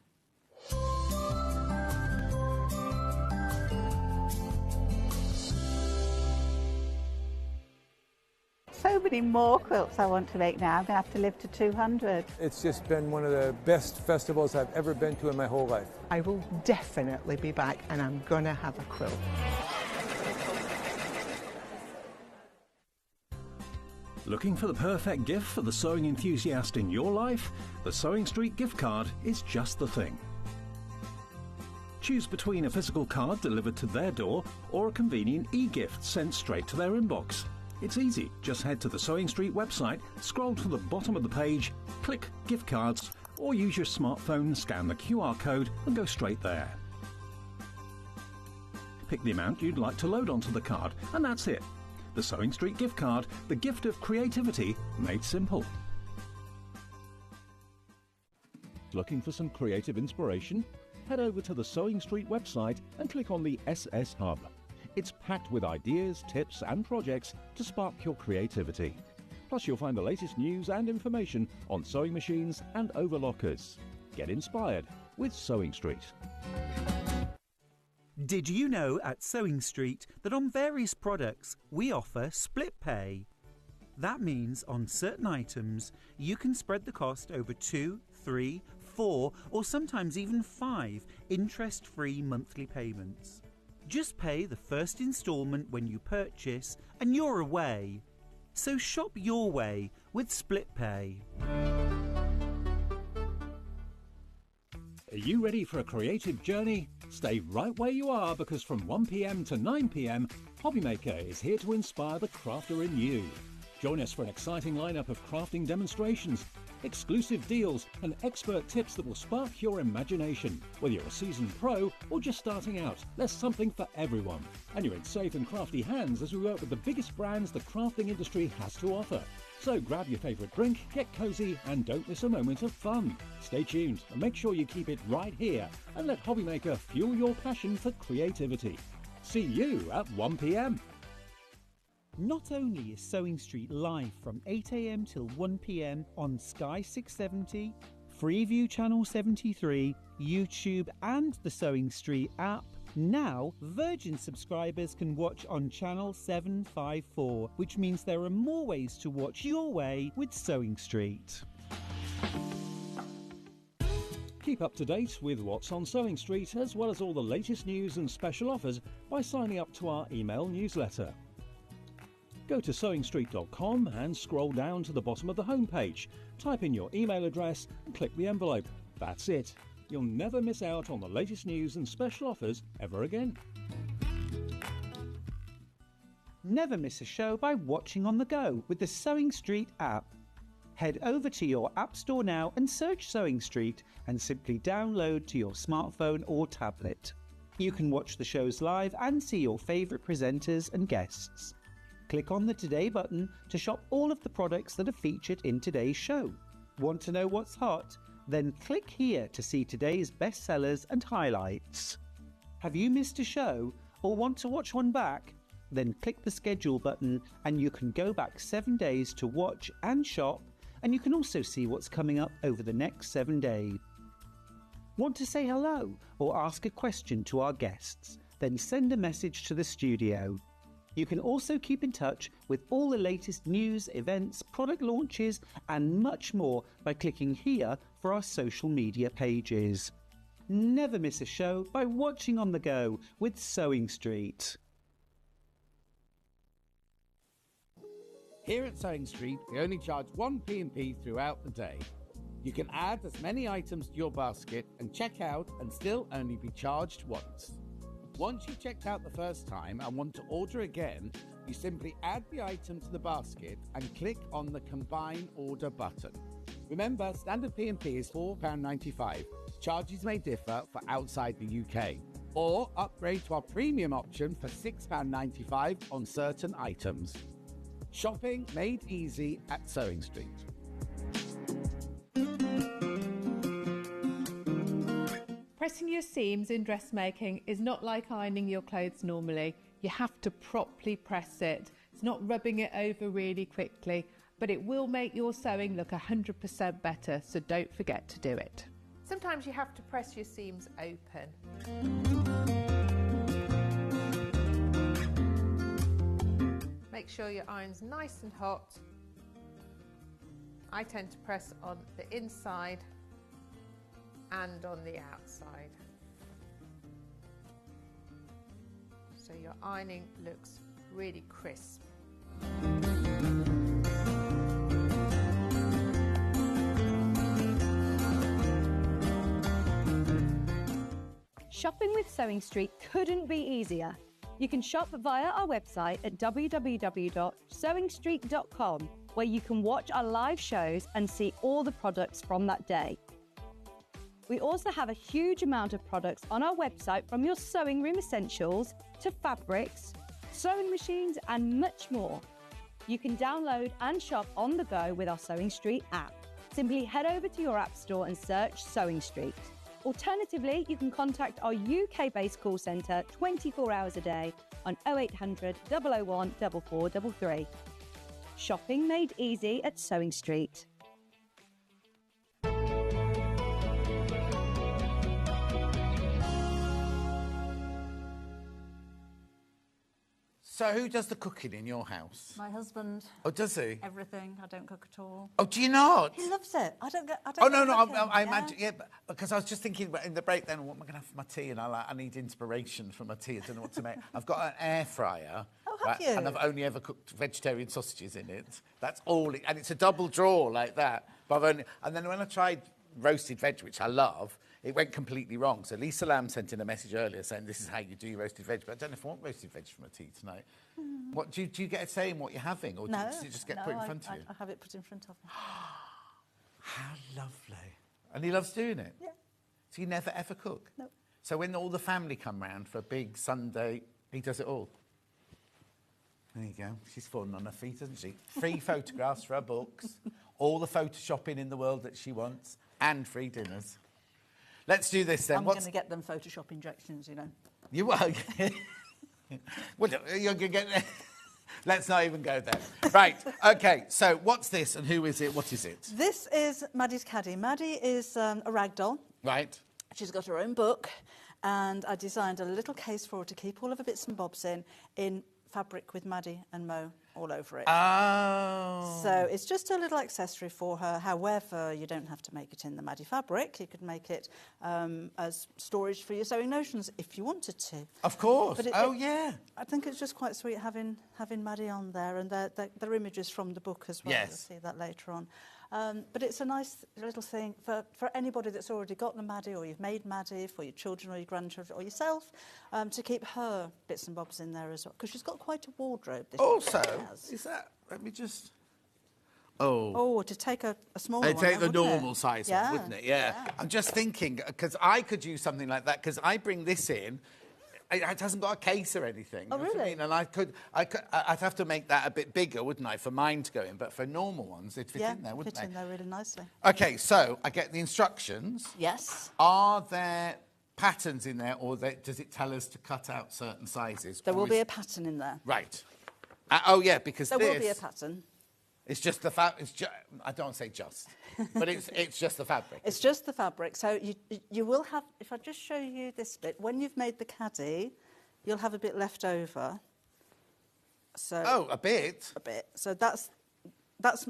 So many more quilts I want to make now. I'm going to have to live to 200. It's just been one of the best festivals I've ever been to in my whole life. I will definitely be back and I'm going to have a quilt. Looking for the perfect gift for the sewing enthusiast in your life? The Sewing Street gift card is just the thing. Choose between a physical card delivered to their door or a convenient e-gift sent straight to their inbox. It's easy. Just head to the Sewing Street website, scroll to the bottom of the page, click Gift Cards, or use your smartphone, scan the QR code and go straight there. Pick the amount you'd like to load onto the card, and that's it. The Sewing Street gift card, the gift of creativity made simple. Looking for some creative inspiration? Head over to the Sewing Street website and click on the SS Hub. It's packed with ideas, tips and projects to spark your creativity. Plus you'll find the latest news and information on sewing machines and overlockers. Get inspired with Sewing Street. Did you know at Sewing Street that on various products we offer split pay? That means on certain items you can spread the cost over 2, 3, 4 or sometimes even 5 interest-free monthly payments. Just pay the first instalment when you purchase and you're away. So shop your way with split pay. Are you ready for a creative journey? Stay right where you are because from 1 p.m. to 9 p.m, Hobbymaker is here to inspire the crafter in you. Join us for an exciting lineup of crafting demonstrations, exclusive deals and expert tips that will spark your imagination. Whether you're a seasoned pro or just starting out, there's something for everyone. And you're in safe and crafty hands as we work with the biggest brands the crafting industry has to offer. So grab your favourite drink, get cosy and don't miss a moment of fun. Stay tuned and make sure you keep it right here and let Hobbymaker fuel your passion for creativity. See you at 1 p.m. Not only is Sewing Street live from 8 a.m. till 1 p.m. on Sky 670, Freeview Channel 73, YouTube and the Sewing Street app, now Virgin subscribers can watch on Channel 754, which means there are more ways to watch your way with Sewing Street. Keep up to date with what's on Sewing Street as well as all the latest news and special offers by signing up to our email newsletter. Go to sewingstreet.com and scroll down to the bottom of the homepage. Type in your email address and click the envelope. That's it. You'll never miss out on the latest news and special offers ever again. Never miss a show by watching on the go with the Sewing Street app. Head over to your App Store now and search Sewing Street and simply download to your smartphone or tablet. You can watch the shows live and see your favourite presenters and guests. Click on the Today button to shop all of the products that are featured in today's show. Want to know what's hot? Then click here to see today's bestsellers and highlights. Have you missed a show or want to watch one back? Then click the schedule button and you can go back 7 days to watch and shop, and you can also see what's coming up over the next 7 days. Want to say hello or ask a question to our guests? Then send a message to the studio. You can also keep in touch with all the latest news, events, product launches and much more by clicking here for our social media pages. Never miss a show by watching on the go with Sewing Street. Here at Sewing Street, we only charge 1 P&P throughout the day. You can add as many items to your basket and check out and still only be charged once. Once you've checked out the first time and want to order again, you simply add the item to the basket and click on the Combine Order button. Remember, standard P&P is £4.95. Charges may differ for outside the UK. Or upgrade to our premium option for £6.95 on certain items. Shopping made easy at Sewing Street. Pressing your seams in dressmaking is not like ironing your clothes normally. You have to properly press it. It's not rubbing it over really quickly, but it will make your sewing look 100% better, so don't forget to do it. Sometimes you have to press your seams open. Make sure your iron's nice and hot. I tend to press on the inside and on the outside, so your ironing looks really crisp. Shopping with Sewing Street couldn't be easier. You can shop via our website at www.sewingstreet.com, where you can watch our live shows and see all the products from that day. We also have a huge amount of products on our website, from your sewing room essentials to fabrics, sewing machines and much more. You can download and shop on the go with our Sewing Street app. Simply head over to your App Store and search Sewing Street. Alternatively, you can contact our UK-based call centre 24 hours a day on 0800 001 4433. Shopping made easy at Sewing Street. So who does the cooking in your house? My husband. Oh, does he? Everything. I don't cook at all. Oh, do you not? He loves it. I don't. Oh, no, I imagine, yeah, because I was just thinking in the break then, what am I going to have for my tea? And I need inspiration for my tea. I don't know what to make. I've got an air fryer. Oh, have you? And I've only ever cooked vegetarian sausages in it. That's all. And it's a double drawer like that. But and then when I tried roasted veg, which I love, it went completely wrong. So Lisa Lamb sent in a message earlier saying this is how you do your roasted veg, but I don't know if I want roasted veg for my tea tonight. What do you get a say in what you're having, or does it just get put in front of you? I have it put in front of me. How lovely. And he loves doing it? Yeah. So you never ever cook? No. So when all the family come round for a big Sunday, he does it all? There you go. She's fallen on her feet, hasn't she? Free photographs for her books, all the photoshopping in the world that she wants, and free dinners. Let's do this then. I'm going to get them Photoshop injections, you know. You are? Well, you're going to get... Let's not even go there. Right, OK, so what's this and who is it? What is it? This is Maddie's caddy. Maddie is a rag doll. Right. She's got her own book, and I designed a little case for her to keep all of her bits and bobs in fabric with Maddie and Mo all over it. Oh. So it's just a little accessory for her. However, you don't have to make it in the Maddie fabric. You could make it as storage for your sewing notions if you wanted to. Of course. But yeah. I think it's just quite sweet having Maddie on there, and they're images from the book as well. Yes. You'll see that later on. But it's a nice little thing for anybody that's already got the Maddie, or you've made Maddie, for your children or your grandchildren or yourself, to keep her bits and bobs in there as well, because she's got quite a wardrobe. This Also, is that... Let me just... Oh, to take a smaller I'd one. take the wouldn't normal it? size one, wouldn't it? Yeah. I'm just thinking, because I could use something like that, because I bring this in, it hasn't got a case or anything. Oh, you know what I really? mean? And I'd have to make that a bit bigger, wouldn't I, for mine to go in? But for normal ones, they'd fit in there, wouldn't fit they? in there really nicely. OK, so I get the instructions. Yes. Are there patterns in there, or does it tell us to cut out certain sizes? There will be a pattern in there. Right. Oh, yeah, because there will be a pattern. It's just the fabric. I don't say just, but it's just the fabric. It's just the fabric. So you will have, if I just show you this bit, when you've made the caddy, you'll have a bit left over. So a bit? A bit. So that's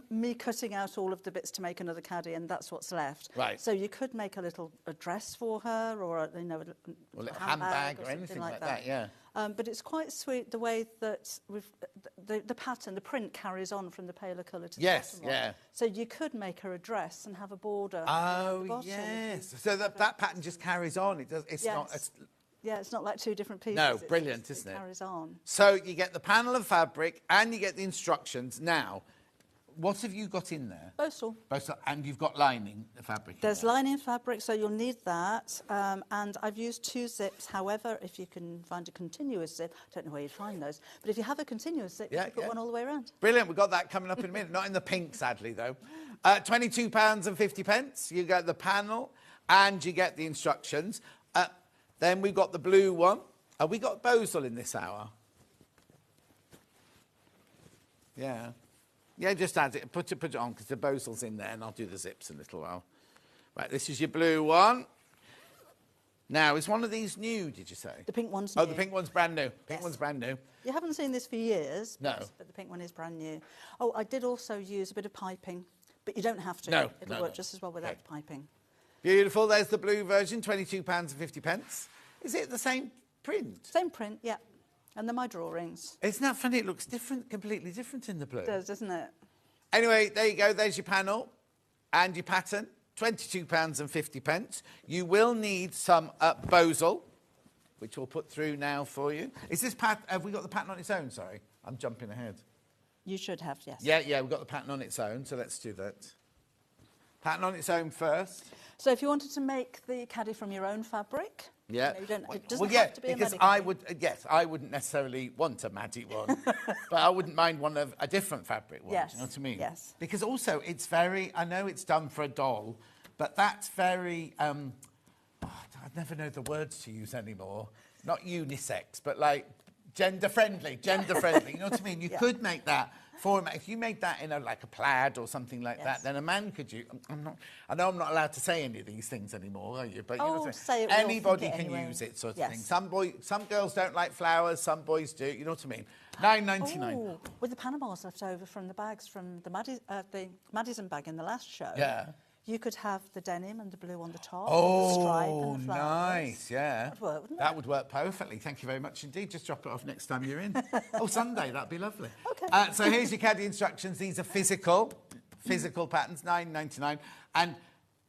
me cutting out all of the bits to make another caddy, and that's what's left. Right. So you could make a dress for her, or a handbag or anything like that. Yeah. But it's quite sweet the way that the pattern, the print carries on from the paler colour to the bottom one. Yeah. So you could make her a dress and have a border. Oh, at the bottom. yes. So that pattern just carries on. It does. It's not. Yeah, it's not like two different pieces. No, brilliant, isn't it? It carries on. So you get the panel of fabric and you get the instructions. Now, what have you got in there? Boastall. And you've got lining fabric. There's lining fabric, so you'll need that. And I've used 2 zips. However, if you can find a continuous zip, I don't know where you'd find those, but if you have a continuous zip, you can put one all the way around. Brilliant. We've got that coming up in a minute. Not in the pink, sadly, though. £22.50. You get the panel and you get the instructions. Then we've got the blue one. Have we got Boastall in this hour? Yeah. Yeah, just add it. Put it on, because the Boastall's in there, and I'll do the zips in a little while. Right, this is your blue one. Now, is one of these new, did you say? The pink one's new. Oh, the pink one's brand new. Pink one's brand new. You haven't seen this for years. No. But the pink one is brand new. Oh, I did also use a bit of piping, but you don't have to. No. It'll work just as well without the piping. Beautiful. There's the blue version, £22.50. Is it the same print? Same print, yeah. And they're my drawings. Isn't that funny? It looks different, completely different in the blue. It does, doesn't it? Anyway, there you go. There's your panel and your pattern. £22.50. You will need some Boastall, which we'll put through now for you. Is this have we got the pattern on its own? Sorry, I'm jumping ahead. You should have, yes. Yeah, we've got the pattern on its own, so let's do that. Pattern on its own first. So if you wanted to make the caddy from your own fabric, yeah, it doesn't have to be a because Maddie I wouldn't necessarily want a Maddie one, but I wouldn't mind one of a different fabric one. Yes. Do you know what I mean? Yes. Because also it's very. I know it's done for a doll, but that's very. never know the words to use anymore. Not unisex, but like gender friendly. You know what I mean? You could make that format. If you made that in like a plaid or something like that, then a man could use. I know I'm not allowed to say any of these things anymore, are you? But you know what I mean? Anybody can use it, sort of thing. Some girls don't like flowers. Some boys do. You know what I mean? $9.99. With the Panamas left over from the bags from the Madison bag in the last show. Yeah. You could have the denim and the blue on the top, the stripe and the flowers. Nice, yeah. That would work, wouldn't it? That would work perfectly. Thank you very much indeed. Just drop it off next time you're in. Sunday, that'd be lovely. Okay. So here's your caddy instructions. These are physical patterns, $9.99. And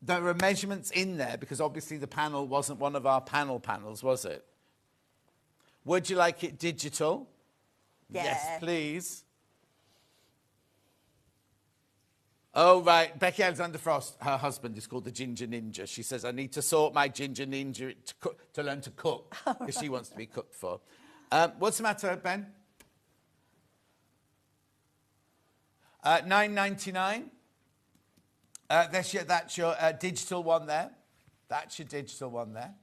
there are measurements in there because obviously the panel wasn't one of our panels, was it? Would you like it digital? Yeah. Yes, please. Oh, right. Becky Alexander Frost, her husband is called the Ginger Ninja. She says, I need to sort my Ginger Ninja to learn to cook, because she wants to be cooked for. What's the matter, Ben? $9.99. That's your digital one there. That's your digital one there.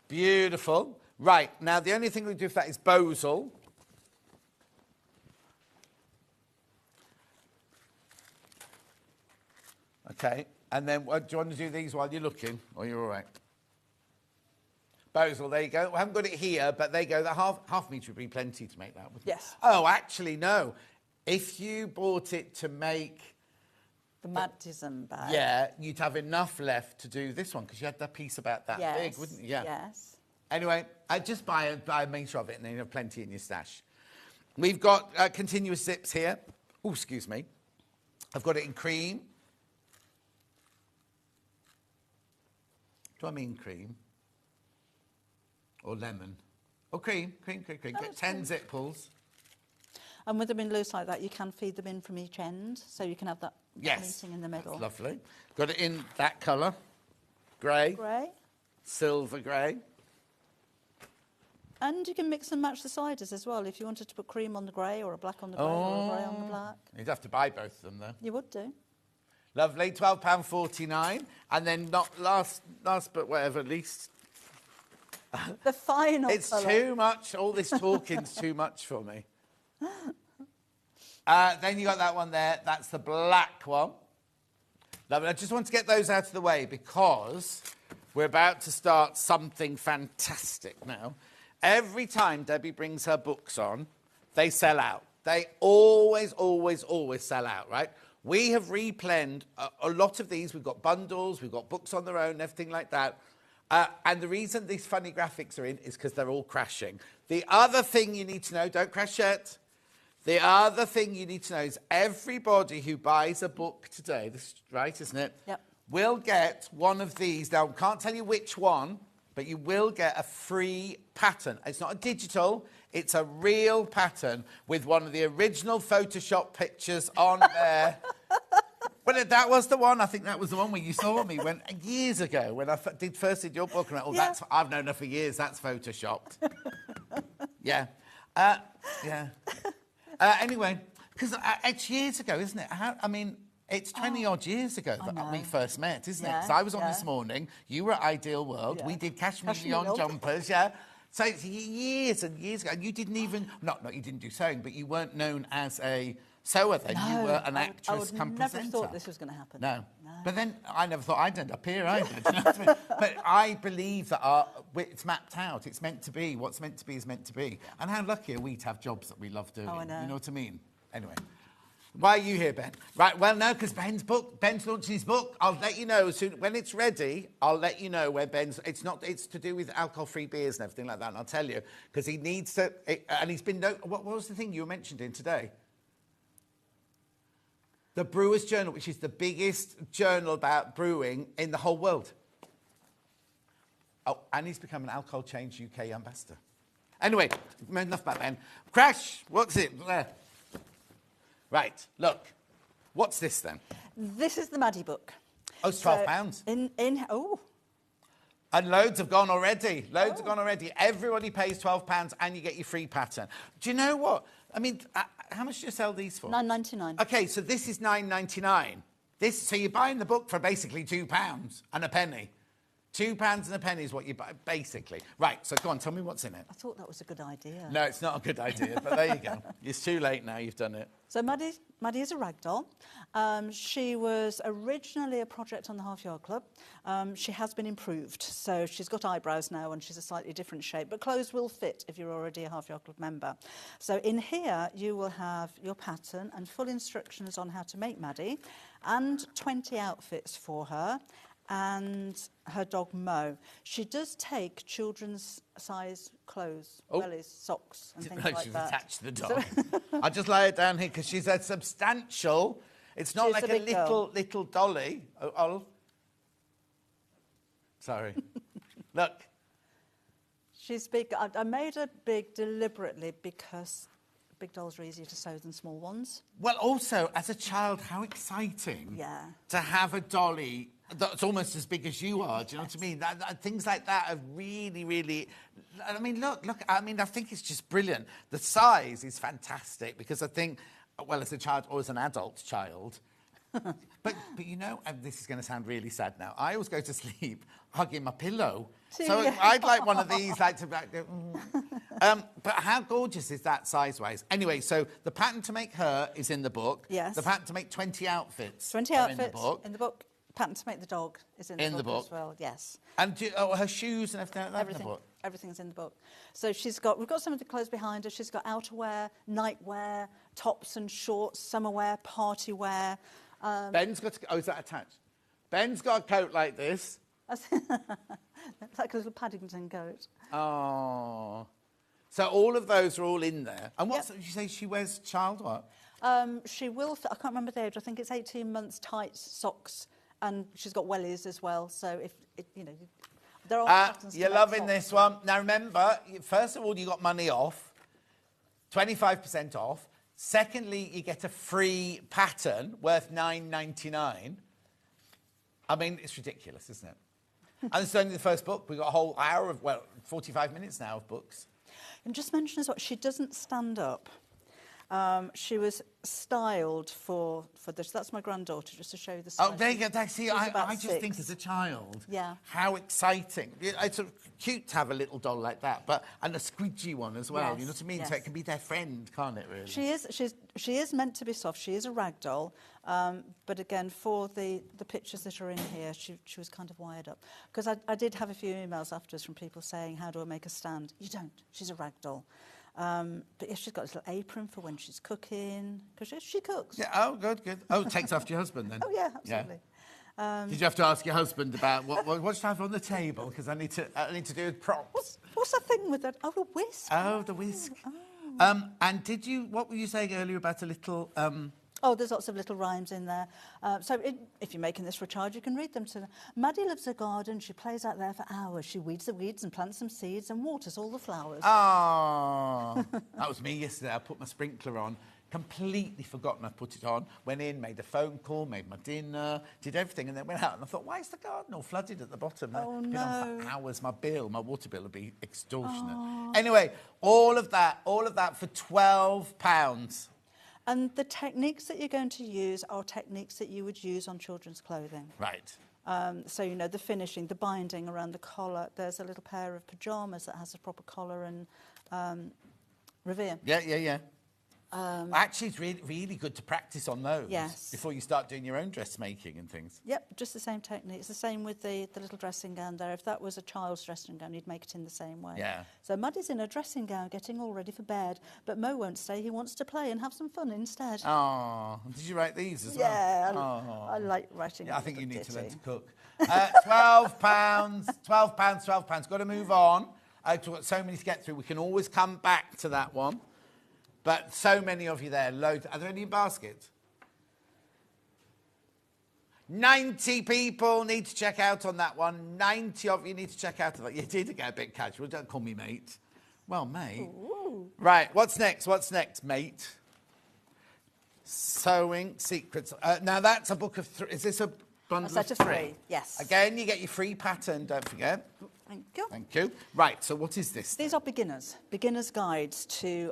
Beautiful. Right. Now, the only thing we do for that is Bosel. Okay, and then do you want to do these while you're looking, or you're all right? Bosel, there you go. We haven't got it here, but there you go. The half metre would be plenty to make that, wouldn't it? Yes. Oh, actually, no. If you bought it to make... The Madison bag. Yeah, you'd have enough left to do this one, because you had that piece about that big, wouldn't you? Yeah. Yes. Anyway, just buy a metre of it, and then you have plenty in your stash. We've got continuous zips here. Oh, excuse me. I've got it in cream. Do I mean cream? Or lemon? Oh, cream. Get 10 zip pulls. And with them in loose like that, you can feed them in from each end, so you can have that meeting in the middle. That's lovely. Got it in that colour. Grey. Silver grey. And you can mix and match the siders as well, if you wanted to put cream on the grey or a black on the grey or a grey on the black. You'd have to buy both of them, though. You would do. Lovely, £12.49. And then not last but whatever, least. The final It's colour. too much. All this talking's too much for me. Then you got that one there. That's the black one. Lovely. I just want to get those out of the way because we're about to start something fantastic now. Every time Debbie brings her books on, they sell out. They always sell out, right? We have replanned a lot of these. We've got bundles, we've got books on their own, everything like that. And the reason these funny graphics are in is because they're all crashing. The other thing you need to know, don't crash yet. The other thing you need to know is everybody who buys a book today, this is right, isn't it? Yep. Will get one of these. Now, I can't tell you which one, but you will get a free pattern. It's not a digital, it's a real pattern with one of the original Photoshop pictures on there. But that was the one, I think that was the one where you saw me years ago when I first did your book. And I went, I've known her for years, that's Photoshopped. Yeah. Anyway, because it's years ago, isn't it? It's 20-odd years ago that we first met, isn't it? Because I was on This Morning, you were at Ideal World, we did Cashmere Leon jumpers, So it's years and years ago, and you didn't even, not you didn't do sewing, but you weren't known as a sewer then, you were an actress come presenter. I never thought this was going to happen. No. But then I never thought I'd end up here either. Do you know what I mean? But I believe that it's mapped out, it's meant to be, what's meant to be is meant to be. And how lucky are we to have jobs that we love doing? Oh, I know. You know what I mean? Anyway. Why are you here, Ben? Right, well, no, because Ben's launching his book. I'll let you know as soon, when it's ready, I'll let you know where it's to do with alcohol-free beers and everything like that, and I'll tell you, because he needs to, and he's been, what was the thing you mentioned in today? The Brewers Journal, which is the biggest journal about brewing in the whole world. Oh, and he's become an Alcohol Change UK ambassador. Anyway, enough about Ben. Crash, what's it there? Right, look. What's this then? This is the Maddie book. Oh, it's £12. And loads have gone already. Loads have gone already. Everybody pays £12 and you get your free pattern. Do you know what? I mean, how much do you sell these for? $9.99. OK, so this is $9.99. So you're buying the book for basically £2 and a penny. £2 and a penny is what you buy, basically. Right, so go on, tell me what's in it. I thought that was a good idea. No, it's not a good idea, but there you go. It's too late now, you've done it. So Maddie is a rag doll. She was originally a project on the Half Yard Club. She has been improved, so she's got eyebrows now and she's a slightly different shape, but clothes will fit if you're already a Half Yard Club member. So in here you will have your pattern and full instructions on how to make Maddie, and 20 outfits for her, and her dog Mo. She does take children's size clothes, wellies, socks and things like She's that. attached to the dog. I'll just lay it down here because she's a substantial... It's not She's like a big little dolly. Olive. Sorry. Look. She's big. I made her big deliberately because big dolls are easier to sew than small ones. Well, also, as a child, how exciting to have a dolly that's almost as big as you are. Do you know what I mean? Things like that are really, really... I mean, look, I mean, I think it's just brilliant. The size is fantastic because I think, well, as a child or as an adult child... but you know, and this is going to sound really sad now, I always go to sleep hugging my pillow. So I'd like one of these, like to... but how gorgeous is that size-wise? Anyway, so the pattern to make her is in the book. Yes. The pattern to make 20 outfits 20 are outfits in the book. Pattern to make the dog is in the book as well, yes. And her shoes and everything like that in the book? Everything's in the book. So we've got some of the clothes behind her. She's got outerwear, nightwear, tops and shorts, summer wear, party wear. Ben's got... is that attached? Ben's got a coat like this. It's like a little Paddington coat. Oh. So all of those are all in there. And what did you say she wears child what? She will... I can't remember the age. I think it's 18 months, tights, socks, and she's got wellies as well. So if you know... There are patterns you're loving this one. Now, remember, first of all, you got money off, 25% off. Secondly, you get a free pattern worth $9.99. I mean, it's ridiculous, isn't it? And it's only the first book. We've got a whole hour of, 45 minutes now of books. And just mention as well, she doesn't stand up. She was styled for this. That's my granddaughter, just to show you the size. Oh, there you go. See, I just think as a child, how exciting. It's cute to have a little doll like that, and a squidgy one as well. Yes, you know what I mean? yes. So it can be their friend, can't it, really? She is meant to be soft. She is a rag doll. But again, for the pictures that are in here, she was kind of wired up. Because I did have a few emails afterwards from people saying, how do I make a stand? You don't. She's a rag doll. But yeah, she's got this little apron for when she's cooking, because she cooks. Yeah, oh, good. Oh, it takes after your husband then. Oh, yeah, absolutely. Yeah. Did you have to ask your husband about what should I have on the table? Because I need to do props. What's that thing with that? Oh, a whisk. Oh, the whisk. And what were you saying earlier about a little... Oh, there's lots of little rhymes in there. So if you're making this for a child, you can read them to them. Maddie loves her garden. She plays out there for hours. She weeds the weeds and plants some seeds and waters all the flowers. Oh, that was me yesterday. I put my sprinkler on, completely forgotten I put it on, went in, made a phone call, made my dinner, did everything, and then went out and I thought, why is the garden all flooded at the bottom? Oh, Been no. on for hours. My water bill will be extortionate. Oh. Anyway, all of that for £12. And the techniques that you're going to use are techniques that you would use on children's clothing. Right. So, you know, the finishing, the binding around the collar. There's a little pair of pyjamas that has a proper collar and revere. Yeah. Actually, it's really, really good to practice on those before you start doing your own dressmaking and things. Yep, just the same technique. It's the same with the little dressing gown there. If that was a child's dressing gown, you'd make it in the same way. Yeah. So Maddie's in a dressing gown getting all ready for bed, but Mo won't stay. He wants to play and have some fun instead. Oh, did you write these as well? Yeah, I like writing. Yeah, I think you need to learn to cook. £12. £12. Got to move on. I've got so many to get through. We can always come back to that one. But so many of you there, loads. Are there any baskets? 90 people need to check out on that one. 90 of you need to check out on that. You did get a bit casual. Don't call me mate. Well, mate. Ooh. Right, what's next? Mate? Sewing Secrets. Now, that's a book of three. Is this a bundle of three? Yes. Again, you get your free pattern, don't forget. Thank you. Thank you. Right, so what is this? These are beginners' guides to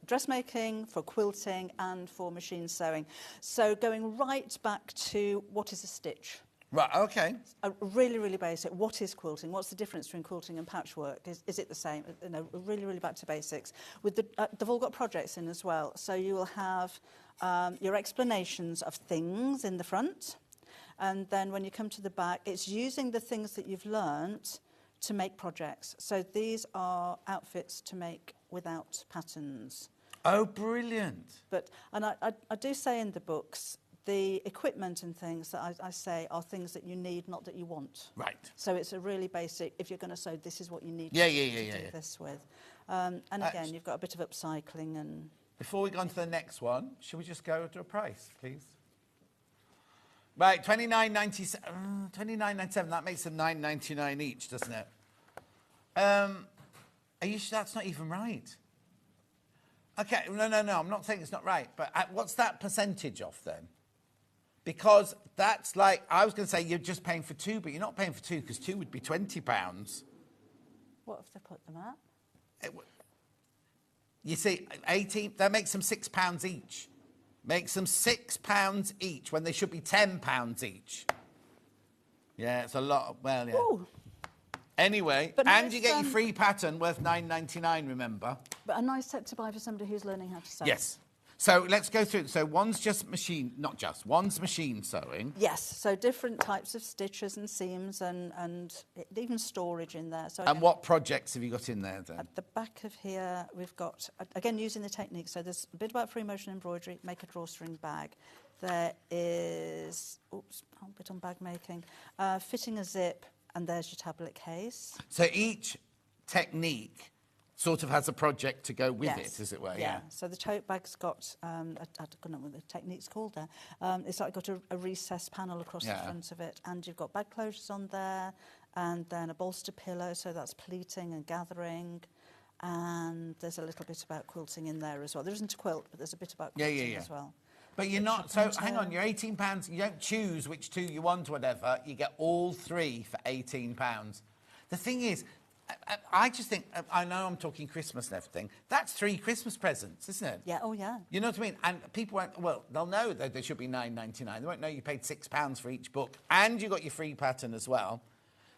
dressmaking, for quilting and for machine sewing. So going right back to what is a stitch. Right, okay. Really, really basic. What is quilting? What's the difference between quilting and patchwork? Is it the same? You know, really, really back to basics. With they've all got projects in as well. So you will have your explanations of things in the front. And then when you come to the back, it's using the things that you've learnt to make projects. So these are outfits to make without patterns. Oh, brilliant. And I do say in the books, the equipment and things that I say are things that you need, not that you want. Right. So it's a really basic, if you're going to sew, this is what you need Yeah, to yeah. do this with. And again, you've got a bit of upcycling. And before we go on to the next one, should we just go to a price, please? Right, $29.97. $29.97, that makes them $9.99 each, doesn't it? Are you sure that's not even right? Okay, no, I'm not saying it's not right, but what's that percentage off then? Because that's like, I was going to say you're just paying for two, but you're not paying for two because two would be £20. what have they put them at? You see, 18, that makes them £6 each. Makes them £6 each when they should be £10 each. Yeah, it's a lot. Well, yeah. Ooh. Anyway, But and nice, you get your free pattern worth $9.99, remember? But a nice set to buy for somebody who's learning how to sew. Yes. So let's go through it. So one's just machine, one's machine sewing. Yes, so different types of stitches and seams and even storage in there. So And what projects have you got in there then? at the back of here, we've got, again, using the technique. So there's a bit about free motion embroidery, make a drawstring bag. There is, a bit on bag making, fitting a zip, and there's your tablet case. So each technique sort of has a project to go with Yes. it, as it were, Yeah. So the tote bag's got, I don't know what the technique's called there. It's like got a recessed panel across the front of it, and you've got bag closures on there, and then a bolster pillow, so that's pleating and gathering, and there's a little bit about quilting in there as well. There isn't a quilt, but there's a bit about quilting as well. But you're not, so hang on, you're £18, you don't choose which two you want or whatever, you get all three for £18. The thing is, I just think, I know I'm talking Christmas and everything, that's 3 Christmas presents, isn't it? Yeah, oh yeah. You know what I mean? And people won't, well, they'll know that they should be $9.99. They won't know you paid £6 for each book, and you got your free pattern as well.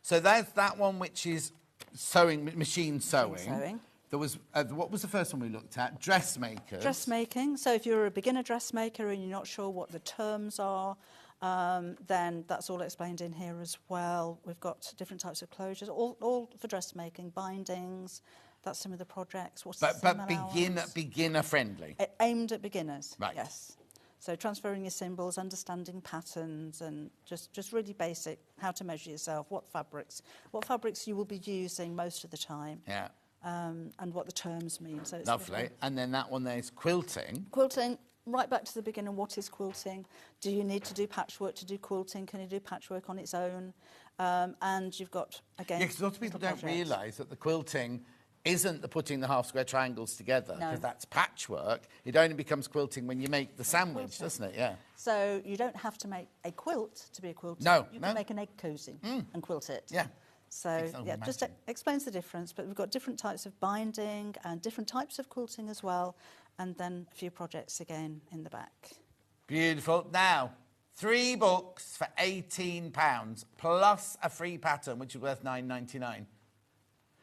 So there's that one, which is sewing, machine sewing. There was, what was the first one we looked at? Dressmakers. Dressmaking. So if you're a beginner dressmaker and you're not sure what the terms are, then that's all explained in here as well. We've got different types of closures, all for dressmaking, bindings. That's some of the projects. But beginner friendly. Aimed at beginners. Right. Yes. So transferring your symbols, understanding patterns, and just really basic, how to measure yourself, what fabrics you will be using most of the time. Yeah. And what the terms mean. So it's lovely. And then that one there's quilting. Quilting, right back to the beginning, what is quilting? Do you need to do patchwork to do quilting? Can you do patchwork on its own? And you've got, again... Yeah, because a lot of people don't realise that the quilting isn't the putting the half-square triangles together, because that's patchwork. It only becomes quilting when you make the sandwich, doesn't it? Yeah. So you don't have to make a quilt to be a quilter. No, You can make an egg cosy and quilt it. Yeah. So, yeah, just explains the difference. But we've got different types of binding and different types of quilting as well. And then a few projects again in the back. Beautiful. Now, 3 books for £18 plus a free pattern, which is worth $9.99.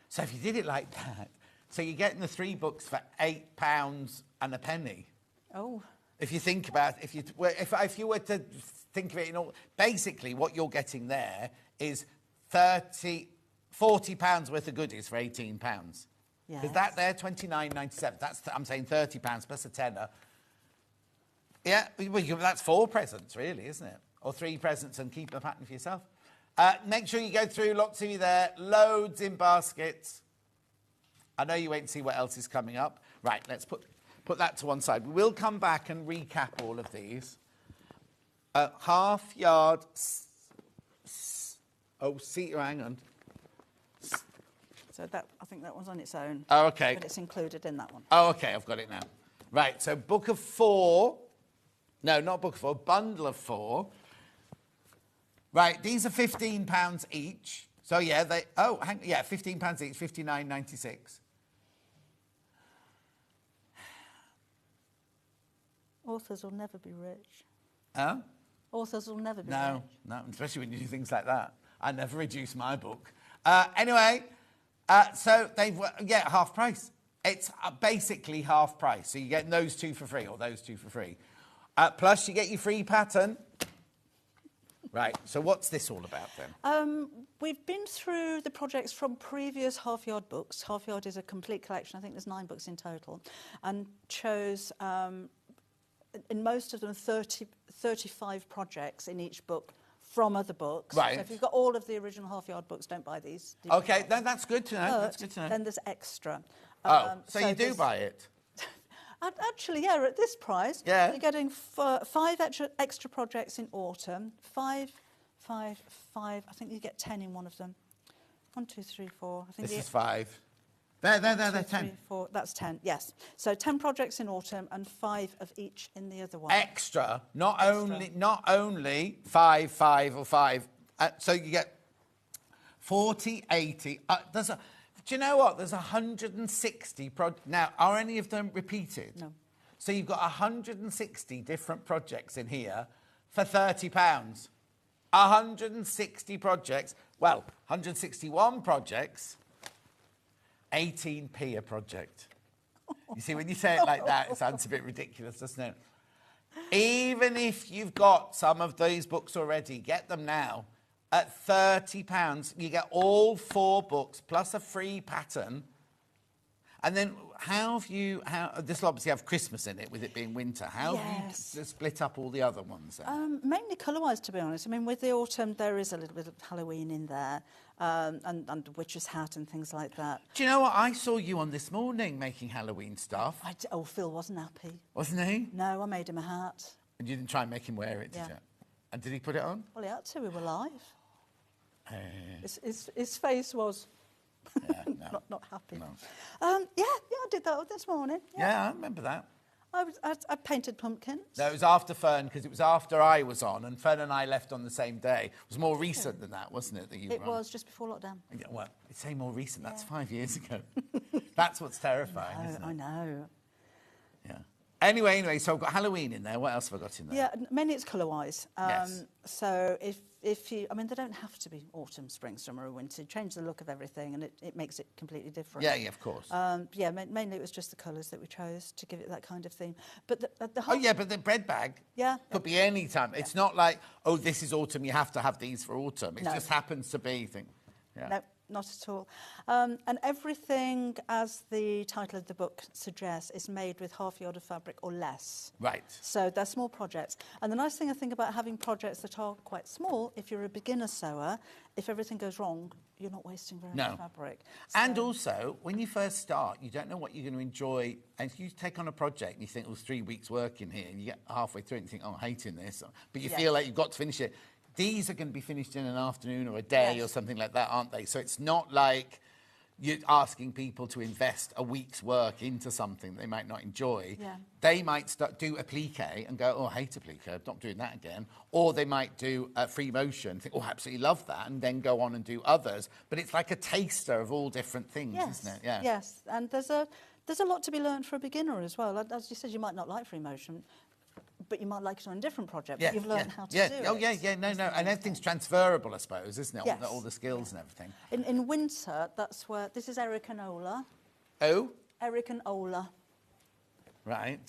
So if you did it like that, so you're getting the 3 books for £8 and a penny. Oh. If you think about, if you were to think of it, basically what you're getting there is £40 worth of goodies for £18. Because that there, $29.97. That's I'm saying £30 plus a tenner. Yeah, well, that's 4 presents, really, isn't it? Or 3 presents and keep a pattern for yourself. Make sure you go through, lots of you there, loads in baskets. I know you wait to see what else is coming up. Right, let's put that to one side. We will come back and recap all of these. Half yard. Hang on. So that, I think that one's on its own. Oh, okay. But it's included in that one. Oh, okay, I've got it now. Right, so book of 4. No, not book of 4, bundle of 4. Right, these are £15 each. So, yeah, £15 each, $59.96. Authors will never be rich. Huh? Authors will never be No, rich. no, especially when you do things like that. I never reduce my book. Anyway, so they've, half price. It's basically half price. So you get those two for free or those two for free. Plus you get your free pattern. Right, so what's this all about then? We've been through the projects from previous half-yard books. Half-yard is a complete collection. I think there's 9 books in total. And chose, in most of them, 35 projects in each book from other books. Right. So if you've got all of the original half-yard books, don't buy these. Okay, that's good to know. But That's good to know. then there's extra. So you do buy it? Actually, yeah, at this price, Yeah. you're getting 5 extra projects in autumn. 5. I think you get 10 in one of them. 1, 2, 3, 4. I think This is 5. There, 10. 3, 4. That's 10. Yes. So 10 projects in autumn and 5 of each in the other one. Extra, not only 5, 5 or 5. So you get 40, 80. Do you know what? There's 160 now, are any of them repeated? No. So you've got 160 different projects in here for £30. 160 projects. Well, 161 projects, 18p a project. You see, when you say it like that, it sounds a bit ridiculous, doesn't it? Even if you've got some of these books already, get them now. At £30, you get all 4 books plus a free pattern. And then this will obviously have Christmas in it, with it being winter. How have you split up all the other ones then? Mainly colour-wise, to be honest. I mean, with the autumn, there is a little bit of Halloween in there, and the witch's hat and things like that. Do you know what? I saw you on this morning making Halloween stuff. Phil wasn't happy. Wasn't he? No, I made him a hat. And you didn't try and make him wear it, did you? And did he put it on? Well, he had to. We were live. His face was not happy. No. I did that this morning. Yeah, I remember that. I painted pumpkins. No, it was after Fern, because it was after I was on, and Fern and I left on the same day. It was more recent than that, wasn't it, that you It were on? was just before lockdown. Yeah, well, it's say more recent. That's 5 years ago. That's what's terrifying, isn't it? I know. Yeah. Anyway, so I've got Halloween in there. What else have I got in there? Yeah, mainly it's colour-wise. Yes. So if you, I mean, they don't have to be autumn, spring, summer or winter. Change the look of everything and it makes it completely different. Yeah, of course. Mainly it was just the colours that we chose to give it that kind of theme. But the but the bread bag could be any time. It's not like, oh, this is autumn, you have to have these for autumn. It just happens to be thing. Yeah. No, not at all. And everything, as the title of the book suggests, is made with half yard of fabric or less. Right. So they're small projects. And the nice thing I think about having projects that are quite small, if you're a beginner sewer, if everything goes wrong, you're not wasting very much fabric. And also, when you first start, you don't know what you're going to enjoy. And if you take on a project and you think, well, 3 weeks work in here, and you get halfway through it and you think, oh, I'm hating this. But you feel like you've got to finish it. These are going to be finished in an afternoon or a day or something like that, aren't they? So it's not like you're asking people to invest a week's work into something they might not enjoy. Yeah. They might do applique and go, oh, I hate applique, I'm not doing that again. Or they might do free motion, think, oh, I absolutely love that, and then go on and do others. But it's like a taster of all different things, isn't it? Yeah. Yes, and there's a lot to be learned for a beginner as well. As you said, you might not like free motion, but you might like it on a different project, but you've learned how to do it. Oh, no. And everything's transferable, I suppose, isn't it? Yes. All the skills and everything. In winter, that's where... This is Eric and Ola. Oh? Eric and Ola. Right.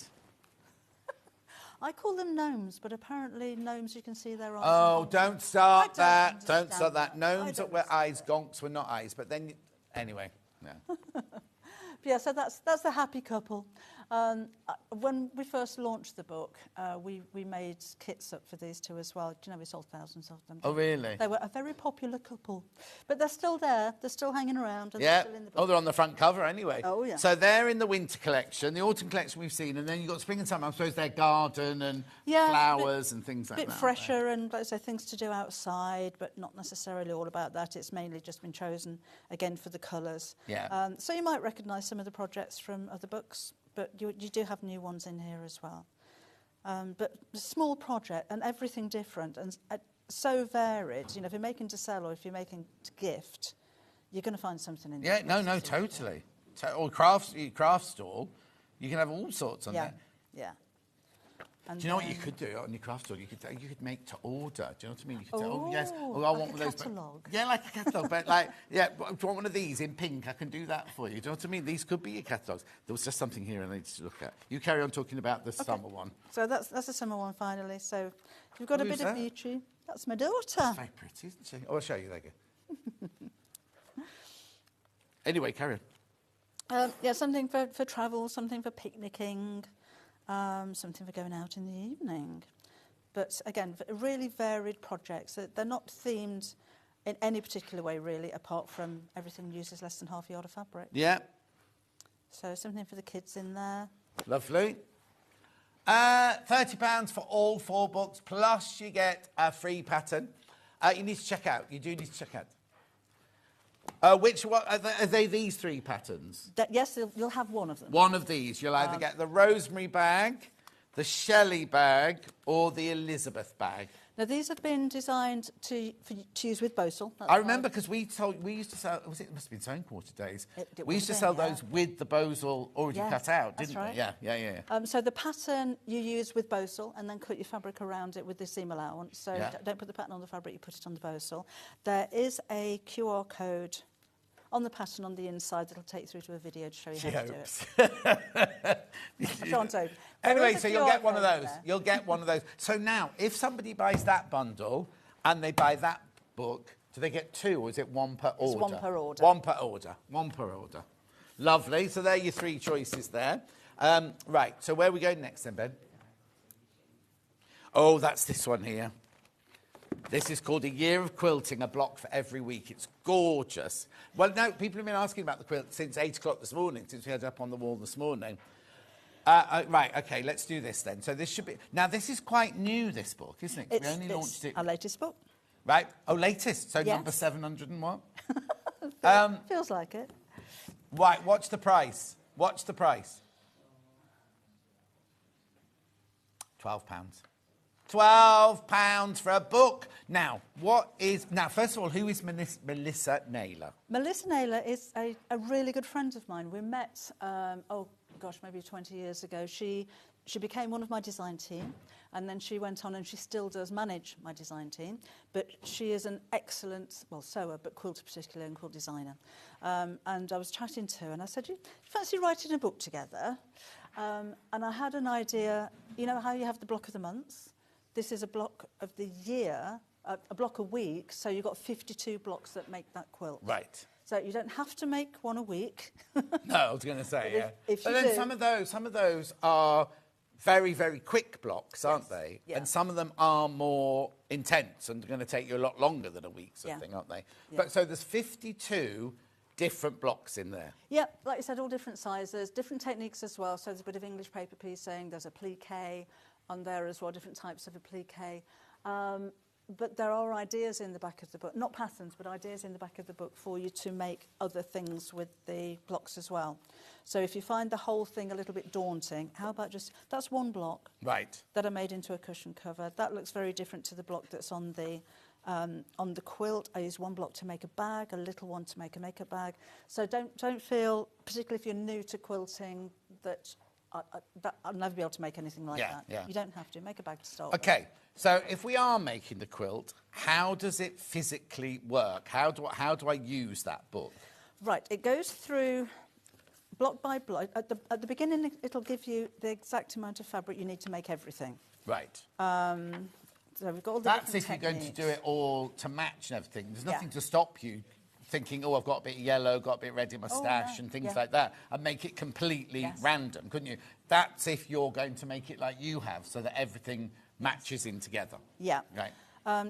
I call them gnomes, but apparently gnomes, you can see their eyes. Oh, don't start that. Don't start that. Gnomes were eyes, gonks were not eyes. But then, anyway, yeah. Yeah, so that's the happy couple. When we first launched the book, we made kits up for these two as well. Do you know, we sold thousands of them. Oh, really? They were a very popular couple. But they're still there. They're still hanging around. And they're still in the book. Oh, they're on the front cover anyway. Oh, yeah. So they're in the winter collection, the autumn collection we've seen, and then you've got spring and summer. I suppose they're garden and flowers and things like that. A bit fresher and, like I say, things to do outside, but not necessarily all about that. It's mainly just been chosen, again, for the colours. Yeah. So you might recognise some of the projects from other books, but you do have new ones in here as well. But a small project and everything different and so varied. You know, if you're making to sell or if you're making to gift, you're going to find something in there. Yeah, no, totally. Or craft stall, you can have all sorts on there. Yeah. And do you know what then- you could do on your craft store? You could make to order. Do you know what I mean? You could say, oh yes, oh, I like want a one of those. catalogue. Yeah, like a catalogue. But like, yeah, do you want one of these in pink? I can do that for you. Do you know what I mean? These could be your catalogues. There was just something here I needed to look at. You carry on talking about the summer one. So that's the summer one finally. So you've got a Who's bit that? of beauty. That's my daughter. She's very pretty, isn't she? Oh, I'll show you. There you go. Anyway, carry on. Yeah, something for travel, something for picnicking, something for going out in the evening. But again, really varied projects. They're not themed in any particular way, really, apart from everything uses less than half a yard of fabric. Yeah. So something for the kids in there. Lovely. £30 for all 4 books, plus you get a free pattern. You need to check out. You do need to check out. Which one are they? These 3 patterns? Yes, you'll have one of them. One of these. You'll either get the rosemary bag, the Shelley bag, or the Elizabeth bag. Now these have been designed to use with Bosal. I remember because we used to sell. It must have been Sewing Quarter days. We used to sell those with the Bosal already cut out, didn't we? Yeah. So the pattern you use with Bosal and then cut your fabric around it with the seam allowance. So don't put the pattern on the fabric, you put it on the Bosal. There is a QR code on the pattern on the inside that'll take you through to a video to show you how to do it. I can't open. Anyway, so you'll get one of those. You'll get one of those. So now, if somebody buys that bundle and they buy that book, do they get 2 or is it 1 per order? It's 1 per order. 1 per order. 1 per order. Lovely. So there are your 3 choices there. Right, so where are we going next then, Ben? Oh, that's this one here. This is called A Year of Quilting, a block for every week. It's gorgeous. Well, no, people have been asking about the quilt since 8 o'clock this morning, since we had it up on the wall this morning. Right, OK, let's do this then. So this should be... Now, this is quite new, this book, isn't it? We only launched it... our latest book. Right. Oh, latest. So yes. number 700 and what? Feels like it. Right, what's the price? What's the price? £12. £12 for a book. Now, first of all, who is Melissa Naylor? Melissa Naylor is a really good friend of mine. We met, maybe 20 years ago. She became one of my design team, and then she went on and she still does manage my design team. But she is an excellent, sewer, but quilter particularly, and quilt designer. And I was chatting to her, and I said, you fancy writing a book together? And I had an idea, you know how you have the block of the month? This is a block of the year, a block a week, so you've got 52 blocks that make that quilt. Right. So you don't have to make one a week. No, I was going to say, yeah. If but you then do, some of those are very, very quick blocks, aren't they? Yeah. And some of them are more intense and going to take you a lot longer than a week, something, aren't they? Yeah. But so there's 52 different blocks in there. Yeah, like you said, all different sizes, different techniques as well. So there's a bit of English paper piecing, there's a plique on there as well, different types of applique. But there are ideas in the back of the book, not patterns, but ideas in the back of the book for you to make other things with the blocks as well. So if you find the whole thing a little bit daunting, how about that's one block that I made into a cushion cover. That looks very different to the block that's on the quilt. I use one block to make a bag, a little one to make a makeup bag. So don't feel, particularly if you're new to quilting, that I'll never be able to make anything like that. Yeah. You don't have to. Make a bag to start OK, so if we are making the quilt, how does it physically work? How do I use that book? Right, it goes through block by block. At the beginning, it'll give you the exact amount of fabric you need to make everything. Right. So we've got all the That's different if you're going to techniques. do it all to match and everything. There's nothing to stop you thinking, I've got a bit of yellow, got a bit red in my stash and things like that, and make it completely random, couldn't you? That's if you're going to make it like you have, so that everything matches in together. Yeah. Right.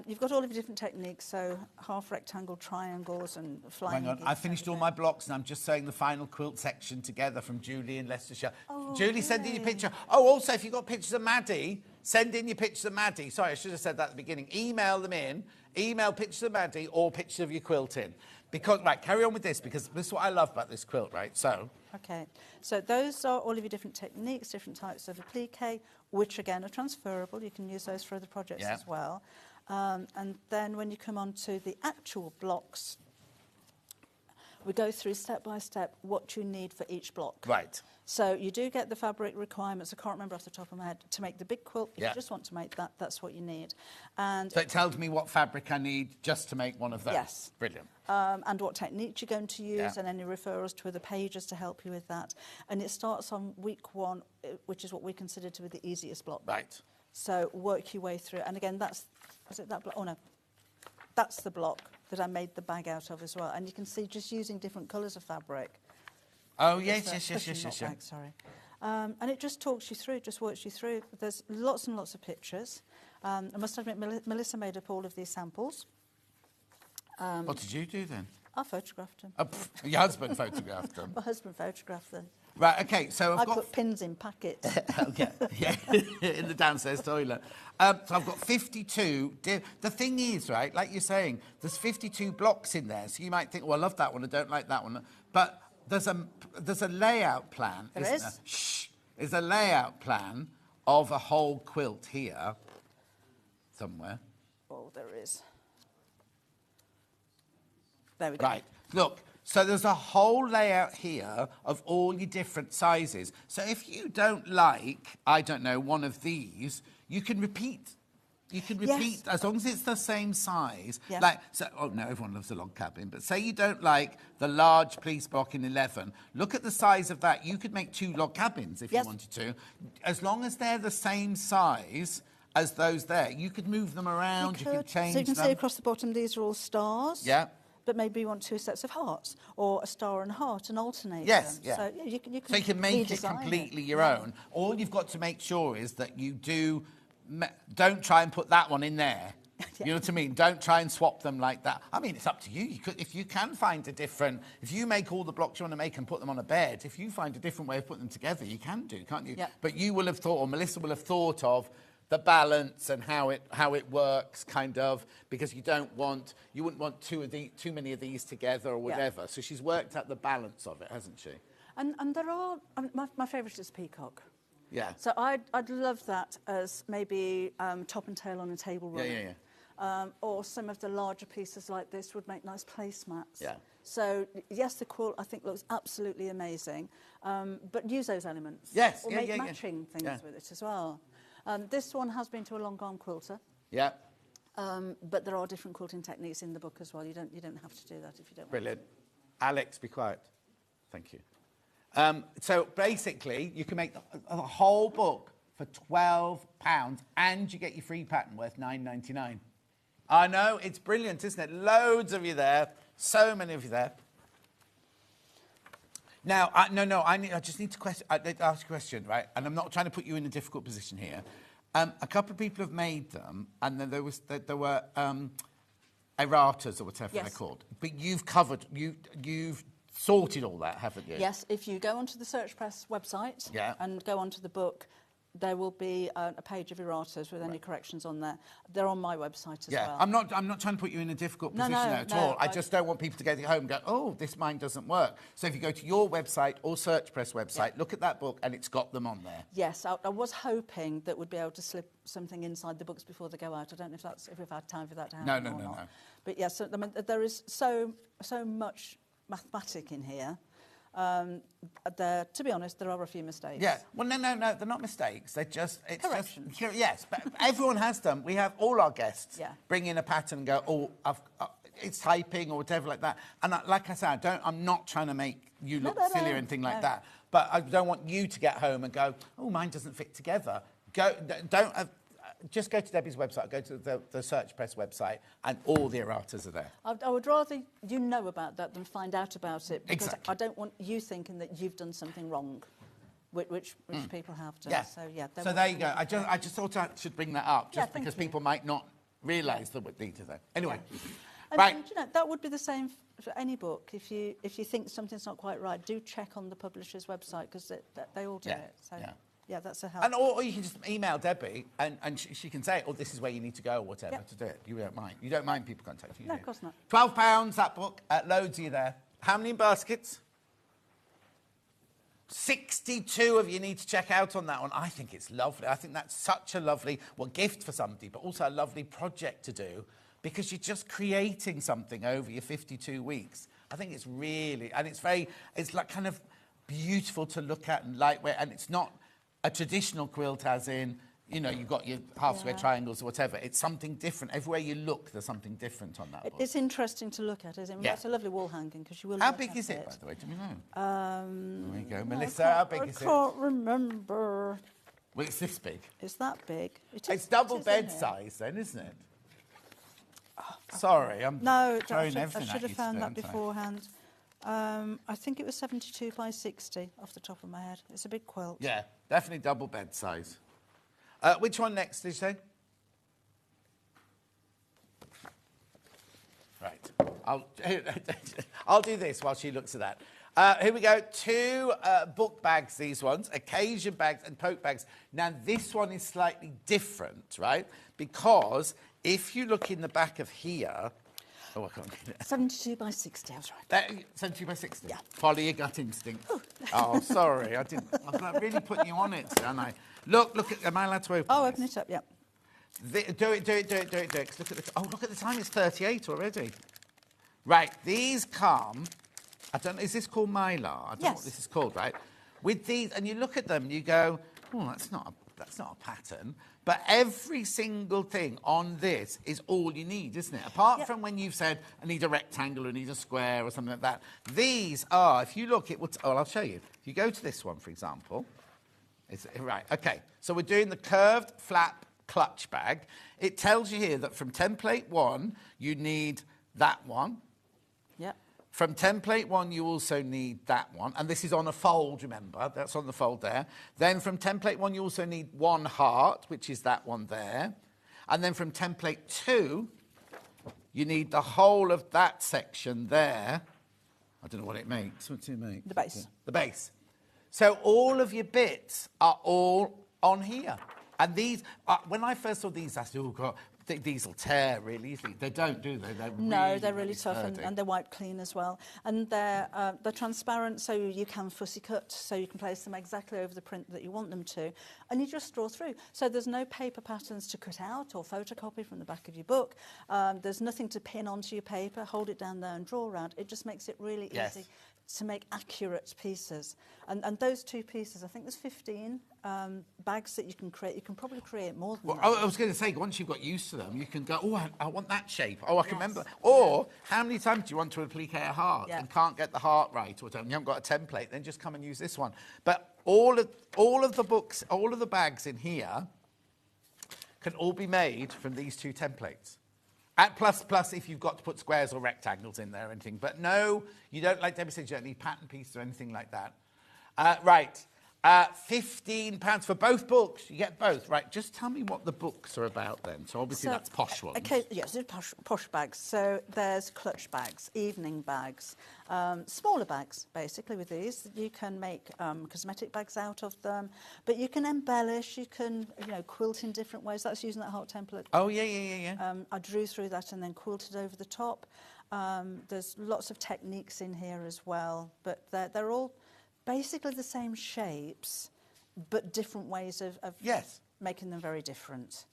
You've got all of the different techniques, so half rectangle, triangles, and flying. Hang on, I finished all my blocks and I'm just sewing the final quilt section together from Julie in Leicestershire. Oh, Julie, send in your picture. Oh, also, if you've got pictures of Maddie, send in your pictures of Maddie. Sorry, I should have said that at the beginning. Email them in. Email pictures of Maddie or pictures of your quilt in. Because, right, carry on with this, because this is what I love about this quilt, right? So... OK, so those are all of your different techniques, different types of applique, which, again, are transferable. You can use those for other projects as well. And then when you come on to the actual blocks, we go through step by step what you need for each block. Right. So you do get the fabric requirements, I can't remember off the top of my head, to make the big quilt. If Yeah. you just want to make that, that's what you need. And So it tells me what fabric I need just to make one of those. Yes. Brilliant. and what techniques you're going to use, Yeah. and any referrals to other pages to help you with that. And it starts on week 1, which is what we consider to be the easiest block. Right. So work your way through. And again, is it that block? Oh, no. That's the block that I made the bag out of as well. And you can see just using different colours of fabric. Oh, yes. Bag, sorry. And it just talks you through, just works you through. There's lots and lots of pictures. I must admit, Melissa made up all of these samples. What did you do then? I photographed them. Your husband photographed them? My husband photographed them. Right, OK, so I put pins in packets. Okay, yeah, in the downstairs toilet. So I've got 52. The thing is, right, like you're saying, there's 52 blocks in there. So you might think, well, I love that one, I don't like that one. But there's a layout plan. There isn't is. there? Shh. There's a layout plan of a whole quilt here somewhere. Oh, there is. There we go. Right, look. So there's a whole layout here of all your different sizes. So if you don't like, I don't know, one of these, you can repeat. You can repeat, as long as it's the same size. Yeah. Like, so, oh no, everyone loves a log cabin, but say you don't like the large police block in 11. Look at the size of that. You could make 2 log cabins if you wanted to. As long as they're the same size as those there, you could move them around, you could change So you can them. see across the bottom, these are all stars. Yeah. But maybe you want 2 sets of hearts, or a star and a heart, and alternate Yes, them. yeah. So yeah, you can So you can make it redesign completely it. your own. All you've got to make sure is that you don't try and put that one in there. You know what I mean? Don't try and swap them like that. I mean, it's up to you. You could, if you can find a different, if you make all the blocks you want to make and put them on a bed, if you find a different way of putting them together, you can do, can't you? Yeah. But you will have thought, or Melissa will have thought of, the balance and how it works, kind of, because you wouldn't want too many of these together or whatever. So she's worked out the balance of it, hasn't she? And there are, my favourite is peacock. Yeah. So I'd love that as maybe top and tail on a table runner. Or some of the larger pieces like this would make nice placemats. Yeah. So yes, the quilt I think looks absolutely amazing, but use those elements. Yes, Or yeah, make yeah, yeah. matching things Yeah. with it as well. This one has been to a long arm quilter. Yeah. But there are different quilting techniques in the book as well. You don't have to do that if you don't Brilliant. Alex, be quiet. Thank you. So basically, you can make a whole book for £12 and you get your free pattern worth $9.99. I know, it's brilliant, isn't it? Loads of you there. So many of you there. Now, I just need to ask a question, right? And I'm not trying to put you in a difficult position here. A couple of people have made them, and then there were erratas or whatever they're called. But you've covered, you've sorted all that, haven't you? Yes, if you go onto the Search Press website and go onto the book, there will be a page of erratas with any corrections on there. They're on my website as well. I'm not trying to put you in a difficult position at all. I just don't want people to go home and go, oh, this mine doesn't work. So if you go to your website or Search Press website, look at that book and it's got them on there. Yes, I was hoping that we'd be able to slip something inside the books before they go out. I don't know if we've had time for that to happen or not. But yes, I mean, there is so much mathematic in here. To be honest, there are a few mistakes. Yeah. Well, no, they're not mistakes. They're just... Corrections. Yes, but everyone has them. We have all our guests Yeah. bring in a pattern and go, oh, it's typing or whatever like that. And like I said, I'm not trying to make you look silly or anything like that. But I don't want you to get home and go, oh, mine doesn't fit together. Just go to Debbie's website, go to the Search Press website, and all the erratas are there. I would rather you know about that than find out about it, because Exactly. I don't want you thinking that you've done something wrong, which people have done. Yeah. So, yeah. So there you go. I just thought I should bring that up, just thank because you. people might not realise the detail there. Anyway, And, you know, that would be the same for any book. If you think something's not quite right, do check on the publisher's website, because they all do it. So. Yeah, that's a help. And or you can just email Debbie and she can say, oh, this is where you need to go or whatever to do it. You don't mind. You don't mind people contacting you. No, of course not. £12, that book. Loads of you there. How many baskets? 62 of you need to check out on that one. I think it's lovely. I think that's such a lovely, gift for somebody, but also a lovely project to do. because you're just creating something over your 52 weeks. I think it's really, and it's like kind of beautiful to look at and lightweight, and it's not a traditional quilt as in, you know, you've got your half square triangles or whatever. It's something different. Everywhere you look, there's something different on that book. It's interesting to look at, isn't it? It's a lovely wall hanging because you will. How big is it, by the way? Do we know? There you go. Melissa, how big is it? I can't remember. Well, it's this big. It's that big. It's double bed size then, isn't it? Oh, sorry, I'm throwing everything I should have found that today, beforehand. I think it was 72 by 60 off the top of my head. It's a big quilt. Yeah, definitely double bed size. Which one next, did you say? Right. I'll do this while she looks at that. Here we go. 2 book bags, these ones, occasion bags and tote bags. Now, this one is slightly different, right? Because if you look in the back of here... Oh, I can't get it. 72 by 60, I was right. 72 by 60? Yeah. Follow your gut instinct. Oh, sorry. I'm really putting you on it, aren't I? Look, am I allowed to open Oh, open it up, yeah. Do it. Look at the time, it's 38 already. Right, these come, I don't know, is this called Mylar? I don't know what this is called, right? With these, and you look at them and you go, oh, that's not a pattern. But every single thing on this is all you need, isn't it? Apart from when you've said, I need a rectangle or I need a square or something like that. These are, if you look, I'll show you. If you go to this one, for example, right, okay. So we're doing the curved flap clutch bag. It tells you here that from template 1, you need that one. Yep. From template 1, you also need that one. And this is on a fold, remember. That's on the fold there. Then from template 1, you also need 1 heart, which is that one there. And then from template 2, you need the whole of that section there. I don't know what it makes. What's it make? The base. The base. So all of your bits are all on here. And these, when I first saw these, I said, oh, God, these will tear really easily. They don't, do they? They're really tough and they're wipe clean as well. And they're transparent, so you can fussy cut, so you can place them exactly over the print that you want them to. And you just draw through. So there's no paper patterns to cut out or photocopy from the back of your book. There's nothing to pin onto your paper, hold it down there and draw around. It just makes it really easy to make accurate pieces. And those 2 pieces, I think there's 15 bags that you can create. You can probably create more than that. I was going to say, once you've got used to them, you can go, oh, I want that shape. Oh, I can remember. Or, how many times do you want to applique a heart and can't get the heart right, or you haven't got a template, then just come and use this one. But all of the books, all of the bags in here can all be made from these 2 templates. Plus, if you've got to put squares or rectangles in there or anything. But no, you don't, like Debbie said, you don't need pattern pieces or anything like that. Right, £15 for both books. You get both. Right, just tell me what the books are about then. So obviously that's posh ones. Okay, yes, they're posh bags. So there's clutch bags, evening bags, smaller bags, basically, with these. You can make cosmetic bags out of them, but you can embellish, you can, quilt in different ways. That's using that heart template. Oh, yeah. I drew through that and then quilted over the top. There's lots of techniques in here as well, but they're all basically the same shapes, but different ways of making them very different.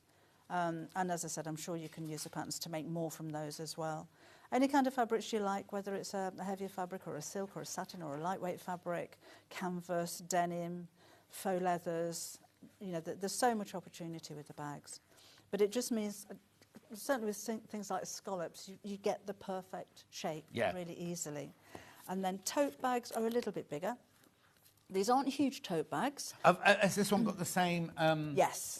And as I said, I'm sure you can use the patterns to make more from those as well. Any kind of fabrics you like, whether it's a heavier fabric or a silk or a satin or a lightweight fabric, canvas, denim, faux leathers, there's so much opportunity with the bags. But it just means, certainly with things like scallops, you get the perfect shape really easily. And then tote bags are a little bit bigger. These aren't huge tote bags. Has this one got the same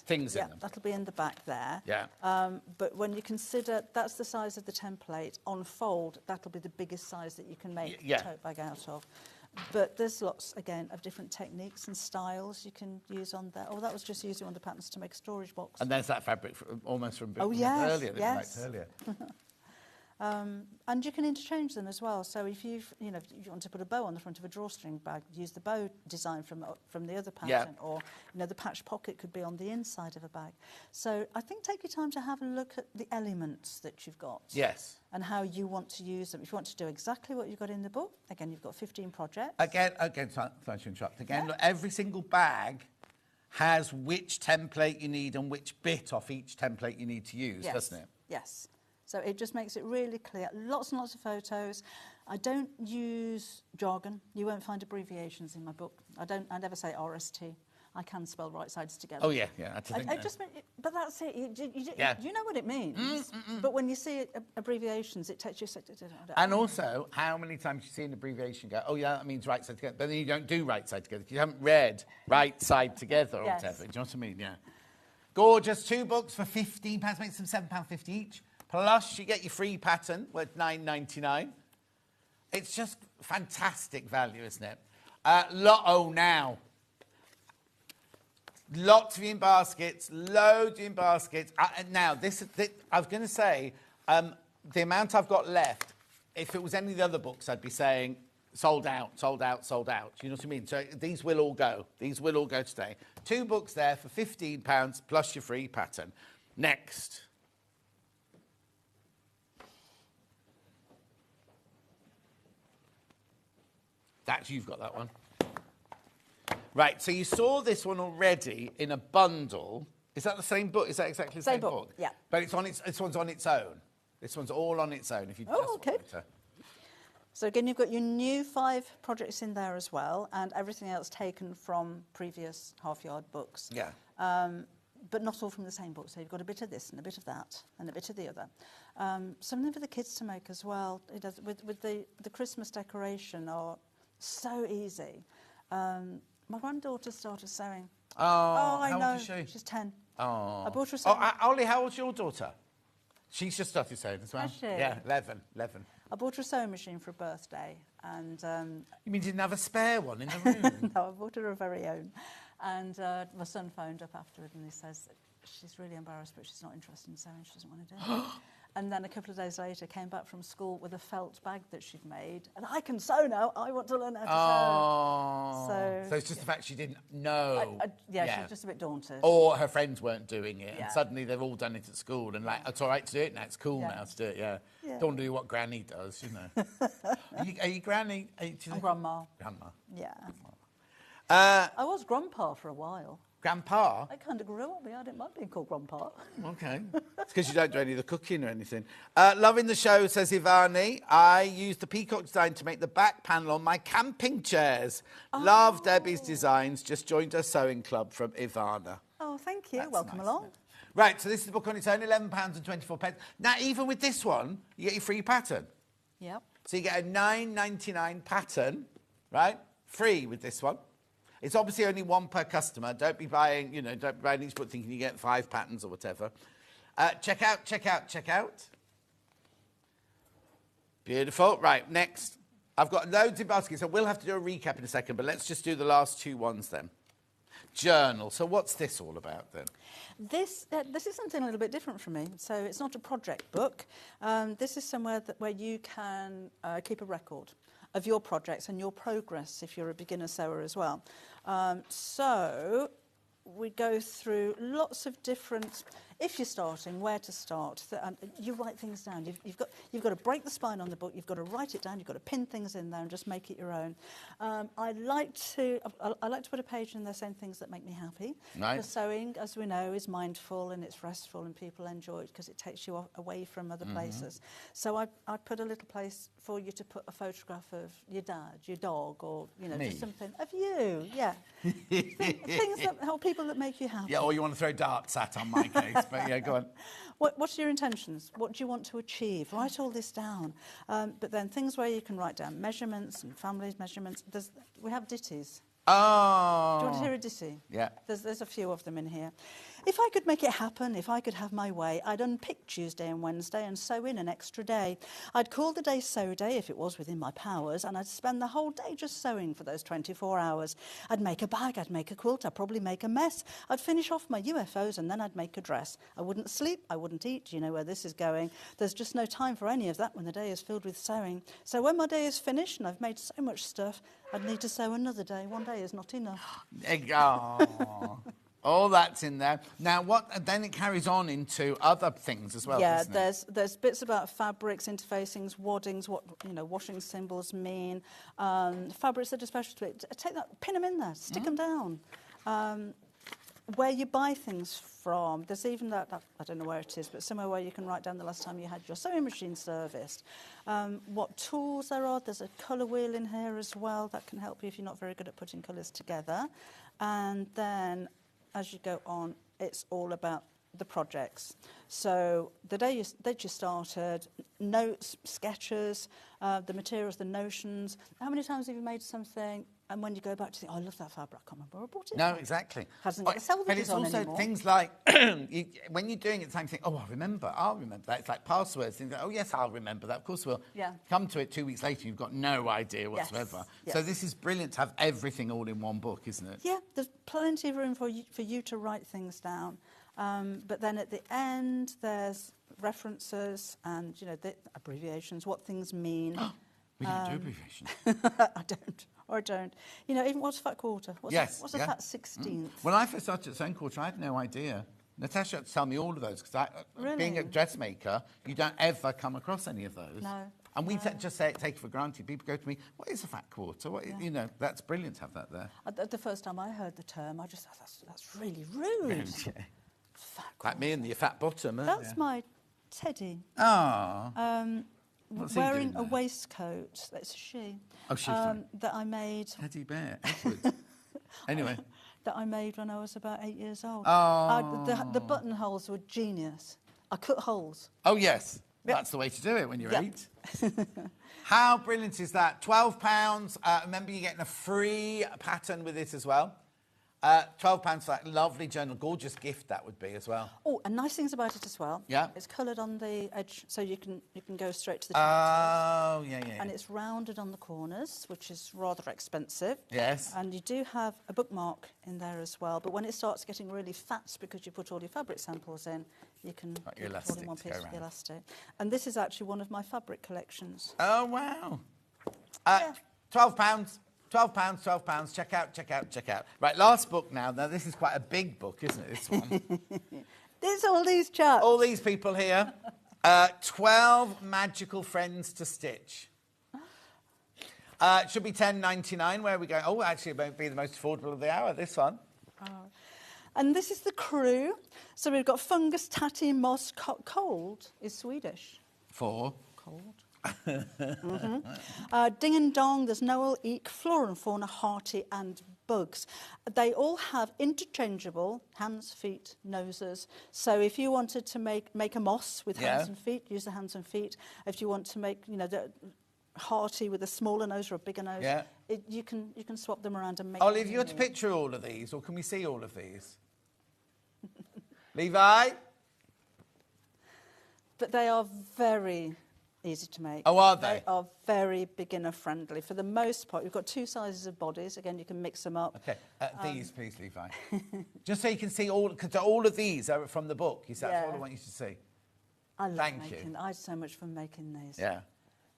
things in them? That'll be in the back there. Yeah. But when you consider that's the size of the template, on fold, that'll be the biggest size that you can make a tote bag out of. But there's lots, again, of different techniques and styles you can use on there. Oh, that was just using one of the patterns to make a storage box. And there's that fabric almost from earlier that you liked earlier. And you can interchange them as well. So if you want to put a bow on the front of a drawstring bag, use the bow design from the other pattern, or the patch pocket could be on the inside of a bag. So I think take your time to have a look at the elements that you've got. Yes. And how you want to use them. If you want to do exactly what you've got in the book, again, you've got 15 projects. Again, sorry to interrupt. Again, look, every single bag has which template you need and which bit off each template you need to use, doesn't it? Yes. So it just makes it really clear. Lots and lots of photos. I don't use jargon. You won't find abbreviations in my book. I never say RST. I can spell right sides together. Oh, yeah, that's the thing. But that's it. You know what it means. But when you see abbreviations, it takes you... And also, how many times you see an abbreviation go, oh, yeah, that means right side together, but then you don't do right side together. You haven't read right side together or whatever. Do you know what I mean? Yeah. Gorgeous. 2 books for £15. Makes them £7.50 each. Plus, you get your free pattern worth $9.99. It's just fantastic value, isn't it? Now... Lots of you in baskets, loads in baskets. Now, I was going to say, the amount I've got left, if it was any of the other books, I'd be saying sold out, sold out, sold out. You know what I mean? So these will all go. These will all go today. 2 books there for £15 plus your free pattern. Next. You've got that one. Right, so you saw this one already in a bundle. Is that the same book? Is that exactly the same book? Yeah. But this one's on its own. This one's all on its own. If you okay. So again, you've got your new 5 projects in there as well, and everything else taken from previous half-yard books. Yeah. But not all from the same book. So you've got a bit of this and a bit of that and a bit of the other. Something for the kids to make as well. It does, with the Christmas decoration are so easy. My granddaughter started sewing. Oh, I know. How old is she? She's 10. Oh. I bought her a sewing. Ollie, how old's your daughter? She's just started sewing as well. Has she? Yeah, 11. I bought her a sewing machine for a birthday, and you mean you didn't have a spare one in the room? No, I bought her a very own. And my son phoned up afterward, and he says she's really embarrassed, but she's not interested in sewing. She doesn't want to do it. And then a couple of days later, came back from school with a felt bag that she'd made. And I can sew now. I want to learn how to sew. So it's just the fact she didn't know. She's just a bit daunted. Or her friends weren't doing it, and suddenly they've all done it at school, and like, it's all right to do it now. It's cool now to do it. Yeah. Don't do what Granny does, you know. Are you Granny? I'm Grandma. Grandma. Yeah. I was Grandpa for a while. Grandpa? I kind of grew up. I didn't mind being called Grandpa. Okay. It's because you don't do any of the cooking or anything. Loving the show, says Ivani. I used the peacock design to make the back panel on my camping chairs. Love Debbie's designs. Just joined a sewing club from Ivana. Oh, thank you. Welcome along. Right, so this is the book on its own, £11.24. Now, even with this one, you get your free pattern. Yep. So you get a $9.99 pattern, right? Free with this one. It's obviously only 1 per customer. Don't be buying, don't be buying each book thinking you get 5 patterns or whatever. Check out. Beautiful. Right, next. I've got loads in baskets, so we'll have to do a recap in a second, but let's just do the last 2 ones then. Journal. So what's this all about then? This is something a little bit different from me. So it's not a project book. This is somewhere where you can keep a record of your projects and your progress if you're a beginner sewer as well. So we go through lots of different, if you're starting, where to start. You write things down. You've got to break the spine on the book. You've got to write it down. You've got to pin things in there and just make it your own. I like to put a page in there saying things that make me happy. Nice. The sewing, as we know, is mindful and it's restful and people enjoy it because it takes you away from other places. So I put a little place for you to put a photograph of your dad, your dog, or just something of you. Yeah. things that help people that make you happy. Yeah, or you want to throw darts at on my case, but yeah, go on. What's your intentions? What do you want to achieve? Write all this down. But then things where you can write down measurements and family's measurements. We have ditties. Oh. Do you want to hear a ditty? Yeah. There's a few of them in here. If I could make it happen, if I could have my way, I'd unpick Tuesday and Wednesday and sew in an extra day. I'd call the day sew day if it was within my powers, and I'd spend the whole day just sewing for those 24 hours. I'd make a bag, I'd make a quilt, I'd probably make a mess. I'd finish off my UFOs and then I'd make a dress. I wouldn't sleep, I wouldn't eat. Do you know where this is going? There's just no time for any of that when the day is filled with sewing. So when my day is finished and I've made so much stuff, I'd need to sew another day. One day is not enough. Oh. All that's in there. Now, then it carries on into other things as well, doesn't it? There's bits about fabrics, interfacings, waddings, what washing symbols mean. Fabrics that are special to it. Take that, pin them in there, stick them down. where you buy things from, there's even that, I don't know where it is, but somewhere where you can write down the last time you had your sewing machine serviced. What tools there are. There's a colour wheel in here as well that can help you if you're not very good at putting colours together. And then as you go on, it's all about the projects. So the day that you started, notes, sketches, the materials, the notions. How many times have you made something and when you go back to think, oh, I love that fabric, I can't remember where I bought it. No, exactly. Hasn't got the selvages But it's on also anymore. things like, when you're doing it, same thing, oh, I'll remember that. It's like passwords, things like, oh, yes, I'll remember that, of course we'll. Yeah. Come to it 2 weeks later, you've got no idea whatsoever. Yes. So this is brilliant to have everything all in one book, isn't it? Yeah, there's plenty of room for you to write things down. But then at the end, there's references and, you know, the abbreviations, what things mean. We don't do abbreviations. I don't. You know, even what's a fat quarter? What's a fat 16th? When I first started at sewing quarter, I had no idea. Natasha had to tell me all of those because Really? being a dressmaker, you don't ever come across any of those. No. And we just take it for granted. People go to me, what is a fat quarter? You know, that's brilliant to have that there. The first time I heard the term, I just thought, that's really rude. Yeah. Like me and the fat bottom. That's my Teddy. Oh. What's he wearing doing a there? waistcoat. That's a she. Oh, she's fine. That I made. Teddy bear. Edward. Anyway. That I made when I was about 8 years old. Oh. The buttonholes were genius. I cut holes. Oh, yes. Yep. That's the way to do it when you're Yep. 8. How brilliant is that? £12. Remember, you're getting a free pattern with it as well. £12 for that lovely journal. Gorgeous gift that would be as well. Oh, and nice things about it as well. Yeah. It's coloured on the edge, so you can go straight to the Oh, yeah. And it's rounded on the corners, which is rather expensive. Yes. And you do have a bookmark in there as well. But when it starts getting really fat because you put all your fabric samples in, you can Got your put it all elastic in one to piece go with the round. elastic. And this is actually one of my fabric collections. Oh, wow. £12. £12. Check out. Right, last book now. Now, this is quite a big book, isn't it, this one? There's all these chaps. All these people here. 12 magical friends to stitch. It should be £10.99. Where are we going? Oh, actually, it won't be the most affordable of the hour, this one. And this is the crew. So we've got fungus, tatty, moss, cold is Swedish. For? Cold. Ding and dong, there's Noel, eek, flora and fauna, hearty and bugs. They all have interchangeable hands, feet, noses. So if you wanted to make a moss with hands and feet, use the hands and feet. If you want to make, you know, the hearty with a smaller nose or a bigger nose, you can swap them around and make. Olive, you want to picture all of these, or can we see all of these? Levi? But they are very easy to make. Oh, are they? They are very beginner friendly. For the most part, we've got 2 sizes of bodies. Again, you can mix them up. Okay, these, please, Levi. Just so you can see all, because all of these are from the book. You said that's all I want you to see. I love Thank making. you. I had so much fun making these. Yeah.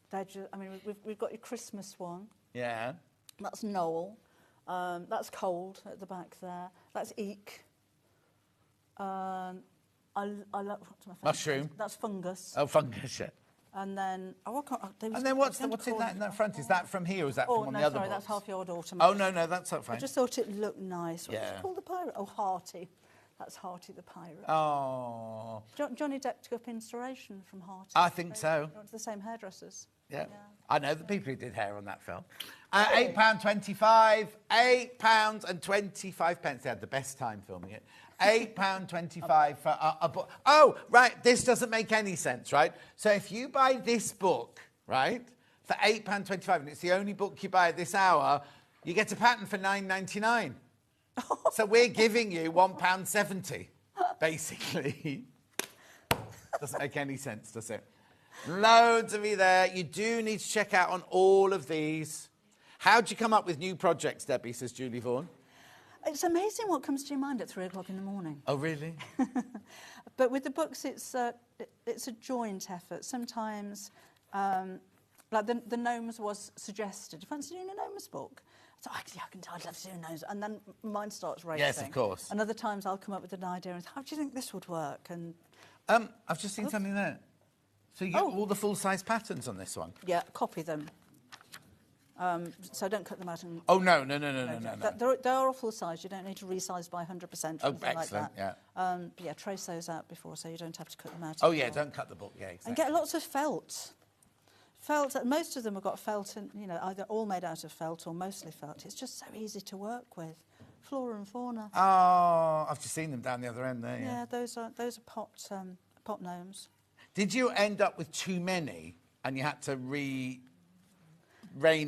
They're just, I mean, we've got your Christmas one. Yeah. That's Noel. That's cold at the back there. That's eek. I love Mushroom. That's fungus. Oh, fungus, yeah. And then And then what's in that front? Is that from here or is that from one of the other sorry, books? that's half-yard autumn. Oh, no, that's not fine. I just thought it looked nice. What's Yeah. it called, the pirate? Oh, Hearty. That's Hearty the pirate. Oh. Johnny Depp took up inspiration from Hearty. I think so. They went to the same hairdressers. Yeah. I know the people who did hair on that film. £8.25. £8.25. They had the best time filming it. £8.25 for a book. Oh, right, this doesn't make any sense, right? So if you buy this book, right, for £8.25, and it's the only book you buy at this hour, you get a pattern for £9.99. So we're giving you £1.70, basically. Doesn't make any sense, does it? Loads of you there. You do need to check out on all of these. How'd you come up with new projects, Debbie, says Julie Vaughan? It's amazing what comes to your mind at 3 o'clock in the morning. Oh, really? But with the books, it's a joint effort. Sometimes, like the gnomes was suggested. Do you fancy doing a gnomes book? So I'd love to do a gnomes. And then mine starts racing. Yes, of course. And other times I'll come up with an idea and how do you think this would work? And I've just seen something there. So you get all the full-size patterns on this one? yeah, copy them. So don't cut them out. And Oh, no. They're all full size. You don't need to resize by 100% or anything like that. Yeah. But yeah, trace those out before so you don't have to cut them out. Oh, yeah, don't cut the book. Yeah, exactly. And get lots of felt. Felt, most of them have got felt, and either all made out of felt or mostly felt. It's just so easy to work with. Flora and fauna. Oh, I've just seen them down the other end there. Yeah, those are pot gnomes. Did you end up with too many and you had to rein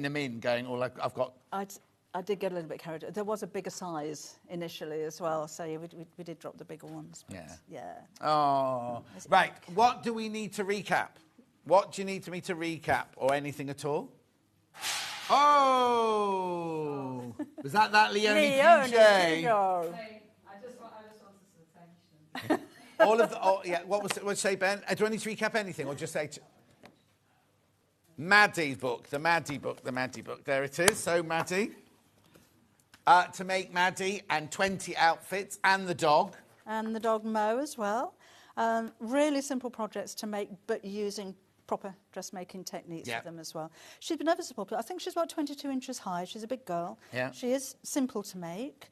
them in, going, I've got... I did get a little bit carried away. There was a bigger size initially as well, so yeah, we did drop the bigger ones. Yeah. Oh, right. What do we need to recap? What do you need me to recap, or anything at all? Oh! Was that Leonie PJ? I just wanted some attention. All of the... Oh, yeah, what say, Ben? Do I need to recap anything, or just say... Maddie's book, the Maddie book. There it is. So, Maddie. To make Maddie and 20 outfits, and the dog. And the dog Mo as well. Really simple projects to make, but using proper dressmaking techniques with them as well. She's been ever so popular. I think she's about 22 inches high. She's a big girl. Yeah. She is simple to make.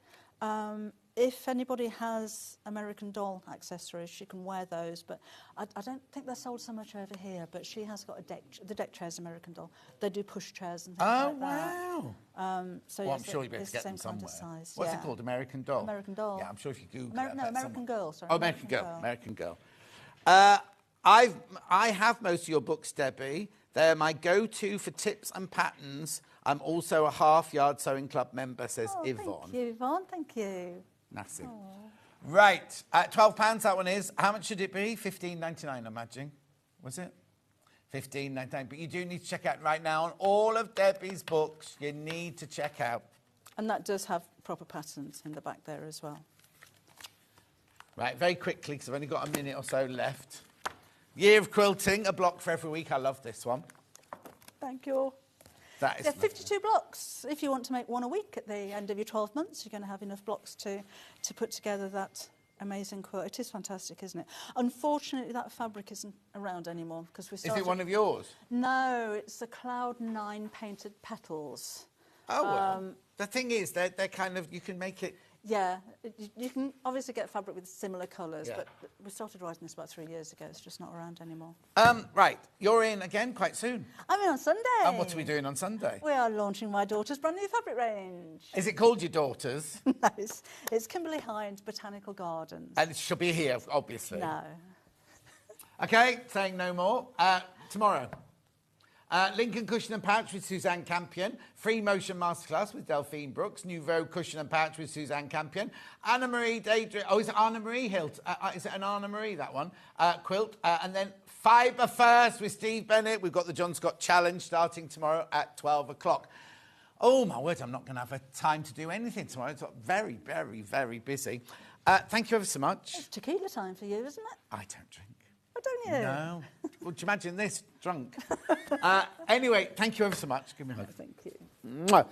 If anybody has American Doll accessories, she can wear those, but I don't think they're sold so much over here, but she has got the deck chairs, American Doll. They do push chairs and things like that. Oh, wow. So well, I'm sure you'll be able to get them somewhere. What's it called, American Doll? American Doll. Yeah, I'm sure if you Google it. No, American Girl, sorry. Oh, American Girl. I have most of your books, Debbie. They're my go-to for tips and patterns. I'm also a Half-Yard Sewing Club member, says Yvonne. Thank you, Yvonne. Thank you. Massive. Aww. Right, £12 that one is. How much should it be? $15.99, I'm imagining. Was it? $15.99. But you do need to check out right now on all of Debbie's books. You need to check out. And that does have proper patterns in the back there as well. Right, very quickly, because I've only got a minute or so left. Year of Quilting, a block for every week. I love this one. Thank you. That is 52 blocks. If you want to make one a week at the end of your 12 months, you're going to have enough blocks to put together that amazing quilt. It is fantastic, isn't it? Unfortunately, that fabric isn't around anymore because we started... Is it one of yours? No, it's the Cloud 9 painted petals. Oh, well. The thing is, they're kind of... You can make it... Yeah, you can obviously get fabric with similar colours, but we started writing this about 3 years ago. It's just not around anymore. Right, you're in again quite soon. I'm in on Sunday. And what are we doing on Sunday? We are launching my daughter's brand new fabric range. Is it called your daughter's? No, it's Kimberly Hines Botanical Gardens. And she'll be here, obviously. No. OK, saying no more. Tomorrow. Lincoln Cushion and Pouch with Suzanne Campion. Free Motion Masterclass with Delphine Brooks. Nouveau Cushion and Pouch with Suzanne Campion. Anna-Marie Daydream. Oh, is it Anna-Marie Hilt? Is it an Anna-Marie, that one? Quilt. And then Fibre First with Steve Bennett. We've got the John Scott Challenge starting tomorrow at 12 o'clock. Oh, my word, I'm not going to have time to do anything tomorrow. It's very, very, very busy. Thank you ever so much. It's tequila time for you, isn't it? I don't drink. Oh, don't you? No. Would you imagine this? Drunk. Anyway, thank you ever so much. Give me a hug. Thank you. Mwah.